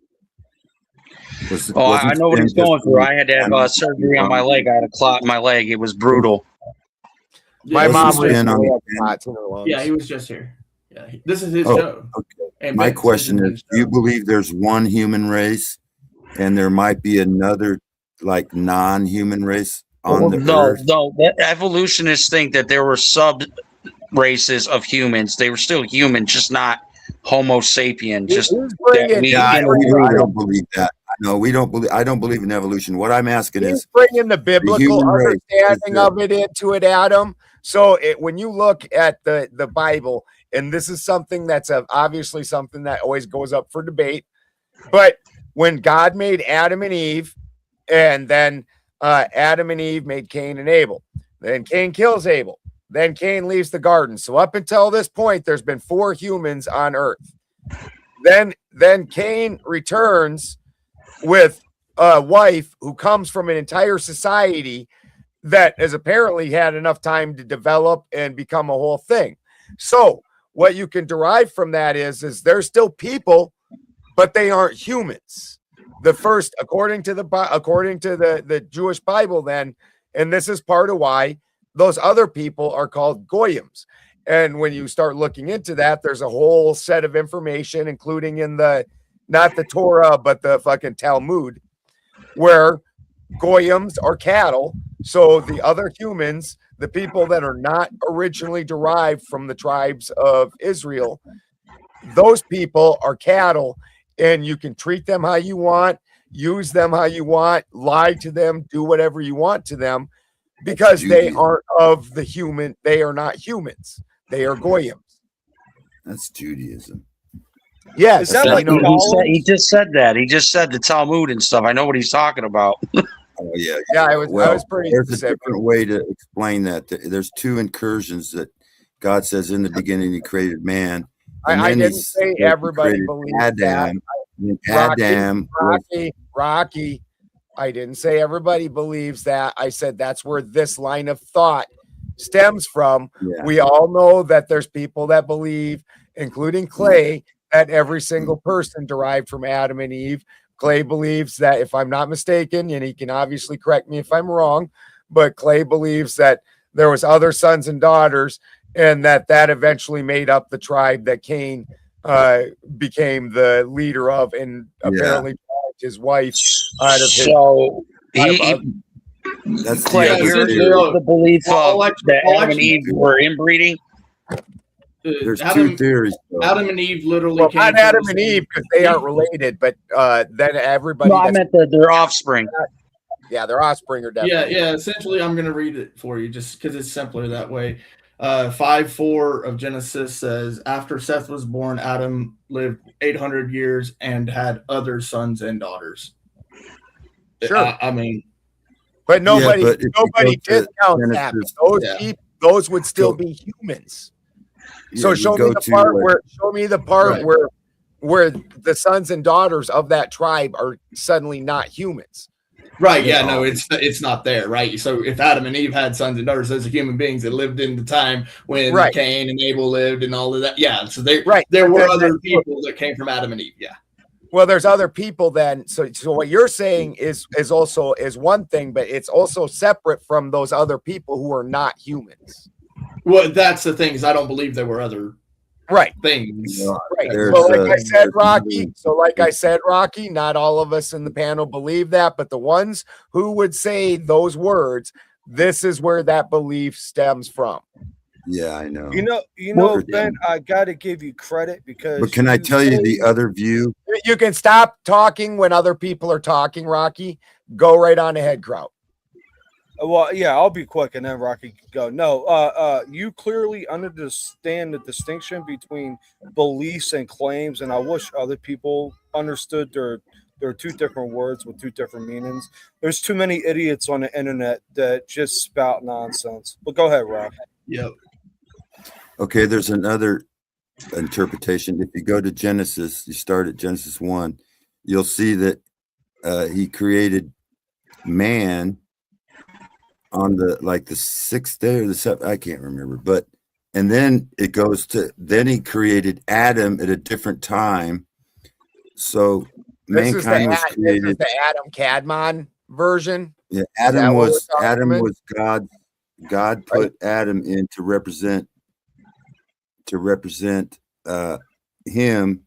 I know what he's going through. I had to have surgery on my leg. I had a clot in my leg. It was brutal. My mom was he was just here. Yeah, this is his show. Okay. And My Ben question says is, do you believe there's one human race and there might be another like non-human race on the earth? No. Evolutionists think that there were sub races of humans. They were still human, just not Homo sapien. Just I don't believe that. No, we don't believe. I don't believe in evolution. What I'm asking is bringing the biblical understanding of it into it, Adam. So when you look at the Bible, and this is something that's obviously something that always goes up for debate, but when God made Adam and Eve, and then Adam and Eve made Cain and Abel. Then Cain kills Abel. Then Cain leaves the garden. So up until this point, there's been 4 humans on earth. Then Cain returns with a wife who comes from an entire society that has apparently had enough time to develop and become a whole thing. So what you can derive from that is they're still people, but they aren't humans. The first, according to the Jewish Bible, then, and this is part of why those other people are called goyim. And when you start looking into that, there's a whole set of information, including in not the Torah, but the fucking Talmud, where goyim are cattle. So the other humans, the people that are not originally derived from the tribes of Israel, those people are cattle, and you can treat them how you want, use them how you want, lie to them, do whatever you want to them, because they aren't of the human. They are not humans. They are goyim. That's Judaism. Yes, Is that like he just said that. He just said the Talmud and stuff. I know what he's talking about. Oh yeah, yeah. I was pretty. There's specific. a different way to explain that. There's 2 incursions that God says in the beginning He created man. I didn't say everybody believes Adam. That. Rocky. I didn't say everybody believes that. I said that's where this line of thought stems from. Yeah. We all know that there's people that believe, including Clay, that every single person derived from Adam and Eve. Clay believes that, if I'm not mistaken, and he can obviously correct me if I'm wrong, but Clay believes that there was other sons and daughters, and that eventually made up the tribe that Cain became the leader of, and apparently his wife out of his. So that's Clay, you're of the belief that Adam and Eve were inbreeding. There's 2 theories. Adam and Eve literally Well, came not from Adam the and same- Eve, because they aren't related, but then everybody. No, I meant their offspring. Yeah, their offspring are definitely. Yeah. Essentially, I'm going to read it for you just because it's simpler that way. 5:4 of Genesis says, after Seth was born, Adam lived 800 years and had other sons and daughters. Sure. I mean, but nobody nobody discounts that. But those would still be humans. So show me the part where the sons and daughters of that tribe are suddenly not humans. Right. Yeah. No, it's not there. Right. So if Adam and Eve had sons and daughters, those are human beings that lived in the time when Cain and Abel lived and all of that. Yeah. So there were other people that came from Adam and Eve. Yeah. Well, there's other people then. So what you're saying is also one thing, but it's also separate from those other people who are not humans. Well, that's the thing, is I don't believe there were other things. Right. So like I said, Rocky, not all of us in the panel believe that, but the ones who would say those words, this is where that belief stems from. Yeah, I know. You know, Ben, I got to give you credit because. But can I tell you the other view? You can stop talking when other people are talking, Rocky. Go right on ahead, Kraut. Well, yeah, I'll be quick and then Rocky can go. No, you clearly understand the distinction between beliefs and claims, and I wish other people understood there are 2 different words with 2 different meanings. There's too many idiots on the internet that just spout nonsense. But go ahead, Rock. Yep. Okay, there's another interpretation. If you go to Genesis, you start at Genesis 1, you'll see that he created man on the 6th day or the 7th, I can't remember, but and then it goes to he created Adam at a different time. So mankind was created. This is the Adam Cadmon version. Yeah, Adam was God. God put Adam in to represent him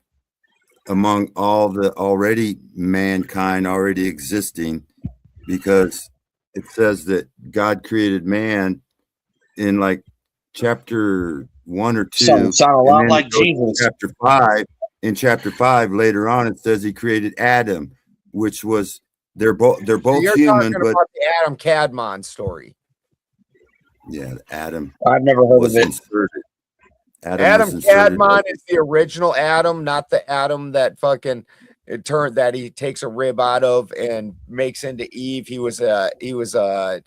among all the already mankind already existing, because it says that God created man in chapter 1 or 2. Sound a lot like Jesus. Chapter 5. In chapter 5, later on, it says he created Adam, which was they're both human, but about the Adam Cadmon story. Yeah, Adam. I've never heard of it. Inserted. Adam Cadmon is the original Adam, not the Adam that fucking it turned that he takes a rib out of and makes into Eve. He was according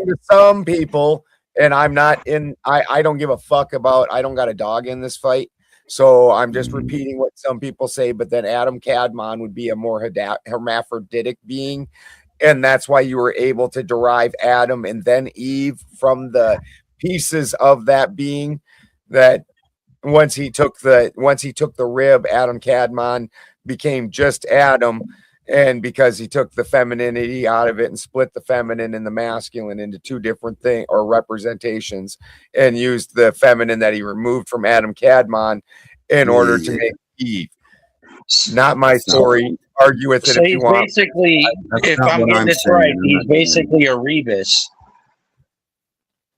to some people, and I'm not in, I don't give a fuck about, I don't got a dog in this fight. So I'm just repeating what some people say, but then Adam Cadmon would be a more hermaphroditic being. And that's why you were able to derive Adam and then Eve from the pieces of that being, that once he took the rib, Adam Cadmon became just Adam. And because he took the femininity out of it and split the feminine and the masculine into two different things or representations, and used the feminine that he removed from Adam Cadmon in order to make Eve. Not my story. Argue with it So if you want. basically, if I'm getting this right, he's basically a rebus.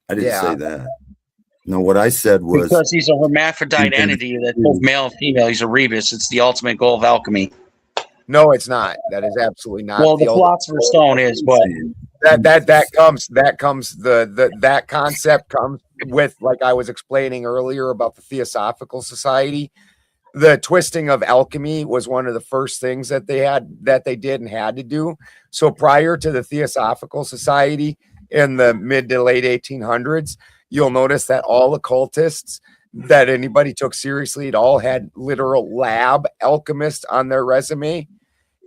I didn't say that. No, what I said was Because he's a hermaphrodite entity that's both male and female. He's a rebus. It's the ultimate goal of alchemy. No, it's not. That is absolutely not. Well, the philosopher's stone is, but that concept comes with, like I was explaining earlier about the Theosophical Society. The twisting of alchemy was one of the first things that they did and had to do. So prior to the Theosophical Society in the mid to late 1800s, you'll notice that all occultists that anybody took seriously at all had literal lab alchemists on their resume.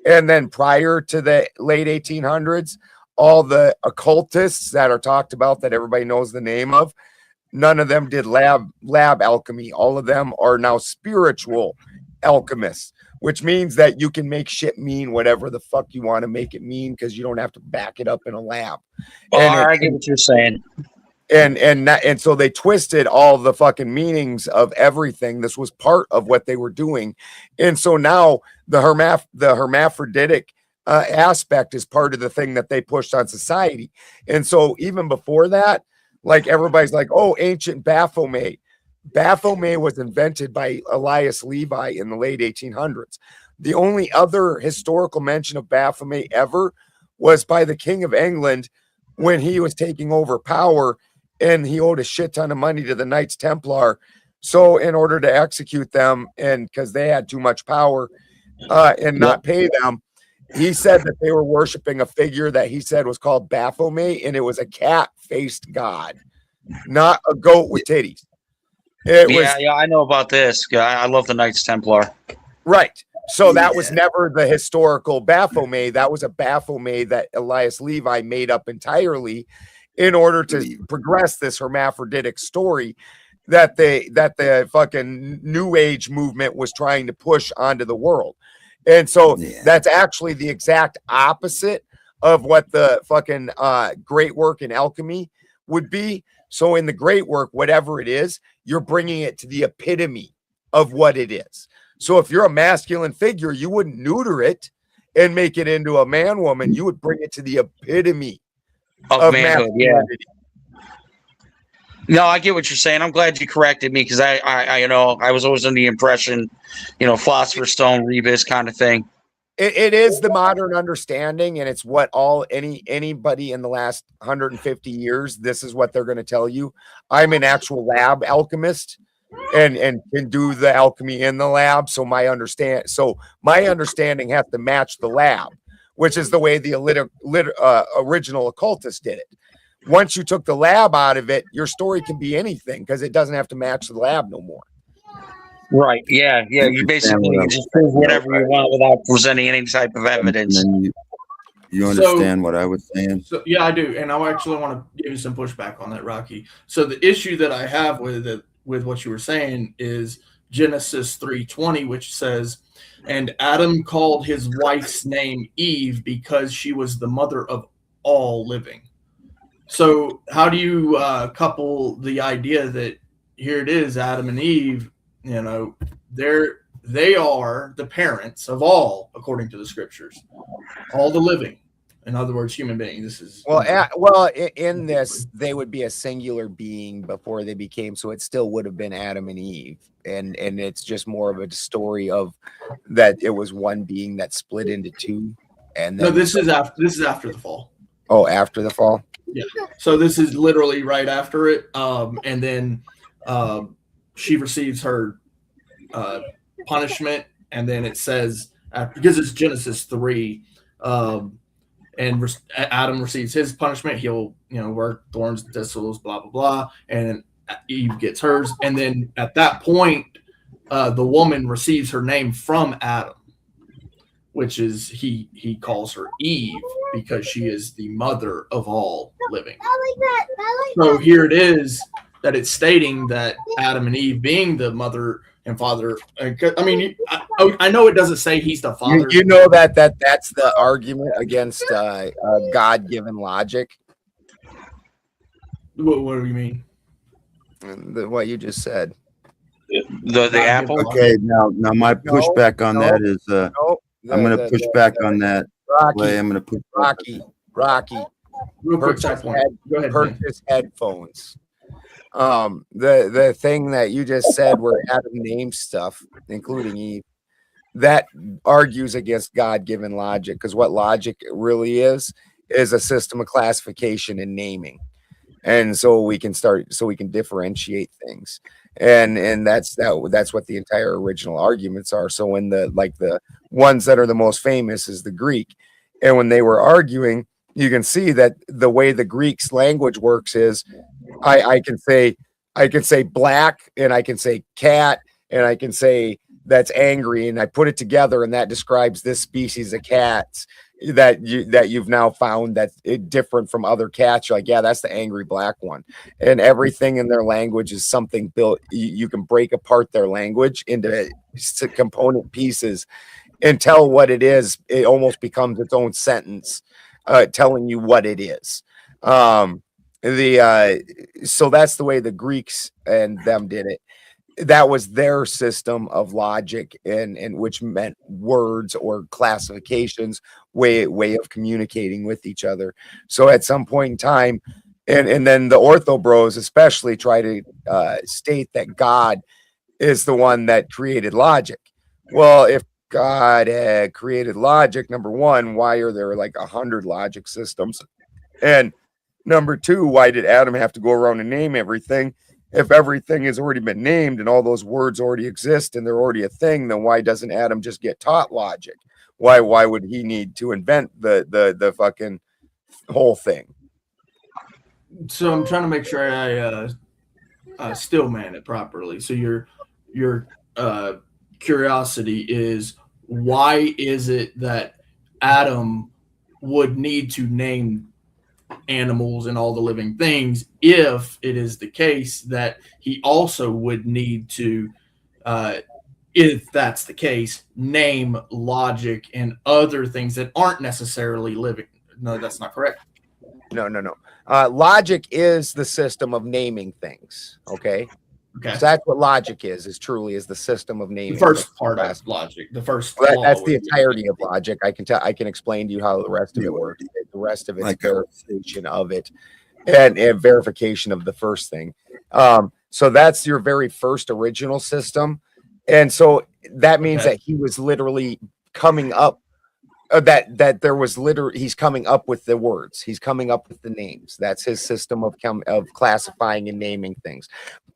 And then prior to the late 1800s, all the occultists that are talked about that everybody knows the name of, none of them did lab alchemy. All of them are now spiritual alchemists, which means that you can make shit mean whatever the fuck you want to make it mean, because you don't have to back it up in a lab. I get what you're saying. And so they twisted all the fucking meanings of everything. This was part of what they were doing. And so now the hermaphroditic aspect is part of the thing that they pushed on society. And so even before that, like everybody's like, oh, ancient Baphomet. Baphomet was invented by Elias Levi in the late 1800s. The only other historical mention of Baphomet ever was by the King of England when he was taking over power, and he owed a shit ton of money to the Knights Templar. So in order to execute them, and because they had too much power and not pay them, he said that they were worshiping a figure that he said was called Baphomet, and it was a cat-faced god, not a goat with titties. Yeah, I know about this. I love the Knights Templar. Right. So that was never the historical Baphomet. That was a Baphomet that Elias Levi made up entirely in order to progress this hermaphroditic story that the fucking New Age movement was trying to push onto the world. And so that's actually the exact opposite of what the fucking great work in alchemy would be. So in the great work, whatever it is, you're bringing it to the epitome of what it is. So if you're a masculine figure, you wouldn't neuter it and make it into a man woman. You would bring it to the epitome of manhood. Yeah. No, I get what you're saying. I'm glad you corrected me, because I was always under the impression, philosopher's stone, rebus kind of thing. It is the modern understanding, and it's what anybody in the last 150 years, this is what they're going to tell you. I'm an actual lab alchemist and can do the alchemy in the lab. So my understanding has to match the lab, which is the way the original occultists did it. Once you took the lab out of it, your story can be anything, because it doesn't have to match the lab no more. Right. Yeah. You basically just prove whatever you want without presenting any type of evidence. You understand what I was saying? So, yeah, I do. And I actually want to give you some pushback on that, Rocky. So the issue that I have with it, with what you were saying, is Genesis 3:20, which says, and Adam called his wife's name Eve because she was the mother of all living. So how do you couple the idea that here it is, Adam and Eve, they are the parents of all, according to the scriptures, all the living. In other words, human beings. This is in this, they would be a singular being before they became. So it still would have been Adam and Eve, and it's just more of a story of that it was one being that split into two. And then this is after the fall. Oh, after the fall. Yeah. So this is literally right after it, and then she receives her punishment, and then it says because it's Genesis 3. And Adam receives his punishment. He'll, work thorns, thistles, blah, blah, blah. And Eve gets hers. And then at that point, the woman receives her name from Adam, which is he calls her Eve because she is the mother of all living. So here it is that it's stating that Adam and Eve being the mother and father. I mean, I know it doesn't say he's the father. You know that's the argument against God-given logic. What do you mean? What you just said. The apple. Okay, now my pushback on that is I'm going to push back on that. Rocky, I'm going to push Rocky. Real quick, purchase headphones. The thing that you just said where Adam names stuff, including Eve, that argues against God-given logic, because what logic really is a system of classification and naming. And so we can differentiate things. And that's what the entire original arguments are. So when the ones that are the most famous is the Greek. And when they were arguing, you can see that the way the Greek's language works is I can say black, and I can say cat, and I can say that's angry, and I put it together, and that describes this species of cats that you've now found that's different from other cats. You're like, yeah, that's the angry black one. And everything in their language is something built. You can break apart their language into component pieces and tell what it is. It almost becomes its own sentence, telling you what it is. So that's the way the Greeks and them did it. That was their system of logic, and which meant words or classifications, way of communicating with each other. So at some point in time, and then the Ortho Bros especially try to state that God is the one that created logic. Well, if God had created logic, number one, why are there like 100 logic systems? And number two, why did Adam have to go around and name everything? If everything has already been named and all those words already exist and they're already a thing, then why doesn't Adam just get taught logic? Why would he need to invent the fucking whole thing? So I'm trying to make sure I still man it properly. So your curiosity is, why is it that Adam would need to name animals and all the living things if it is the case that he also would need to, if that's the case, name logic and other things that aren't necessarily living? No, that's not correct. No. Logic is the system of naming things. Okay. So that's what logic is truly the system of naming. The first part of logic, the first. That's the entirety of logic. I can explain to you how the rest of it works. The rest of it is verification of it, and verification of the first thing. So that's your very first original system, and so that means that he was literally coming up. He's coming up with the words. He's coming up with the names. That's his system of classifying and naming things.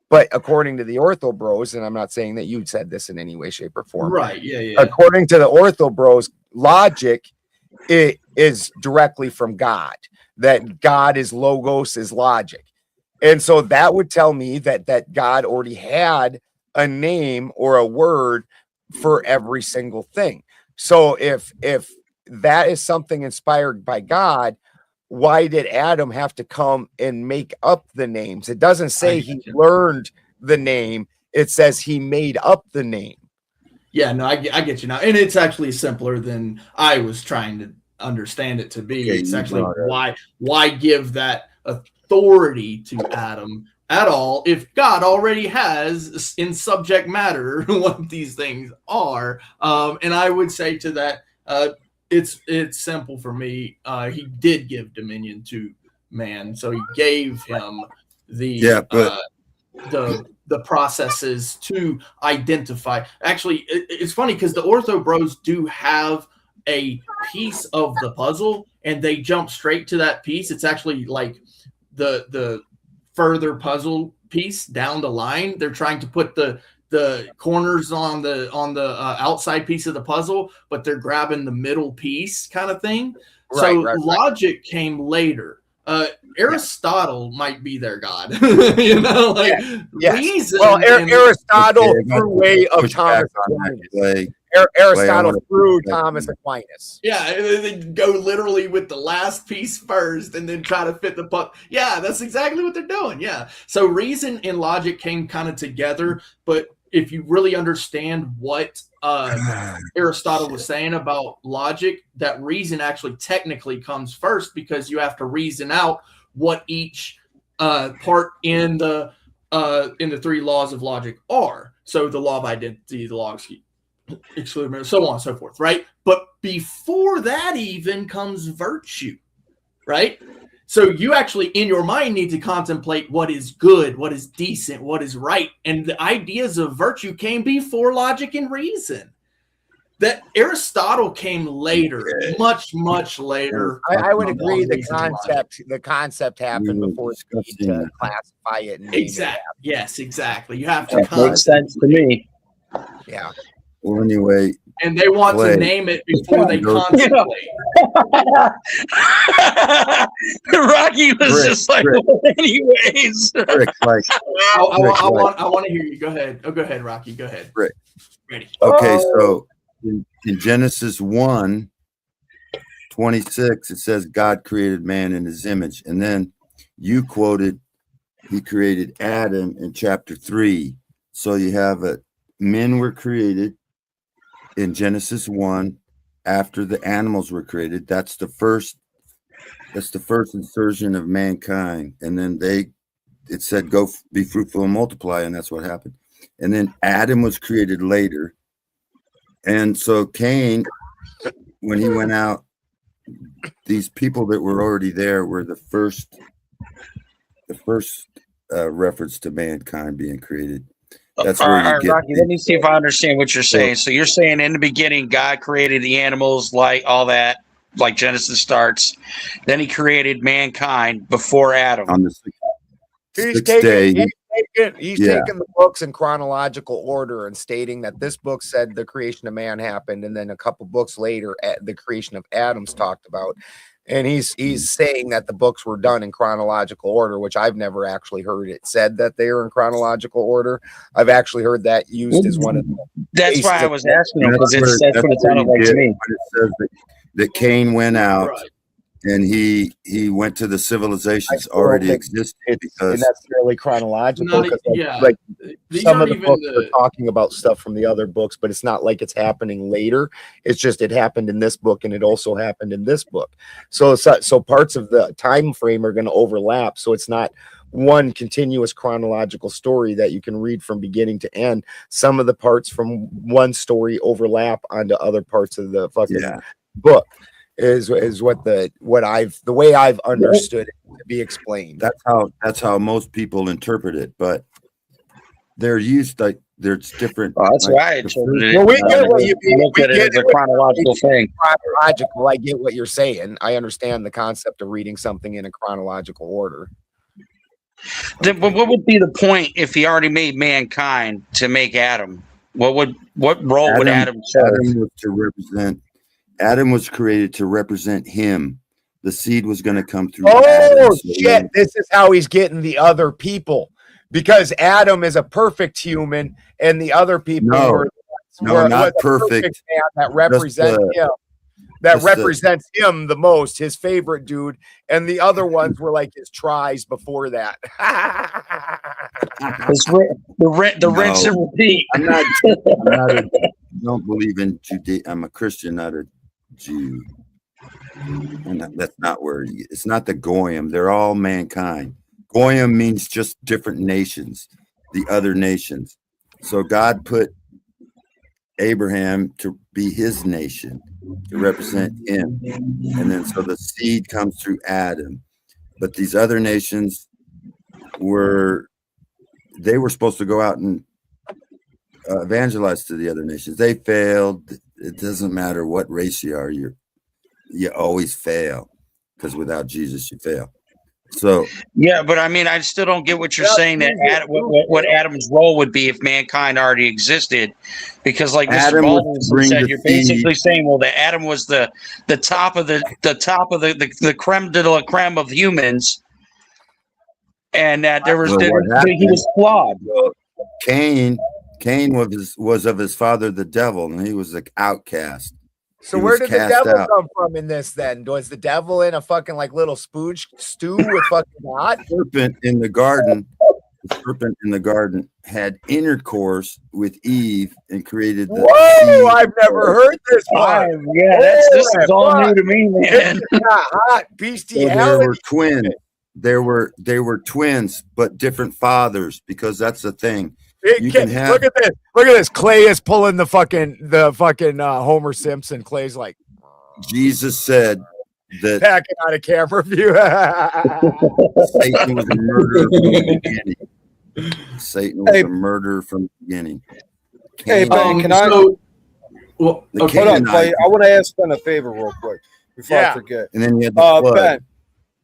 But according to the Ortho Bros, and I'm not saying that you said this in any way, shape, or form. Right. Yeah. According to the Ortho Bros, logic is directly from God. That God is logos, is logic. And so that would tell me that God already had a name or a word for every single thing. So if that is something inspired by God, why did Adam have to come and make up the names? It doesn't say he learned the name. It says he made up the name. Yeah, no, I get you now. And it's actually simpler than I was trying to understand it to be. It's actually why give that authority to Adam at all if God already has in subject matter what these things are. And I would say to that, it's simple for me. He did give dominion to man, so he gave him the processes to identify. Actually, it's funny because the Ortho Bros do have a piece of the puzzle, and they jump straight to that piece. It's actually like the further puzzle piece down the line. They're trying to put the the corners on the outside piece of the puzzle, but they're grabbing the middle piece kind of thing. So logic came later. Aristotle might be their god. You know, like reason. Well, Aristotle through way of Thomas Aquinas. Aristotle through Thomas Aquinas. Yeah, they go literally with the last piece first and then try to fit the puzzle. Yeah, that's exactly what they're doing. Yeah. So reason and logic came kind of together, but if you really understand what Aristotle was saying about logic, that reason actually technically comes first, because you have to reason out what each part in the three laws of logic are. So the law of identity, the law of exclusion, so on and so forth, right? But before that even comes virtue, right? So you actually, in your mind, need to contemplate what is good, what is decent, what is right. And the ideas of virtue came before logic and reason. That Aristotle came later, much, much later. I would agree. The concept happened before the need to classify it. And exactly. Yes, exactly. You have to. That makes sense to me. Yeah. Well, anyway. And they want to name it before they contemplate. Rocky was just like, well, anyways. Rick, like, I want to hear you. Go ahead. Oh, go ahead, Rocky. Go ahead. Rick. Ready. Okay, so in Genesis 1:26, it says God created man in his image. And then you quoted, he created Adam in chapter 3. So you have men were created in Genesis 1 after the animals were created. That's the first insertion of mankind. And then it said, go be fruitful and multiply. And that's what happened. And then Adam was created later. And so Cain, when he went out, these people that were already there were the first reference to mankind being created. That's where you get. Rocky, let me see if I understand what you're saying. So you're saying in the beginning, God created the animals, like all that, like Genesis starts. Then he created mankind before Adam. On the sixth day. He's taking the books in chronological order and stating that this book said the creation of man happened, and then a couple books later, the creation of Adam's talked about. And he's saying that the books were done in chronological order, which I've never actually heard it said that they are in chronological order. I've actually heard that used as one of the. That's why I was asking, because that's what it sounded like to me. When it says that Cain went out and he went to the civilizations already existed, because that's really chronological. Like some of the books are talking about stuff from the other books, but it's not like it's happening later. It's just it happened in this book and it also happened in this book. So parts of the time frame are going to overlap. So it's not one continuous chronological story that you can read from beginning to end. Some of the parts from one story overlap onto other parts of the fucking book. Is the way I've understood it to be explained. That's how most people interpret it, but they're used like there's different. Oh, that's why I interpreted it. Well, we get what you mean. Look at it as a chronological thing. Chronological. I get what you're saying. I understand the concept of reading something in a chronological order. Then, but what would be the point if he already made mankind to make Adam? What role would Adam serve? Adam was created to represent him. The seed was going to come through. Oh, Adam, shit. This is how he's getting the other people. Because Adam is a perfect human and the other people were not perfect. Man that represent him. That represents him the most, his favorite dude. And the other ones were like his tries before that. The rinse and repeat. I don't believe in Judaism. I'm a Christian, not a Jew. And that's not where it's not the Goyim. They're all mankind. Goyim means just different nations, the other nations. So God put Abraham to be his nation, to represent him. And then so the seed comes through Adam. But these other nations were supposed to go out and evangelize to the other nations. They failed. It doesn't matter what race you are, you always fail, because without Jesus you fail. So yeah, but I mean, I still don't get what you're saying that what Adam's role would be if mankind already existed, because like Mr. Adam was Baldwin to bring said, the you're basically seed. saying, well, that Adam was the top of the creme de la creme of humans, and that there was Well, what he happened? was flawed. Well, Cain was of his father the devil, and he was an outcast. So He where was did the cast devil out. come from in this then? Was the devil in a fucking like little spooge stew with fucking God? The serpent in the garden had intercourse with Eve and created the Whoa, seed. I've never heard this part. Yeah, this is all new to me, man. It's not hot So there bestiality. were twins. They were twins, but different fathers, because that's the thing. You can have Look at this. Look at this. Clay is pulling the fucking Homer Simpson. Clay's like Jesus said that backing out of camera view. Satan was a murderer from the beginning. Satan was a murderer from the beginning. Hey, Ben, can I? Well, The hold on, Clay. Canaanite- I want to ask Ben a favor real quick before I forget. And then you had the flood. Ben.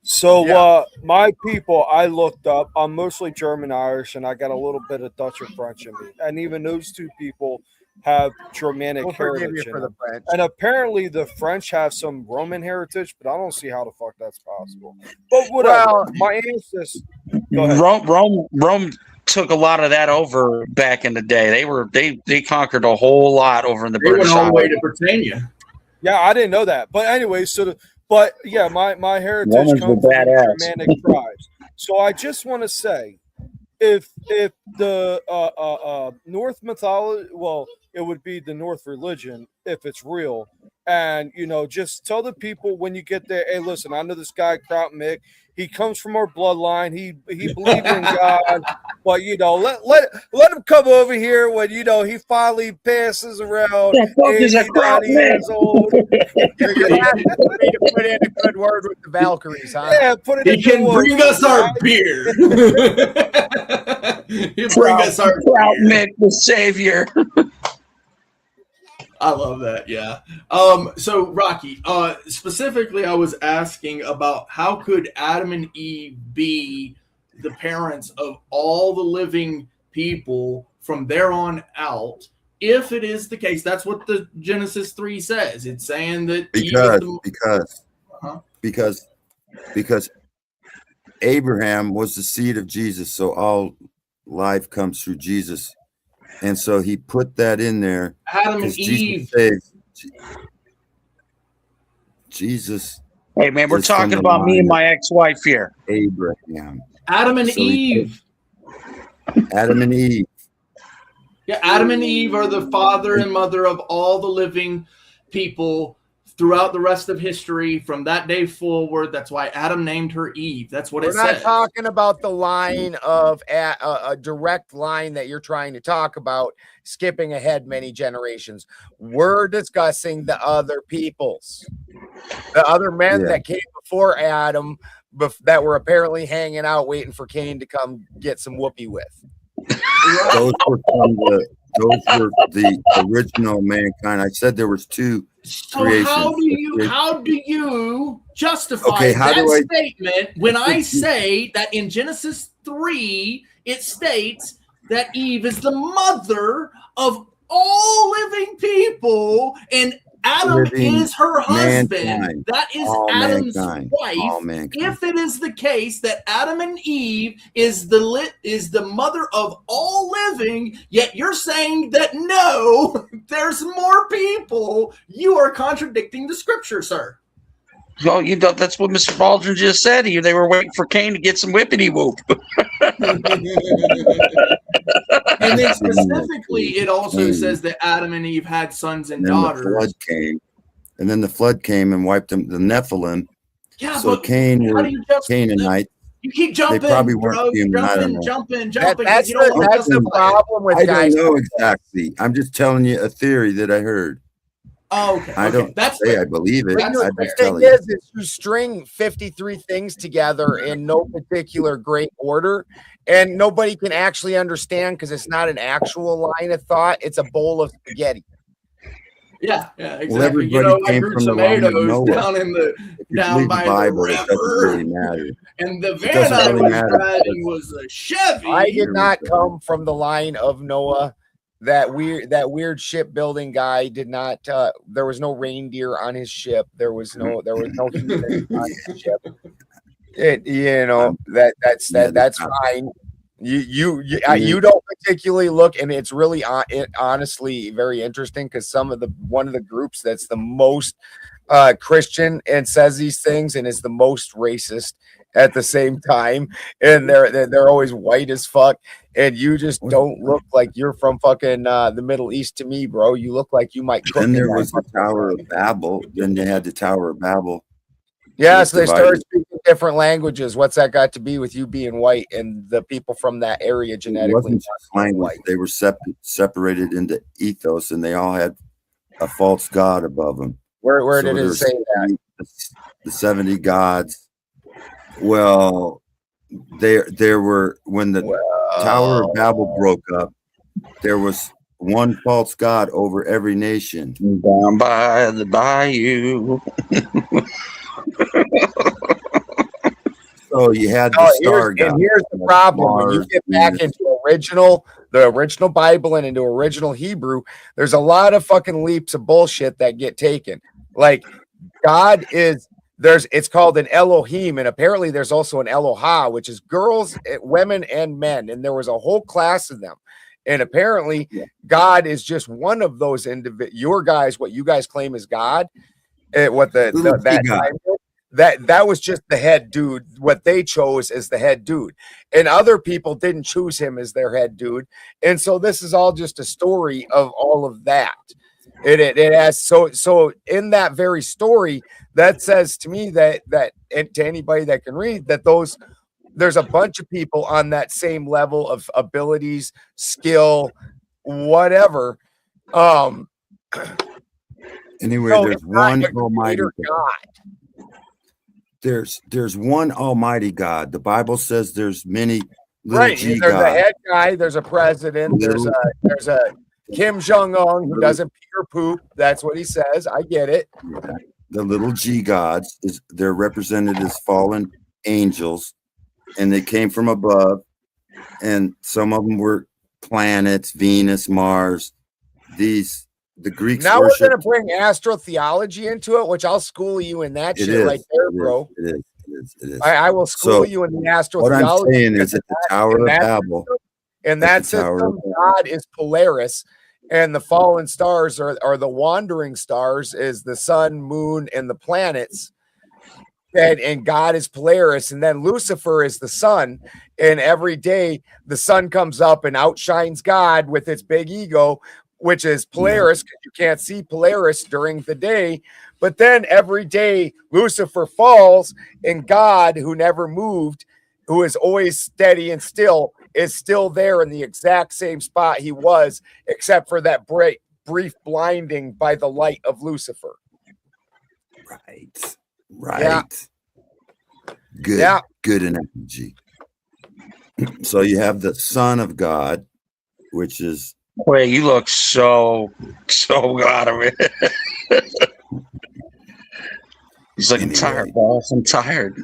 So my people, I looked up. I'm mostly German Irish, and I got a little bit of Dutch and French in me. And even those two people have Germanic We'll forgive heritage you in for the them. French. And apparently the French have some Roman heritage, but I don't see how the fuck that's possible. But whatever. Well, my ancestors. Go ahead. Rome took a lot of that over back in the day. They conquered a whole lot over in the They went British all the way Isles. to Britannia. Yeah, I didn't know that. But anyway, but yeah, my heritage Romans comes were from badass. Germanic tribes. So I just want to say, if the North mythology, well, it would be the North religion if it's real, and just tell the people when you get there, hey, listen, I know this guy Kraut Mick. He comes from our bloodline. He believed in God, but let him come over here when he finally passes around 80, 90 years old. You're gonna have to put in a good word with the Valkyries, huh? Yeah, put it. He can bring us our beer. He'll bring us our Trout Mick, the savior. I love that. Yeah. So Rocky, specifically, I was asking about how could Adam and Eve be the parents of all the living people from there on out? If it is the case, that's what the Genesis 3 says. It's saying that because Abraham was the seed of Jesus, so all life comes through Jesus. And so he put that in there. Adam and Eve. Jesus. Hey, man, we're talking about me and my ex-wife here. Abraham. Adam and Eve. Adam and Eve. Yeah, Adam and Eve are the father and mother of all the living people throughout the rest of history from that day forward. That's why Adam named her Eve. That's what it We're not says. talking about the line of a direct line that you're trying to talk about, skipping ahead many generations. We're discussing the other peoples, the other men that came before Adam, that were apparently hanging out waiting for Cain to come get some whoopee with. Those were the original mankind. I said there was two creations. So how do you justify that statement when I say that in Genesis 3 it states that Eve is the mother of all living people and Adam is her husband? Mankind. That is All Adam's mankind. wife. All mankind. If it is the case that Adam and Eve is the mother of all living, yet you're saying that no, there's more people, you are contradicting the scripture, sir. Well, that's what Mr. Baldwin just said. They were waiting for Cain to get some whippity whoop. And then specifically, it also says that Adam and Eve had sons and daughters. Then the flood came and wiped them, the Nephilim. Yeah, so but Cain how were do you just Canaanite. You keep jumping, They probably bro. weren't human. I don't know. Jumping. That's You don't want that's the problem with I guys. don't know exactly. I'm just telling you a theory that I heard. Oh, okay. I don't say I believe it. The I'm just thing telling you. is you string 53 things together in no particular great order, and nobody can actually understand because it's not an actual line of thought. It's a bowl of spaghetti. Yeah, exactly. Well, everybody I came grew from the line of tomatoes Noah. down If you believe the by Bible, the it doesn't really river, matter. and the It van doesn't I really was matter. driving was a Chevy. I did not come from the line of Noah. That weird shipbuilding guy did not. There was no reindeer on his ship. There was no human on his ship. That's fine. You don't particularly look, and it's really honestly very interesting because one of the groups that's the most Christian and says these things and is the most racist at the same time, and they're always white as fuck, and you just don't look like you're from fucking the Middle East to me, bro. You look like you might cook. Then there was the Tower of Babel. Then they had the Tower of Babel. Yeah, so they started speaking different languages. What's that got to be with you being white and the people from that area genetically? It wasn't just language. They were separated into ethos, and they all had a false god above them. Where did it say that? The 70 gods. Well, there were, when the Tower of Babel broke up, there was one false god over every nation. Down by the bayou. So you had the star god. And here's the problem: when you get back into the original Bible and into original Hebrew, there's a lot of fucking leaps of bullshit that get taken. Like God is it's called an Elohim, and apparently there's also an Eloha, which is girls, women, and men, and there was a whole class of them. And apparently, God is just one of those what you guys claim is God. That was just the head dude. What they chose as the head dude, and other people didn't choose him as their head dude. And so this is all just a story of all of that. It has so in that very story that says to me that and to anybody that can read that there's a bunch of people on that same level of abilities, skill, whatever. Anyway, there's one almighty God. There's one almighty God. The Bible says there's many little G there's gods. a head guy, there's a president, there's a Kim Jong-un who doesn't pee or poop. That's what he says. I get it. The little G gods they're represented as fallen angels, and they came from above, and some of them were planets, Venus, Mars. The Greeks now worship. we're gonna bring astrotheology into it, which I'll school you in that shit right there, bro. It is. I will school you in the astrotheology. What I'm saying is that the Tower of Babel, and that system, God is Polaris, and the fallen stars are the wandering stars, is the sun, moon, and the planets. And God is Polaris, and then Lucifer is the sun. And every day the sun comes up and outshines God with its big ego, which is Polaris, because you can't see Polaris during the day. But then every day Lucifer falls, and God, who never moved, who is always steady and still, is still there in the exact same spot he was, except for that brief blinding by the light of Lucifer. Right. Yeah. Good analogy. So you have the Son of God, which is. Wait, you look so out of it. He's like, I'm tired, boss. I'm tired.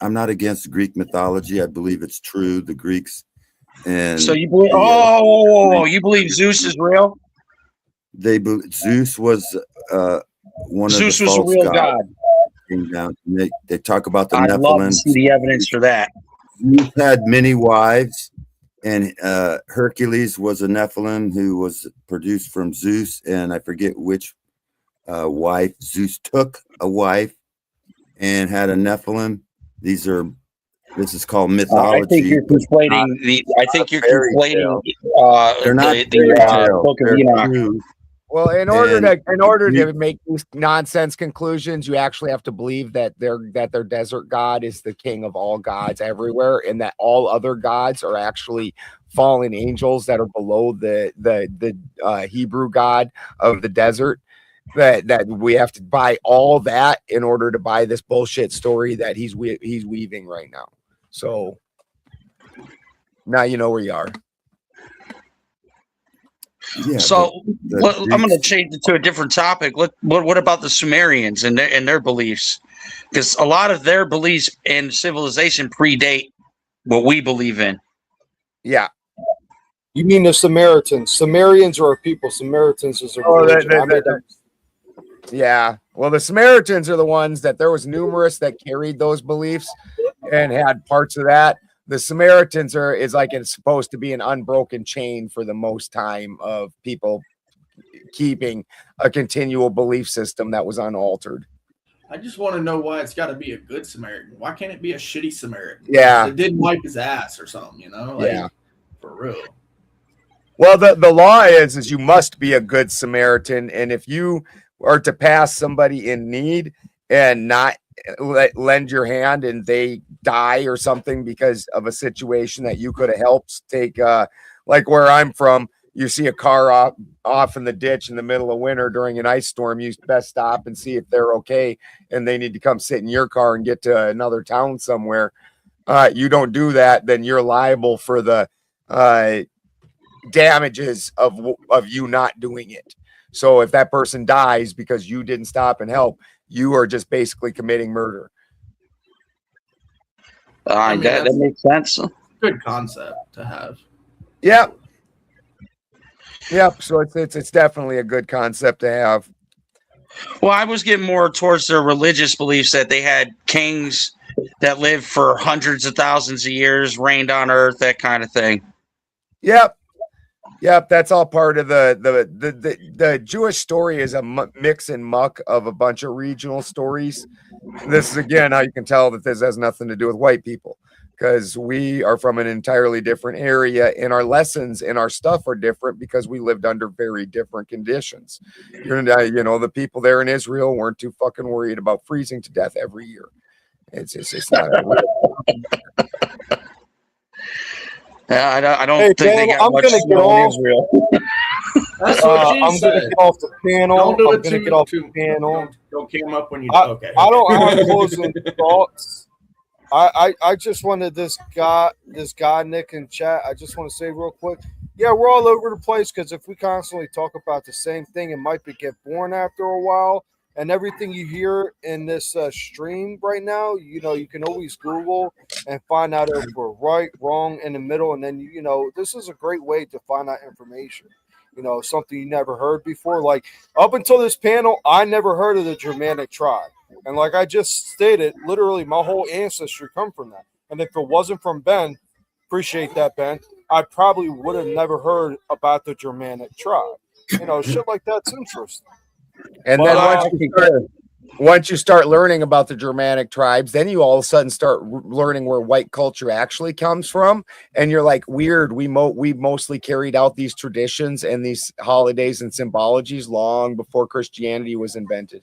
I'm not against Greek mythology. I believe it's true. The Greeks and so you believe you believe Zeus is real? Zeus was one Zeus of the was a false real gods. god. They talk about the I'd Nephilim. love to see the evidence for that. Zeus had many wives, and Hercules was a Nephilim who was produced from Zeus, and I forget which wife. Zeus took a wife and had a Nephilim. This is called mythology. I think you're conflating They're not the Book of Enoch. true. Well, in order to make these nonsense conclusions, you actually have to believe that their desert god is the king of all gods everywhere, and that all other gods are actually fallen angels that are below the Hebrew god of the desert. That we have to buy all that in order to buy this bullshit story that he's weaving right now. So now you know where you are. Yeah, So but I'm going to change it to a different topic. What about the Sumerians and their beliefs? Because a lot of their beliefs and civilization predate what we believe in. Yeah. You mean the Samaritans? Sumerians are a people. Samaritans is a religion. I made that. Yeah. Well, the Samaritans are the ones that there was numerous that carried those beliefs and had parts of that. The Samaritans is like it's supposed to be an unbroken chain for the most time of people keeping a continual belief system that was unaltered. I just want to know why it's got to be a good Samaritan. Why can't it be a shitty Samaritan? Yeah. That didn't wipe his ass or something, you know? Like, Yeah. For real. Well, the law is you must be a good Samaritan, and if you are to pass somebody in need and not lend your hand and they die or something because of a situation that you could have helped, take like where I'm from, you see a car off in the ditch in the middle of winter during an ice storm, you best stop and see if they're okay, and they need to come sit in your car and get to another town somewhere. You don't do that, then you're liable for the damages of you not doing it. So if that person dies because you didn't stop and help, you are just basically committing murder. That makes sense. Good concept to have. Yep. So it's definitely a good concept to have. Well, I was getting more towards their religious beliefs that they had kings that lived for hundreds of thousands of years, reigned on earth, that kind of thing. Yep. That's all part of the Jewish story is a mix and muck of a bunch of regional stories. This is again how you can tell that this has nothing to do with white people, because we are from an entirely different area and our lessons and our stuff are different because we lived under very different conditions. You know, the people there in Israel weren't too fucking worried about freezing to death every year. It's not. I don't think they got much snow in Israel. That's what she I'm said. gonna get off the panel. Don't do I'm it gonna too- get off too- the panel. Don't came up when you. Okay. I don't have closing thoughts. I just wanted this guy Nick in chat. I just want to say real quick. Yeah, we're all over the place because if we constantly talk about the same thing, it might get boring after a while. And everything you hear in this stream right now, you know, you can always Google and find out if we're right, wrong, in the middle. And then, you know, this is a great way to find out information. You know, something you never heard before. Like up until this panel, I never heard of the Germanic tribe. And like I just stated, literally my whole ancestry come from that. And if it wasn't from Ben, appreciate that, Ben, I probably would have never heard about the Germanic tribe. You know, shit like that's interesting. And then once you start learning about the Germanic tribes, then you all of a sudden start learning where white culture actually comes from. And you're like, weird, we mostly carried out these traditions and these holidays and symbologies long before Christianity was invented.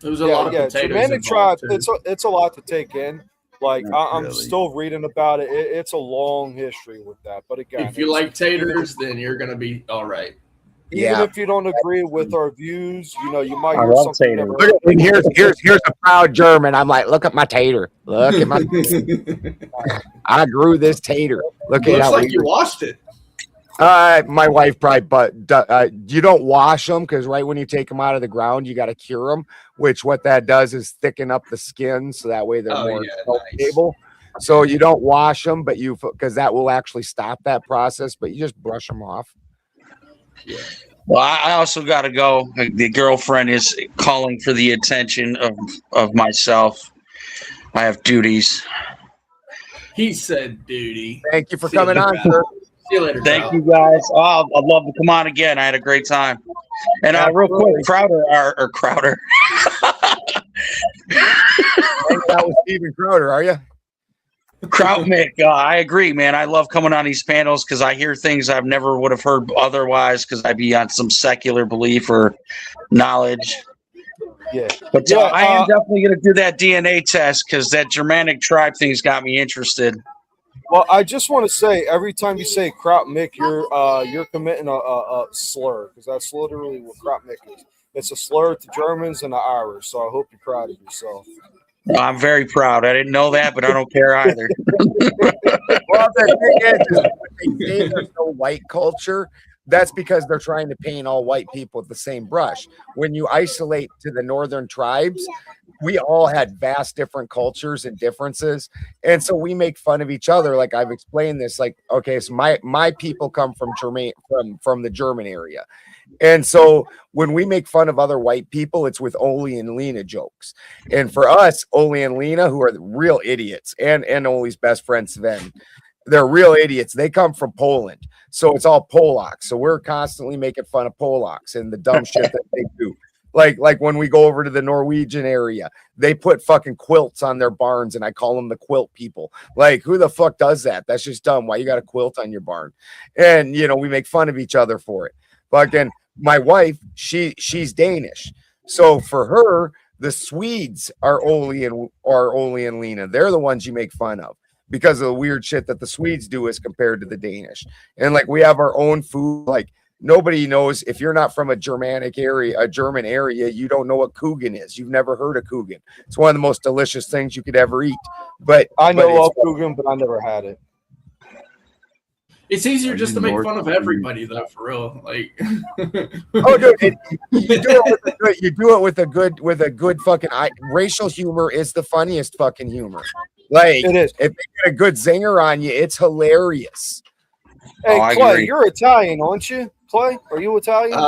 There was a lot of potatoes Germanic involved, tribe, too. it's a lot to take in. Like I'm really. still reading about it. It's a long history with that. But again, If you like taters, then you're gonna be all right. even if you don't agree with our views, you know, you might I hear love something. taters. Never Look at, and here's a proud German. I'm like, look at my tater. Look at my. I grew this tater. Look at Looks how like you washed it. My wife probably, but you don't wash them because right when you take them out of the ground, you got to cure them. Which what that does is thicken up the skin so that way they're more stable. So you don't wash them, but because that will actually stop that process. But you just brush them off. Well, I also got to go. The girlfriend is calling for the attention of myself. I have duties. He said duty. Thank you for coming on, sir. See you later. Thank you, guys. Oh, I'd love to come on again. I had a great time. And real quick, Crowder. Hanging out with Steven Crowder, are you? Krautnik, I agree, man. I love coming on these panels because I hear things I've never would have heard otherwise because I'd be on some secular belief or knowledge. Yeah. But I am definitely going to do that DNA test because that Germanic tribe thing's got me interested. Well, I just want to say, every time you say Krautnik, you're committing a slur, because that's literally what Krautnik is. It's a slur to Germans and the Irish. So I hope you're proud of yourself. I'm very proud. I didn't know that, but I don't care either. Well, the thing is they say there's no white culture. that's because they're trying to paint all white people with the same brush. When you isolate to the northern tribes, we all had vast different cultures and differences, and so we make fun of each other. Like I've explained this, like, okay, so my people come from the German area, and so when we make fun of other white people, it's with Oli and Lena jokes. And for us, Oli and Lena, who are the real idiots, and Oli's best friend Sven, they're real idiots. They come from Poland, so it's all Polacks. So we're constantly making fun of Polacks and the dumb shit that they do. Like when we go over to the Norwegian area, they put fucking quilts on their barns, and I call them the quilt people. Like, who the fuck does that? That's just dumb. Why you got a quilt on your barn? And you know, we make fun of each other for it. Fucking my wife, she's Danish, so for her, the Swedes are Oli and Lena. They're the ones you make fun of because of the weird shit that the Swedes do as compared to the Danish. And like we have our own food. Like nobody knows, if you're not from a German area, you don't know what Coogan is. You've never heard of Coogan. It's one of the most delicious things you could ever eat. But I know of Coogan, but I never had it. It's easier just to make fun of everybody, though, for real. Like, oh, dude, you do it with a good fucking racial humor is the funniest fucking humor. Like, it is. If they get a good zinger on you, it's hilarious. Hey, Clay, you're Italian, aren't you? Clay, are you Italian?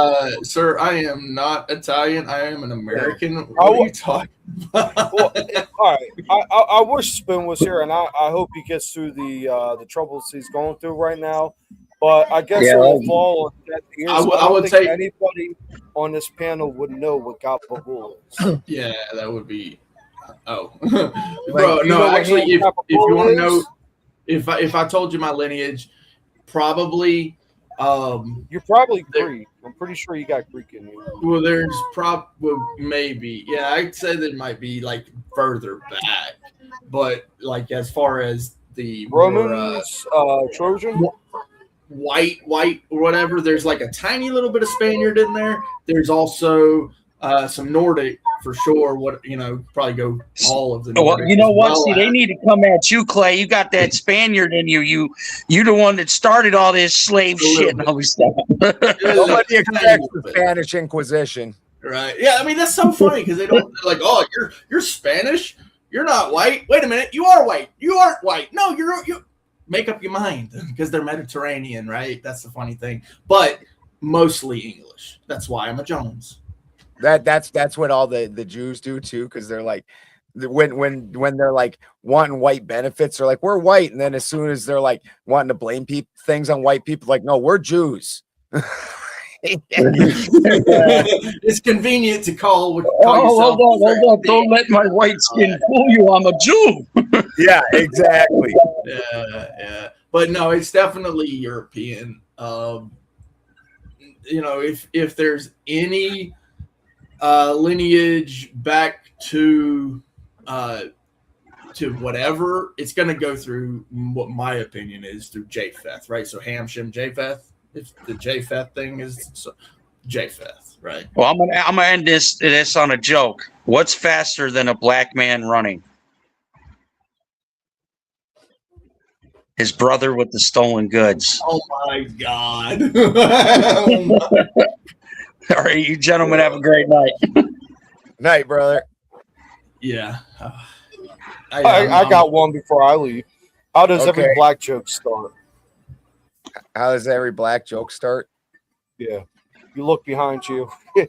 Sir, I am not Italian. I am an American. What are you talking about? Well, all right. I wish Spin was here, and I hope he gets through the troubles he's going through right now. But I guess it will fall on deaf ears. I would think anybody on this panel would know what Gabagool is. Yeah, that would be. Oh, bro, no. Actually, if you want to know, if I told you my lineage, probably. You're probably Greek. I'm pretty sure you got Greek in you. Well, there's maybe. Yeah, I'd say that it might be like further back, but like as far as the Romans, Trojan, white or whatever, there's like a tiny little bit of Spaniard in there. There's also some Nordic for sure. What probably go all of the. Well, you know what? See, they need to come at you, Clay. You got that Spaniard in you. You the one that started all this slave shit and all this stuff. Nobody expects the Spanish Inquisition, right? Yeah, I mean that's so funny because they're like, oh, you're Spanish. You're not white. Wait a minute, you are white. You aren't white. No, you. Make up your mind because they're Mediterranean, right? That's the funny thing, but mostly English. That's why I'm a Jones. That's what all the Jews do too, because they're like when they're like wanting white benefits, they're like, we're white, and then as soon as they're like wanting to blame things on white people, like, no, we're Jews. It's convenient to call yourself. Hold on. Don't let my white skin fool you. I'm a Jew. Yeah, exactly. Yeah. But no, it's definitely European. If there's any lineage back to whatever, it's going to go through what my opinion is through Japheth, right? So Ham, Shem, Japheth. If the Japheth thing is Japheth, right? Well, I'm gonna end this on a joke. What's faster than a black man running? His brother with the stolen goods. Oh my God! All right, you gentlemen have a great night. Night, brother. Yeah. I got one before I leave. How does every black joke start? How does every black joke start? Yeah. You look behind you. You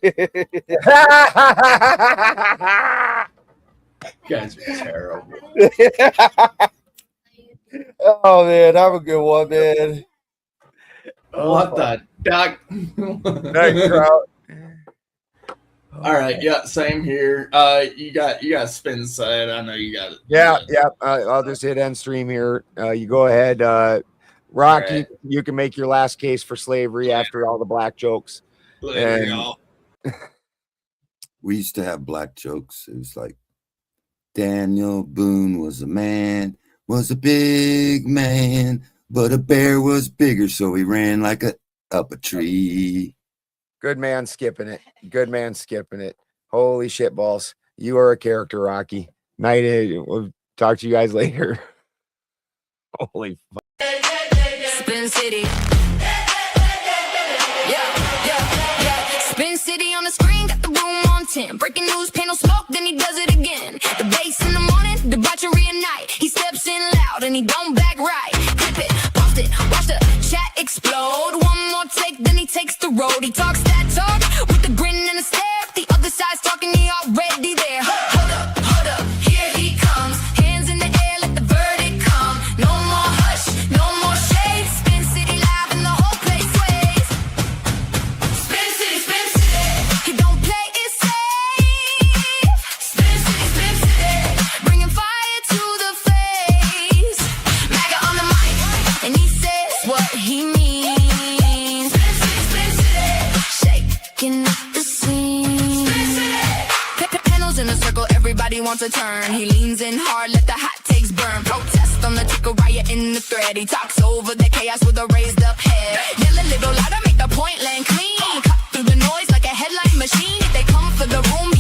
guys are terrible. Oh, man. Have a good one, man. What the duck? Night, crowd. All right, yeah, same here. You got spin side. I know you got it. Yeah. I'll just hit end stream here. You go ahead. Rocky, right. You can make your last case for slavery after all the black jokes. We used to have black jokes. It was like, Daniel Boone was a man, was a big man, but a bear was bigger, so he ran like up a tree. Good man skipping it. Holy shit balls. You are a character, Rocky. Night. We'll talk to you guys later. Holy fuck. Spin City. 10. Breaking news, panel smoke, then he does it again. The bass in the morning, debauchery at night. He steps in loud and he don't back right. Clip it, post it, watch the chat explode. One more take, then he takes the road. He talks that talk with a grin and a stare. The other side's talking, he already there. Hold up, here he comes. Hands in the air, let the verdict come. No more hush, no more shade. Spin City live and the whole place sways. Spin City, he don't play it safe. Spin City, bringing fire to the face. MAGA on the mic, and he says what he means. Spin City, shaking up the scene. Panels in a circle, everybody wants a turn. He leans in hard, let the hot takes burn. Protest on the ticker, riot in the thread. He talks over the chaos with a raised up head. Yell a little louder, make the point land clean. Cut through the noise like a headline machine. If they come for the room,